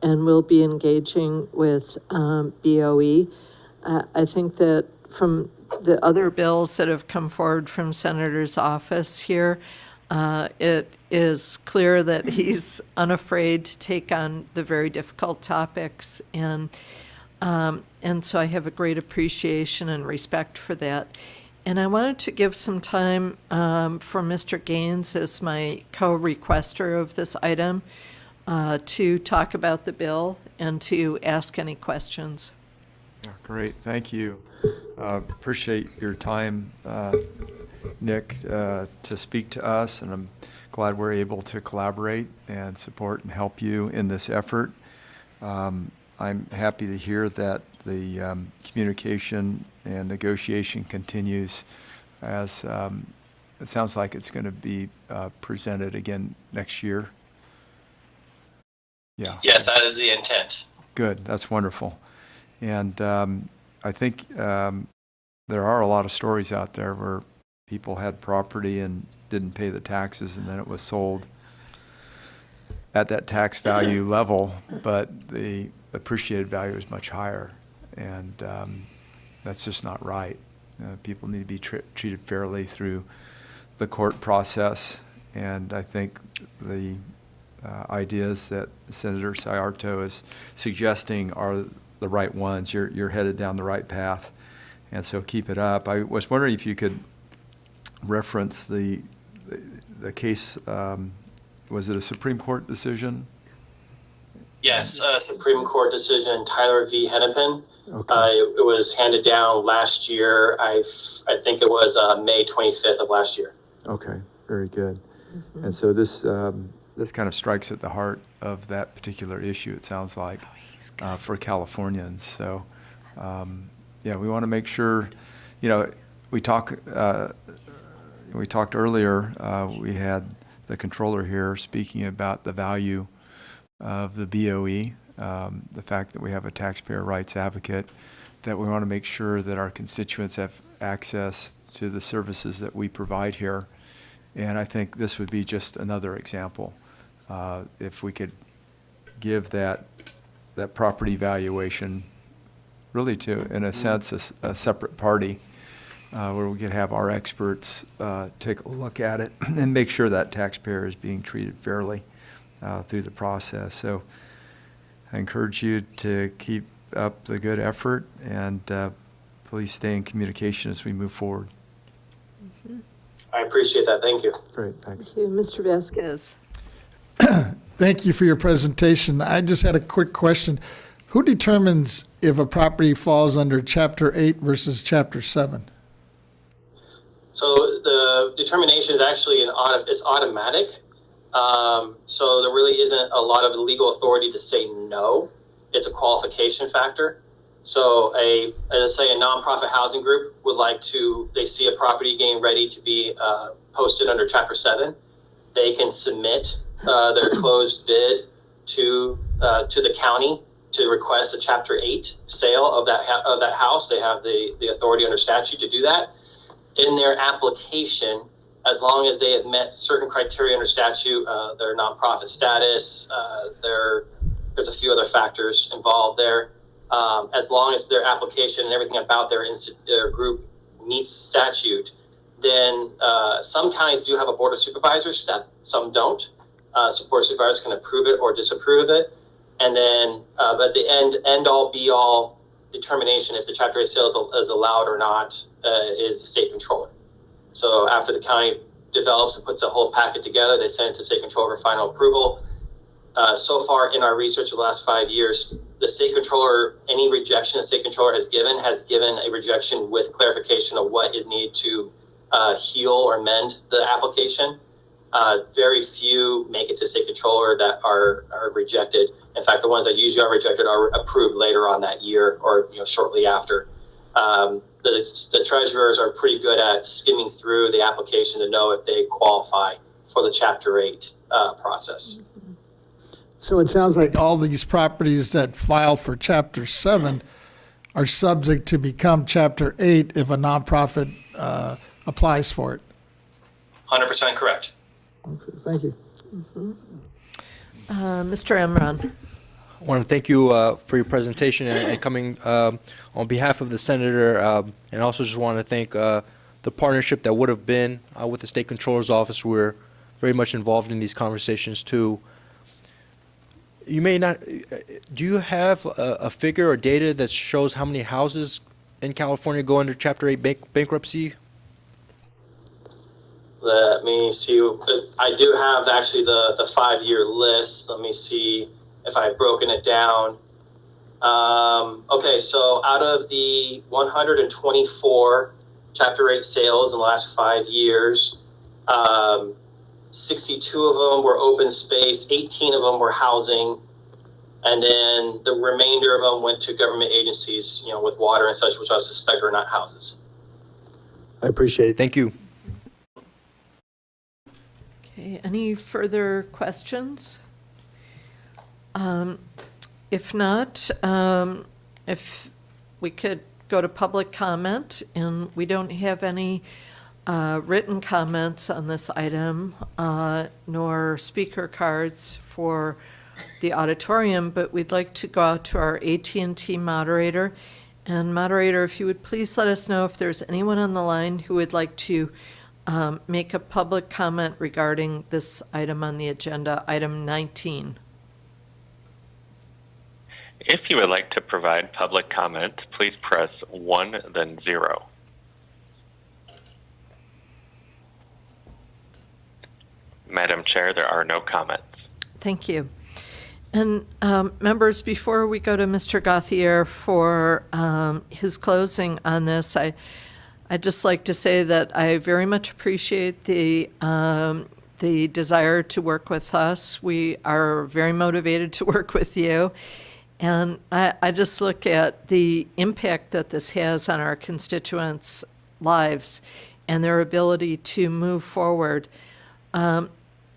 and will be engaging with BOE. I think that from the other bills that have come forward from Senator's office here, it is clear that he's unafraid to take on the very difficult topics, and so I have a great appreciation and respect for that. And I wanted to give some time for Mr. Gaines, as my co-requester of this item, to talk about the bill and to ask any questions. Yeah, great, thank you. Appreciate your time, Nick, to speak to us, and I'm glad we're able to collaborate and support and help you in this effort. I'm happy to hear that the communication and negotiation continues, as it sounds like it's going to be presented again next year. Yeah. Yes, that is the intent. Good, that's wonderful. And I think there are a lot of stories out there where people had property and didn't pay the taxes, and then it was sold at that tax value level, but the appreciated value is much higher, and that's just not right. People need to be treated fairly through the court process, and I think the ideas that Senator Sayarto is suggesting are the right ones. You're headed down the right path, and so keep it up. I was wondering if you could reference the case. Was it a Supreme Court decision? Yes, Supreme Court decision, Tyler v. Hennepin. Okay. It was handed down last year. I think it was May 25th of last year. Okay, very good. And so this kind of strikes at the heart of that particular issue, it sounds like, for Californians. So, yeah, we want to make sure, we talked earlier, we had the controller here speaking about the value of the BOE, the fact that we have a taxpayer rights advocate, that we want to make sure that our constituents have access to the services that we provide here. And I think this would be just another example. If we could give that property valuation really to, in a sense, a separate party where we could have our experts take a look at it and make sure that taxpayer is being treated fairly through the process. So I encourage you to keep up the good effort, and please stay in communication as we move forward. I appreciate that. Thank you. Great, thanks. Thank you. Mr. Vasquez. Thank you for your presentation. I just had a quick question. Who determines if a property falls under Chapter 8 versus Chapter 7? So the determination is actually it's automatic. So there really isn't a lot of legal authority to say no. It's a qualification factor. So let's say a nonprofit housing group they see a property getting ready to be posted under Chapter 7. They can submit their closed bid to the county to request a Chapter 8 sale of that house. They have the authority under statute to do that. In their application, as long as they have met certain criteria under statute, their nonprofit status, there's a few other factors involved there. As long as their application and everything about their group meets statute, then some counties do have a board of supervisors step, some don't. So board of supervisors can approve it or disapprove of it. And then, but the end all be all determination if the Chapter 8 sale is allowed or not is the state controller. So after the county develops and puts a whole packet together, they send it to state controller for final approval. So far in our research of the last 5 years, the state controller, any rejection the state controller has given a rejection with clarification of what is needed to heal or mend the application. Very few make it to state controller that are rejected. In fact, the ones that usually are rejected are approved later on that year or shortly after. The treasurers are pretty good at skimming through the application to know if they qualify for the Chapter 8 process. So it sounds like all these properties that file for Chapter 7 are subject to become Chapter 8 if a nonprofit applies for it. 100% correct. Okay, thank you. Mr. Emron. I want to thank you for your presentation and coming on behalf of the senator, and also just want to thank the partnership that would have been with the State Controller's Office. We're very much involved in these conversations too. You may not, do you have a figure or data that shows how many houses in California go under Chapter 8 bankruptcy? Let me see. I do have actually the 5-year list. Let me see if I've broken it down. Okay, so out of the 124 Chapter 8 sales in the last 5 years, 62 of them were open space, 18 of them were housing, and then the remainder of them went to government agencies, with water and such, which I suspect are not houses. I appreciate it. Thank you. Okay, any further questions? If not, if we could go to public comment, and we don't have any written comments on this item, nor speaker cards for the auditorium, but we'd like to go out to our AT&T moderator And moderator, if you would please let us know if there's anyone on the line who would like to make a public comment regarding this item on the agenda, item 19. If you would like to provide public comment, please press 1, then 0. Madam Chair, there are no comments. Thank you. And members, before we go to Mr. Gauthier for his closing on this, I'd just like to say that I very much appreciate the desire to work with us. We are very motivated to work with you. And I just look at the impact that this has on our constituents' lives and their ability to move forward.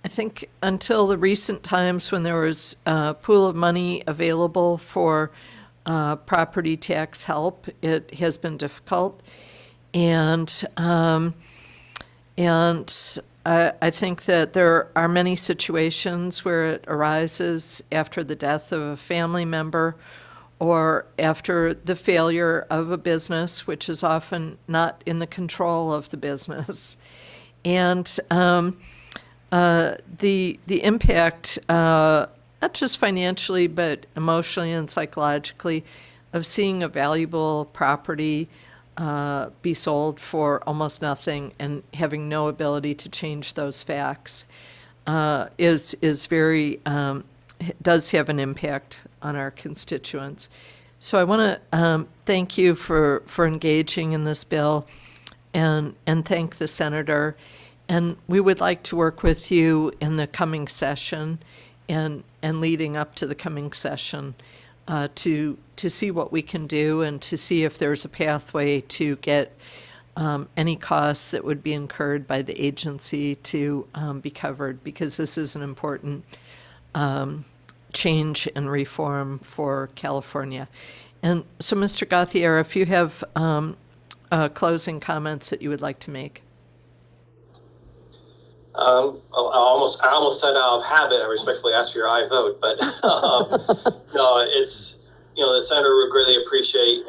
I think until the recent times when there was a pool of money available for property tax help, it has been difficult. And I think that there are many situations where it arises after the death of a family member or after the failure of a business, which is often not in the control of the business. And the impact, not just financially, but emotionally and psychologically, of seeing a valuable property be sold for almost nothing and having no ability to change those facts is very, does have an impact on our constituents. So I want to thank you for engaging in this bill and thank the senator. And we would like to work with you in the coming session and leading up to the coming session to see what we can do and to see if there's a pathway to get any costs that would be incurred by the agency to be covered, because this is an important change and reform for California. And so, Mr. Gauthier, if you have closing comments that you would like to make. I almost said out of habit, I respectfully ask for your aye vote, but no, it's, the senator would greatly appreciate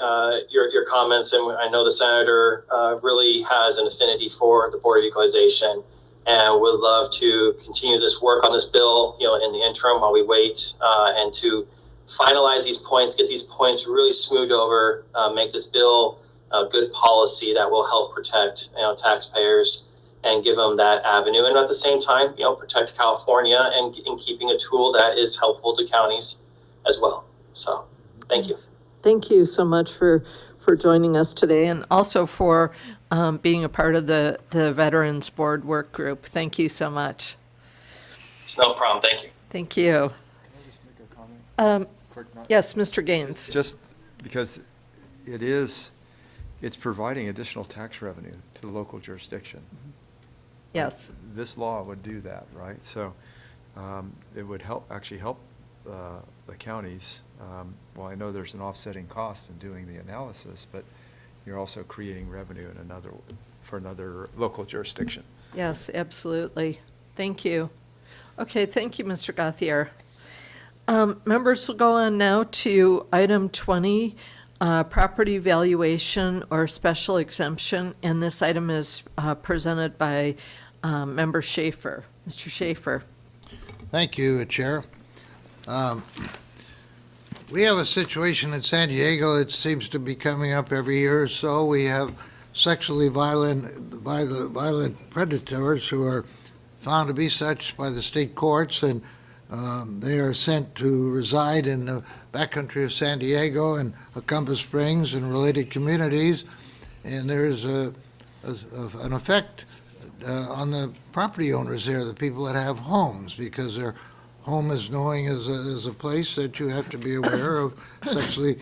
your comments, and I know the senator really has an affinity for the Board of Equalization and would love to continue this work on this bill, in the interim while we wait, and to finalize these points, get these points really smoothed over, make this bill a good policy that will help protect, taxpayers and give them that avenue. And at the same time, protect California and in keeping a tool that is helpful to counties as well. So thank you. Thank you so much for joining us today, and also for being a part of the Veterans Board Work Group. Thank you so much. It's no problem. Thank you. Thank you. Can I just make a comment? Yes, Mr. Gaines. Just because it's providing additional tax revenue to the local jurisdiction. Yes. This law would do that, right? So it would actually help the counties. Well, I know there's an offsetting cost in doing the analysis, but you're also creating revenue for another local jurisdiction. Yes, absolutely. Thank you. Okay, thank you, Mr. Gauthier. Members will go on now to item 20, property valuation or special exemption, and this item is presented by Member Schaefer. Mr. Schaefer. Thank you, Chair. We have a situation in San Diego that seems to be coming up every year or so. We have sexually violent predators who are found to be such by the state courts, and they are sent to reside in the backcountry of San Diego and Acampa Springs and related communities, and there's an effect on the property owners there, the people that have homes, because their home is knowing as a place that you have to be aware of sexually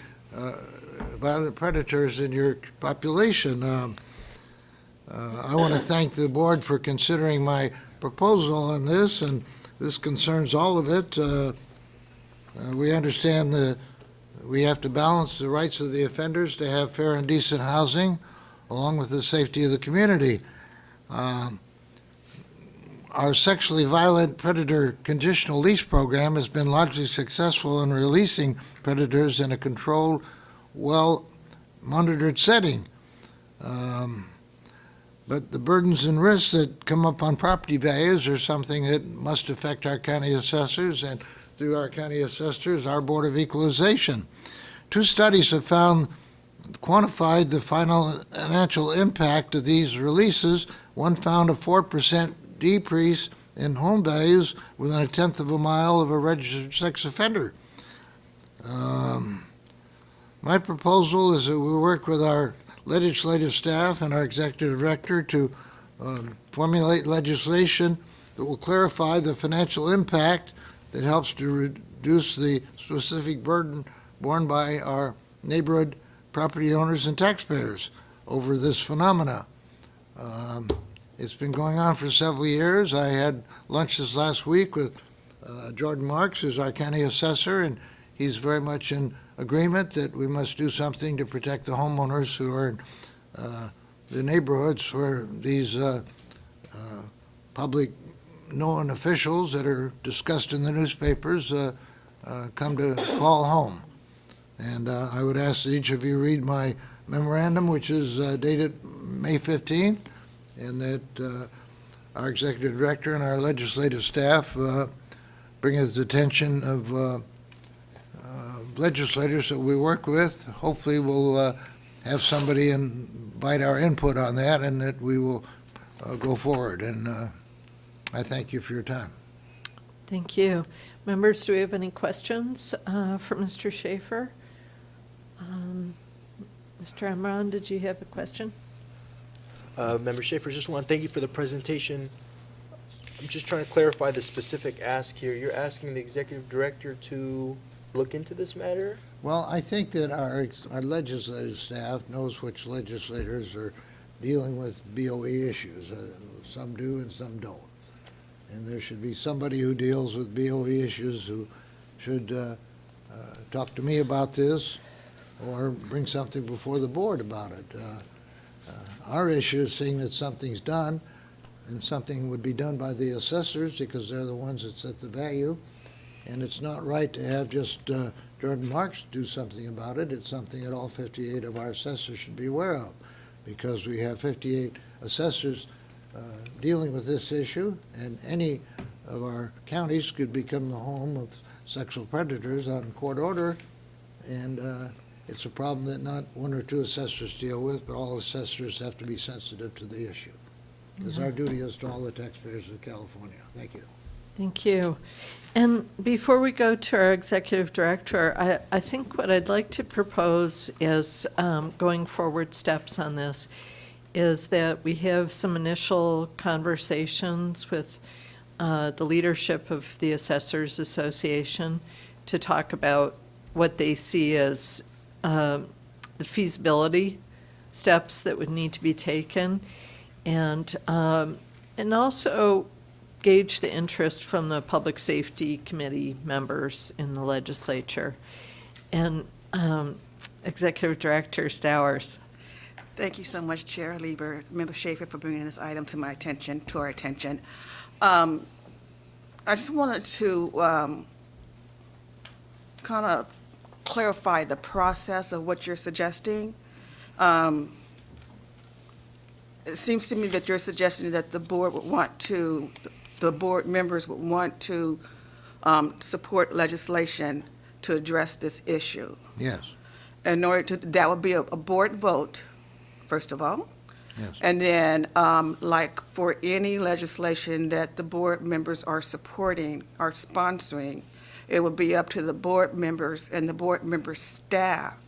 violent predators in your population. I want to thank the board for considering my proposal on this, and this concerns all of it. We understand that we have to balance the rights of the offenders to have fair and decent housing along with the safety of the community. Our sexually violent predator conditional lease program has been largely successful in releasing predators in a controlled, monitored setting. But the burdens and risks that come up on property values are something that must affect our county assessors, and through our county assessors, our Board of Equalization. 2 studies have quantified the financial impact of these releases. One found a 4% decrease in home values within 1/10 of a mile of a registered sex offender. My proposal is that we work with our legislative staff and our executive director to formulate legislation that will clarify the financial impact that helps to reduce the specific burden borne by our neighborhood property owners and taxpayers over this phenomena. It's been going on for several years. I had lunch this last week with Jordan Marks, who's our county assessor, and he's very much in agreement that we must do something to protect the homeowners who are in the neighborhoods where these public known officials that are discussed in the newspapers come to call home. And I would ask that each of you read my memorandum, which is dated May 15th, and that our executive director and our legislative staff bring it to the attention of legislators that we work with. Hopefully we'll have somebody invite our input on that, and that we will go forward. And I thank you for your time. Thank you. Members, do we have any questions for Mr. Schaefer? Mr. Amron, did you have a question? Member Schaefer, just want to thank you for the presentation. I'm just trying to clarify the specific ask here. You're asking the executive director to look into this matter? Well, I think that our legislative staff knows which legislators are dealing with BOE issues. Some do and some don't. And there should be somebody who deals with BOE issues who should talk to me about this or bring something before the board about it. Our issue is seeing that something's done, and something would be done by the assessors because they're the ones that set the value. And it's not right to have just Jordan Marks do something about it. It's something that all 58 of our assessors should be aware of, because we have 58 assessors dealing with this issue, and any of our counties could become the home of sexual predators on court order, and it's a problem that not 1 or 2 assessors deal with, but all assessors have to be sensitive to the issue. Because our duty is to all the taxpayers of California. Thank you. Thank you. And before we go to our executive director, I think what I'd like to propose is going forward steps on this is that we have some initial conversations with the leadership of the Assessors Association to talk about what they see as the feasibility steps that would need to be taken, and also gauge the interest from the Public Safety Committee members in the legislature. And Executive Director Stowers. Thank you so much, Chair Lieber, Member Schaefer, for bringing this item to our attention. I just wanted to kind of clarify the process of what you're suggesting. It seems to me that you're suggesting that the board members would want to support legislation to address this issue. Yes. In order to, that would be a board vote, first of all. Yes. And then, like for any legislation that the board members are supporting, are sponsoring, it would be up to the board members and the board member staff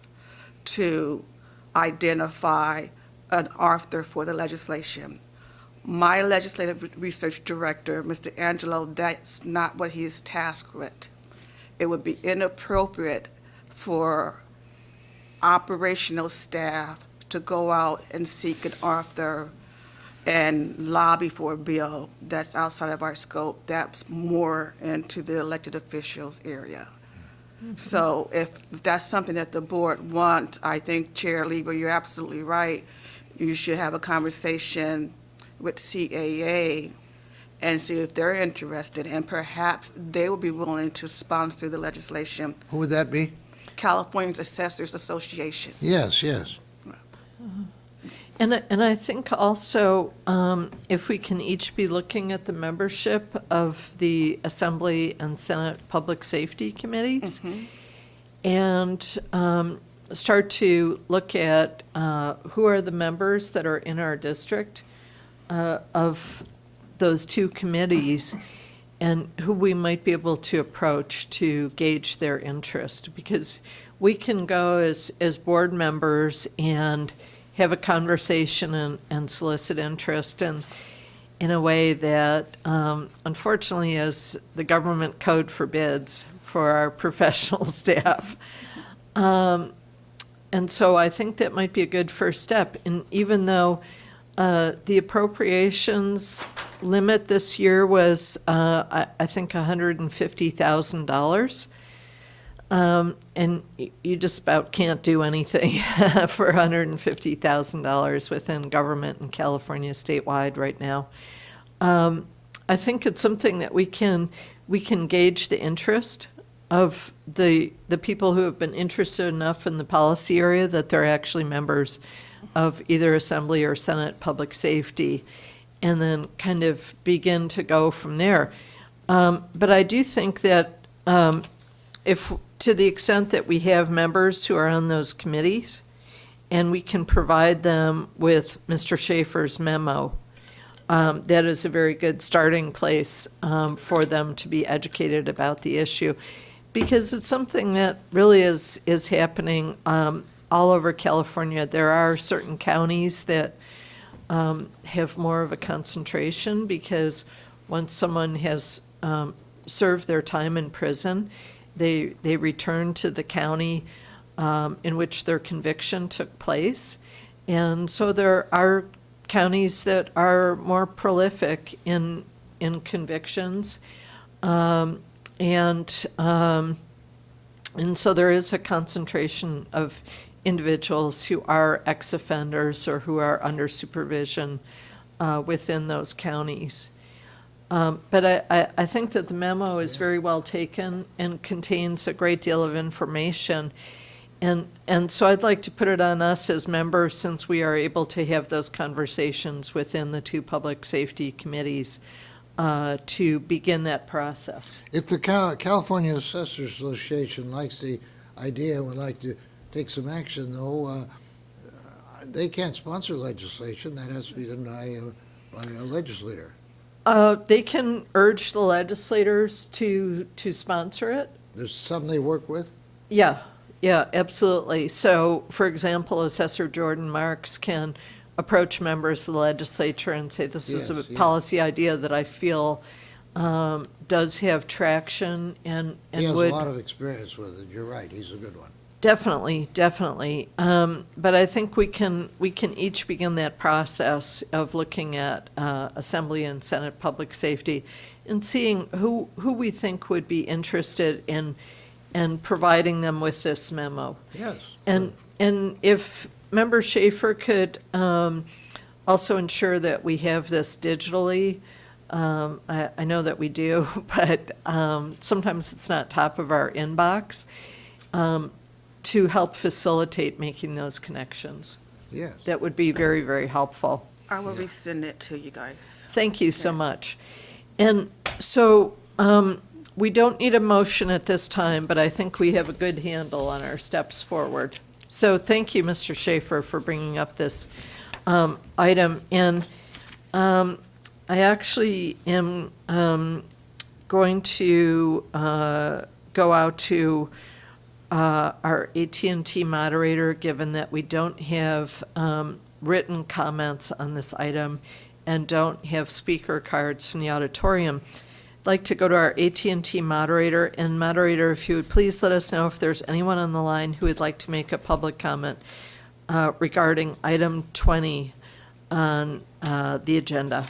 to identify an author for the legislation. My legislative research director, Mr. Angelo, that's not what he is tasked with. It would be inappropriate for operational staff to go out and seek an author and lobby for a bill that's outside of our scope. That's more into the elected officials area. Mm-hmm. So if that's something that the board wants, I think, Chair Lieber, you're absolutely right. You should have a conversation with CAA and see if they're interested, and perhaps they will be willing to sponsor the legislation. Who would that be? California's Assessors Association. Yes, yes. And I think also, if we can each be looking at the membership of the Assembly and Senate Public Safety Committees, and start to look at who are the members that are in our district of those two committees, and who we might be able to approach to gauge their interest. Because we can go as board members and have a conversation and solicit interest in a way that unfortunately is the government code forbids for our professional staff. And so I think that might be a good first step. And even though the appropriations limit this year was, I think, $150,000, and you just about can't do anything for $150,000 within government in California statewide right now. I think it's something that we can gauge the interest of the people who have been interested enough in the policy area that they're actually members of either Assembly or Senate Public Safety, and then kind of begin to go from there. But I do think that if, to the extent that we have members who are on those committees, and we can provide them with Mr. Schaefer's memo, that is a very good starting place for them to be educated about the issue, because it's something that really is happening all over California. There are certain counties that have more of a concentration, because once someone has served their time in prison, they return to the county in which their conviction took place. And so there are counties that are more prolific in convictions. And so there is a concentration of individuals who are ex-offenders or who are under supervision within those counties. But I think that the memo is very well taken and contains a great deal of information. And so I'd like to put it on us as members, since we are able to have those conversations within the two public safety committees, to begin that process. If the California Assessors Association likes the idea and would like to take some action, though, they can't sponsor legislation. That has to be done by a legislator. They can urge the legislators to sponsor it. There's some they work with? Yeah, absolutely. So, for example, Assessor Jordan Marks can approach members of the legislature and say, this is a policy idea that I feel does have traction and He has would. a lot of experience with it. You're right. He's a good one. Definitely. But I think we can each begin that process of looking at Assembly and Senate Public Safety and seeing who we think would be interested in providing them with this memo. Yes. And if Member Schaefer could also ensure that we have this digitally. I know that we do, but sometimes it's not top of our inbox. To help facilitate making those connections. Yes. That would be very, very helpful. I will resend it to you guys. Thank you so much. And so we don't need a motion at this time, but I think we have a good handle on our steps forward. So thank you, Mr. Schaefer, for bringing up this item. And I actually am going to go out to our AT&T moderator, given that we don't have written comments on this item and don't have speaker cards from the auditorium. I'd like to go to our AT&T moderator. And moderator, if you would please let us know if there's anyone on the line who would like to make a public comment regarding item 20 on the agenda.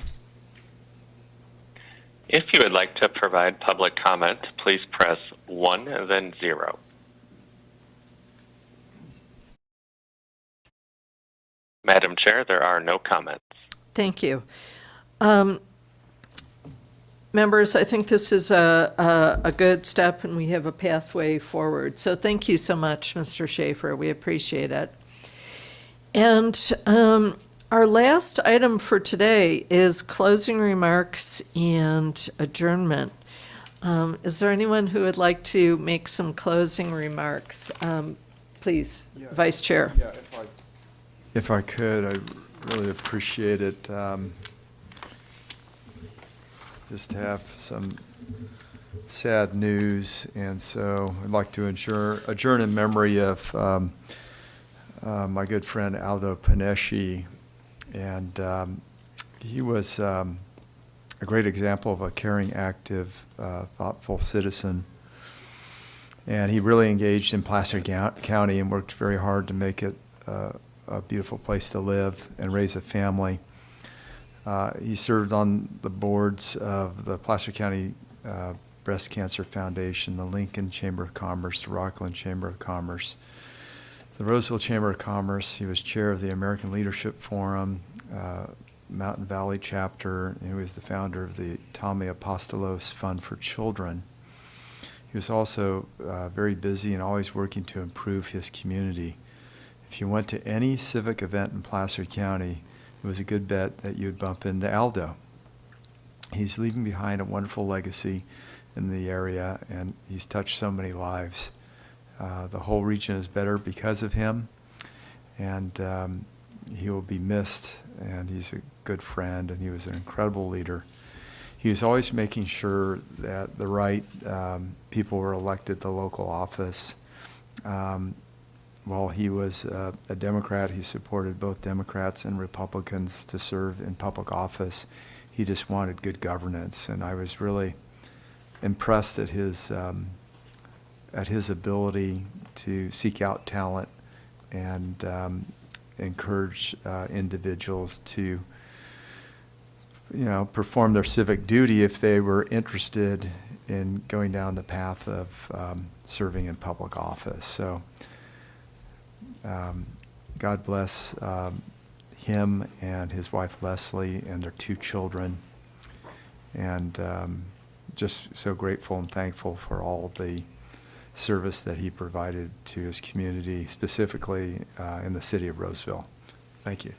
If you would like to provide public comment, please press 1, then 0. Madam Chair, there are no comments. Thank you. members, I think this is a good step, and we have a pathway forward. So thank you so much, Mr. Schaefer. We appreciate it. And our last item for today is closing remarks and adjournment. Is there anyone who would like to make some closing remarks? Please, Vice Chair. Yeah, if I could, I really appreciate it. Just have some sad news, and so I'd like to adjourn in memory of my good friend Aldo Panesci, and he was a great example of a caring, active, thoughtful citizen. And he really engaged in Placer County and worked very hard to make it a beautiful place to live and raise a family. He served on the boards of the Placer County Breast Cancer Foundation, the Lincoln Chamber of Commerce, the Rockland Chamber of Commerce, the Roseville Chamber of Commerce. He was chair of the American Leadership Forum, Mountain Valley chapter, and he was the founder of the Tommy Apostolos Fund for Children. He was also very busy and always working to improve his community. If you went to any civic event in Placer County, it was a good bet that you'd bump into Aldo. He's leaving behind a wonderful legacy in the area, and he's touched so many lives. The whole region is better because of him, and he will be missed, and he's a good friend, and he was an incredible leader. He was always making sure that the right people were elected to local office. While he was a Democrat, he supported both Democrats and Republicans to serve in public office. He just wanted good governance, and I was really impressed at his ability to seek out talent and encourage individuals to, perform their civic duty if they were interested in going down the path of serving in public office. So God bless him and his wife Leslie and their 2 children, and just so grateful and thankful for all the service that he provided to his community, specifically in the city of Roseville. Thank you.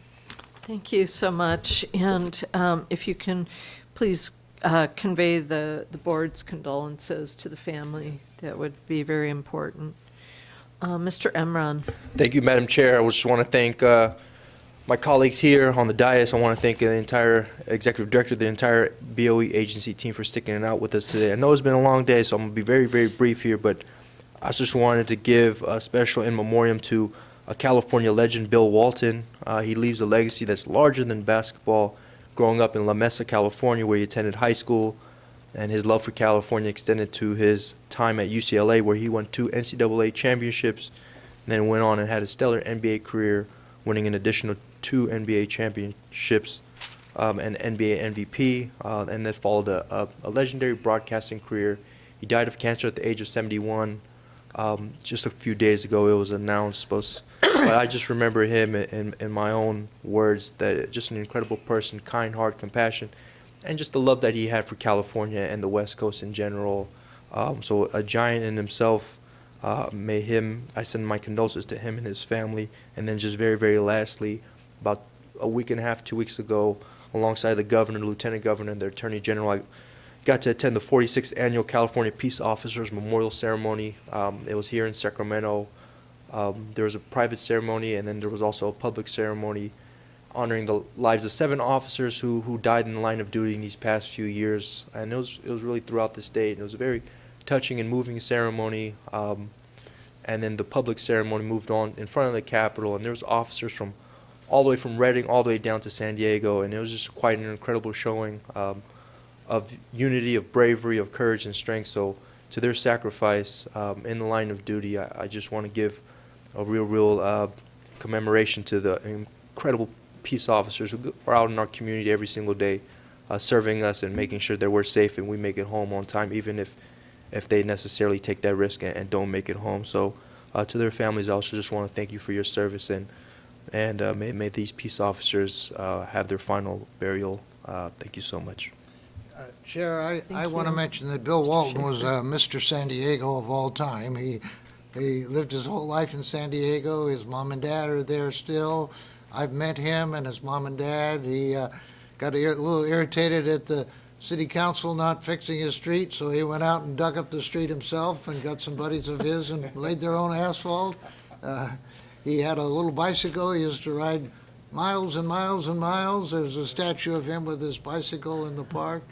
Thank you so much. And if you can, please convey the board's condolences to the family. That would be very important. Mr. Emron. Thank you, Madam Chair. I just want to thank my colleagues here on the dais. I want to thank the entire executive director, the entire BOE agency team for sticking it out with us today. I know it's been a long day, so I'm going to be very, very brief here, but I just wanted to give a special in memoriam to a California legend, Bill Walton. He leaves a legacy that's larger than basketball. Growing up in La Mesa, California, where he attended high school, and his love for California extended to his time at UCLA, where he won 2 NCAA championships, and then went on and had a stellar NBA career, winning an additional 2 NBA championships, and NBA MVP, and then followed a legendary broadcasting career. He died of cancer at the age of 71. Just a few days ago, it was announced, but I just remember him in my own words, that just an incredible person, kind heart, compassion, and just the love that he had for California and the West Coast in general. So a giant in himself. I send my condolences to him and his family. And then just very, very lastly, about a week and a half, 2 weeks ago, alongside the governor, lieutenant governor, and the attorney general, I got to attend the 46th Annual California Peace Officers Memorial Ceremony. It was here in Sacramento. There was a private ceremony, and then there was also a public ceremony honoring the lives of 7 officers who died in the line of duty in these past few years. And it was really throughout the state. And it was a very touching and moving ceremony. And then the public ceremony moved on in front of the Capitol, and there was officers from all the way from Redding all the way down to San Diego, and it was just quite an incredible showing of unity, of bravery, of courage and strength. So to their sacrifice in the line of duty, I just want to give a real commemoration to the incredible peace officers who are out in our community every single day, serving us and making sure that we're safe and we make it home on time, even if they necessarily take that risk and don't make it home. So to their families, I also just want to thank you for your service, and may these peace officers have their final burial. Thank you so much. Chair, I Thank want to you. mention that Bill Walton was Schaefer. Mr. San Diego of all time. He lived his whole life in San Diego. His mom and dad are there still. I've met him and his mom and dad. He got a little irritated at the city council not fixing his street, so he went out and dug up the street himself and got some buddies of his and laid their own asphalt. He had a little bicycle. He used to ride miles and miles and miles. There's a statue of him with his bicycle in the park.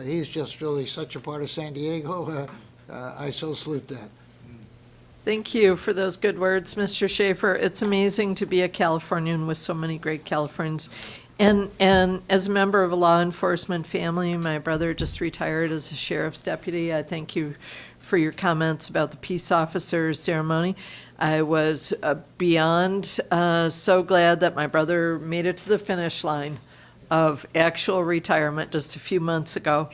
He's just really such a part of San Diego. I so salute that. Thank you for those good words, Mr. Schaefer. It's amazing to be a Californian with so many great Californians. And as a member of a law enforcement family, my brother just retired as a sheriff's deputy. I thank you for your comments about the peace officer ceremony. I was beyond so glad that my brother made it to the finish line of actual retirement just a few months ago.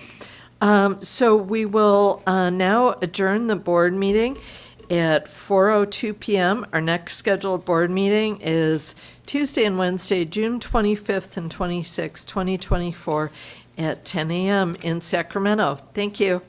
So we will now adjourn the board meeting at 4:02 p.m. Our next scheduled board meeting is Tuesday and Wednesday, June 25th and 26th, 2024, at 10 a.m. in Sacramento. Thank you.